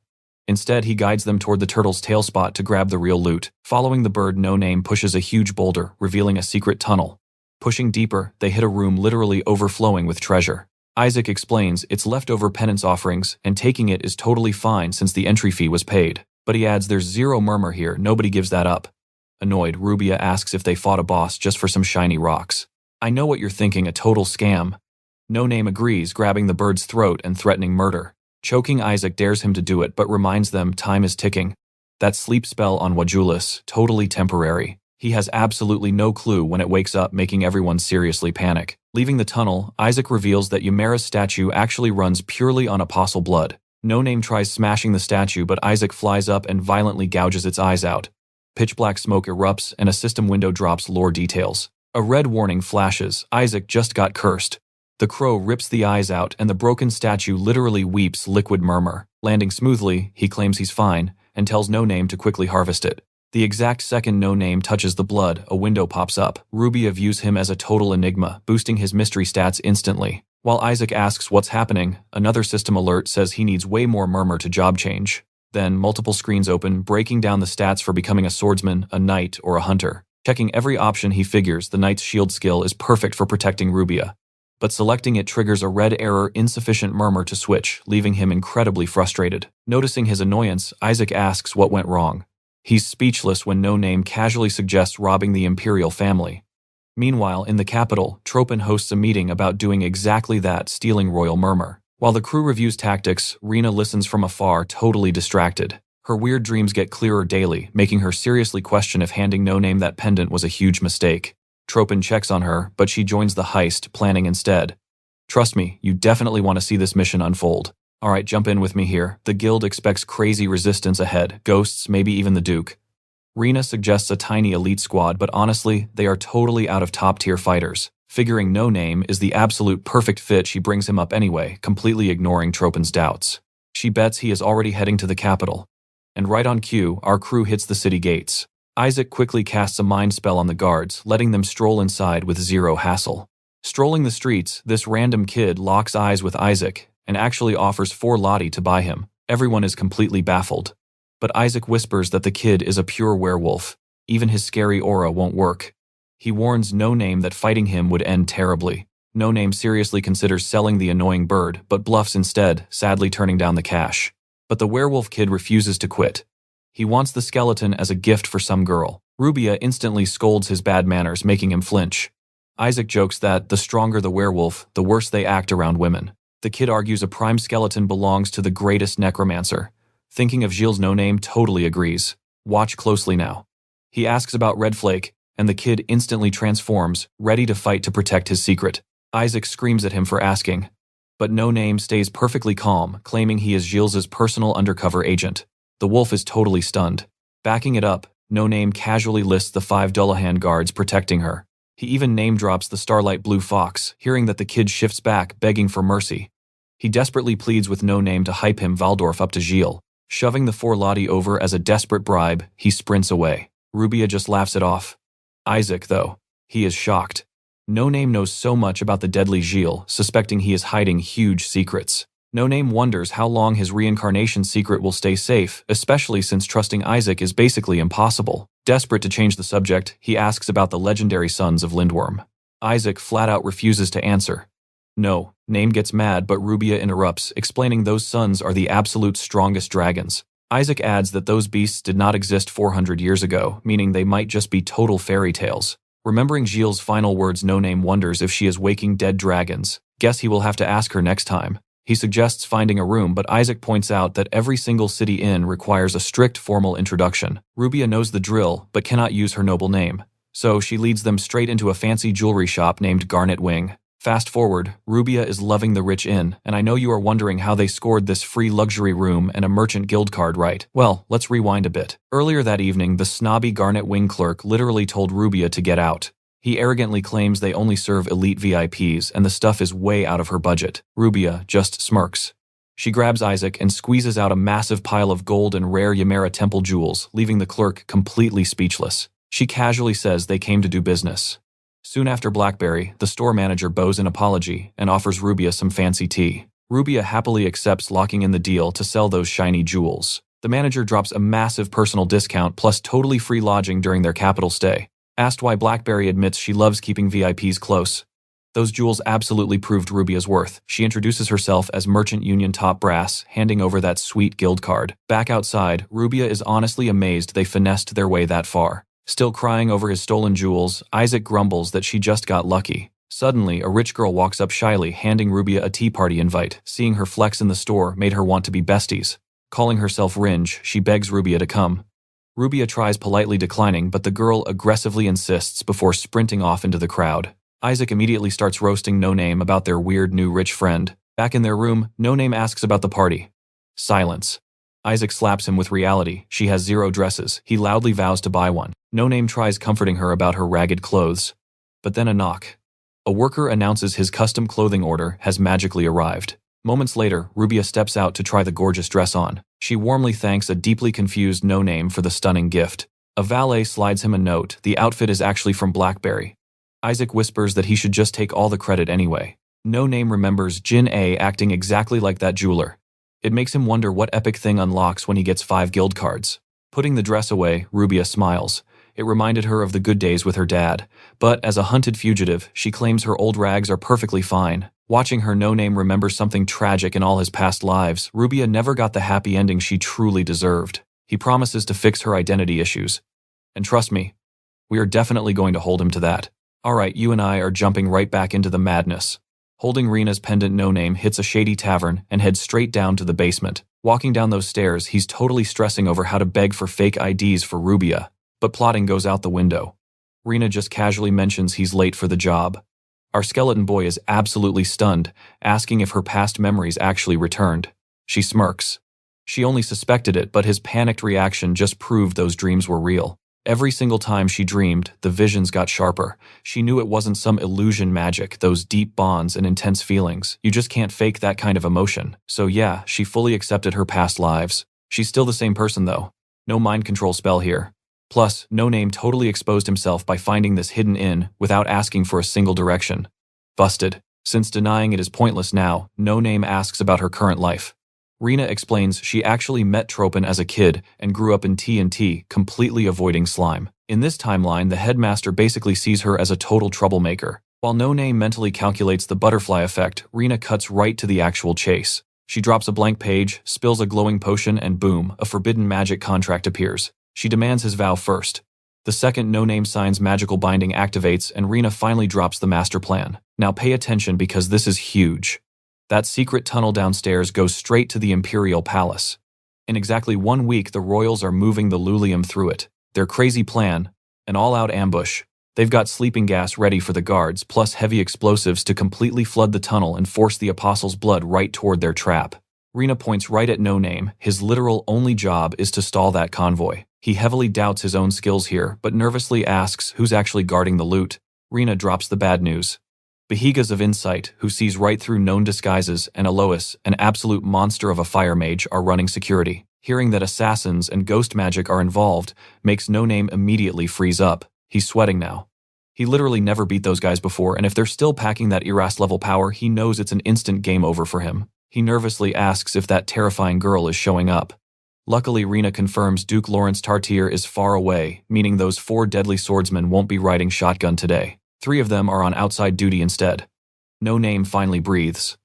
Instead, he guides them toward the turtle's tail spot to grab the real loot. Following the bird, No Name pushes a huge boulder, revealing a secret tunnel. Pushing deeper, they hit a room literally overflowing with treasure. Isaac explains it's leftover penance offerings, and taking it is totally fine since the entry fee was paid. But he adds there's zero murmur here, nobody gives that up. Annoyed, Rubia asks if they fought a boss just for some shiny rocks. I know what you're thinking, a total scam. No Name agrees, grabbing the bird's throat and threatening murder. Choking Isaac dares him to do it but reminds them time is ticking. That sleep spell on Wajulis, totally temporary. He has absolutely no clue when it wakes up, making everyone seriously panic. Leaving the tunnel, Isaac reveals that Ymera's statue actually runs purely on apostle blood. No Name tries smashing the statue, but Isaac flies up and violently gouges its eyes out. Pitch black smoke erupts and a system window drops lore details. A red warning flashes, Isaac just got cursed. The crow rips the eyes out and the broken statue literally weeps liquid murmur. Landing smoothly, he claims he's fine and tells No Name to quickly harvest it. The exact second No Name touches the blood, a window pops up. Rubia views him as a total enigma, boosting his mystery stats instantly. While Isaac asks what's happening, another system alert says he needs way more murmur to job change. Then multiple screens open, breaking down the stats for becoming a swordsman, a knight, or a hunter. Checking every option, he figures the knight's shield skill is perfect for protecting Rubia. But selecting it triggers a red error, insufficient murmur to switch, leaving him incredibly frustrated. Noticing his annoyance, Isaac asks what went wrong. He's speechless when No Name casually suggests robbing the imperial family. Meanwhile, in the capital, Tropin hosts a meeting about doing exactly that, stealing royal murmur. While the crew reviews tactics, Rena listens from afar, totally distracted. Her weird dreams get clearer daily, making her seriously question if handing No Name that pendant was a huge mistake. Tropin checks on her, but she joins the heist, planning instead. Trust me, you definitely want to see this mission unfold. Alright, jump in with me here. The guild expects crazy resistance ahead, ghosts, maybe even the Duke. Rena suggests a tiny elite squad, but honestly, they are totally out of top-tier fighters. Figuring No Name is the absolute perfect fit, she brings him up anyway, completely ignoring Tropin's doubts. She bets he is already heading to the capital. And right on cue, our crew hits the city gates. Isaac quickly casts a mind spell on the guards, letting them stroll inside with zero hassle. Strolling the streets, this random kid locks eyes with Isaac and actually offers 4 Lottie to buy him. Everyone is completely baffled. But Isaac whispers that the kid is a pure werewolf. Even his scary aura won't work. He warns No Name that fighting him would end terribly. No Name seriously considers selling the annoying bird, but bluffs instead, sadly turning down the cash. But the werewolf kid refuses to quit. He wants the skeleton as a gift for some girl. Rubia instantly scolds his bad manners, making him flinch. Isaac jokes that the stronger the werewolf, the worse they act around women. The kid argues a prime skeleton belongs to the greatest necromancer. Thinking of Gilles, No Name totally agrees. Watch closely now. He asks about Red Flake, and the kid instantly transforms, ready to fight to protect his secret. Isaac screams at him for asking. But No Name stays perfectly calm, claiming he is Gilles' personal undercover agent. The wolf is totally stunned. Backing it up, No Name casually lists the 5 Dullahan guards protecting her. He even name-drops the Starlight Blue Fox, hearing that the kid shifts back, begging for mercy. He desperately pleads with No Name to hype him Waldorf up to Gilles. Shoving the 4 Lottie over as a desperate bribe, he sprints away. Rubia just laughs it off. Isaac, though, he is shocked. No Name knows so much about the deadly Gilles, suspecting he is hiding huge secrets. No Name wonders how long his reincarnation secret will stay safe, especially since trusting Isaac is basically impossible. Desperate to change the subject, he asks about the legendary sons of Lindworm. Isaac flat out refuses to answer. No, Name gets mad, but Rubia interrupts, explaining those sons are the absolute strongest dragons. Isaac adds that those beasts did not exist 400 years ago, meaning they might just be total fairy tales. Remembering Gilles' final words, No Name wonders if she is waking dead dragons. Guess he will have to ask her next time. He suggests finding a room, but Isaac points out that every single city inn requires a strict formal introduction. Rubia knows the drill, but cannot use her noble name. So she leads them straight into a fancy jewelry shop named Garnet Wing. Fast forward, Rubia is loving the rich inn, and I know you are wondering how they scored this free luxury room and a merchant guild card right. Well, let's rewind a bit. Earlier that evening, the snobby Garnet Wing clerk literally told Rubia to get out. He arrogantly claims they only serve elite VIPs and the stuff is way out of her budget. Rubia just smirks. She grabs Isaac and squeezes out a massive pile of gold and rare Ymera temple jewels, leaving the clerk completely speechless. She casually says they came to do business. Soon after Blackberry, the store manager bows an apology and offers Rubia some fancy tea. Rubia happily accepts, locking in the deal to sell those shiny jewels. The manager drops a massive personal discount plus totally free lodging during their capital stay. Asked why, Blackberry admits she loves keeping VIPs close. Those jewels absolutely proved Rubia's worth. She introduces herself as Merchant Union Top Brass, handing over that sweet guild card. Back outside, Rubia is honestly amazed they finessed their way that far. Still crying over his stolen jewels, Isaac grumbles that she just got lucky. Suddenly, a rich girl walks up shyly, handing Rubia a tea party invite. Seeing her flex in the store made her want to be besties. Calling herself Ringe, she begs Rubia to come. Rubia tries politely declining, but the girl aggressively insists before sprinting off into the crowd. Isaac immediately starts roasting No Name about their weird new rich friend. Back in their room, No Name asks about the party. Silence. Isaac slaps him with reality. She has 0 dresses. He loudly vows to buy one. No Name tries comforting her about her ragged clothes. But then a knock. A worker announces his custom clothing order has magically arrived. Moments later, Rubia steps out to try the gorgeous dress on. She warmly thanks a deeply confused No Name for the stunning gift. A valet slides him a note. The outfit is actually from BlackBerry. Isaac whispers that he should just take all the credit anyway. No Name remembers Jin A acting exactly like that jeweler. It makes him wonder what epic thing unlocks when he gets 5 guild cards. Putting the dress away, Rubia smiles. It reminded her of the good days with her dad. But as a hunted fugitive, she claims her old rags are perfectly fine. Watching her No Name remember something tragic in all his past lives, Rubia never got the happy ending she truly deserved. He promises to fix her identity issues. And trust me, we are definitely going to hold him to that. Alright, you and I are jumping right back into the madness. Holding Rena's pendant, No Name hits a shady tavern and heads straight down to the basement. Walking down those stairs, he's totally stressing over how to beg for fake IDs for Rubia. But plotting goes out the window. Rena just casually mentions he's late for the job. Our skeleton boy is absolutely stunned, asking if her past memories actually returned. She smirks. She only suspected it, but his panicked reaction just proved those dreams were real. Every single time she dreamed, the visions got sharper. She knew it wasn't some illusion magic, those deep bonds and intense feelings. You just can't fake that kind of emotion. So yeah, she fully accepted her past lives. She's still the same person though. No mind control spell here. Plus, No Name totally exposed himself by finding this hidden inn without asking for a single direction. Busted. Since denying it is pointless now, No Name asks about her current life. Rena explains she actually met Tropin as a kid and grew up in TNT, completely avoiding slime. In this timeline, the headmaster basically sees her as a total troublemaker. While No Name mentally calculates the butterfly effect, Rena cuts right to the actual chase. She drops a blank page, spills a glowing potion, and boom, a forbidden magic contract appears. She demands his vow first. The second No Name signs magical binding activates and Rena finally drops the master plan. Now pay attention because this is huge. That secret tunnel downstairs goes straight to the Imperial Palace. In exactly 1 week, the royals are moving the Lulium through it. Their crazy plan, an all-out ambush. They've got sleeping gas ready for the guards, plus heavy explosives to completely flood the tunnel and force the Apostles' blood right toward their trap. Rena points right at No Name. His literal only job is to stall that convoy. He heavily doubts his own skills here, but nervously asks who's actually guarding the loot. Rena drops the bad news. Behigas of Insight, who sees right through known disguises, and Alois, an absolute monster of a fire mage, are running security. Hearing that assassins and ghost magic are involved makes No Name immediately freeze up. He's sweating now. He literally never beat those guys before, and if they're still packing that ERAS-level power, he knows it's an instant game over for him. He nervously asks if that terrifying girl is showing up. Luckily, Rena confirms Duke Lawrence Tartier is far away, meaning those 4 deadly swordsmen won't be riding shotgun today. 3 of them are on outside duty instead. No Name finally breathes.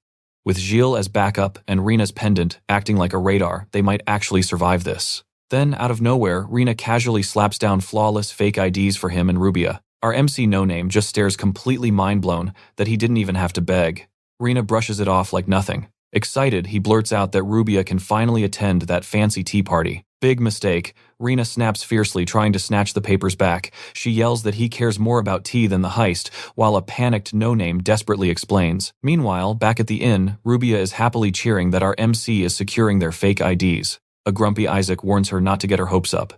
With Gilles as backup and Rena's pendant acting like a radar, they might actually survive this. Then, out of nowhere, Rena casually slaps down flawless fake IDs for him and Rubia. Our MC No Name just stares completely mind-blown that he didn't even have to beg. Rena brushes it off like nothing. Excited, he blurts out that Rubia can finally attend that fancy tea party. Big mistake. Rena snaps fiercely, trying to snatch the papers back. She yells that he cares more about tea than the heist, while a panicked No Name desperately explains. Meanwhile, back at the inn, Rubia is happily cheering that our MC is securing their fake IDs. A grumpy Isaac warns her not to get her hopes up.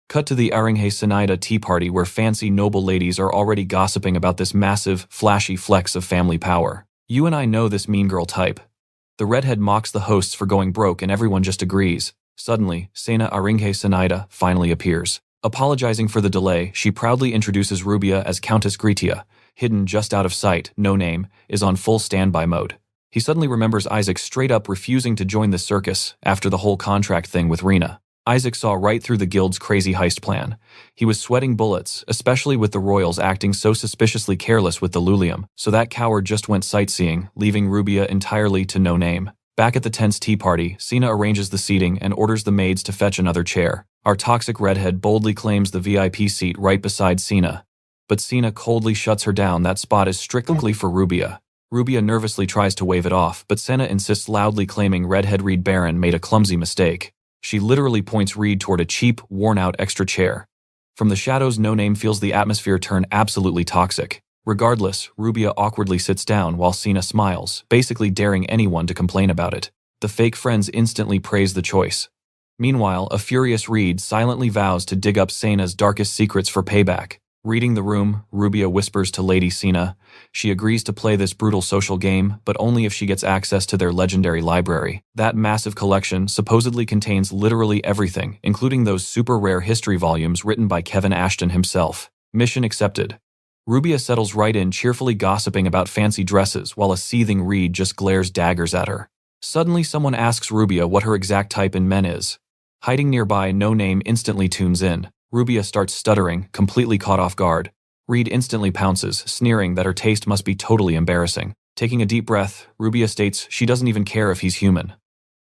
Cut to the Aringhe Sinaida tea party where fancy noble ladies are already gossiping about this massive, flashy flex of family power. You and I know this mean girl type. The redhead mocks the hosts for going broke and everyone just agrees. Suddenly, Sena Aringhe Sinaida finally appears. Apologizing for the delay, she proudly introduces Rubia as Countess Gritia. Hidden just out of sight, No Name, is on full standby mode. He suddenly remembers Isaac straight up refusing to join the circus after the whole contract thing with Rena. Isaac saw right through the guild's crazy heist plan. He was sweating bullets, especially with the royals acting so suspiciously careless with the Lulium, so that coward just went sightseeing, leaving Rubia entirely to no name. Back at the tense tea party, Sina arranges the seating and orders the maids to fetch another chair. Our toxic redhead boldly claims the VIP seat right beside Sina. But Sina coldly shuts her down. That spot is strictly for Rubia. Rubia nervously tries to wave it off, but Sena insists loudly, claiming redhead Reed Baron made a clumsy mistake. She literally points Reed toward a cheap, worn-out extra chair. From the shadows, No Name feels the atmosphere turn absolutely toxic. Regardless, Rubia awkwardly sits down while Sina smiles, basically daring anyone to complain about it. The fake friends instantly praise the choice. Meanwhile, a furious Reed silently vows to dig up Sena's darkest secrets for payback. Reading the room, Rubia whispers to Lady Sina. She agrees to play this brutal social game, but only if she gets access to their legendary library. That massive collection supposedly contains literally everything, including those super rare history volumes written by Kevin Ashton himself. Mission accepted. Rubia settles right in, cheerfully gossiping about fancy dresses while a seething Reed just glares daggers at her. Suddenly someone asks Rubia what her exact type in men is. Hiding nearby, No Name instantly tunes in. Rubia starts stuttering, completely caught off guard. Reed instantly pounces, sneering that her taste must be totally embarrassing. Taking a deep breath, Rubia states she doesn't even care if he's human.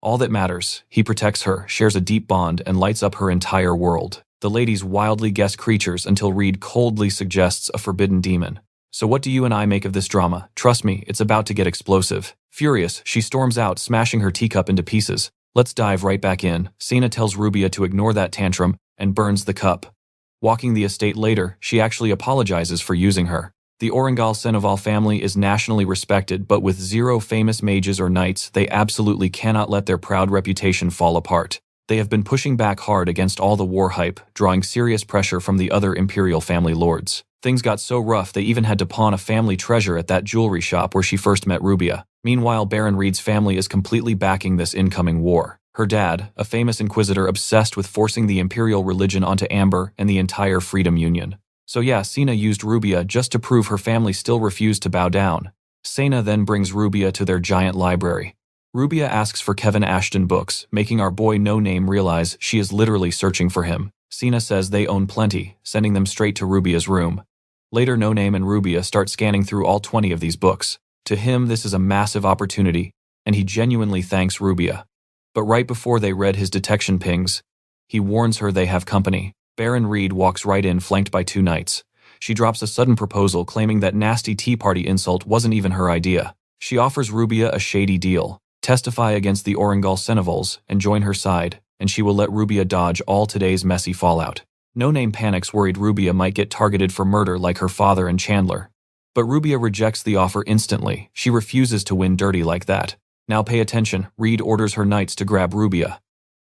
All that matters, he protects her, shares a deep bond, and lights up her entire world. The ladies wildly guess creatures until Reed coldly suggests a forbidden demon. So what do you and I make of this drama? Trust me, it's about to get explosive. Furious, she storms out, smashing her teacup into pieces. Let's dive right back in. Sina tells Rubia to ignore that tantrum and burns the cup. Walking the estate later, she actually apologizes for using her. The Orangal Seneval family is nationally respected, but with zero famous mages or knights, they absolutely cannot let their proud reputation fall apart. They have been pushing back hard against all the war hype, drawing serious pressure from the other imperial family lords. Things got so rough they even had to pawn a family treasure at that jewelry shop where she first met Rubia. Meanwhile, Baron Reed's family is completely backing this incoming war. Her dad, a famous inquisitor obsessed with forcing the imperial religion onto Amber and the entire Freedom Union. So yeah, Sina used Rubia just to prove her family still refused to bow down. Sena then brings Rubia to their giant library. Rubia asks for Kevin Ashton books, making our boy No Name realize she is literally searching for him. Sina says they own plenty, sending them straight to Rubia's room. Later, No Name and Rubia start scanning through all 20 of these books. To him, this is a massive opportunity, and he genuinely thanks Rubia. But right before they read his detection pings, he warns her they have company. Baron Reed walks right in, flanked by two knights. She drops a sudden proposal, claiming that nasty tea party insult wasn't even her idea. She offers Rubia a shady deal: testify against the Orangal Senevals and join her side, and she will let Rubia dodge all today's messy fallout. No Name panics, worried Rubia might get targeted for murder like her father and Chandler. But Rubia rejects the offer instantly. She refuses to win dirty like that. Now pay attention. Reed orders her knights to grab Rubia.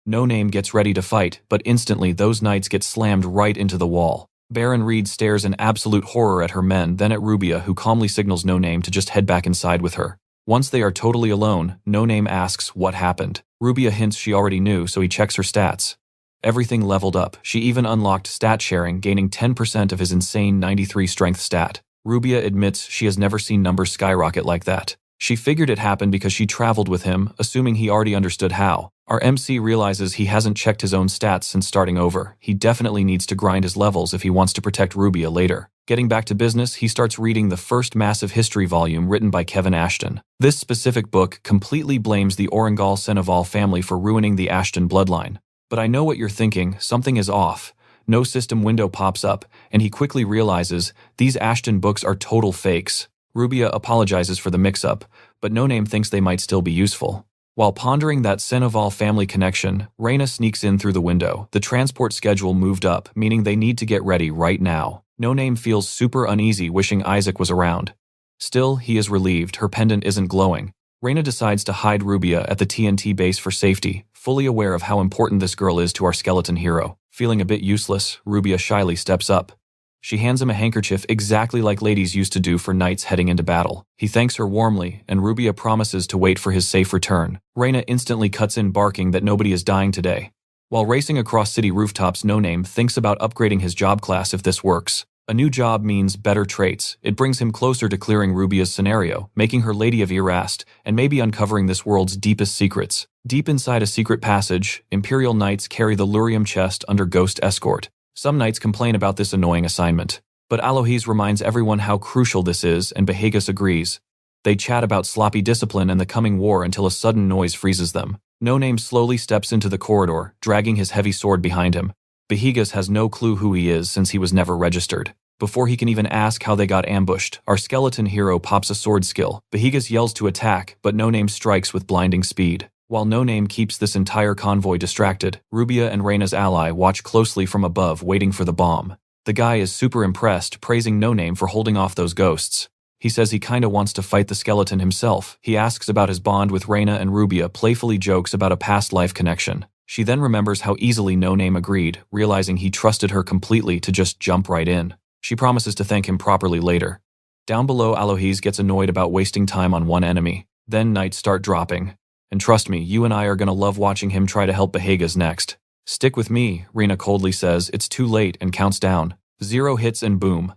No Name gets ready to fight, but instantly those knights get slammed right into the wall. Baron Reed stares in absolute horror at her men, then at Rubia, who calmly signals No Name to just head back inside with her. Once they are totally alone, No Name asks what happened. Rubia hints she already knew, so he checks her stats. Everything leveled up. She even unlocked stat sharing, gaining 10% of his insane 93 strength stat. Rubia admits she has never seen numbers skyrocket like that. She figured it happened because she traveled with him, assuming he already understood how. Our MC realizes he hasn't checked his own stats since starting over. He definitely needs to grind his levels if he wants to protect Rubia later. Getting back to business, he starts reading the first massive history volume written by Kevin Ashton. This specific book completely blames the Orangal Seneval family for ruining the Ashton bloodline. But I know what you're thinking, something is off. No system window pops up, and he quickly realizes these Ashton books are total fakes. Rubia apologizes for the mix-up, but No Name thinks they might still be useful. While pondering that Seneval family connection, Reyna sneaks in through the window. The transport schedule moved up, meaning they need to get ready right now. No Name feels super uneasy, wishing Isaac was around. Still, he is relieved her pendant isn't glowing. Reyna decides to hide Rubia at the TNT base for safety, fully aware of how important this girl is to our skeleton hero. Feeling a bit useless, Rubia shyly steps up. She hands him a handkerchief exactly like ladies used to do for knights heading into battle. He thanks her warmly, and Rubia promises to wait for his safe return. Reyna instantly cuts in, barking that nobody is dying today. While racing across city rooftops, No Name thinks about upgrading his job class if this works. A new job means better traits. It brings him closer to clearing Rubia's scenario, making her Lady of Erast, and maybe uncovering this world's deepest secrets. Deep inside a secret passage, Imperial Knights carry the Lurium chest under Ghost Escort. Some knights complain about this annoying assignment, but Alohes reminds everyone how crucial this is, and Behagas agrees. They chat about sloppy discipline and the coming war until a sudden noise freezes them. No Name slowly steps into the corridor, dragging his heavy sword behind him. Behagas has no clue who he is since he was never registered. Before he can even ask how they got ambushed, our skeleton hero pops a sword skill. Behagas yells to attack, but No Name strikes with blinding speed. While No Name keeps this entire convoy distracted, Rubia and Reyna's ally watch closely from above, waiting for the bomb. The guy is super impressed, praising No Name for holding off those ghosts. He says he kinda wants to fight the skeleton himself. He asks about his bond with Reyna, and Rubia playfully jokes about a past life connection. She then remembers how easily No Name agreed, realizing he trusted her completely to just jump right in. She promises to thank him properly later. Down below, Alohes gets annoyed about wasting time on one enemy. Then knights start dropping. And trust me, you and I are gonna love watching him try to help Behagas next. Stick with me, Rena coldly says. It's too late, and counts down. 0 hits and boom.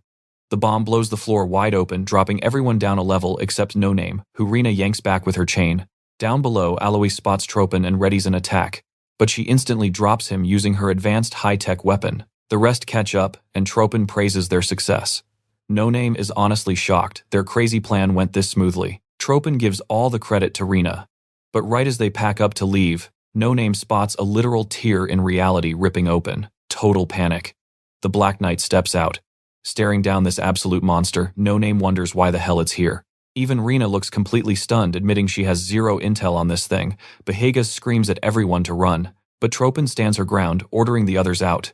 The bomb blows the floor wide open, dropping everyone down a level except No Name, who Rena yanks back with her chain. Down below, Aloes spots Tropin and readies an attack, but she instantly drops him using her advanced high-tech weapon. The rest catch up, and Tropin praises their success. No Name is honestly shocked. Their crazy plan went this smoothly. Tropin gives all the credit to Rena. But right as they pack up to leave, No Name spots a literal tear in reality ripping open. Total panic. The Black Knight steps out. Staring down this absolute monster, No Name wonders why the hell it's here. Even Rena looks completely stunned, admitting she has 0 intel on this thing. Behagas screams at everyone to run, but Tropin stands her ground, ordering the others out.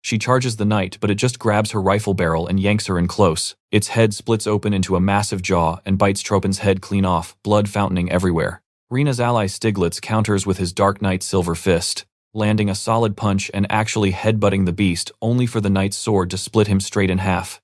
She charges the knight, but it just grabs her rifle barrel and yanks her in close. Its head splits open into a massive jaw and bites Tropin's head clean off, blood fountaining everywhere. Rena's ally Stiglitz counters with his Dark Knight Silver Fist, landing a solid punch and actually headbutting the beast, only for the knight's sword to split him straight in half.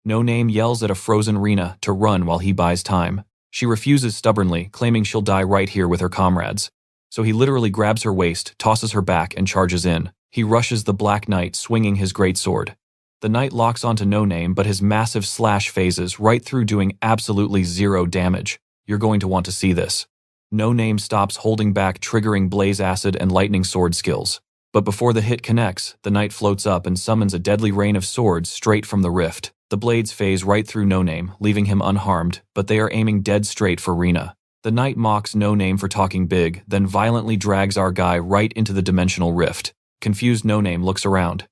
No Name yells at a frozen Rena to run while he buys time. She refuses stubbornly, claiming she'll die right here with her comrades. So he literally grabs her waist, tosses her back, and charges in. He rushes the Black Knight, swinging his greatsword. The knight locks onto No Name, but his massive slash phases right through, doing absolutely 0 damage. You're going to want to see this. No Name stops holding back, triggering Blaze Acid and Lightning Sword skills. But before the hit connects, the knight floats up and summons a deadly rain of swords straight from the rift. The blades phase right through No Name, leaving him unharmed, but they are aiming dead straight for Rena. The knight mocks No Name for talking big, then violently drags our guy right into the dimensional rift. Confused No Name looks around.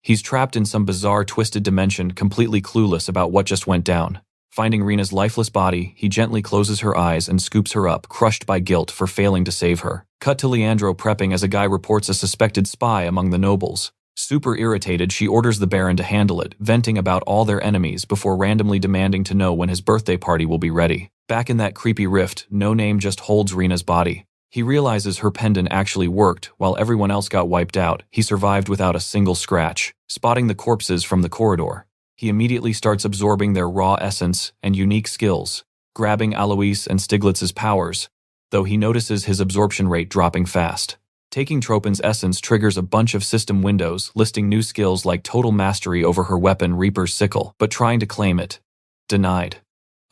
He's trapped in some bizarre twisted dimension, completely clueless about what just went down. Finding Rena's lifeless body, he gently closes her eyes and scoops her up, crushed by guilt for failing to save her. Cut to Leandro prepping as a guy reports a suspected spy among the nobles. Super irritated, she orders the Baron to handle it, venting about all their enemies before randomly demanding to know when his birthday party will be ready. Back in that creepy rift, No Name just holds Rena's body. He realizes her pendant actually worked. While everyone else got wiped out, he survived without a single scratch. Spotting the corpses from the corridor, he immediately starts absorbing their raw essence and unique skills, grabbing Alois and Stiglitz's powers, though he notices his absorption rate dropping fast. Taking Tropin's essence triggers a bunch of system windows, listing new skills like total mastery over her weapon Reaper's Sickle, but trying to claim it. Denied.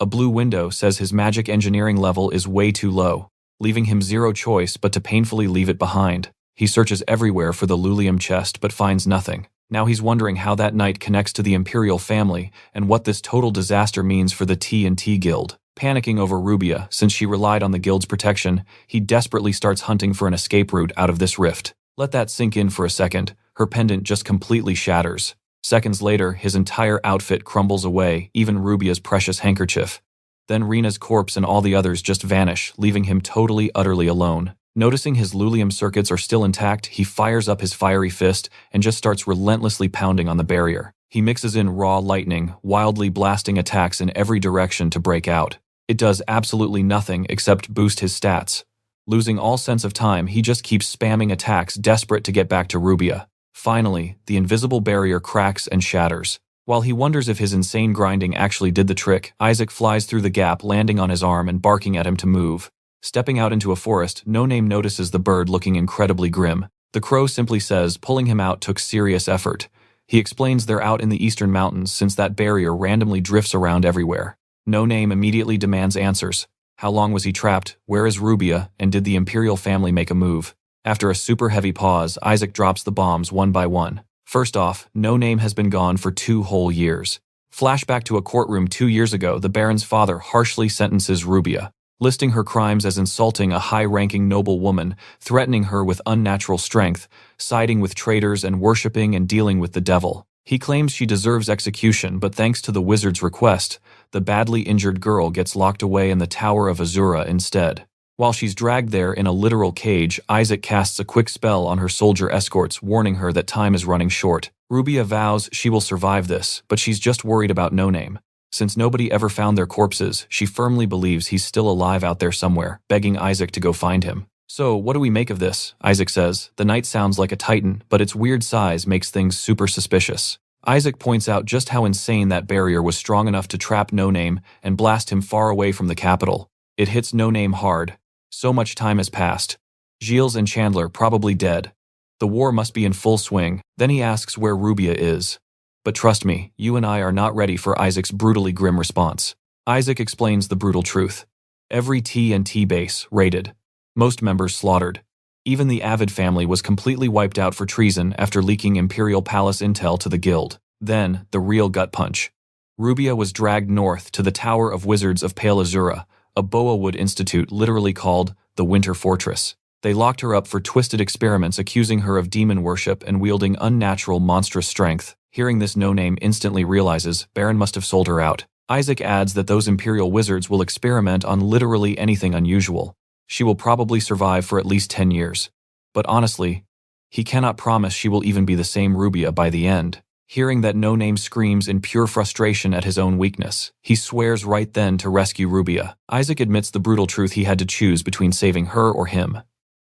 A blue window says his magic engineering level is way too low, leaving him 0 choice but to painfully leave it behind. He searches everywhere for the Lulium chest but finds nothing. Now he's wondering how that knight connects to the Imperial family and what this total disaster means for the T&T Guild. Panicking over Rubia, since she relied on the guild's protection, he desperately starts hunting for an escape route out of this rift. Let that sink in for a second. Her pendant just completely shatters. Seconds later, his entire outfit crumbles away, even Rubia's precious handkerchief. Then Rena's corpse and all the others just vanish, leaving him totally, utterly alone. Noticing his Lulium circuits are still intact, he fires up his fiery fist and just starts relentlessly pounding on the barrier. He mixes in raw lightning, wildly blasting attacks in every direction to break out. It does absolutely nothing except boost his stats. Losing all sense of time, he just keeps spamming attacks, desperate to get back to Rubia. Finally, the invisible barrier cracks and shatters. While he wonders if his insane grinding actually did the trick, Isaac flies through the gap, landing on his arm and barking at him to move. Stepping out into a forest, No Name notices the bird looking incredibly grim. The crow simply says pulling him out took serious effort. He explains they're out in the eastern mountains since that barrier randomly drifts around everywhere. No Name immediately demands answers. How long was he trapped? Where is Rubia? And did the Imperial family make a move? After a super heavy pause, Isaac drops the bombs one by one. First off, No Name has been gone for 2 whole years. Flashback to a courtroom 2 years ago, the Baron's father harshly sentences Rubia, listing her crimes as insulting a high-ranking noble woman, threatening her with unnatural strength, siding with traitors and worshipping and dealing with the devil. He claims she deserves execution, but thanks to the wizard's request, the badly injured girl gets locked away in the Tower of Azura instead. While she's dragged there in a literal cage, Isaac casts a quick spell on her soldier escorts, warning her that time is running short. Rubia vows she will survive this, but she's just worried about No Name. Since nobody ever found their corpses, she firmly believes he's still alive out there somewhere, begging Isaac to go find him. So, what do we make of this? Isaac says. The knight sounds like a titan, but its weird size makes things super suspicious. Isaac points out just how insane that barrier was strong enough to trap No Name and blast him far away from the capital. It hits No Name hard. So much time has passed. Gilles and Chandler probably dead. The war must be in full swing. Then he asks where Rubia is. But trust me, you and I are not ready for Isaac's brutally grim response. Isaac explains the brutal truth. Every T&T base raided. Most members slaughtered. Even the Avid family was completely wiped out for treason after leaking Imperial Palace intel to the guild. Then, the real gut punch. Rubia was dragged north to the Tower of Wizards of Pale Azura, a Boawood institute literally called the Winter Fortress. They locked her up for twisted experiments, accusing her of demon worship and wielding unnatural monstrous strength. Hearing this, No Name instantly realizes Baron must have sold her out. Isaac adds that those Imperial wizards will experiment on literally anything unusual. She will probably survive for at least 10 years. But honestly, he cannot promise she will even be the same Rubia by the end. Hearing that, No Name screams in pure frustration at his own weakness. He swears right then to rescue Rubia. Isaac admits the brutal truth: he had to choose between saving her or him.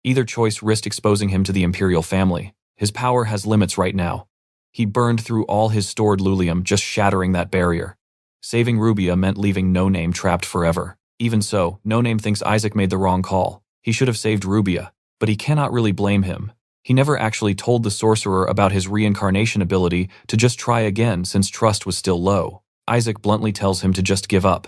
Either choice risked exposing him to the Imperial family. His power has limits right now. He burned through all his stored lulium just shattering that barrier. Saving Rubia meant leaving No Name trapped forever. Even so, No Name thinks Isaac made the wrong call. He should have saved Rubia, but he cannot really blame him. He never actually told the sorcerer about his reincarnation ability to just try again since trust was still low. Isaac bluntly tells him to just give up.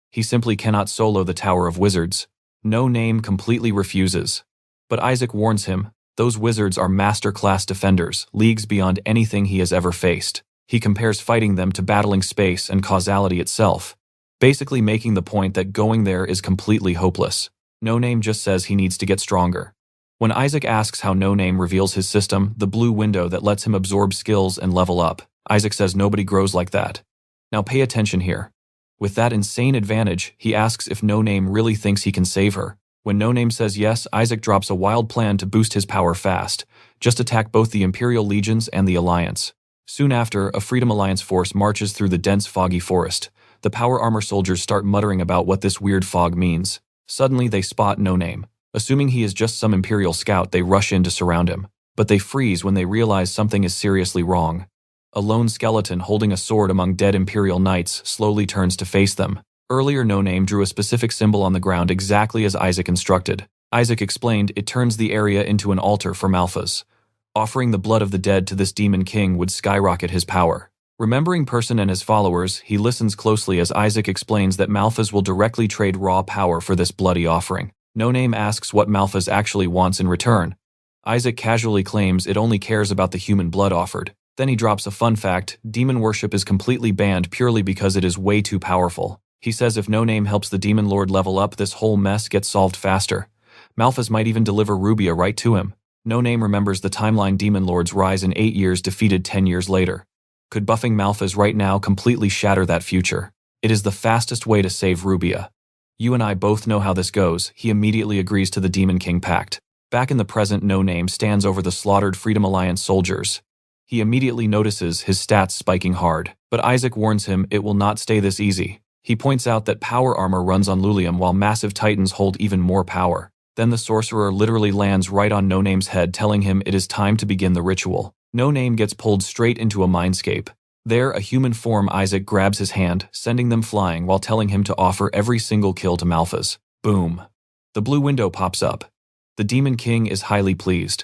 He simply cannot solo the Tower of Wizards. No Name completely refuses. But Isaac warns him, those wizards are master-class defenders, leagues beyond anything he has ever faced. He compares fighting them to battling space and causality itself, basically making the point that going there is completely hopeless. No Name just says he needs to get stronger. When Isaac asks how No Name reveals his system, the blue window that lets him absorb skills and level up, Isaac says nobody grows like that. Now pay attention here. With that insane advantage, he asks if No Name really thinks he can save her. When No Name says yes, Isaac drops a wild plan to boost his power fast. Just attack both the Imperial legions and the Alliance. Soon after, a Freedom Alliance force marches through the dense foggy forest. The power armor soldiers start muttering about what this weird fog means. Suddenly they spot No Name. Assuming he is just some Imperial scout, they rush in to surround him. But they freeze when they realize something is seriously wrong. A lone skeleton holding a sword among dead Imperial knights slowly turns to face them. Earlier, No Name drew a specific symbol on the ground exactly as Isaac instructed. Isaac explained it turns the area into an altar for Malphas. Offering the blood of the dead to this demon king would skyrocket his power. Remembering Person and his followers, he listens closely as Isaac explains that Malphas will directly trade raw power for this bloody offering. No Name asks what Malphas actually wants in return. Isaac casually claims it only cares about the human blood offered. Then he drops a fun fact: demon worship is completely banned purely because it is way too powerful. He says if No Name helps the demon lord level up, this whole mess gets solved faster. Malphas might even deliver Rubia right to him. No Name remembers the timeline demon lords rise in 8 years, defeated 10 years later. Could buffing Malphas right now completely shatter that future? It is the fastest way to save Rubia. You and I both know how this goes. He immediately agrees to the Demon King pact. Back in the present, No Name stands over the slaughtered Freedom Alliance soldiers. He immediately notices his stats spiking hard, but Isaac warns him it will not stay this easy. He points out that power armor runs on Lulium while massive titans hold even more power. Then the sorcerer literally lands right on No Name's head, telling him it is time to begin the ritual. No Name gets pulled straight into a mindscape. There, a human form, Isaac grabs his hand, sending them flying while telling him to offer every single kill to Malphas. Boom. The blue window pops up. The Demon King is highly pleased.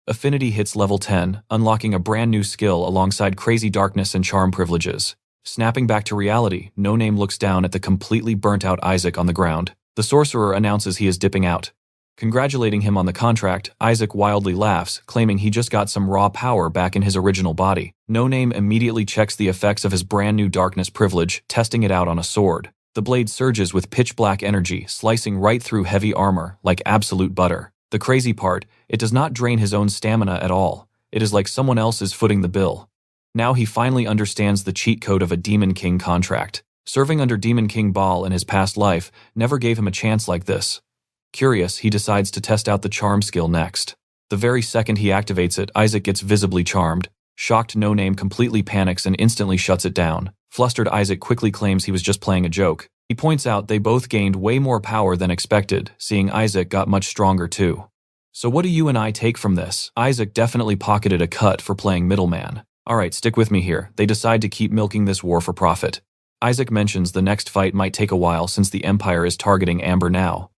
Affinity hits level 10, unlocking a brand new skill alongside crazy darkness and charm privileges. Snapping back to reality, No Name looks down at the completely burnt out Isaac on the ground. The sorcerer announces he is dipping out. Congratulating him on the contract, Isaac wildly laughs, claiming he just got some raw power back in his original body. No Name immediately checks the effects of his brand new darkness privilege, testing it out on a sword. The blade surges with pitch-black energy, slicing right through heavy armor, like absolute butter. The crazy part, it does not drain his own stamina at all. It is like someone else is footing the bill. Now he finally understands the cheat code of a Demon King contract. Serving under Demon King Baal in his past life never gave him a chance like this. Curious, he decides to test out the charm skill next. The very second he activates it, Isaac gets visibly charmed. Shocked, No Name completely panics and instantly shuts it down. Flustered, Isaac quickly claims he was just playing a joke. He points out they both gained way more power than expected, seeing Isaac got much stronger too. So what do you and I take from this? Isaac definitely pocketed a cut for playing middleman. Alright, stick with me here. They decide to keep milking this war for profit. Isaac mentions the next fight might take a while since the Empire is targeting Amber now.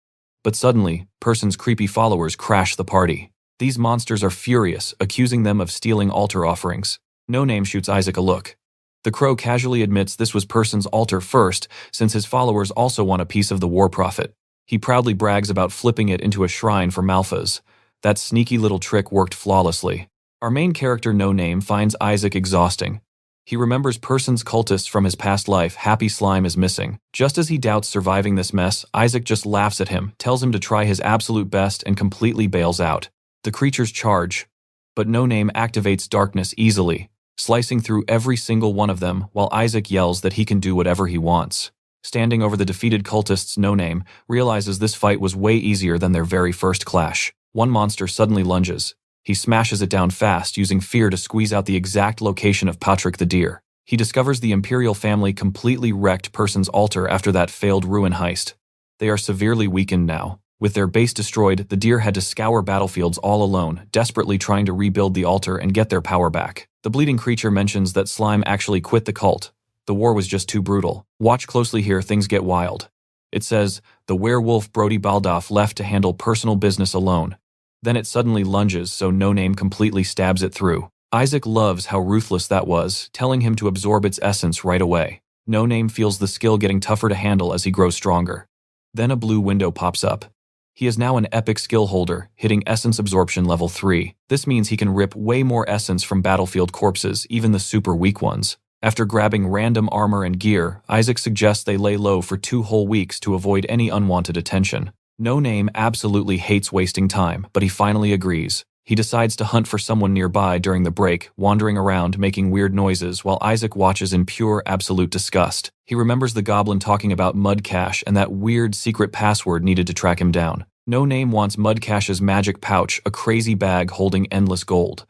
But suddenly, Person's creepy followers crash the party. These monsters are furious, accusing them of stealing altar offerings. No Name shoots Isaac a look. The crow casually admits this was Person's altar first, since his followers also want a piece of the war profit. He proudly brags about flipping it into a shrine for Malphas. That sneaky little trick worked flawlessly. Our main character, No Name, finds Isaac exhausting. He remembers Person's cultists from his past life. Happy Slime is missing. Just as he doubts surviving this mess, Isaac just laughs at him, tells him to try his absolute best, and completely bails out. The creatures charge, but No Name activates darkness easily, slicing through every single one of them, while Isaac yells that he can do whatever he wants. Standing over the defeated cultists, No Name realizes this fight was way easier than their very first clash. One monster suddenly lunges. He smashes it down fast, using fear to squeeze out the exact location of Patrick the deer. He discovers the Imperial family completely wrecked Person's altar after that failed ruin heist. They are severely weakened now. With their base destroyed, the deer had to scour battlefields all alone, desperately trying to rebuild the altar and get their power back. The bleeding creature mentions that Slime actually quit the cult. The war was just too brutal. Watch closely here, things get wild. It says, the werewolf Brody Baldoff left to handle personal business alone. Then it suddenly lunges, so No Name completely stabs it through. Isaac loves how ruthless that was, telling him to absorb its essence right away. No Name feels the skill getting tougher to handle as he grows stronger. Then a blue window pops up. He is now an epic skill holder, hitting essence absorption level 3. This means he can rip way more essence from battlefield corpses, even the super weak ones. After grabbing random armor and gear, Isaac suggests they lay low for 2 whole weeks to avoid any unwanted attention. No Name absolutely hates wasting time, but he finally agrees. He decides to hunt for someone nearby during the break, wandering around making weird noises while Isaac watches in pure absolute disgust. He remembers the goblin talking about Mudcash and that weird secret password needed to track him down. No Name wants Mudcash's magic pouch, a crazy bag holding endless gold.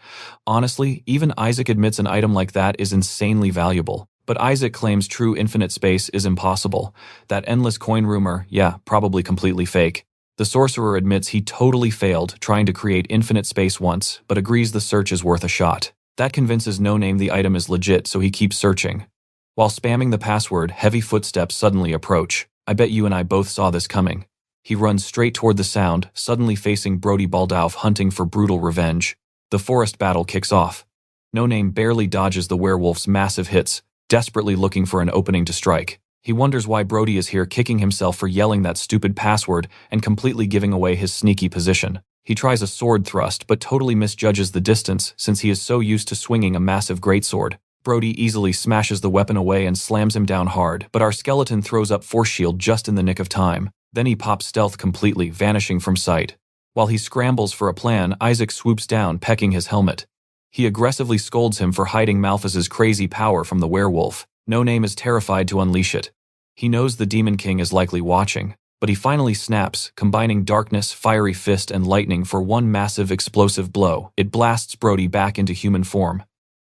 Honestly, even Isaac admits an item like that is insanely valuable. But Isaac claims true infinite space is impossible. That endless coin rumor, yeah, probably completely fake. The sorcerer admits he totally failed trying to create infinite space once, but agrees the search is worth a shot. That convinces No Name the item is legit, so he keeps searching. While spamming the password, heavy footsteps suddenly approach. I bet you and I both saw this coming. He runs straight toward the sound, suddenly facing Brody Baldoff hunting for brutal revenge. The forest battle kicks off. No Name barely dodges the werewolf's massive hits, desperately looking for an opening to strike. He wonders why Brody is here, kicking himself for yelling that stupid password and completely giving away his sneaky position. He tries a sword thrust but totally misjudges the distance since he is so used to swinging a massive greatsword. Brody easily smashes the weapon away and slams him down hard, but our skeleton throws up force shield just in the nick of time. Then he pops stealth completely, vanishing from sight. While he scrambles for a plan, Isaac swoops down, pecking his helmet. He aggressively scolds him for hiding Malphas's crazy power from the werewolf. No Name is terrified to unleash it. He knows the Demon King is likely watching, but he finally snaps, combining darkness, fiery fist, and lightning for one massive explosive blow. It blasts Brody back into human form.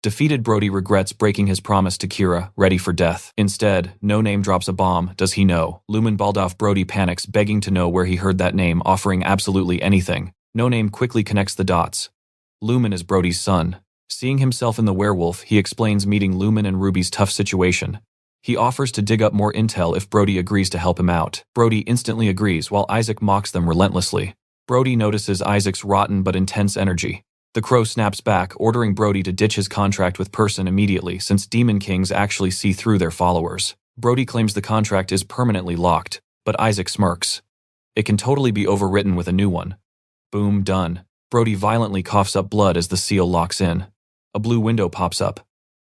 Defeated, Brody regrets breaking his promise to Kira, ready for death. Instead, No Name drops a bomb. Does he know? Lumen Baldoff. Brody panics, begging to know where he heard that name, offering absolutely anything. No Name quickly connects the dots. Lumen is Brody's son. Seeing himself in the werewolf, he explains meeting Lumen and Ruby's tough situation. He offers to dig up more intel if Brody agrees to help him out. Brody instantly agrees while Isaac mocks them relentlessly. Brody notices Isaac's rotten but intense energy. The crow snaps back, ordering Brody to ditch his contract with Person immediately since Demon Kings actually see through their followers. Brody claims the contract is permanently locked, but Isaac smirks. It can totally be overwritten with a new one. Boom, done. Brody violently coughs up blood as the seal locks in. A blue window pops up.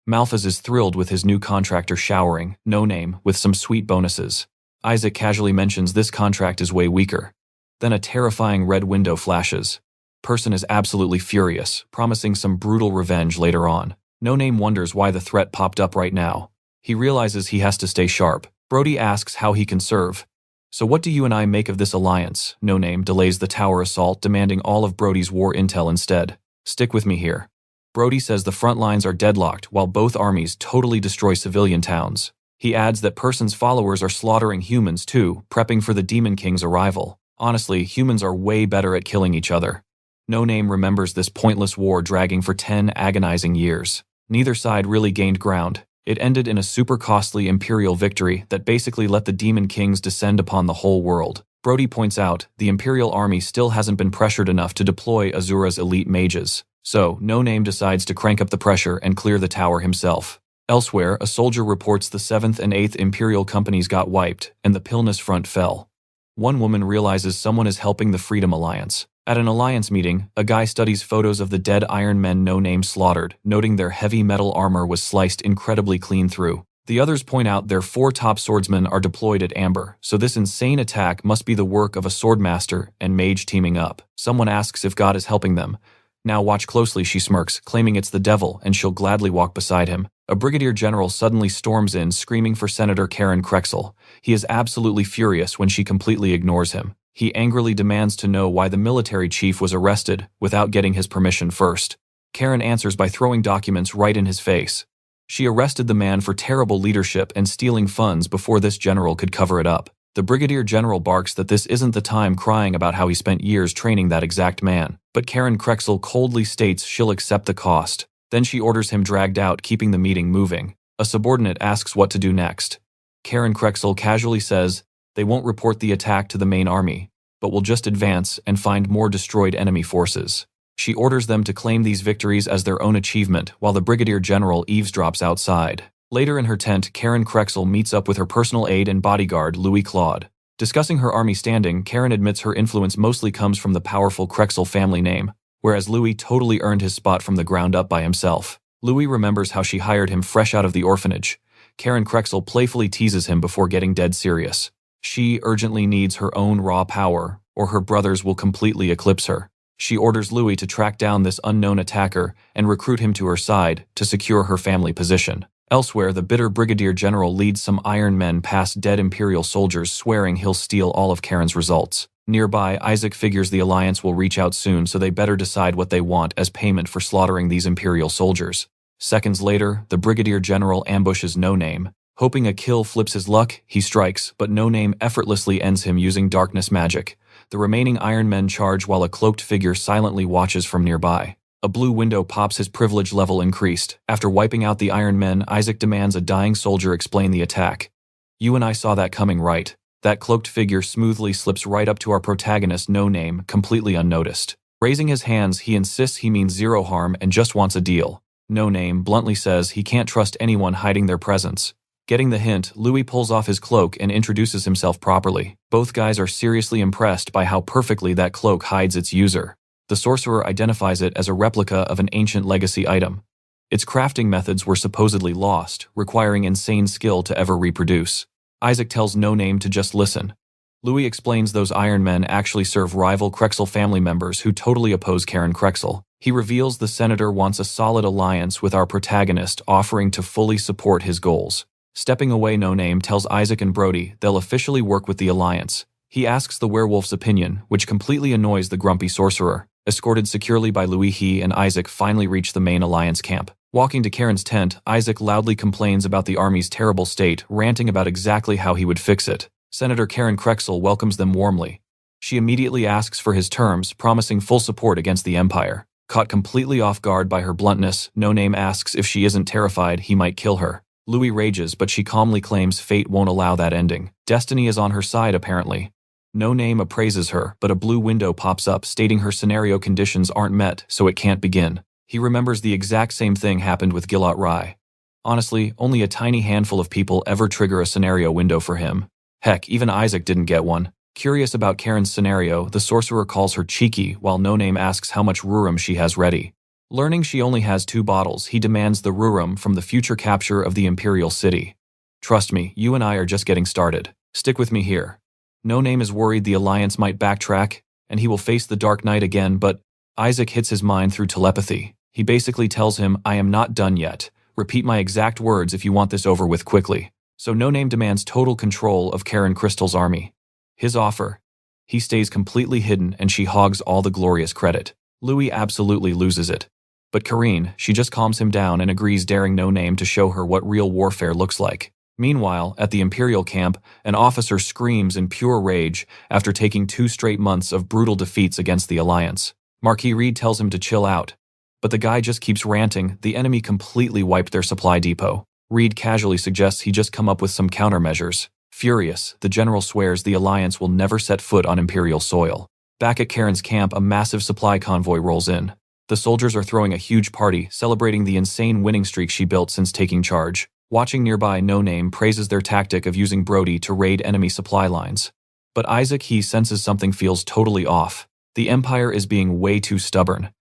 Malphas is thrilled with his new contractor showering, No Name, with some sweet bonuses. Isaac casually mentions this contract is way weaker. Then a terrifying red window flashes. Person is absolutely furious, promising some brutal revenge later on. No Name wonders why the threat popped up right now. He realizes he has to stay sharp. Brody asks how he can serve. So what do you and I make of this alliance? No Name delays the tower assault, demanding all of Brody's war intel instead. Stick with me here. Brody says the front lines are deadlocked while both armies totally destroy civilian towns. He adds that Person's followers are slaughtering humans too, prepping for the Demon King's arrival. Honestly, humans are way better at killing each other. No Name remembers this pointless war dragging for 10 agonizing years. Neither side really gained ground. It ended in a super costly Imperial victory that basically let the Demon Kings descend upon the whole world. Brody points out, the Imperial army still hasn't been pressured enough to deploy Azura's elite mages. So, No Name decides to crank up the pressure and clear the tower himself. Elsewhere, a soldier reports the 7th and 8th Imperial companies got wiped, and the Pilnus front fell. One woman realizes someone is helping the Freedom Alliance. At an alliance meeting, a guy studies photos of the dead Iron Men No Name slaughtered, noting their heavy metal armor was sliced incredibly clean through. The others point out their 4 top swordsmen are deployed at Amber, so this insane attack must be the work of a swordmaster and mage teaming up. Someone asks if God is helping them. Now watch closely, she smirks, claiming it's the devil and she'll gladly walk beside him. A brigadier general suddenly storms in, screaming for Senator Karen Krexel. He is absolutely furious when she completely ignores him. He angrily demands to know why the military chief was arrested without getting his permission first. Karen answers by throwing documents right in his face. She arrested the man for terrible leadership and stealing funds before this general could cover it up. The brigadier general barks that this isn't the time, crying about how he spent years training that exact man. But Karen Krexel coldly states she'll accept the cost. Then she orders him dragged out, keeping the meeting moving. A subordinate asks what to do next. Karen Krexel casually says they won't report the attack to the main army, but will just advance and find more destroyed enemy forces. She orders them to claim these victories as their own achievement while the brigadier general eavesdrops outside. Later in her tent, Karen Krexel meets up with her personal aide and bodyguard, Louis Claude. Discussing her army standing, Karen admits her influence mostly comes from the powerful Krexel family name, whereas Louis totally earned his spot from the ground up by himself. Louis remembers how she hired him fresh out of the orphanage. Karen Krexel playfully teases him before getting dead serious. She urgently needs her own raw power, or her brothers will completely eclipse her. She orders Louis to track down this unknown attacker and recruit him to her side to secure her family position. Elsewhere, the bitter brigadier general leads some Iron Men past dead Imperial soldiers, swearing he'll steal all of Karen's results. Nearby, Isaac figures the Alliance will reach out soon, so they better decide what they want as payment for slaughtering these Imperial soldiers. Seconds later, the brigadier general ambushes No Name. Hoping a kill flips his luck, he strikes, but No Name effortlessly ends him using darkness magic. The remaining Iron Men charge while a cloaked figure silently watches from nearby. A blue window pops, his privilege level increased. After wiping out the Iron Men, Isaac demands a dying soldier explain the attack. You and I saw that coming, right? That cloaked figure smoothly slips right up to our protagonist No Name, completely unnoticed. Raising his hands, he insists he means zero harm and just wants a deal. No Name bluntly says he can't trust anyone hiding their presence. Getting the hint, Louis pulls off his cloak and introduces himself properly. Both guys are seriously impressed by how perfectly that cloak hides its user. The sorcerer identifies it as a replica of an ancient legacy item. Its crafting methods were supposedly lost, requiring insane skill to ever reproduce. Isaac tells No Name to just listen. Louis explains those Iron Men actually serve rival Krexel family members who totally oppose Karen Krexel. He reveals the senator wants a solid alliance with our protagonist, offering to fully support his goals. Stepping away, No Name tells Isaac and Brody they'll officially work with the alliance. He asks the werewolf's opinion, which completely annoys the grumpy sorcerer. Escorted securely by Louis, he and Isaac finally reach the main alliance camp. Walking to Karen's tent, Isaac loudly complains about the army's terrible state, ranting about exactly how he would fix it. Senator Karen Krexel welcomes them warmly. She immediately asks for his terms, promising full support against the Empire. Caught completely off guard by her bluntness, No Name asks if she isn't terrified he might kill her. Louis rages, but she calmly claims fate won't allow that ending. Destiny is on her side, apparently. No Name appraises her, but a blue window pops up stating her scenario conditions aren't met, so it can't begin. He remembers the exact same thing happened with Gilot Rai. Honestly, only a tiny handful of people ever trigger a scenario window for him. Heck, even Isaac didn't get one. Curious about Karen's scenario, the sorcerer calls her cheeky while No Name asks how much rurum she has ready. Learning she only has 2 bottles, he demands the rurum from the future capture of the Imperial City. Trust me, you and I are just getting started. Stick with me here. No Name is worried the Alliance might backtrack, and he will face the Dark Knight again, but Isaac hits his mind through telepathy. He basically tells him, I am not done yet. Repeat my exact words if you want this over with quickly. So No Name demands total control of Karen Crystal's army. His offer. He stays completely hidden and she hogs all the glorious credit. Louis absolutely loses it. But Karine, she just calms him down and agrees, daring No Name to show her what real warfare looks like. Meanwhile, at the Imperial camp, an officer screams in pure rage after taking 2 straight months of brutal defeats against the Alliance. Marquis Reed tells him to chill out. But the guy just keeps ranting. The enemy completely wiped their supply depot. Reed casually suggests he just come up with some countermeasures. Furious, the general swears the Alliance will never set foot on Imperial soil. Back at Karen's camp, a massive supply convoy rolls in. The soldiers are throwing a huge party, celebrating the insane winning streak she built since taking charge. Watching nearby, No Name praises their tactic of using Brody to raid enemy supply lines. But Isaac, he senses something feels totally off. The Empire is being way too stubborn.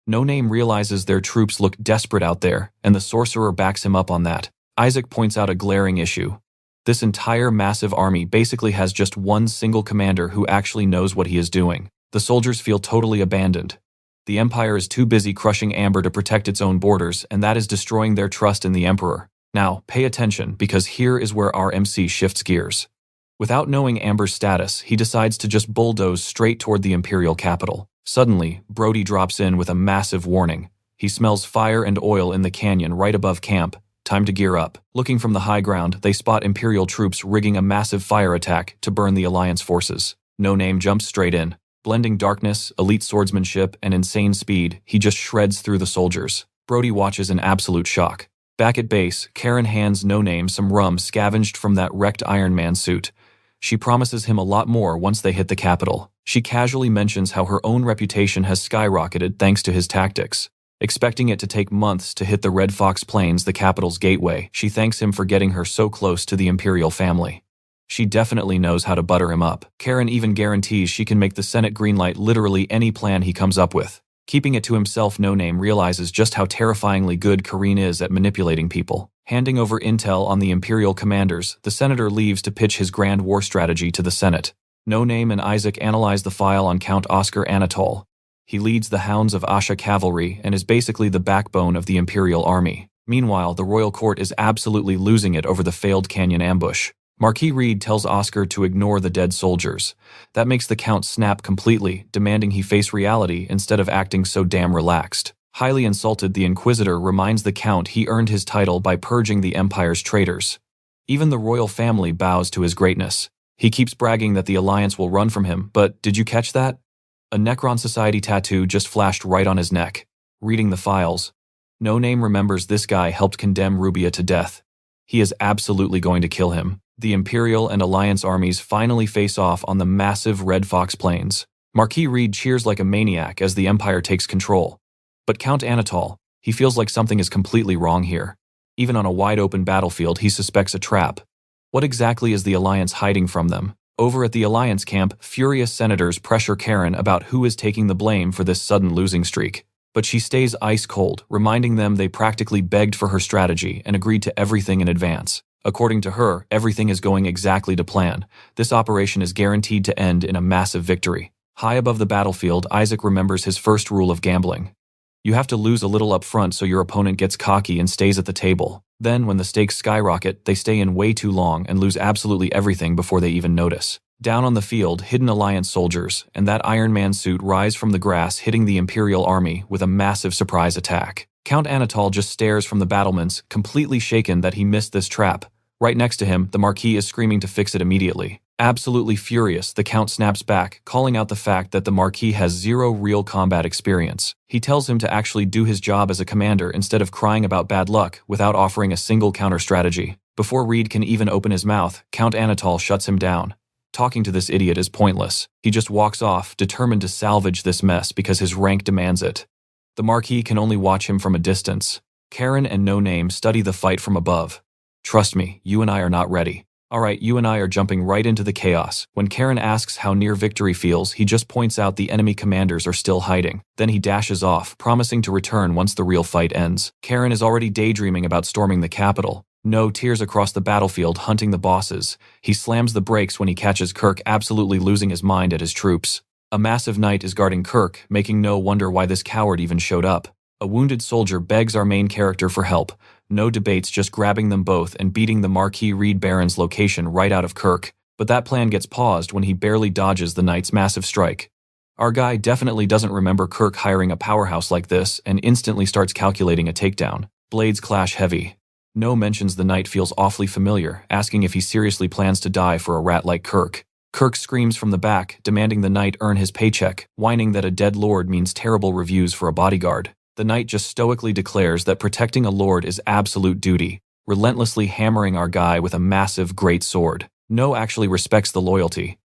No Name realizes their troops look desperate out there, and the sorcerer backs him up on that. Isaac points out a glaring issue. This entire massive army basically has just one single commander who actually knows what he is doing. The soldiers feel totally abandoned. The Empire is too busy crushing Amber to protect its own borders, and that is destroying their trust in the Emperor. Now, pay attention, because here is where our MC shifts gears. Without knowing Amber's status, he decides to just bulldoze straight toward the Imperial capital. Suddenly, Brody drops in with a massive warning. He smells fire and oil in the canyon right above camp. Time to gear up. Looking from the high ground, they spot Imperial troops rigging a massive fire attack to burn the Alliance forces. No Name jumps straight in. Blending darkness, elite swordsmanship, and insane speed, he just shreds through the soldiers. Brody watches in absolute shock. Back at base, Karen hands No Name some rum scavenged from that wrecked Iron Man suit. She promises him a lot more once they hit the capital. She casually mentions how her own reputation has skyrocketed thanks to his tactics. Expecting it to take months to hit the Red Fox Plains, the capital's gateway, she thanks him for getting her so close to the Imperial family. She definitely knows how to butter him up. Karen even guarantees she can make the Senate greenlight literally any plan he comes up with. Keeping it to himself, No Name realizes just how terrifyingly good Karine is at manipulating people. Handing over intel on the Imperial commanders, the senator leaves to pitch his grand war strategy to the Senate. No Name and Isaac analyze the file on Count Oscar Anatole. He leads the Hounds of Asha cavalry and is basically the backbone of the Imperial army. Meanwhile, the royal court is absolutely losing it over the failed canyon ambush. Marquis Reed tells Oscar to ignore the dead soldiers. That makes the Count snap completely, demanding he face reality instead of acting so damn relaxed. Highly insulted, the Inquisitor reminds the Count he earned his title by purging the Empire's traitors. Even the royal family bows to his greatness. He keeps bragging that the Alliance will run from him, but did you catch that? A Necron Society tattoo just flashed right on his neck. Reading the files, No Name remembers this guy helped condemn Rubia to death. He is absolutely going to kill him. The Imperial and Alliance armies finally face off on the massive Red Fox Plains. Marquis Reed cheers like a maniac as the Empire takes control. But Count Anatole, he feels like something is completely wrong here. Even on a wide-open battlefield, he suspects a trap. What exactly is the Alliance hiding from them? Over at the Alliance camp, furious senators pressure Karen about who is taking the blame for this sudden losing streak. But she stays ice cold, reminding them they practically begged for her strategy and agreed to everything in advance. According to her, everything is going exactly to plan. This operation is guaranteed to end in a massive victory. High above the battlefield, Isaac remembers his first rule of gambling. You have to lose a little up front so your opponent gets cocky and stays at the table. Then, when the stakes skyrocket, they stay in way too long and lose absolutely everything before they even notice. Down on the field, hidden Alliance soldiers and that Iron Man suit rise from the grass, hitting the Imperial army with a massive surprise attack. Count Anatole just stares from the battlements, completely shaken that he missed this trap. Right next to him, the Marquis is screaming to fix it immediately. Absolutely furious, the Count snaps back, calling out the fact that the Marquis has zero real combat experience. He tells him to actually do his job as a commander instead of crying about bad luck without offering a single counter strategy. Before Reed can even open his mouth, Count Anatole shuts him down. Talking to this idiot is pointless. He just walks off, determined to salvage this mess because his rank demands it. The Marquis can only watch him from a distance. Karen and No Name study the fight from above. Trust me, you and I are not ready. Alright, you and I are jumping right into the chaos. When Karen asks how near victory feels, he just points out the enemy commanders are still hiding. Then he dashes off, promising to return once the real fight ends. Karen is already daydreaming about storming the capital. No tears across the battlefield hunting the bosses. He slams the brakes when he catches Kirk absolutely losing his mind at his troops. A massive knight is guarding Kirk, making No wonder why this coward even showed up. A wounded soldier begs our main character for help. No debates, just grabbing them both and beating the Marquis Reed Baron's location right out of Kirk. But that plan gets paused when he barely dodges the knight's massive strike. Our guy definitely doesn't remember Kirk hiring a powerhouse like this and instantly starts calculating a takedown. Blades clash heavy. No mentions the knight feels awfully familiar, asking if he seriously plans to die for a rat like Kirk. Kirk screams from the back, demanding the knight earn his paycheck, whining that a dead lord means terrible reviews for a bodyguard. The knight just stoically declares that protecting a lord is absolute duty, relentlessly hammering our guy with a massive great sword. No actually respects the loyalty,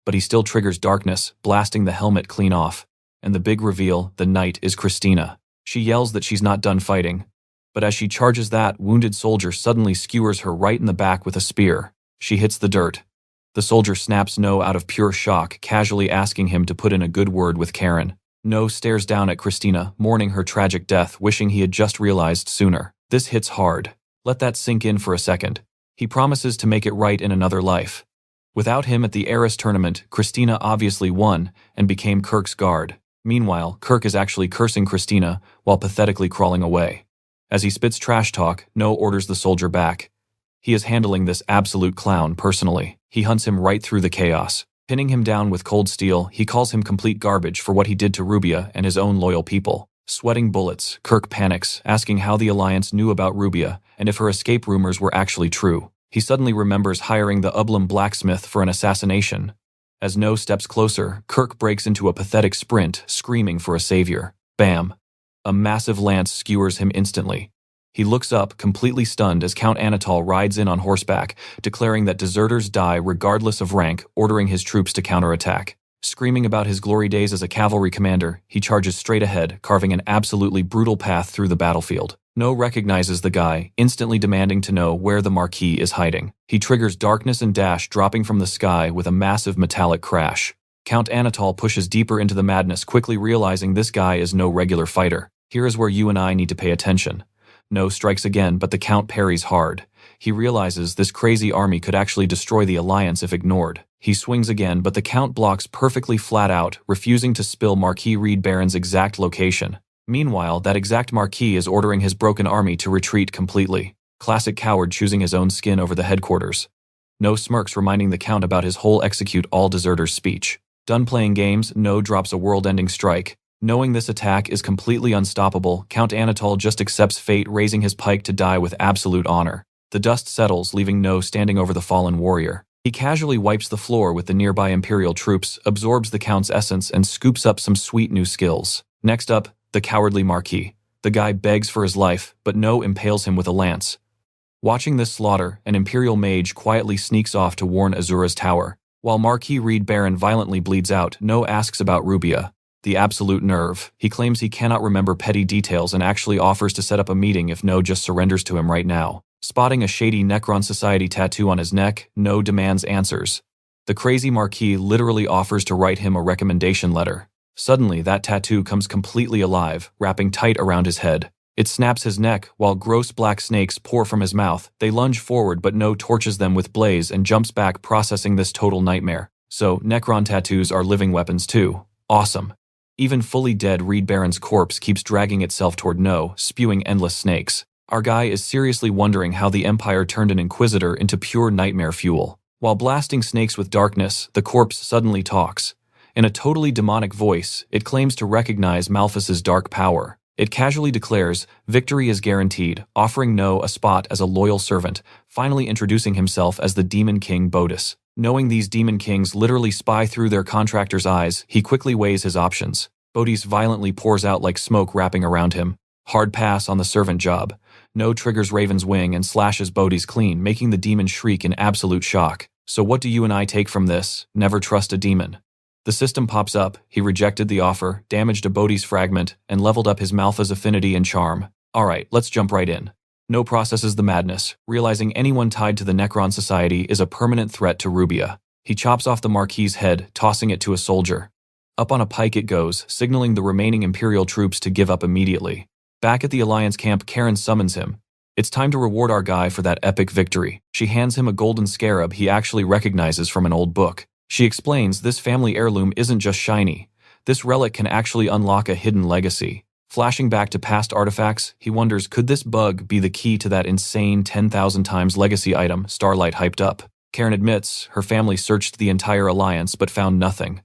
but he still triggers darkness, blasting the helmet clean off. And the big reveal, the knight is Christina. She yells that she's not done fighting, but as she charges that wounded soldier suddenly skewers her right in the back with a spear. She hits the dirt. The soldier snaps No out of pure shock, casually asking him to put in a good word with Karen. No stares down at Christina, mourning her tragic death, wishing he had just realized sooner. This hits hard. Let that sink in for a second. He promises to make it right in another life. Without him at the Heiress tournament, Christina obviously won and became Kirk's guard. Meanwhile, Kirk is actually cursing Christina while pathetically crawling away. As he spits trash talk, No orders the soldier back. He is handling this absolute clown personally. He hunts him right through the chaos. Pinning him down with cold steel, he calls him complete garbage for what he did to Rubia and his own loyal people. Sweating bullets, Kirk panics, asking how the Alliance knew about Rubia and if her escape rumors were actually true. He suddenly remembers hiring the Ublum blacksmith for an assassination. As No steps closer, Kirk breaks into a pathetic sprint, screaming for a savior. Bam! A massive lance skewers him instantly. He looks up, completely stunned, as Count Anatol rides in on horseback, declaring that deserters die regardless of rank, ordering his troops to counterattack. Screaming about his glory days as a cavalry commander, he charges straight ahead, carving an absolutely brutal path through the battlefield. No recognizes the guy, instantly demanding to know where the Marquis is hiding. He triggers darkness and dash, dropping from the sky with a massive metallic crash. Count Anatol pushes deeper into the madness, quickly realizing this guy is no regular fighter. Here is where you and I need to pay attention. No strikes again, but the Count parries hard. He realizes this crazy army could actually destroy the Alliance if ignored. He swings again, but the Count blocks perfectly flat out, refusing to spill Marquis Reed Baron's exact location. Meanwhile, that exact Marquis is ordering his broken army to retreat completely. Classic coward choosing his own skin over the headquarters. No smirks, reminding the Count about his whole execute all deserters speech. Done playing games, No drops a world-ending strike. Knowing this attack is completely unstoppable, Count Anatol just accepts fate, raising his pike to die with absolute honor. The dust settles, leaving No standing over the fallen warrior. He casually wipes the floor with the nearby Imperial troops, absorbs the Count's essence, and scoops up some sweet new skills. Next up, the cowardly Marquis. The guy begs for his life, but No impales him with a lance. Watching this slaughter, an Imperial mage quietly sneaks off to warn Azura's tower. While Marquis Reed Baron violently bleeds out, No asks about Rubia. The absolute nerve. He claims he cannot remember petty details and actually offers to set up a meeting if No just surrenders to him right now. Spotting a shady Necron Society tattoo on his neck, No demands answers. The crazy Marquis literally offers to write him a recommendation letter. Suddenly, that tattoo comes completely alive, wrapping tight around his head. It snaps his neck, while gross black snakes pour from his mouth. They lunge forward, but No torches them with blaze and jumps back, processing this total nightmare. So, Necron tattoos are living weapons too. Awesome. Even fully dead Reed Baron's corpse keeps dragging itself toward No, spewing endless snakes. Our guy is seriously wondering how the Empire turned an Inquisitor into pure nightmare fuel. While blasting snakes with darkness, the corpse suddenly talks. In a totally demonic voice, it claims to recognize Malphas's dark power. It casually declares victory is guaranteed, offering No a spot as a loyal servant, finally introducing himself as the Demon King Bodis. Knowing these Demon Kings literally spy through their contractors' eyes, he quickly weighs his options. Bodis violently pours out like smoke wrapping around him. Hard pass on the servant job. No triggers Raven's wing and slashes Bodis clean, making the demon shriek in absolute shock. So what do you and I take from this? Never trust a demon. The system pops up, he rejected the offer, damaged a Bodhi's fragment, and leveled up his Malfa's affinity and charm. Alright, let's jump right in. No processes the madness, realizing anyone tied to the Necron Society is a permanent threat to Rubia. He chops off the Marquis's head, tossing it to a soldier. Up on a pike it goes, signaling the remaining Imperial troops to give up immediately. Back at the Alliance camp, Karen summons him. It's time to reward our guy for that epic victory. She hands him a golden scarab he actually recognizes from an old book. She explains this family heirloom isn't just shiny. This relic can actually unlock a hidden legacy. Flashing back to past artifacts, he wonders, could this bug be the key to that insane 10,000 times legacy item Starlight hyped up? Karen admits her family searched the entire Alliance but found nothing.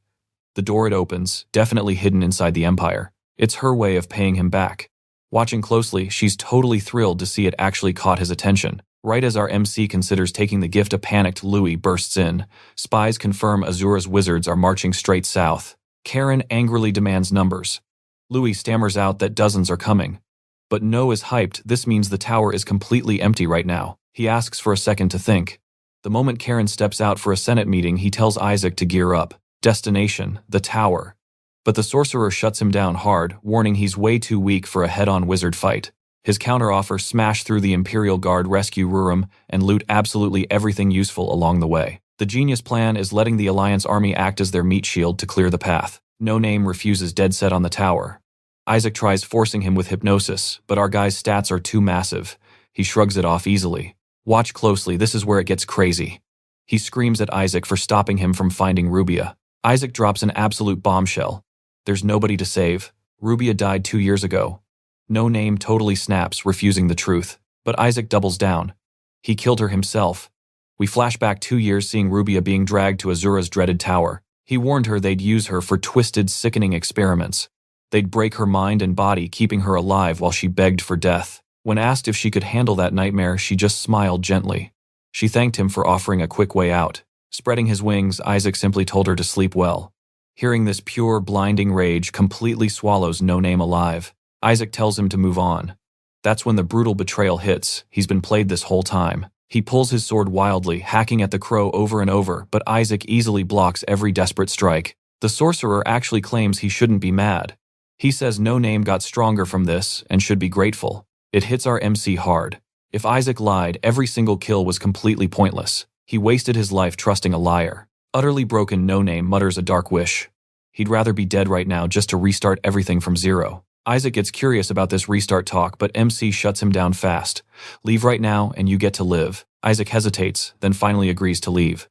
The door it opens, definitely hidden inside the Empire. It's her way of paying him back. Watching closely, she's totally thrilled to see it actually caught his attention. Right as our MC considers taking the gift, a panicked Louis bursts in. Spies confirm Azura's wizards are marching straight south. Karen angrily demands numbers. Louis stammers out that dozens are coming. But No is hyped, this means the tower is completely empty right now. He asks for a second to think. The moment Karen steps out for a Senate meeting, he tells Isaac to gear up. Destination, the tower. But the sorcerer shuts him down hard, warning he's way too weak for a head-on wizard fight. His counteroffer: smash through the Imperial Guard, rescue Rurum, and loot absolutely everything useful along the way. The genius plan is letting the Alliance army act as their meat shield to clear the path. No Name refuses, dead set on the tower. Isaac tries forcing him with hypnosis, but our guy's stats are too massive. He shrugs it off easily. Watch closely, this is where it gets crazy. He screams at Isaac for stopping him from finding Rubia. Isaac drops an absolute bombshell. There's nobody to save. Rubia died 2 years ago. No Name totally snaps, refusing the truth. But Isaac doubles down. He killed her himself. We flash back 2 years, seeing Rubia being dragged to Azura's dreaded tower. He warned her they'd use her for twisted, sickening experiments. They'd break her mind and body, keeping her alive while she begged for death. When asked if she could handle that nightmare, she just smiled gently. She thanked him for offering a quick way out. Spreading his wings, Isaac simply told her to sleep well. Hearing this, pure, blinding rage completely swallows No Name alive. Isaac tells him to move on. That's when the brutal betrayal hits. He's been played this whole time. He pulls his sword wildly, hacking at the crow over and over, but Isaac easily blocks every desperate strike. The sorcerer actually claims he shouldn't be mad. He says No Name got stronger from this and should be grateful. It hits our MC hard. If Isaac lied, every single kill was completely pointless. He wasted his life trusting a liar. Utterly broken, No Name mutters a dark wish. He'd rather be dead right now just to restart everything from zero. Isaac gets curious about this restart talk, but MC shuts him down fast. Leave right now and you get to live. Isaac hesitates, then finally agrees to leave.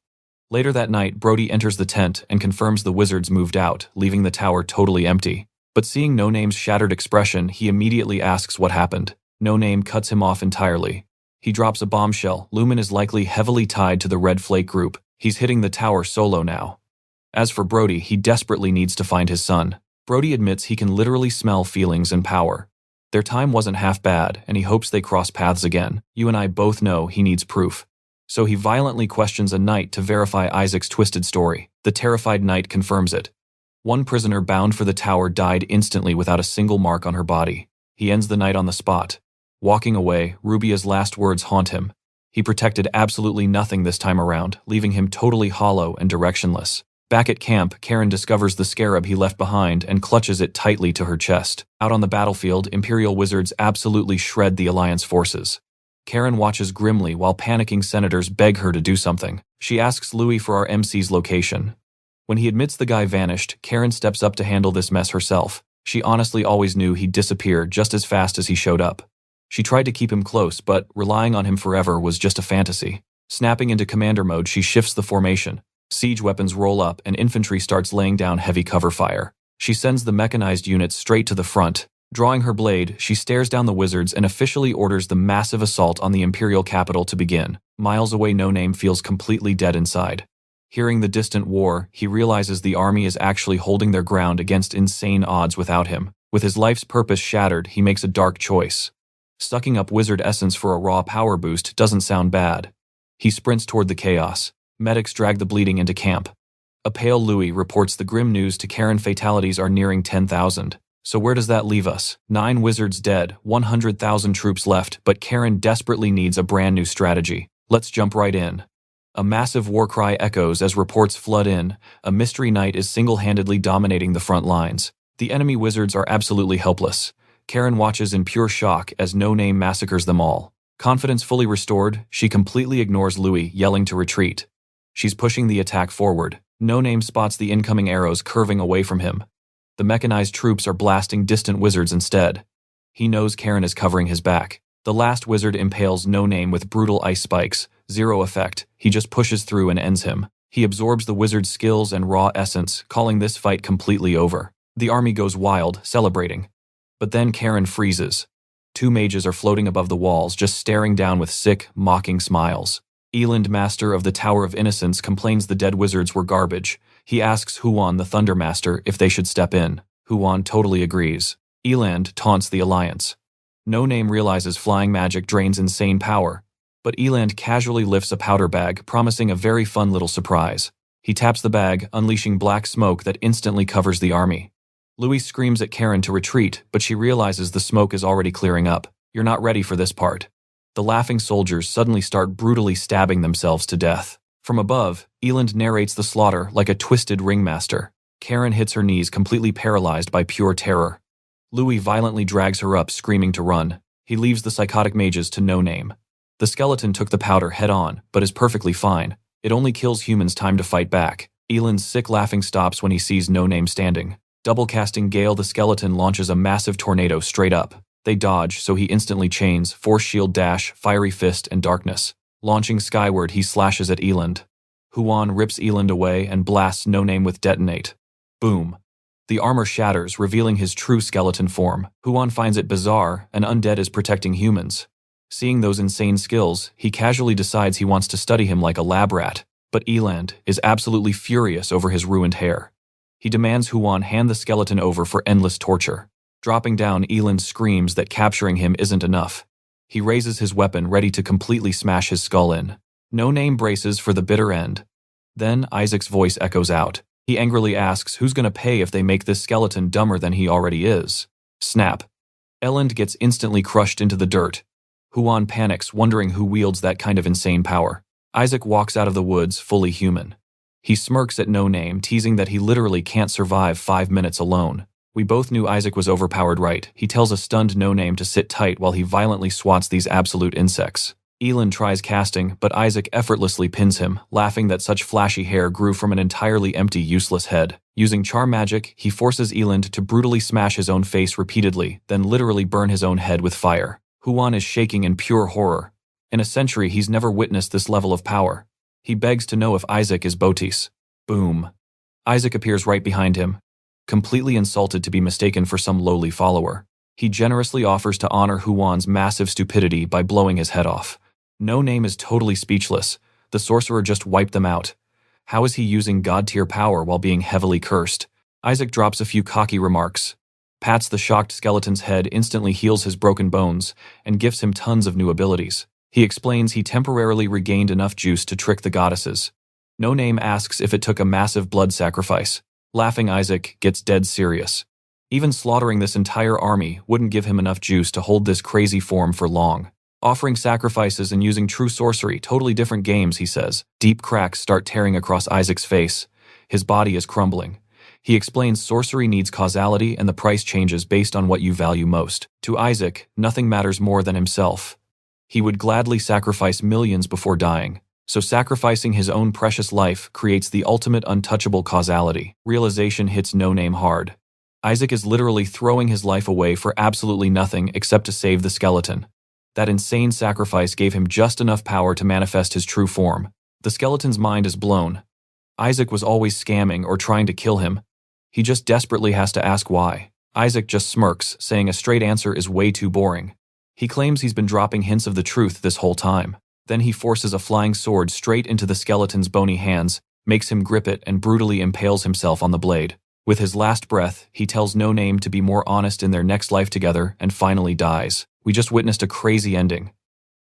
Later that night, Brody enters the tent and confirms the wizards moved out, leaving the tower totally empty. But seeing No Name's shattered expression, he immediately asks what happened. No Name cuts him off entirely. He drops a bombshell. Lumen is likely heavily tied to the Red Flake group. He's hitting the tower solo now. As for Brody, he desperately needs to find his son. Brody admits he can literally smell feelings and power. Their time wasn't half bad, and he hopes they cross paths again. You and I both know he needs proof. So he violently questions a knight to verify Isaac's twisted story. The terrified knight confirms it. One prisoner bound for the tower died instantly without a single mark on her body. He ends the night on the spot. Walking away, Rubia's last words haunt him. He protected absolutely nothing this time around, leaving him totally hollow and directionless. Back at camp, Karen discovers the scarab he left behind and clutches it tightly to her chest. Out on the battlefield, Imperial wizards absolutely shred the Alliance forces. Karen watches grimly while panicking senators beg her to do something. She asks Louis for our MC's location. When he admits the guy vanished, Karen steps up to handle this mess herself. She honestly always knew he'd disappear just as fast as he showed up. She tried to keep him close, but relying on him forever was just a fantasy. Snapping into commander mode, she shifts the formation. Siege weapons roll up and infantry starts laying down heavy cover fire. She sends the mechanized units straight to the front. Drawing her blade, she stares down the wizards and officially orders the massive assault on the Imperial capital to begin. Miles away, No Name feels completely dead inside. Hearing the distant war, he realizes the army is actually holding their ground against insane odds without him. With his life's purpose shattered, he makes a dark choice. Sucking up wizard essence for a raw power boost doesn't sound bad. He sprints toward the chaos. Medics drag the bleeding into camp. A pale Louis reports the grim news to Karen: fatalities are nearing 10,000. So where does that leave us? 9 wizards dead, 100,000 troops left, but Karen desperately needs a brand new strategy. Let's jump right in. A massive war cry echoes as reports flood in. A mystery knight is single-handedly dominating the front lines. The enemy wizards are absolutely helpless. Karen watches in pure shock as No Name massacres them all. Confidence fully restored, she completely ignores Louis, yelling to retreat. She's pushing the attack forward. No Name spots the incoming arrows curving away from him. The mechanized troops are blasting distant wizards instead. He knows Karen is covering his back. The last wizard impales No Name with brutal ice spikes. Zero effect, he just pushes through and ends him. He absorbs the wizard's skills and raw essence, calling this fight completely over. The army goes wild, celebrating. But then Karen freezes. Two mages are floating above the walls, just staring down with sick, mocking smiles. Eland, master of the Tower of Innocence, complains the dead wizards were garbage. He asks Huan, the Thunder Master, if they should step in. Huan totally agrees. Eland taunts the Alliance. No Name realizes flying magic drains insane power, but Eland casually lifts a powder bag, promising a very fun little surprise. He taps the bag, unleashing black smoke that instantly covers the army. Louis screams at Karen to retreat, but she realizes the smoke is already clearing up. You're not ready for this part. The laughing soldiers suddenly start brutally stabbing themselves to death. From above, Eland narrates the slaughter like a twisted ringmaster. Karen hits her knees, completely paralyzed by pure terror. Louis violently drags her up, screaming to run. He leaves the psychotic mages to No Name. The skeleton took the powder head-on, but is perfectly fine. It only kills humans time to fight back. Eland's sick laughing stops when he sees No Name standing. Double-casting Gale, the skeleton launches a massive tornado straight up. They dodge, so he instantly chains Force Shield Dash, Fiery Fist, and Darkness. Launching skyward, he slashes at Eland. Huan rips Eland away and blasts No Name with Detonate. Boom. The armor shatters, revealing his true skeleton form. Huan finds it bizarre, an undead is protecting humans. Seeing those insane skills, he casually decides he wants to study him like a lab rat, but Eland is absolutely furious over his ruined hair. He demands Huan hand the skeleton over for endless torture. Dropping down, Eland screams that capturing him isn't enough. He raises his weapon, ready to completely smash his skull in. No Name braces for the bitter end. Then Isaac's voice echoes out. He angrily asks who's going to pay if they make this skeleton dumber than he already is. Snap. Eland gets instantly crushed into the dirt. Huan panics, wondering who wields that kind of insane power. Isaac walks out of the woods, fully human. He smirks at No Name, teasing that he literally can't survive 5 minutes alone. We both knew Isaac was overpowered, right? He tells a stunned No Name to sit tight while he violently swats these absolute insects. Eland tries casting, but Isaac effortlessly pins him, laughing that such flashy hair grew from an entirely empty, useless head. Using charm magic, he forces Eland to brutally smash his own face repeatedly, then literally burn his own head with fire. Huan is shaking in pure horror. In a century, he's never witnessed this level of power. He begs to know if Isaac is Botis. Boom. Isaac appears right behind him, completely insulted to be mistaken for some lowly follower. He generously offers to honor Huan's massive stupidity by blowing his head off. No Name is totally speechless. The sorcerer just wiped them out. How is he using god-tier power while being heavily cursed? Isaac drops a few cocky remarks, pats the shocked skeleton's head, instantly heals his broken bones, and gifts him tons of new abilities. He explains he temporarily regained enough juice to trick the goddesses. No Name asks if it took a massive blood sacrifice. Laughing, Isaac gets dead serious. Even slaughtering this entire army wouldn't give him enough juice to hold this crazy form for long. Offering sacrifices and using true sorcery, totally different games, he says. Deep cracks start tearing across Isaac's face. His body is crumbling. He explains sorcery needs causality and the price changes based on what you value most. To Isaac, nothing matters more than himself. He would gladly sacrifice millions before dying. So sacrificing his own precious life creates the ultimate untouchable causality. Realization hits No Name hard. Isaac is literally throwing his life away for absolutely nothing except to save the skeleton. That insane sacrifice gave him just enough power to manifest his true form. The skeleton's mind is blown. Isaac was always scamming or trying to kill him. He just desperately has to ask why. Isaac just smirks, saying a straight answer is way too boring. He claims he's been dropping hints of the truth this whole time. Then he forces a flying sword straight into the skeleton's bony hands, makes him grip it, and brutally impales himself on the blade. With his last breath, he tells No Name to be more honest in their next life together and finally dies. We just witnessed a crazy ending.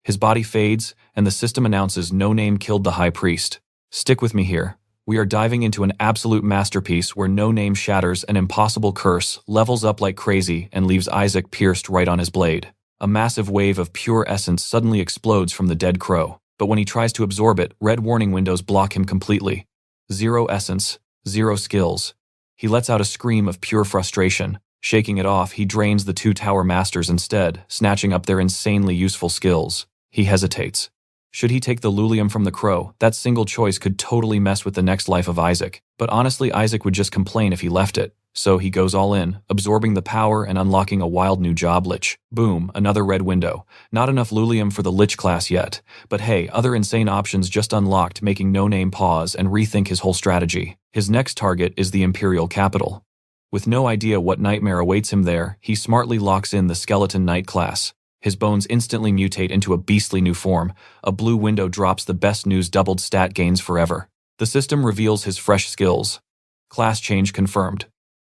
His body fades, and the system announces No Name killed the High Priest. Stick with me here. We are diving into an absolute masterpiece where No Name shatters an impossible curse, levels up like crazy, and leaves Isaac pierced right on his blade. A massive wave of pure essence suddenly explodes from the dead crow. But when he tries to absorb it, red warning windows block him completely. Zero essence, zero skills. He lets out a scream of pure frustration. Shaking it off, he drains the two tower masters instead, snatching up their insanely useful skills. He hesitates. Should he take the Lulium from the crow? That single choice could totally mess with the next life of Isaac. But honestly, Isaac would just complain if he left it. So he goes all in, absorbing the power and unlocking a wild new job lich. Boom, another red window. Not enough Lulium for the lich class yet. But hey, other insane options just unlocked, making No Name pause and rethink his whole strategy. His next target is the Imperial capital. With no idea what nightmare awaits him there, he smartly locks in the Skeleton Knight class. His bones instantly mutate into a beastly new form. A blue window drops the best news: doubled stat gains forever. The system reveals his fresh skills. Class change confirmed.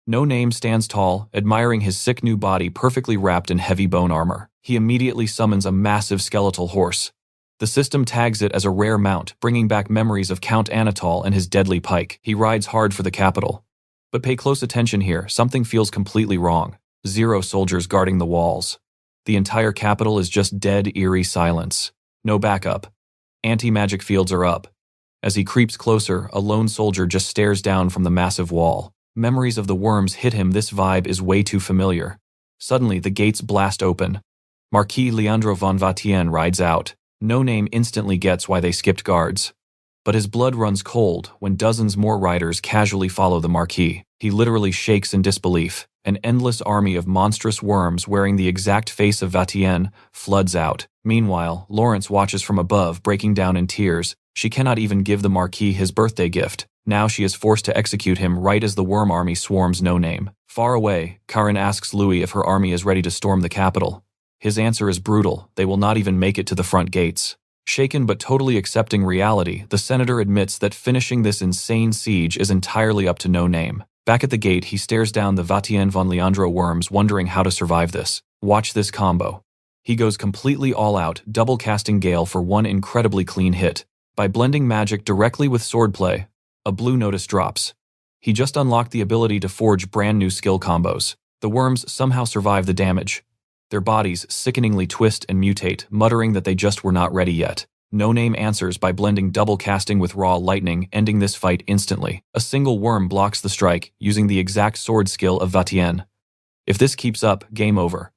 No Name stands tall, admiring his sick new body perfectly wrapped in heavy bone armor. He immediately summons a massive skeletal horse. The system tags it as a rare mount, bringing back memories of Count Anatol and his deadly pike. He rides hard for the capital. But pay close attention here, something feels completely wrong. Zero soldiers guarding the walls. The entire capital is just dead, eerie silence. No backup. Anti-magic fields are up. As he creeps closer, a lone soldier just stares down from the massive wall. Memories of the worms hit him. This vibe is way too familiar. Suddenly, the gates blast open. Marquis Leandro von Vatien rides out. No Name instantly gets why they skipped guards. But his blood runs cold when dozens more riders casually follow the Marquis. He literally shakes in disbelief. An endless army of monstrous worms wearing the exact face of Vatien floods out. Meanwhile, Lawrence watches from above, breaking down in tears. She cannot even give the Marquis his birthday gift. Now she is forced to execute him right as the worm army swarms No Name. Far away, Karen asks Louis if her army is ready to storm the capital. His answer is brutal: they will not even make it to the front gates. Shaken but totally accepting reality, the senator admits that finishing this insane siege is entirely up to No Name. Back at the gate, he stares down the Vatien von Leandro worms, wondering how to survive this. Watch this combo. He goes completely all out, double casting Gale for one incredibly clean hit. By blending magic directly with swordplay, a blue notice drops. He just unlocked the ability to forge brand new skill combos. The worms somehow survive the damage. Their bodies sickeningly twist and mutate, muttering that they just were not ready yet. No Name answers by blending double casting with raw lightning, ending this fight instantly. A single worm blocks the strike, using the exact sword skill of Vatien. If this keeps up, game over.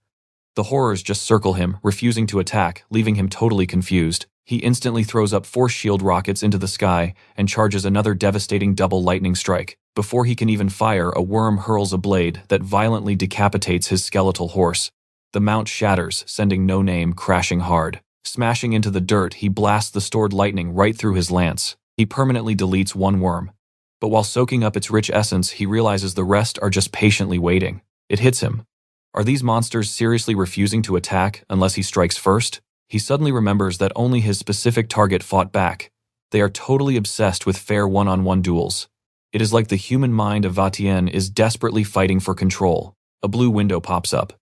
The horrors just circle him, refusing to attack, leaving him totally confused. He instantly throws up force shield rockets into the sky and charges another devastating double lightning strike. Before he can even fire, a worm hurls a blade that violently decapitates his skeletal horse. The mount shatters, sending No Name crashing hard. Smashing into the dirt, he blasts the stored lightning right through his lance. He permanently deletes one worm. But while soaking up its rich essence, he realizes the rest are just patiently waiting. It hits him. Are these monsters seriously refusing to attack unless he strikes first? He suddenly remembers that only his specific target fought back. They are totally obsessed with fair one-on-one duels. It is like the human mind of Vatien is desperately fighting for control. A blue window pops up.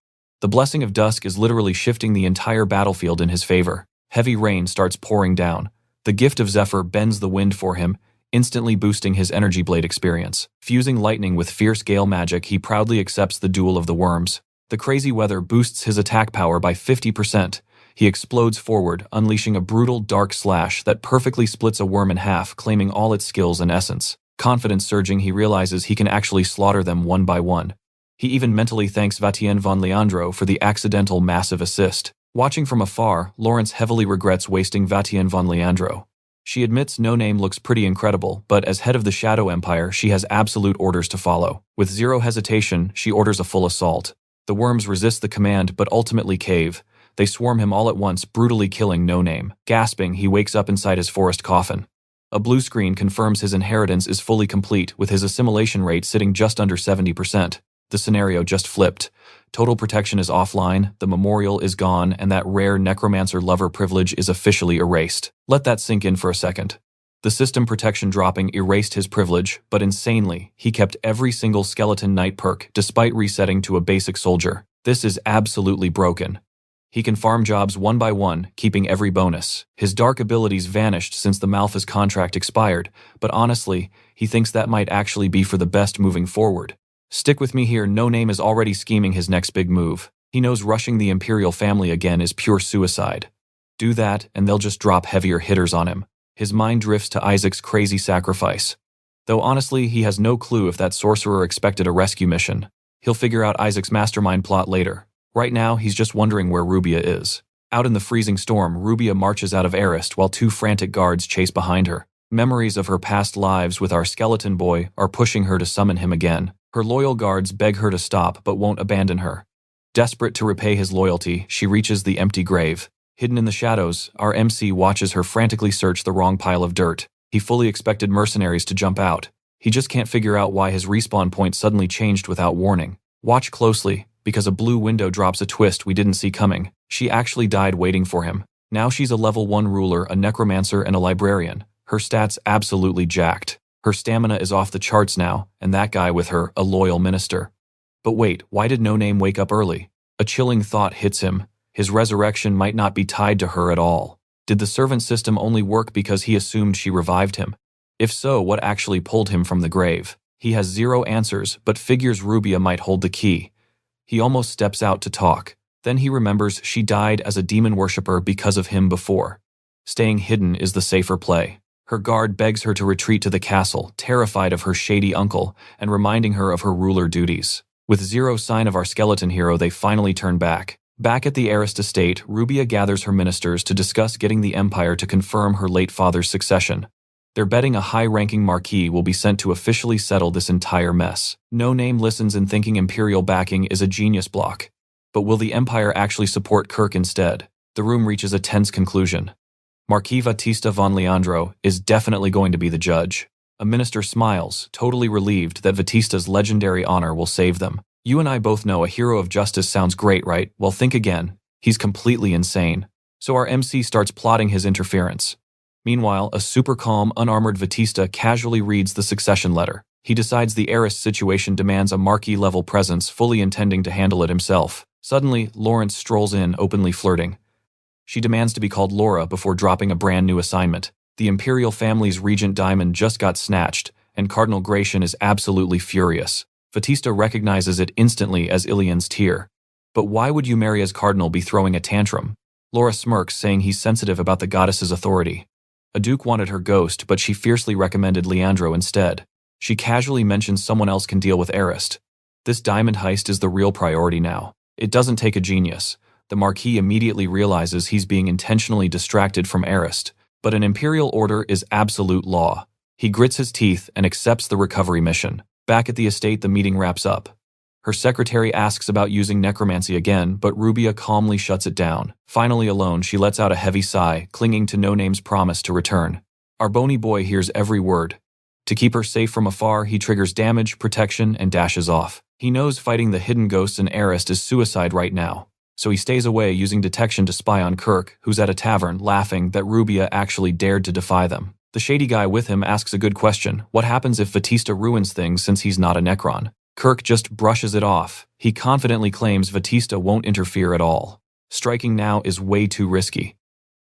The Blessing of Dusk is literally shifting the entire battlefield in his favor. Heavy rain starts pouring down. The Gift of Zephyr bends the wind for him, instantly boosting his energy blade experience. Fusing lightning with fierce gale magic, he proudly accepts the Duel of the Worms. The crazy weather boosts his attack power by 50%. He explodes forward, unleashing a brutal dark slash that perfectly splits a worm in half, claiming all its skills and essence. Confidence surging, he realizes he can actually slaughter them one by one. He even mentally thanks Vatien von Leandro for the accidental massive assist. Watching from afar, Lawrence heavily regrets wasting Vatien von Leandro. She admits No Name looks pretty incredible, but as head of the Shadow Empire, she has absolute orders to follow. With zero hesitation, she orders a full assault. The worms resist the command but ultimately cave. They swarm him all at once, brutally killing No Name. Gasping, he wakes up inside his forest coffin. A blue screen confirms his inheritance is fully complete, with his assimilation rate sitting just under 70%. The scenario just flipped. Total protection is offline, the memorial is gone, and that rare necromancer lover privilege is officially erased. Let that sink in for a second. The system protection dropping erased his privilege, but insanely, he kept every single skeleton knight perk despite resetting to a basic soldier. This is absolutely broken. He can farm jobs one by one, keeping every bonus. His dark abilities vanished since the Malphas contract expired, but honestly, he thinks that might actually be for the best moving forward. Stick with me here, No Name is already scheming his next big move. He knows rushing the Imperial family again is pure suicide. Do that, and they'll just drop heavier hitters on him. His mind drifts to Isaac's crazy sacrifice. Though honestly, he has no clue if that sorcerer expected a rescue mission. He'll figure out Isaac's mastermind plot later. Right now, he's just wondering where Rubia is. Out in the freezing storm, Rubia marches out of Arist while two frantic guards chase behind her. Memories of her past lives with our skeleton boy are pushing her to summon him again. Her loyal guards beg her to stop but won't abandon her. Desperate to repay his loyalty, she reaches the empty grave. Hidden in the shadows, our MC watches her frantically search the wrong pile of dirt. He fully expected mercenaries to jump out. He just can't figure out why his respawn point suddenly changed without warning. Watch closely, because a blue window drops a twist we didn't see coming. She actually died waiting for him. Now she's a level 1 ruler, a necromancer, and a librarian. Her stats absolutely jacked. Her stamina is off the charts now, and that guy with her, a loyal minister. But wait, why did No Name wake up early? A chilling thought hits him. His resurrection might not be tied to her at all. Did the servant system only work because he assumed she revived him? If so, what actually pulled him from the grave? He has zero answers, but figures Rubia might hold the key. He almost steps out to talk. Then he remembers she died as a demon worshipper because of him before. Staying hidden is the safer play. Her guard begs her to retreat to the castle, terrified of her shady uncle, and reminding her of her ruler duties. With zero sign of our skeleton hero, they finally turn back. Back at the Arist estate, Rubia gathers her ministers to discuss getting the Empire to confirm her late father's succession. They're betting a high-ranking marquis will be sent to officially settle this entire mess. No Name listens and thinking Imperial backing is a genius block. But will the Empire actually support Kirk instead? The room reaches a tense conclusion. Marquis Batista von Leandro is definitely going to be the judge. A minister smiles, totally relieved that Batista's legendary honor will save them. You and I both know a hero of justice sounds great, right? Well, think again. He's completely insane. So our MC starts plotting his interference. Meanwhile, a super calm, unarmored Batista casually reads the succession letter. He decides the Arist situation demands a marquis-level presence, fully intending to handle it himself. Suddenly, Lawrence strolls in, openly flirting. She demands to be called Laura before dropping a brand new assignment. The Imperial family's Regent Diamond just got snatched, and Cardinal Gratian is absolutely furious. Batista recognizes it instantly as Ilian's tear. But why would Eumeria's cardinal be throwing a tantrum? Laura smirks, saying he's sensitive about the goddess's authority. A duke wanted her ghost, but she fiercely recommended Leandro instead. She casually mentions someone else can deal with Arist. This diamond heist is the real priority now. It doesn't take a genius. The Marquis immediately realizes he's being intentionally distracted from Arist. But an imperial order is absolute law. He grits his teeth and accepts the recovery mission. Back at the estate, the meeting wraps up. Her secretary asks about using necromancy again, but Rubia calmly shuts it down. Finally alone, she lets out a heavy sigh, clinging to No Name's promise to return. Our bony boy hears every word. To keep her safe from afar, he triggers damage, protection, and dashes off. He knows fighting the hidden ghosts in Arist is suicide right now, so he stays away using detection to spy on Kirk, who's at a tavern, laughing that Rubia actually dared to defy them. The shady guy with him asks a good question. What happens if Batista ruins things since he's not a Necron? Kirk just brushes it off. He confidently claims Batista won't interfere at all. Striking now is way too risky.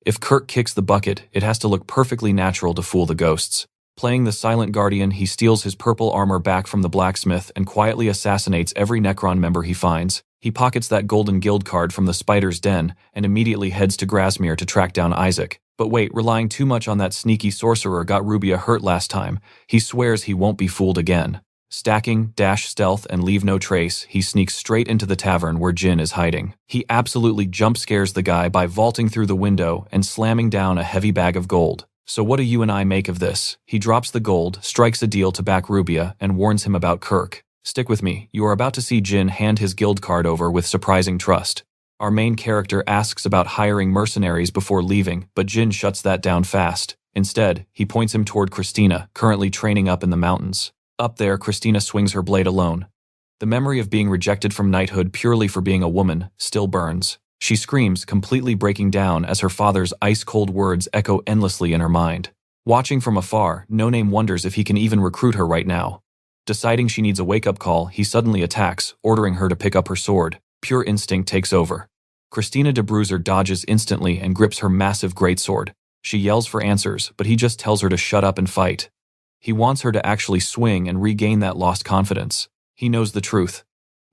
If Kirk kicks the bucket, it has to look perfectly natural to fool the ghosts. Playing the silent guardian, he steals his purple armor back from the blacksmith and quietly assassinates every Necron member he finds. He pockets that golden guild card from the spider's den and immediately heads to Grasmere to track down Isaac. But wait, relying too much on that sneaky sorcerer got Rubia hurt last time. He swears he won't be fooled again. Stacking, dash stealth, and leave no trace, he sneaks straight into the tavern where Jin is hiding. He absolutely jump scares the guy by vaulting through the window and slamming down a heavy bag of gold. So what do you and I make of this? He drops the gold, strikes a deal to back Rubia, and warns him about Kirk. Stick with me, you are about to see Jin hand his guild card over with surprising trust. Our main character asks about hiring mercenaries before leaving, but Jin shuts that down fast. Instead, he points him toward Christina, currently training up in the mountains. Up there, Christina swings her blade alone. The memory of being rejected from knighthood purely for being a woman still burns. She screams, completely breaking down as her father's ice-cold words echo endlessly in her mind. Watching from afar, No Name wonders if he can even recruit her right now. Deciding she needs a wake-up call, he suddenly attacks, ordering her to pick up her sword. Pure instinct takes over. Christina de Bruiser dodges instantly and grips her massive greatsword. She yells for answers, but he just tells her to shut up and fight. He wants her to actually swing and regain that lost confidence. He knows the truth.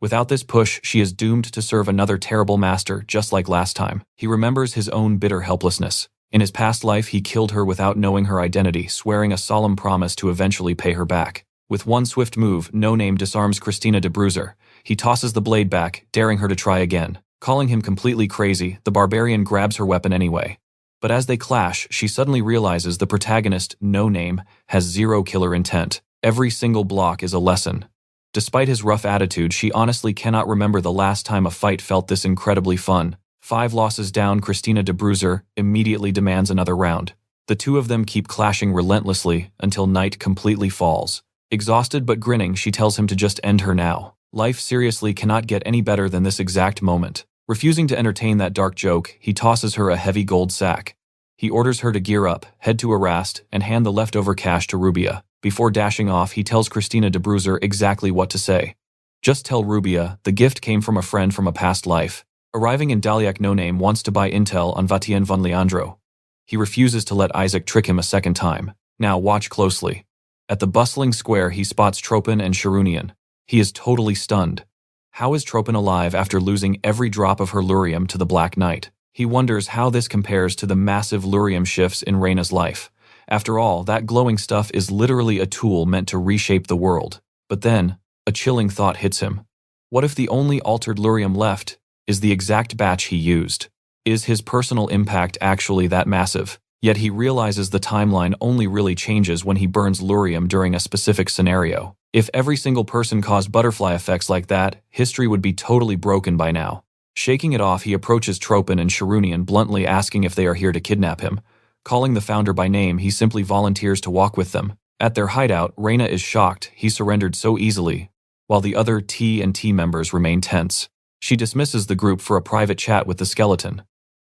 Without this push, she is doomed to serve another terrible master, just like last time. He remembers his own bitter helplessness. In his past life, he killed her without knowing her identity, swearing a solemn promise to eventually pay her back. With one swift move, No Name disarms Christina de Bruiser. He tosses the blade back, daring her to try again. Calling him completely crazy, the barbarian grabs her weapon anyway. But as they clash, she suddenly realizes the protagonist, No Name, has zero killer intent. Every single block is a lesson. Despite his rough attitude, she honestly cannot remember the last time a fight felt this incredibly fun. 5 losses down, Christina de Bruiser immediately demands another round. The two of them keep clashing relentlessly until night completely falls. Exhausted but grinning, she tells him to just end her now. Life seriously cannot get any better than this exact moment. Refusing to entertain that dark joke, he tosses her a heavy gold sack. He orders her to gear up, head to Arast, and hand the leftover cash to Rubia. Before dashing off, he tells Christina de Bruiser exactly what to say. Just tell Rubia, the gift came from a friend from a past life. Arriving in Daliak, No Name wants to buy intel on Vatien von Leandro. He refuses to let Isaac trick him a second time. Now watch closely. At the bustling square, he spots Tropin and Sharunian. He is totally stunned. How is Tropin alive after losing every drop of her lurium to the Black Knight? He wonders how this compares to the massive lurium shifts in Reyna's life. After all, that glowing stuff is literally a tool meant to reshape the world. But then, a chilling thought hits him. What if the only altered lurium left is the exact batch he used? Is his personal impact actually that massive? Yet he realizes the timeline only really changes when he burns lurium during a specific scenario. If every single person caused butterfly effects like that, history would be totally broken by now. Shaking it off, he approaches Tropin and Sharunian, bluntly asking if they are here to kidnap him. Calling the founder by name, he simply volunteers to walk with them. At their hideout, Reyna is shocked he surrendered so easily, while the other T&T members remain tense. She dismisses the group for a private chat with the skeleton.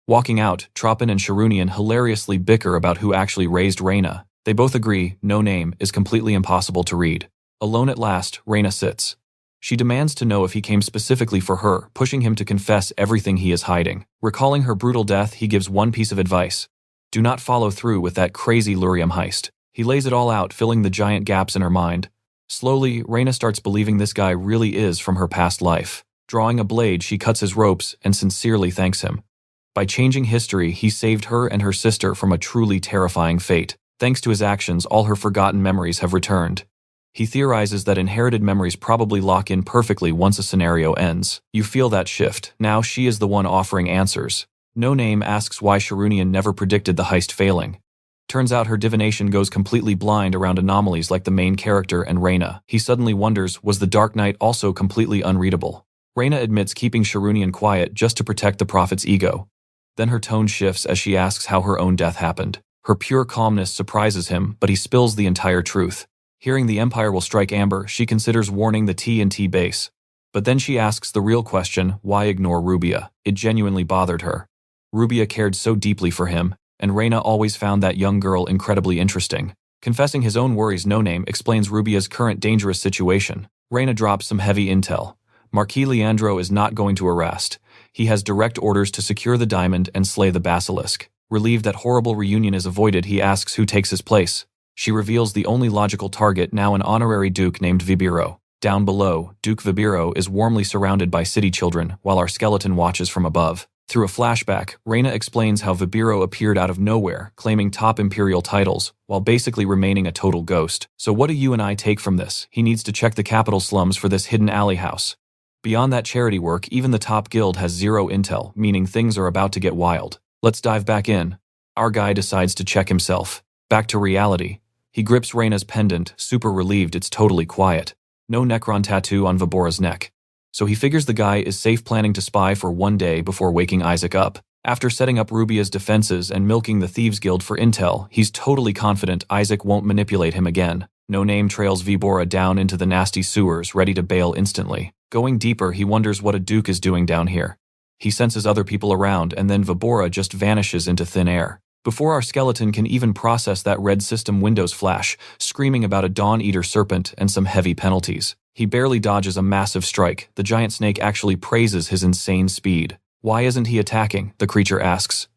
Walking out, Tropin and Sharunian hilariously bicker about who actually raised Reyna. They both agree No Name is completely impossible to read. Alone at last, Reyna sits. She demands to know if he came specifically for her, pushing him to confess everything he is hiding. Recalling her brutal death, he gives one piece of advice. Do not follow through with that crazy lurium heist. He lays it all out, filling the giant gaps in her mind. Slowly, Reyna starts believing this guy really is from her past life. Drawing a blade, she cuts his ropes and sincerely thanks him. By changing history, he saved her and her sister from a truly terrifying fate. Thanks to his actions, all her forgotten memories have returned. He theorizes that inherited memories probably lock in perfectly once a scenario ends. You feel that shift. Now she is the one offering answers. No Name asks why Sharunian never predicted the heist failing. Turns out her divination goes completely blind around anomalies like the main character and Reyna. He suddenly wonders, was the Dark Knight also completely unreadable? Reyna admits keeping Sharunian quiet just to protect the prophet's ego. Then her tone shifts as she asks how her own death happened. Her pure calmness surprises him, but he spills the entire truth. Hearing the Empire will strike Amber, she considers warning the T&T base. But then she asks the real question, why ignore Rubia? It genuinely bothered her. Rubia cared so deeply for him, and Reyna always found that young girl incredibly interesting. Confessing his own worries, No Name explains Rubia's current dangerous situation. Reyna drops some heavy intel. Marquis Leandro is not going to Arast. He has direct orders to secure the diamond and slay the basilisk. Relieved that horrible reunion is avoided, he asks who takes his place. She reveals the only logical target, now an honorary duke named Vibiro. Down below, Duke Vibiro is warmly surrounded by city children, while our skeleton watches from above. Through a flashback, Reyna explains how Vibiro appeared out of nowhere, claiming top imperial titles, while basically remaining a total ghost. So what do you and I take from this? He needs to check the capital slums for this hidden alley house. Beyond that charity work, even the top guild has zero intel, meaning things are about to get wild. Let's dive back in. Our guy decides to check himself. Back to reality. He grips Reyna's pendant, super relieved it's totally quiet. No Necron tattoo on Vibora's neck. So he figures the guy is safe, planning to spy for one day before waking Isaac up. After setting up Rubia's defenses and milking the Thieves Guild for intel, he's totally confident Isaac won't manipulate him again. No Name trails Vibora down into the nasty sewers, ready to bail instantly. Going deeper, he wonders what a duke is doing down here. He senses other people around, and then Vibora just vanishes into thin air. Before our skeleton can even process that red system Windows flash, screaming about a Dawn-Eater serpent and some heavy penalties. He barely dodges a massive strike. The giant snake actually praises his insane speed. Why isn't he attacking? The creature asks.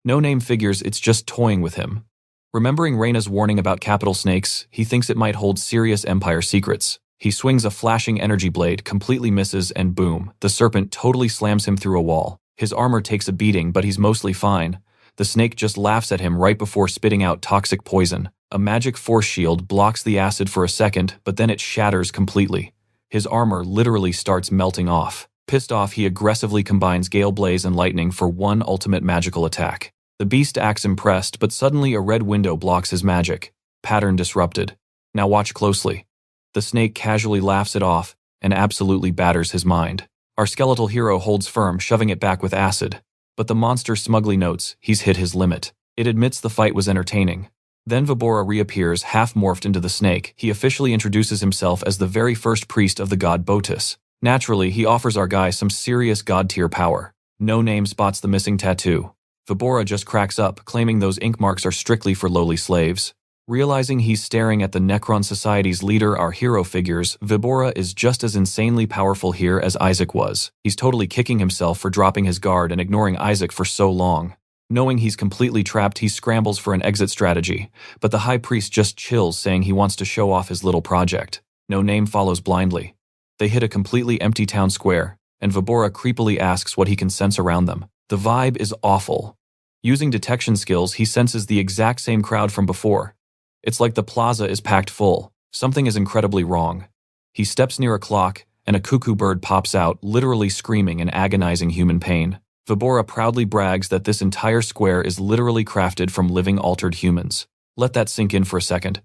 No Name figures it's just toying with him. Remembering Reyna's warning about capital snakes, he thinks it might hold serious Empire secrets. He swings a flashing energy blade, completely misses, and boom, the serpent totally slams him through a wall. His armor takes a beating, but he's mostly fine. The snake just laughs at him right before spitting out toxic poison. A magic force shield blocks the acid for a second, but then it shatters completely. His armor literally starts melting off. Pissed off, he aggressively combines Gale Blaze and Lightning for one ultimate magical attack. The beast acts impressed, but suddenly a red window blocks his magic. Pattern disrupted. Now watch closely. The snake casually laughs it off and absolutely batters his mind. Our skeletal hero holds firm, shoving it back with acid. But the monster smugly notes he's hit his limit. It admits the fight was entertaining. Then Vibora reappears, half morphed into the snake. He officially introduces himself as the very first priest of the god Botus. Naturally, he offers our guy some serious god-tier power. No Name spots the missing tattoo. Vibora just cracks up, claiming those ink marks are strictly for lowly slaves. Realizing he's staring at the Necron Society's leader, our hero figures, Vibora is just as insanely powerful here as Isaac was. He's totally kicking himself for dropping his guard and ignoring Isaac for so long. Knowing he's completely trapped, he scrambles for an exit strategy, but the High Priest just chills, saying he wants to show off his little project. No Name follows blindly. They hit a completely empty town square, and Vibora creepily asks what he can sense around them. The vibe is awful. Using detection skills, he senses the exact same crowd from before. It's like the plaza is packed full. Something is incredibly wrong. He steps near a clock, and a cuckoo bird pops out, literally screaming in agonizing human pain. Vibora proudly brags that this entire square is literally crafted from living altered humans. Let that sink in for a second.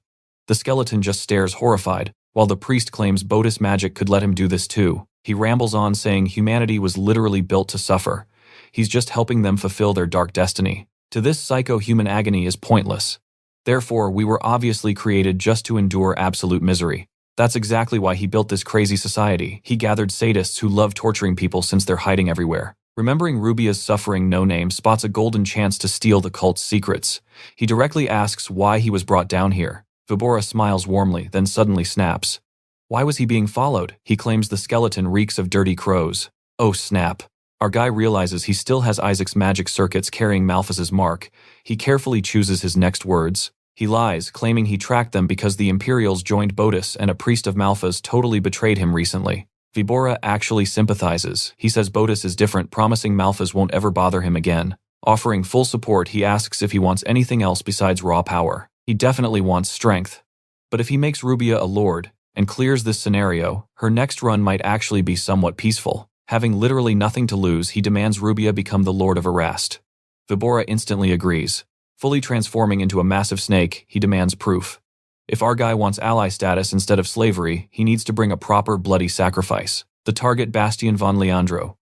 The skeleton just stares horrified, while the priest claims Botus magic could let him do this too. He rambles on, saying humanity was literally built to suffer. He's just helping them fulfill their dark destiny. To this psycho, human agony is pointless. Therefore, we were obviously created just to endure absolute misery. That's exactly why he built this crazy society. He gathered sadists who love torturing people since they're hiding everywhere. Remembering Rubia's suffering, No Name spots a golden chance to steal the cult's secrets. He directly asks why he was brought down here. Vibora smiles warmly, then suddenly snaps. Why was he being followed? He claims the skeleton reeks of dirty crows. Oh snap. Our guy realizes he still has Isaac's magic circuits carrying Malphas's mark. He carefully chooses his next words. He lies, claiming he tracked them because the Imperials joined Botus and a priest of Malphas totally betrayed him recently. Vibora actually sympathizes. He says Botus is different, promising Malphas won't ever bother him again. Offering full support, he asks if he wants anything else besides raw power. He definitely wants strength. But if he makes Rubia a lord and clears this scenario, her next run might actually be somewhat peaceful. Having literally nothing to lose, he demands Rubia become the Lord of Erast. Vibora instantly agrees. Fully transforming into a massive snake, he demands proof. If our guy wants ally status instead of slavery, he needs to bring a proper bloody sacrifice. The target, Bastian von Leandro.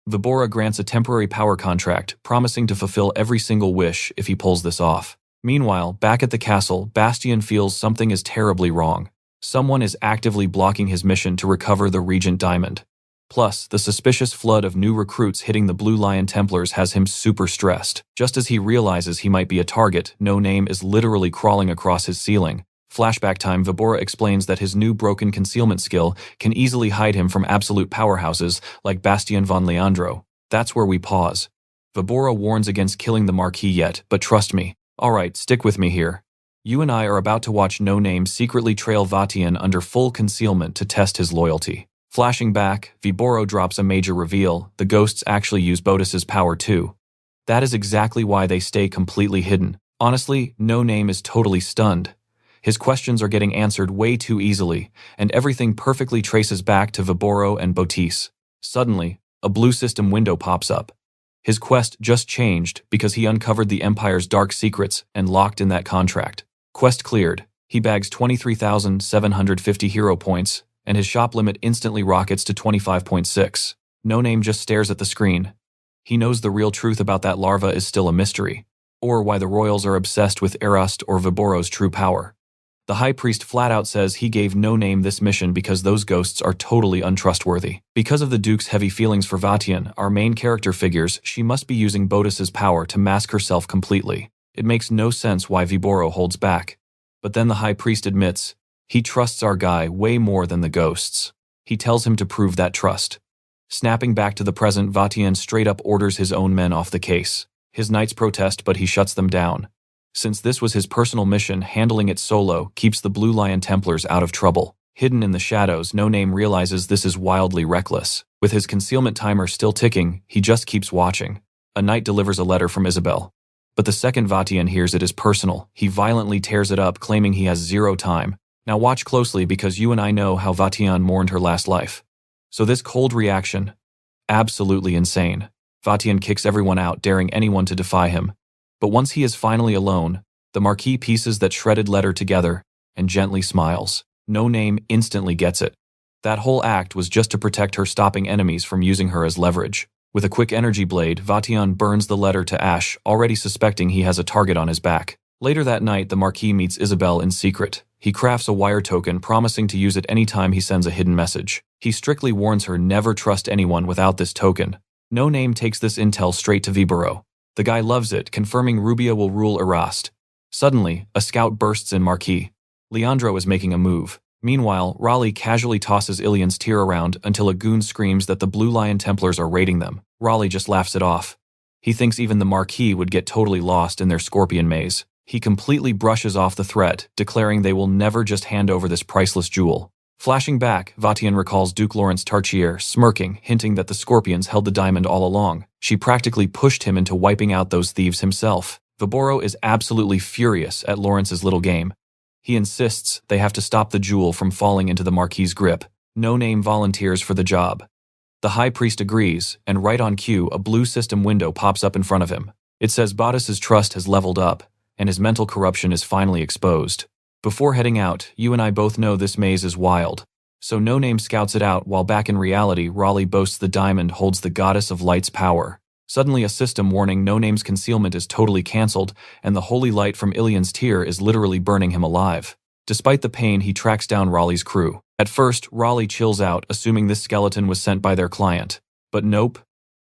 Vibora grants a temporary power contract, promising to fulfill every single wish if he pulls this off. Meanwhile, back at the castle, Bastian feels something is terribly wrong. Someone is actively blocking his mission to recover the Regent Diamond. Plus, the suspicious flood of new recruits hitting the Blue Lion Templars has him super stressed. Just as he realizes he might be a target, No Name is literally crawling across his ceiling. Flashback time, Vibora explains that his new broken concealment skill can easily hide him from absolute powerhouses like Bastian von Leandro. That's where we pause. Vibora warns against killing the Marquis yet, but trust me. Alright, stick with me here. You and I are about to watch No Name secretly trail Vatian under full concealment to test his loyalty. Flashing back, Vibora drops a major reveal. The ghosts actually use Botus's power too. That is exactly why they stay completely hidden. Honestly, No Name is totally stunned. His questions are getting answered way too easily, and everything perfectly traces back to Vibora and Botis. Suddenly, a blue system window pops up. His quest just changed because he uncovered the Empire's dark secrets and locked in that contract. Quest cleared. He bags 23,750 hero points, and his shop limit instantly rockets to 25.6. No Name just stares at the screen. He knows the real truth about that larva is still a mystery, or why the royals are obsessed with Erast or Vibora's true power. The High Priest flat out says he gave No Name this mission because those ghosts are totally untrustworthy. Because of the Duke's heavy feelings for Vatian, our main character figures she must be using Botus's power to mask herself completely. It makes no sense why Vibora holds back. But then the High Priest admits he trusts our guy way more than the ghosts. He tells him to prove that trust. Snapping back to the present, Vatian straight up orders his own men off the case. His knights protest, but he shuts them down. Since this was his personal mission, handling it solo keeps the Blue Lion Templars out of trouble. Hidden in the shadows, No Name realizes this is wildly reckless. With his concealment timer still ticking, he just keeps watching. A knight delivers a letter from Isabel. But the second Vatian hears it is personal, he violently tears it up, claiming he has zero time. Now watch closely, because you and I know how Vatian mourned her last life. So this cold reaction? Absolutely insane. Vatian kicks everyone out, daring anyone to defy him. But once he is finally alone, the Marquis pieces that shredded letter together and gently smiles. No Name instantly gets it. That whole act was just to protect her, stopping enemies from using her as leverage. With a quick energy blade, Vatian burns the letter to ash, already suspecting he has a target on his back. Later that night, the Marquis meets Isabel in secret. He crafts a wire token, promising to use it anytime he sends a hidden message. He strictly warns her never trust anyone without this token. No Name takes this intel straight to Vibero. The guy loves it, confirming Rubia will rule Erast. Suddenly, a scout bursts in Marquis. Leandro is making a move. Meanwhile, Raleigh casually tosses Ilian's tear around until a goon screams that the Blue Lion Templars are raiding them. Raleigh just laughs it off. He thinks even the Marquis would get totally lost in their scorpion maze. He completely brushes off the threat, declaring they will never just hand over this priceless jewel. Flashing back, Vatian recalls Duke Lawrence Tarchier, smirking, hinting that the Scorpions held the diamond all along. She practically pushed him into wiping out those thieves himself. Viboro is absolutely furious at Lawrence's little game. He insists they have to stop the jewel from falling into the Marquis' grip. No Name volunteers for the job. The High Priest agrees, and right on cue, a blue system window pops up in front of him. It says Bottas's trust has leveled up, and his mental corruption is finally exposed. Before heading out, you and I both know this maze is wild. So No Name scouts it out, while back in reality, Raleigh boasts the diamond holds the Goddess of Light's power. Suddenly a system warning No Name's concealment is totally cancelled, and the holy light from Ilian's tear is literally burning him alive. Despite the pain, he tracks down Raleigh's crew. At first, Raleigh chills out, assuming this skeleton was sent by their client. But nope.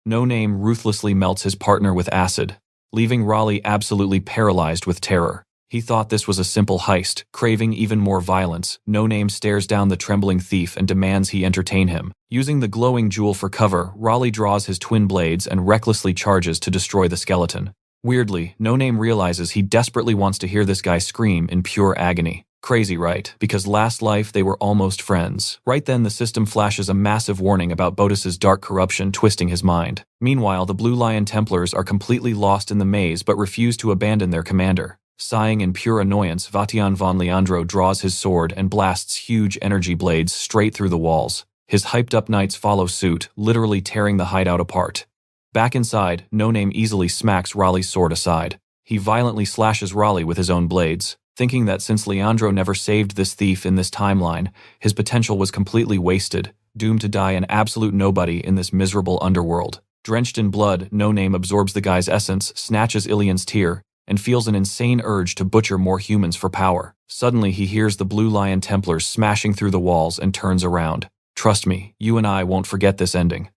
No Name ruthlessly melts his partner with acid, leaving Raleigh absolutely paralyzed with terror. He thought this was a simple heist, craving even more violence. No Name stares down the trembling thief and demands he entertain him. Using the glowing jewel for cover, Raleigh draws his twin blades and recklessly charges to destroy the skeleton. Weirdly, No Name realizes he desperately wants to hear this guy scream in pure agony. Crazy, right? Because last life they were almost friends. Right then, the system flashes a massive warning about Bottas's dark corruption, twisting his mind. Meanwhile, the Blue Lion Templars are completely lost in the maze but refuse to abandon their commander. Sighing in pure annoyance, Vatian von Leandro draws his sword and blasts huge energy blades straight through the walls. His hyped-up knights follow suit, literally tearing the hideout apart. Back inside, No Name easily smacks Raleigh's sword aside. He violently slashes Raleigh with his own blades, thinking that since Leandro never saved this thief in this timeline, his potential was completely wasted, doomed to die an absolute nobody in this miserable underworld. Drenched in blood, No Name absorbs the guy's essence, snatches Ilian's tear, and feels an insane urge to butcher more humans for power. Suddenly, he hears the Blue Lion Templars smashing through the walls and turns around. Trust me, you and I won't forget this ending.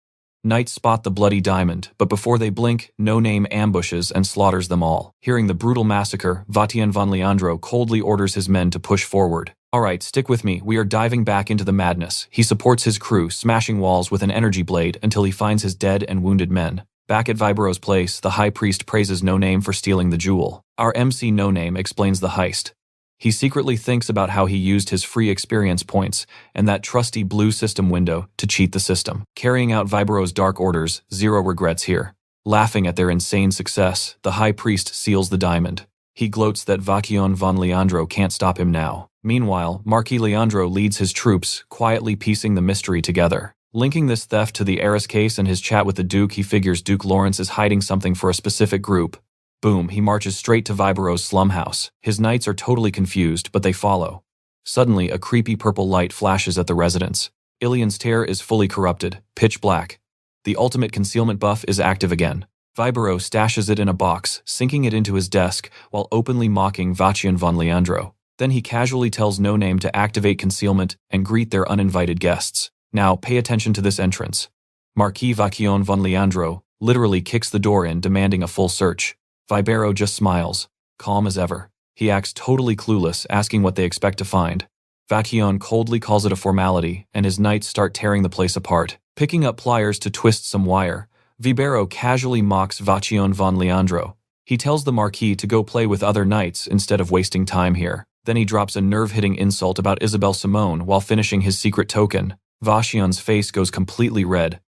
Knights spot the bloody diamond, but before they blink, No Name ambushes and slaughters them all. Hearing the brutal massacre, Vatian von Leandro coldly orders his men to push forward. Alright, stick with me, we are diving back into the madness. He supports his crew, smashing walls with an energy blade until he finds his dead and wounded men. Back at Vibero's place, the High Priest praises No Name for stealing the jewel. Our MC No Name explains the heist. He secretly thinks about how he used his free experience points and that trusty blue system window to cheat the system. Carrying out Vibero's dark orders, zero regrets here. Laughing at their insane success, the High Priest seals the diamond. He gloats that Vatian von Leandro can't stop him now. Meanwhile, Marquis Leandro leads his troops, quietly piecing the mystery together. Linking this theft to the Eris case and his chat with the Duke, he figures Duke Lawrence is hiding something for a specific group. Boom, he marches straight to Vibero's slum house. His knights are totally confused, but they follow. Suddenly, a creepy purple light flashes at the residence. Ilian's tear is fully corrupted, pitch black. The ultimate concealment buff is active again. Vibero stashes it in a box, sinking it into his desk, while openly mocking Vatian von Leandro. Then he casually tells No Name to activate concealment and greet their uninvited guests. Now, pay attention to this entrance. Marquis Vatian von Leandro literally kicks the door in, demanding a full search. Vibero just smiles, calm as ever. He acts totally clueless, asking what they expect to find. Vatian coldly calls it a formality, and his knights start tearing the place apart. Picking up pliers to twist some wire, Vibero casually mocks Vatian von Leandro. He tells the Marquis to go play with other knights instead of wasting time here. Then he drops a nerve-hitting insult about Isabelle Simone while finishing his secret token. Vachion's face goes completely red.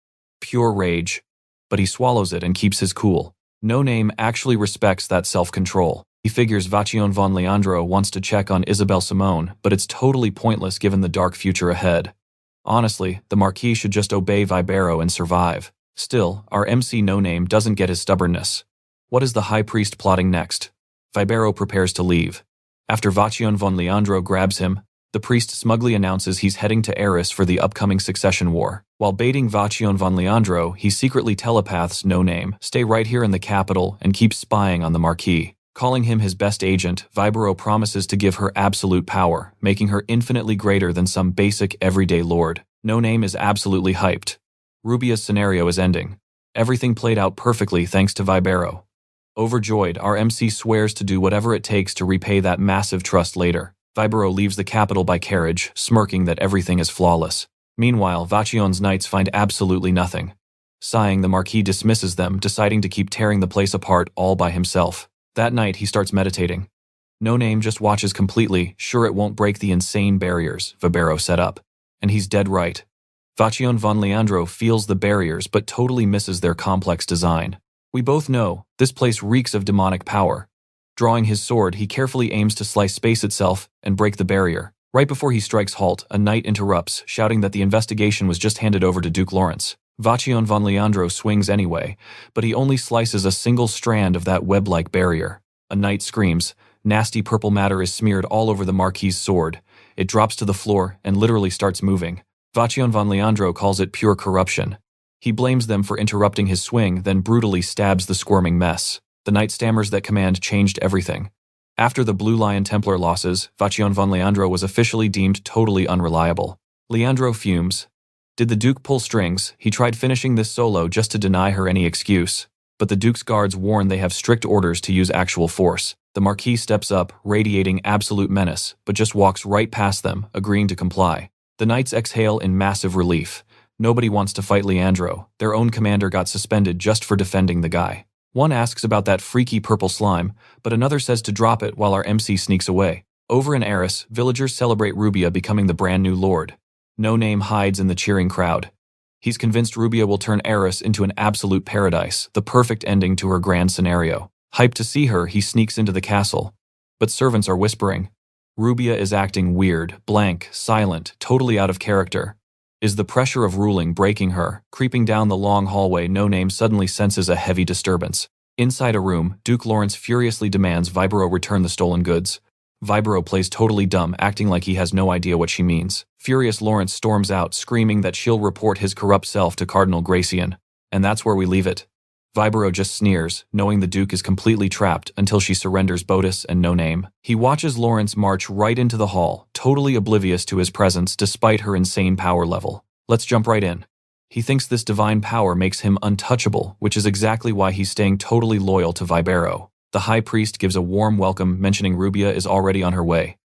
Pure rage. But he swallows it and keeps his cool. No Name actually respects that self-control. He figures Vachion von Leandro wants to check on Isabelle Simone, but it's totally pointless given the dark future ahead. Honestly, the Marquis should just obey Vibero and survive. Still, our MC No Name doesn't get his stubbornness. What is the High Priest plotting next? Vibero prepares to leave. After Vachion von Leandro grabs him, the priest smugly announces he's heading to Eris for the upcoming succession war. While baiting Vachion von Leandro, he secretly telepaths No Name, stay right here in the capital and keep spying on the Marquis. Calling him his best agent, Vibero promises to give her absolute power, making her infinitely greater than some basic everyday lord. No Name is absolutely hyped. Rubia's scenario is ending. Everything played out perfectly thanks to Vibero. Overjoyed, our MC swears to do whatever it takes to repay that massive trust later. Vibero leaves the capital by carriage, smirking that everything is flawless. Meanwhile, Vachion's knights find absolutely nothing. Sighing, the Marquis dismisses them, deciding to keep tearing the place apart all by himself. That night, he starts meditating. No Name just watches completely, sure it won't break the insane barriers Vibero set up. And he's dead right. Vachion von Leandro feels the barriers but totally misses their complex design. We both know, this place reeks of demonic power. Drawing his sword, he carefully aims to slice space itself and break the barrier. Right before he strikes halt, a knight interrupts, shouting that the investigation was just handed over to Duke Lawrence. Vachion von Leandro swings anyway, but he only slices a single strand of that web-like barrier. A knight screams. Nasty purple matter is smeared all over the Marquis's sword. It drops to the floor and literally starts moving. Vachion von Leandro calls it pure corruption. He blames them for interrupting his swing, then brutally stabs the squirming mess. The knight stammers that command changed everything. After the Blue Lion Templar losses, Vachion von Leandro was officially deemed totally unreliable. Leandro fumes. Did the Duke pull strings? He tried finishing this solo just to deny her any excuse. But the Duke's guards warn they have strict orders to use actual force. The Marquis steps up, radiating absolute menace, but just walks right past them, agreeing to comply. The knights exhale in massive relief. Nobody wants to fight Leandro. Their own commander got suspended just for defending the guy. One asks about that freaky purple slime, but another says to drop it while our MC sneaks away. Over in Eris, villagers celebrate Rubia becoming the brand new lord. No Name hides in the cheering crowd. He's convinced Rubia will turn Eris into an absolute paradise, the perfect ending to her grand scenario. Hyped to see her, he sneaks into the castle. But servants are whispering. Rubia is acting weird, blank, silent, totally out of character. Is the pressure of ruling breaking her? Creeping down the long hallway, No Name suddenly senses a heavy disturbance. Inside a room, Duke Lawrence furiously demands Vibero return the stolen goods. Vibero plays totally dumb, acting like he has no idea what she means. Furious Lawrence storms out, screaming that she'll report his corrupt self to Cardinal Gracian. And that's where we leave it. Vibero just sneers, knowing the Duke is completely trapped until she surrenders Bodis and No Name. He watches Lawrence march right into the hall, totally oblivious to his presence despite her insane power level. Let's jump right in. He thinks this divine power makes him untouchable, which is exactly why he's staying totally loyal to Vibero. The High Priest gives a warm welcome, mentioning Rubia is already on her way.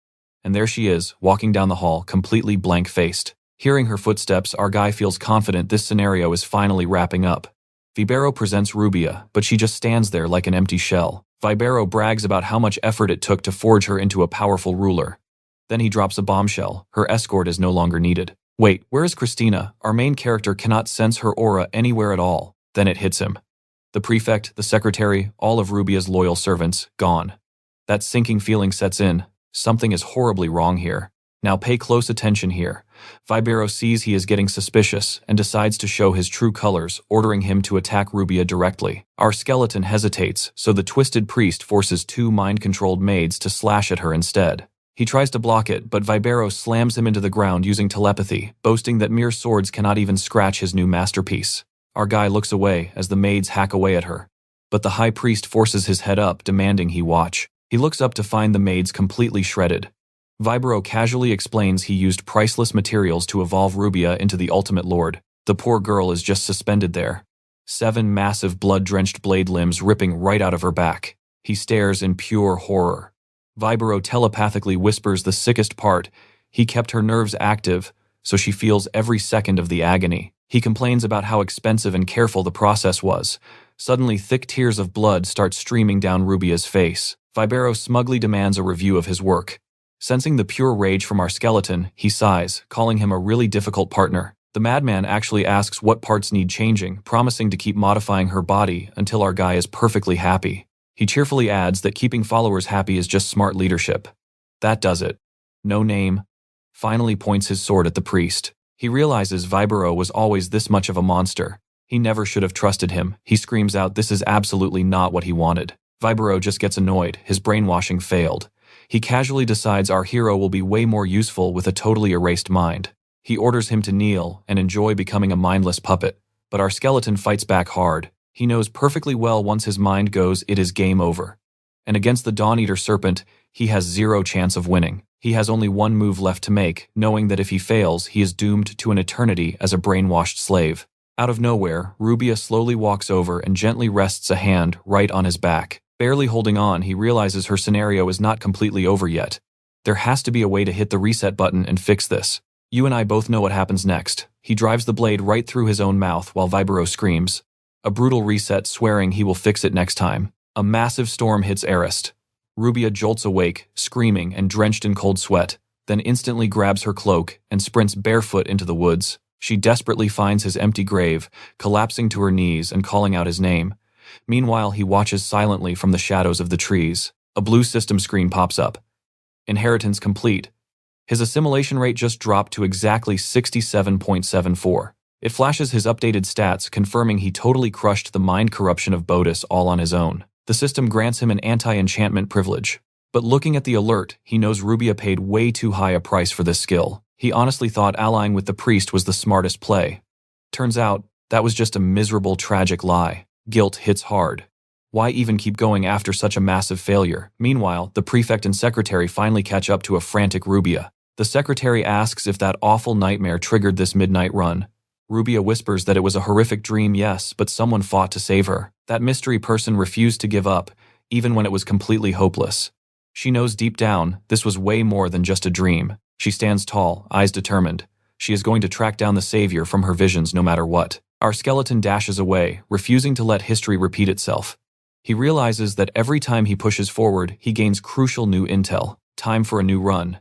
And there she is, walking down the hall, completely blank-faced. Hearing her footsteps, our guy feels confident this scenario is finally wrapping up. Vibero presents Rubia, but she just stands there like an empty shell. Vibero brags about how much effort it took to forge her into a powerful ruler. Then he drops a bombshell. Her escort is no longer needed. Wait, where is Christina? Our main character cannot sense her aura anywhere at all. Then it hits him. The prefect, the secretary, all of Rubia's loyal servants, gone. That sinking feeling sets in. Something is horribly wrong here. Now pay close attention here. Vibero sees he is getting suspicious and decides to show his true colors, ordering him to attack Rubia directly. Our skeleton hesitates, so the twisted priest forces two mind-controlled maids to slash at her instead. He tries to block it, but Vibero slams him into the ground using telepathy, boasting that mere swords cannot even scratch his new masterpiece. Our guy looks away as the maids hack away at her. But the High Priest forces his head up, demanding he watch. He looks up to find the maids completely shredded. Vibero casually explains he used priceless materials to evolve Rubia into the ultimate lord. The poor girl is just suspended there. 7 massive blood-drenched blade limbs ripping right out of her back. He stares in pure horror. Vibero telepathically whispers the sickest part. He kept her nerves active, so she feels every second of the agony. He complains about how expensive and careful the process was. Suddenly, thick tears of blood start streaming down Rubia's face. Vibero smugly demands a review of his work. Sensing the pure rage from our skeleton, he sighs, calling him a really difficult partner. The madman actually asks what parts need changing, promising to keep modifying her body until our guy is perfectly happy. He cheerfully adds that keeping followers happy is just smart leadership. That does it. No Name finally points his sword at the priest. He realizes Viburo was always this much of a monster. He never should have trusted him. He screams out this is absolutely not what he wanted. Viburo just gets annoyed. His brainwashing failed. He casually decides our hero will be way more useful with a totally erased mind. He orders him to kneel and enjoy becoming a mindless puppet. But our skeleton fights back hard. He knows perfectly well once his mind goes, it is game over. And against the Dawn-Eater Serpent, he has zero chance of winning. He has only one move left to make, knowing that if he fails, he is doomed to an eternity as a brainwashed slave. Out of nowhere, Rubia slowly walks over and gently rests a hand right on his back. Barely holding on, he realizes her scenario is not completely over yet. There has to be a way to hit the reset button and fix this. You and I both know what happens next. He drives the blade right through his own mouth while Viburo screams. A brutal reset, swearing he will fix it next time. A massive storm hits Arist. Rubia jolts awake, screaming and drenched in cold sweat, then instantly grabs her cloak and sprints barefoot into the woods. She desperately finds his empty grave, collapsing to her knees and calling out his name. Meanwhile, he watches silently from the shadows of the trees. A blue system screen pops up. Inheritance complete. His assimilation rate just dropped to exactly 67.74. It flashes his updated stats, confirming he totally crushed the mind corruption of Bodis all on his own. The system grants him an anti-enchantment privilege. But looking at the alert, he knows Rubia paid way too high a price for this skill. He honestly thought allying with the priest was the smartest play. Turns out, that was just a miserable, tragic lie. Guilt hits hard. Why even keep going after such a massive failure? Meanwhile, the prefect and secretary finally catch up to a frantic Rubia. The secretary asks if that awful nightmare triggered this midnight run. Rubia whispers that it was a horrific dream, yes, but someone fought to save her. That mystery person refused to give up, even when it was completely hopeless. She knows deep down, this was way more than just a dream. She stands tall, eyes determined. She is going to track down the savior from her visions no matter what. Our skeleton dashes away, refusing to let history repeat itself. He realizes that every time he pushes forward, he gains crucial new intel. Time for a new run.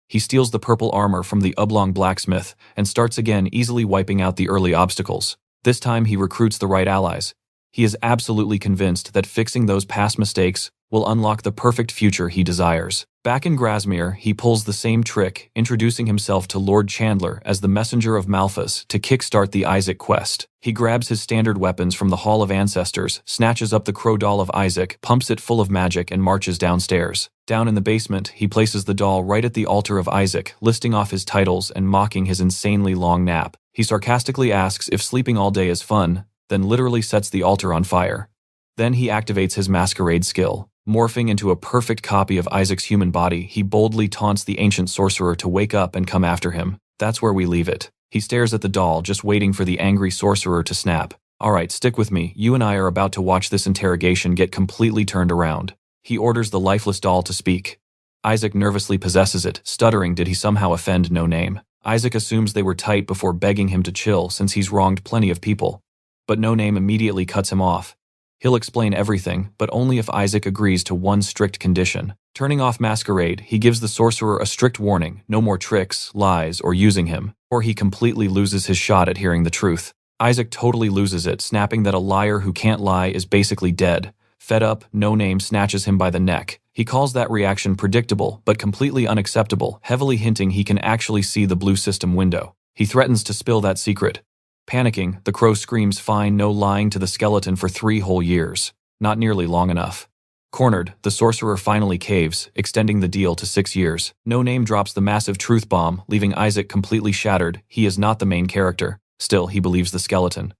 He steals the purple armor from the oblong blacksmith and starts again, easily wiping out the early obstacles. This time he recruits the right allies. He is absolutely convinced that fixing those past mistakes will unlock the perfect future he desires. Back in Grasmere, he pulls the same trick, introducing himself to Lord Chandler as the messenger of Malphas to kickstart the Isaac quest. He grabs his standard weapons from the Hall of Ancestors, snatches up the crow doll of Isaac, pumps it full of magic, and marches downstairs. Down in the basement, he places the doll right at the altar of Isaac, listing off his titles and mocking his insanely long nap. He sarcastically asks if sleeping all day is fun, then literally sets the altar on fire. Then he activates his masquerade skill. Morphing into a perfect copy of Isaac's human body, he boldly taunts the ancient sorcerer to wake up and come after him. That's where we leave it. He stares at the doll, just waiting for the angry sorcerer to snap. Alright, stick with me. You and I are about to watch this interrogation get completely turned around. He orders the lifeless doll to speak. Isaac nervously possesses it, stuttering did he somehow offend No Name. Isaac assumes they were tight before begging him to chill since he's wronged plenty of people. But No Name immediately cuts him off. He'll explain everything, but only if Isaac agrees to one strict condition. Turning off Masquerade, he gives the sorcerer a strict warning, no more tricks, lies, or using him, or he completely loses his shot at hearing the truth. Isaac totally loses it, snapping that a liar who can't lie is basically dead. Fed up, No Name snatches him by the neck. He calls that reaction predictable, but completely unacceptable, heavily hinting he can actually see the blue system window. He threatens to spill that secret. Panicking, the crow screams fine, no lying to the skeleton for 3 whole years. Not nearly long enough. Cornered, the sorcerer finally caves, extending the deal to 6 years. No Name drops the massive truth bomb, leaving Isaac completely shattered. He is not the main character. Still, he believes the skeleton.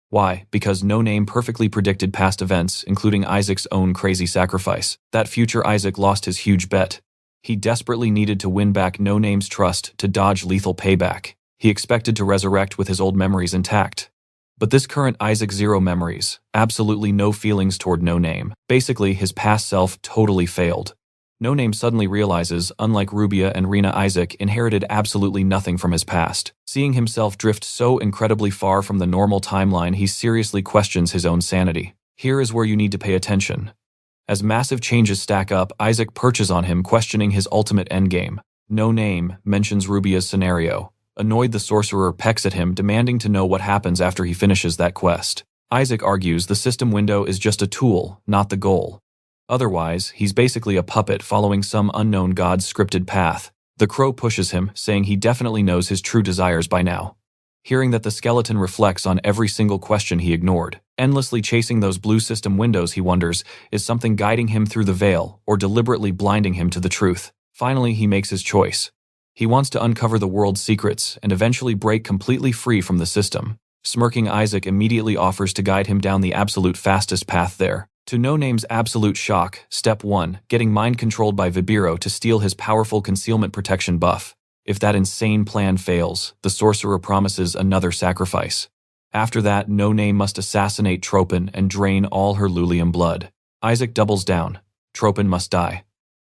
Why? Because No Name perfectly predicted past events, including Isaac's own crazy sacrifice. That future Isaac lost his huge bet. He desperately needed to win back No Name's trust to dodge lethal payback. He expected to resurrect with his old memories intact. But this current Isaac zero memories, absolutely no feelings toward No Name. Basically, his past self totally failed. No Name suddenly realizes, unlike Rubia and Rena, Isaac inherited absolutely nothing from his past. Seeing himself drift so incredibly far from the normal timeline, he seriously questions his own sanity. Here is where you need to pay attention. As massive changes stack up, Isaac perches on him, questioning his ultimate endgame. No Name mentions Rubia's scenario. Annoyed, the sorcerer pecks at him, demanding to know what happens after he finishes that quest. Isaac argues the system window is just a tool, not the goal. Otherwise, he's basically a puppet following some unknown god's scripted path. The crow pushes him, saying he definitely knows his true desires by now. Hearing that the skeleton reflects on every single question he ignored, endlessly chasing those blue system windows, he wonders, is something guiding him through the veil or deliberately blinding him to the truth. Finally, he makes his choice. He wants to uncover the world's secrets and eventually break completely free from the system. Smirking, Isaac immediately offers to guide him down the absolute fastest path there. To No Name's absolute shock, Step 1, getting mind-controlled by Vibiro to steal his powerful concealment protection buff. If that insane plan fails, the sorcerer promises another sacrifice. After that, No Name must assassinate Tropin and drain all her Lulium blood. Isaac doubles down. Tropin must die.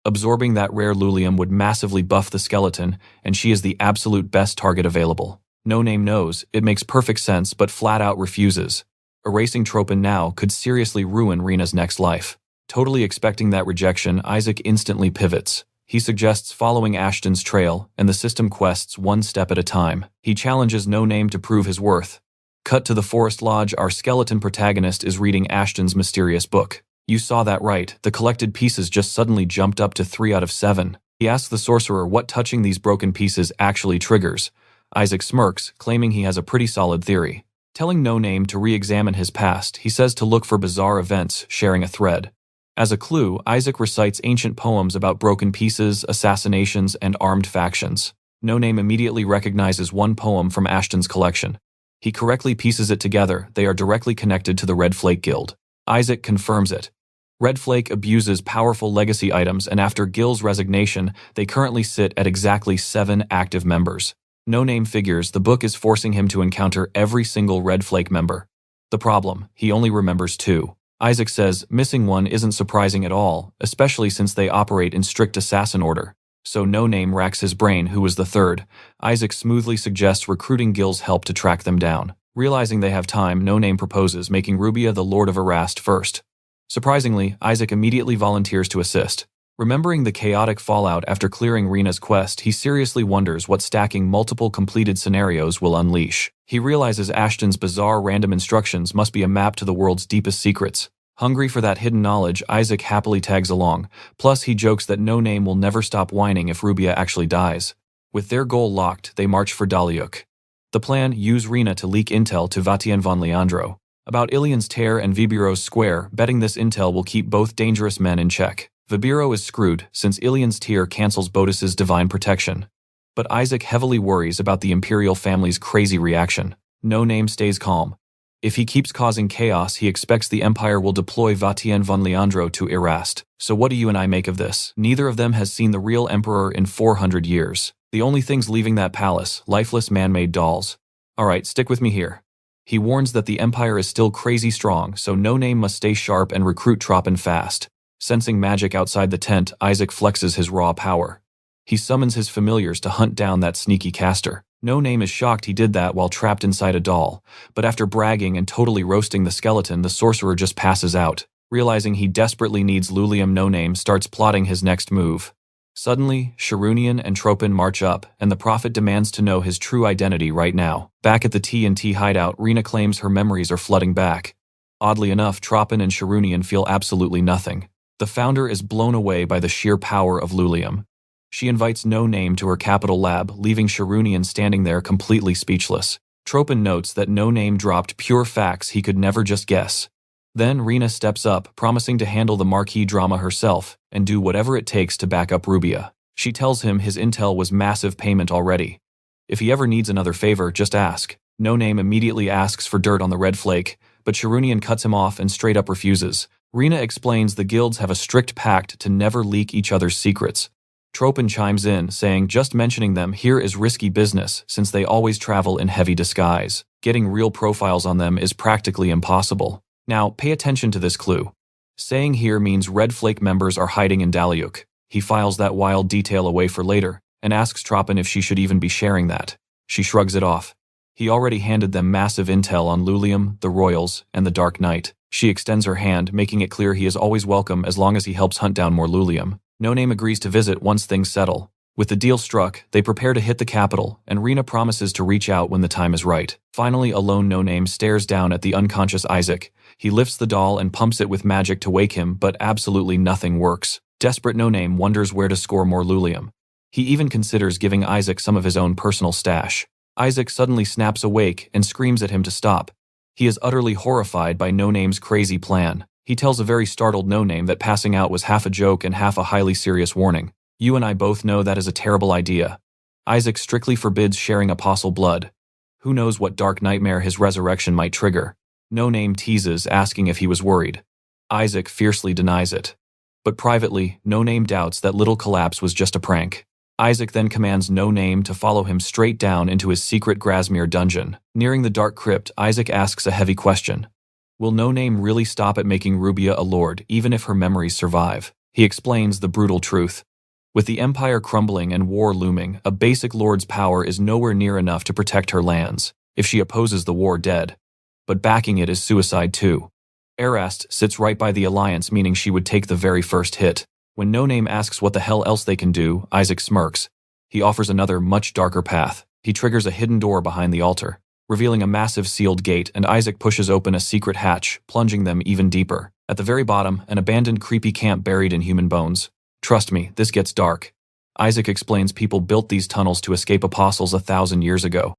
Absorbing that rare Lulium would massively buff the skeleton, and she is the absolute best target available. No Name knows, it makes perfect sense, but flat out refuses. Erasing Tropin now could seriously ruin Rina's next life. Totally expecting that rejection, Isaac instantly pivots. He suggests following Ashton's trail and the system quests one step at a time. He challenges No Name to prove his worth. Cut to the Forest Lodge, our skeleton protagonist is reading Ashton's mysterious book. You saw that right, the collected pieces just suddenly jumped up to 3 out of 7. He asks the sorcerer what touching these broken pieces actually triggers. Isaac smirks, claiming he has a pretty solid theory. Telling No Name to re-examine his past, he says to look for bizarre events, sharing a thread. As a clue, Isaac recites ancient poems about broken pieces, assassinations, and armed factions. No Name immediately recognizes one poem from Ashton's collection. He correctly pieces it together. They are directly connected to the Red Flake Guild. Isaac confirms it. Red Flake abuses powerful legacy items, and after Gil's resignation, they currently sit at exactly 7 active members. No Name figures the book is forcing him to encounter every single Red Flake member. The problem, he only remembers 2. Isaac says missing one isn't surprising at all, especially since they operate in strict assassin order. So No Name racks his brain who was the 3rd. Isaac smoothly suggests recruiting Gil's help to track them down. Realizing they have time, No Name proposes making Rubia the Lord of Erast first. Surprisingly, Isaac immediately volunteers to assist. Remembering the chaotic fallout after clearing Rina's quest, he seriously wonders what stacking multiple completed scenarios will unleash. He realizes Ashton's bizarre random instructions must be a map to the world's deepest secrets. Hungry for that hidden knowledge, Isaac happily tags along. Plus, he jokes that No Name will never stop whining if Rubia actually dies. With their goal locked, they march for Daliuk. The plan: use Rina to leak intel to Vatien von Leandro about Ilian's tear and Vibiro's square, betting this intel will keep both dangerous men in check. Vibiro is screwed, since Ilian's tear cancels Bodis's divine protection. But Isaac heavily worries about the Imperial family's crazy reaction. No Name stays calm. If he keeps causing chaos, he expects the Empire will deploy Vatien von Leandro to Erast. So what do you and I make of this? Neither of them has seen the real Emperor in 400 years. The only things leaving that palace, lifeless man-made dolls. Alright, stick with me here. He warns that the Empire is still crazy strong, so No Name must stay sharp and recruit Tropin fast. Sensing magic outside the tent, Isaac flexes his raw power. He summons his familiars to hunt down that sneaky caster. No Name is shocked he did that while trapped inside a doll, but after bragging and totally roasting the skeleton, the sorcerer just passes out. Realizing he desperately needs Lulium, No Name starts plotting his next move. Suddenly, Sharunian and Tropin march up, and the prophet demands to know his true identity right now. Back at the T&T hideout, Rina claims her memories are flooding back. Oddly enough, Tropin and Sharunian feel absolutely nothing. The founder is blown away by the sheer power of Lulium. She invites No Name to her capital lab, leaving Sharunian standing there completely speechless. Tropin notes that No Name dropped pure facts he could never just guess. Then Rina steps up, promising to handle the marquee drama herself and do whatever it takes to back up Rubia. She tells him his intel was massive payment already. If he ever needs another favor, just ask. No Name immediately asks for dirt on the Red Flake, but Sharunian cuts him off and straight up refuses. Rina explains the guilds have a strict pact to never leak each other's secrets. Tropin chimes in, saying just mentioning them here is risky business since they always travel in heavy disguise. Getting real profiles on them is practically impossible. Now, pay attention to this clue. Saying here means Red Flake members are hiding in Daliuk. He files that wild detail away for later and asks Tropin if she should even be sharing that. She shrugs it off. He already handed them massive intel on Lulium, the Royals, and the Dark Knight. She extends her hand, making it clear he is always welcome as long as he helps hunt down more Lulium. No Name agrees to visit once things settle. With the deal struck, they prepare to hit the capital, and Rena promises to reach out when the time is right. Finally, alone, No Name stares down at the unconscious Isaac. He lifts the doll and pumps it with magic to wake him, but absolutely nothing works. Desperate, No Name wonders where to score more Lulium. He even considers giving Isaac some of his own personal stash. Isaac suddenly snaps awake and screams at him to stop. He is utterly horrified by No Name's crazy plan. He tells a very startled No Name that passing out was half a joke and half a highly serious warning. You and I both know that is a terrible idea. Isaac strictly forbids sharing apostle blood. Who knows what dark nightmare his resurrection might trigger? No Name teases, asking if he was worried. Isaac fiercely denies it. But privately, No Name doubts that Little Collapse was just a prank. Isaac then commands No Name to follow him straight down into his secret Grasmere dungeon. Nearing the dark crypt, Isaac asks a heavy question. Will No Name really stop at making Rubia a lord, even if her memories survive? He explains the brutal truth. With the empire crumbling and war looming, a basic lord's power is nowhere near enough to protect her lands. If she opposes the war, dead. But backing it is suicide too. Erast sits right by the alliance, meaning she would take the very first hit. When No Name asks what the hell else they can do, Isaac smirks. He offers another, much darker path. He triggers a hidden door behind the altar, revealing a massive sealed gate, and Isaac pushes open a secret hatch, plunging them even deeper. At the very bottom, an abandoned creepy camp buried in human bones. Trust me, this gets dark. Isaac explains people built these tunnels to escape apostles 1,000 years ago.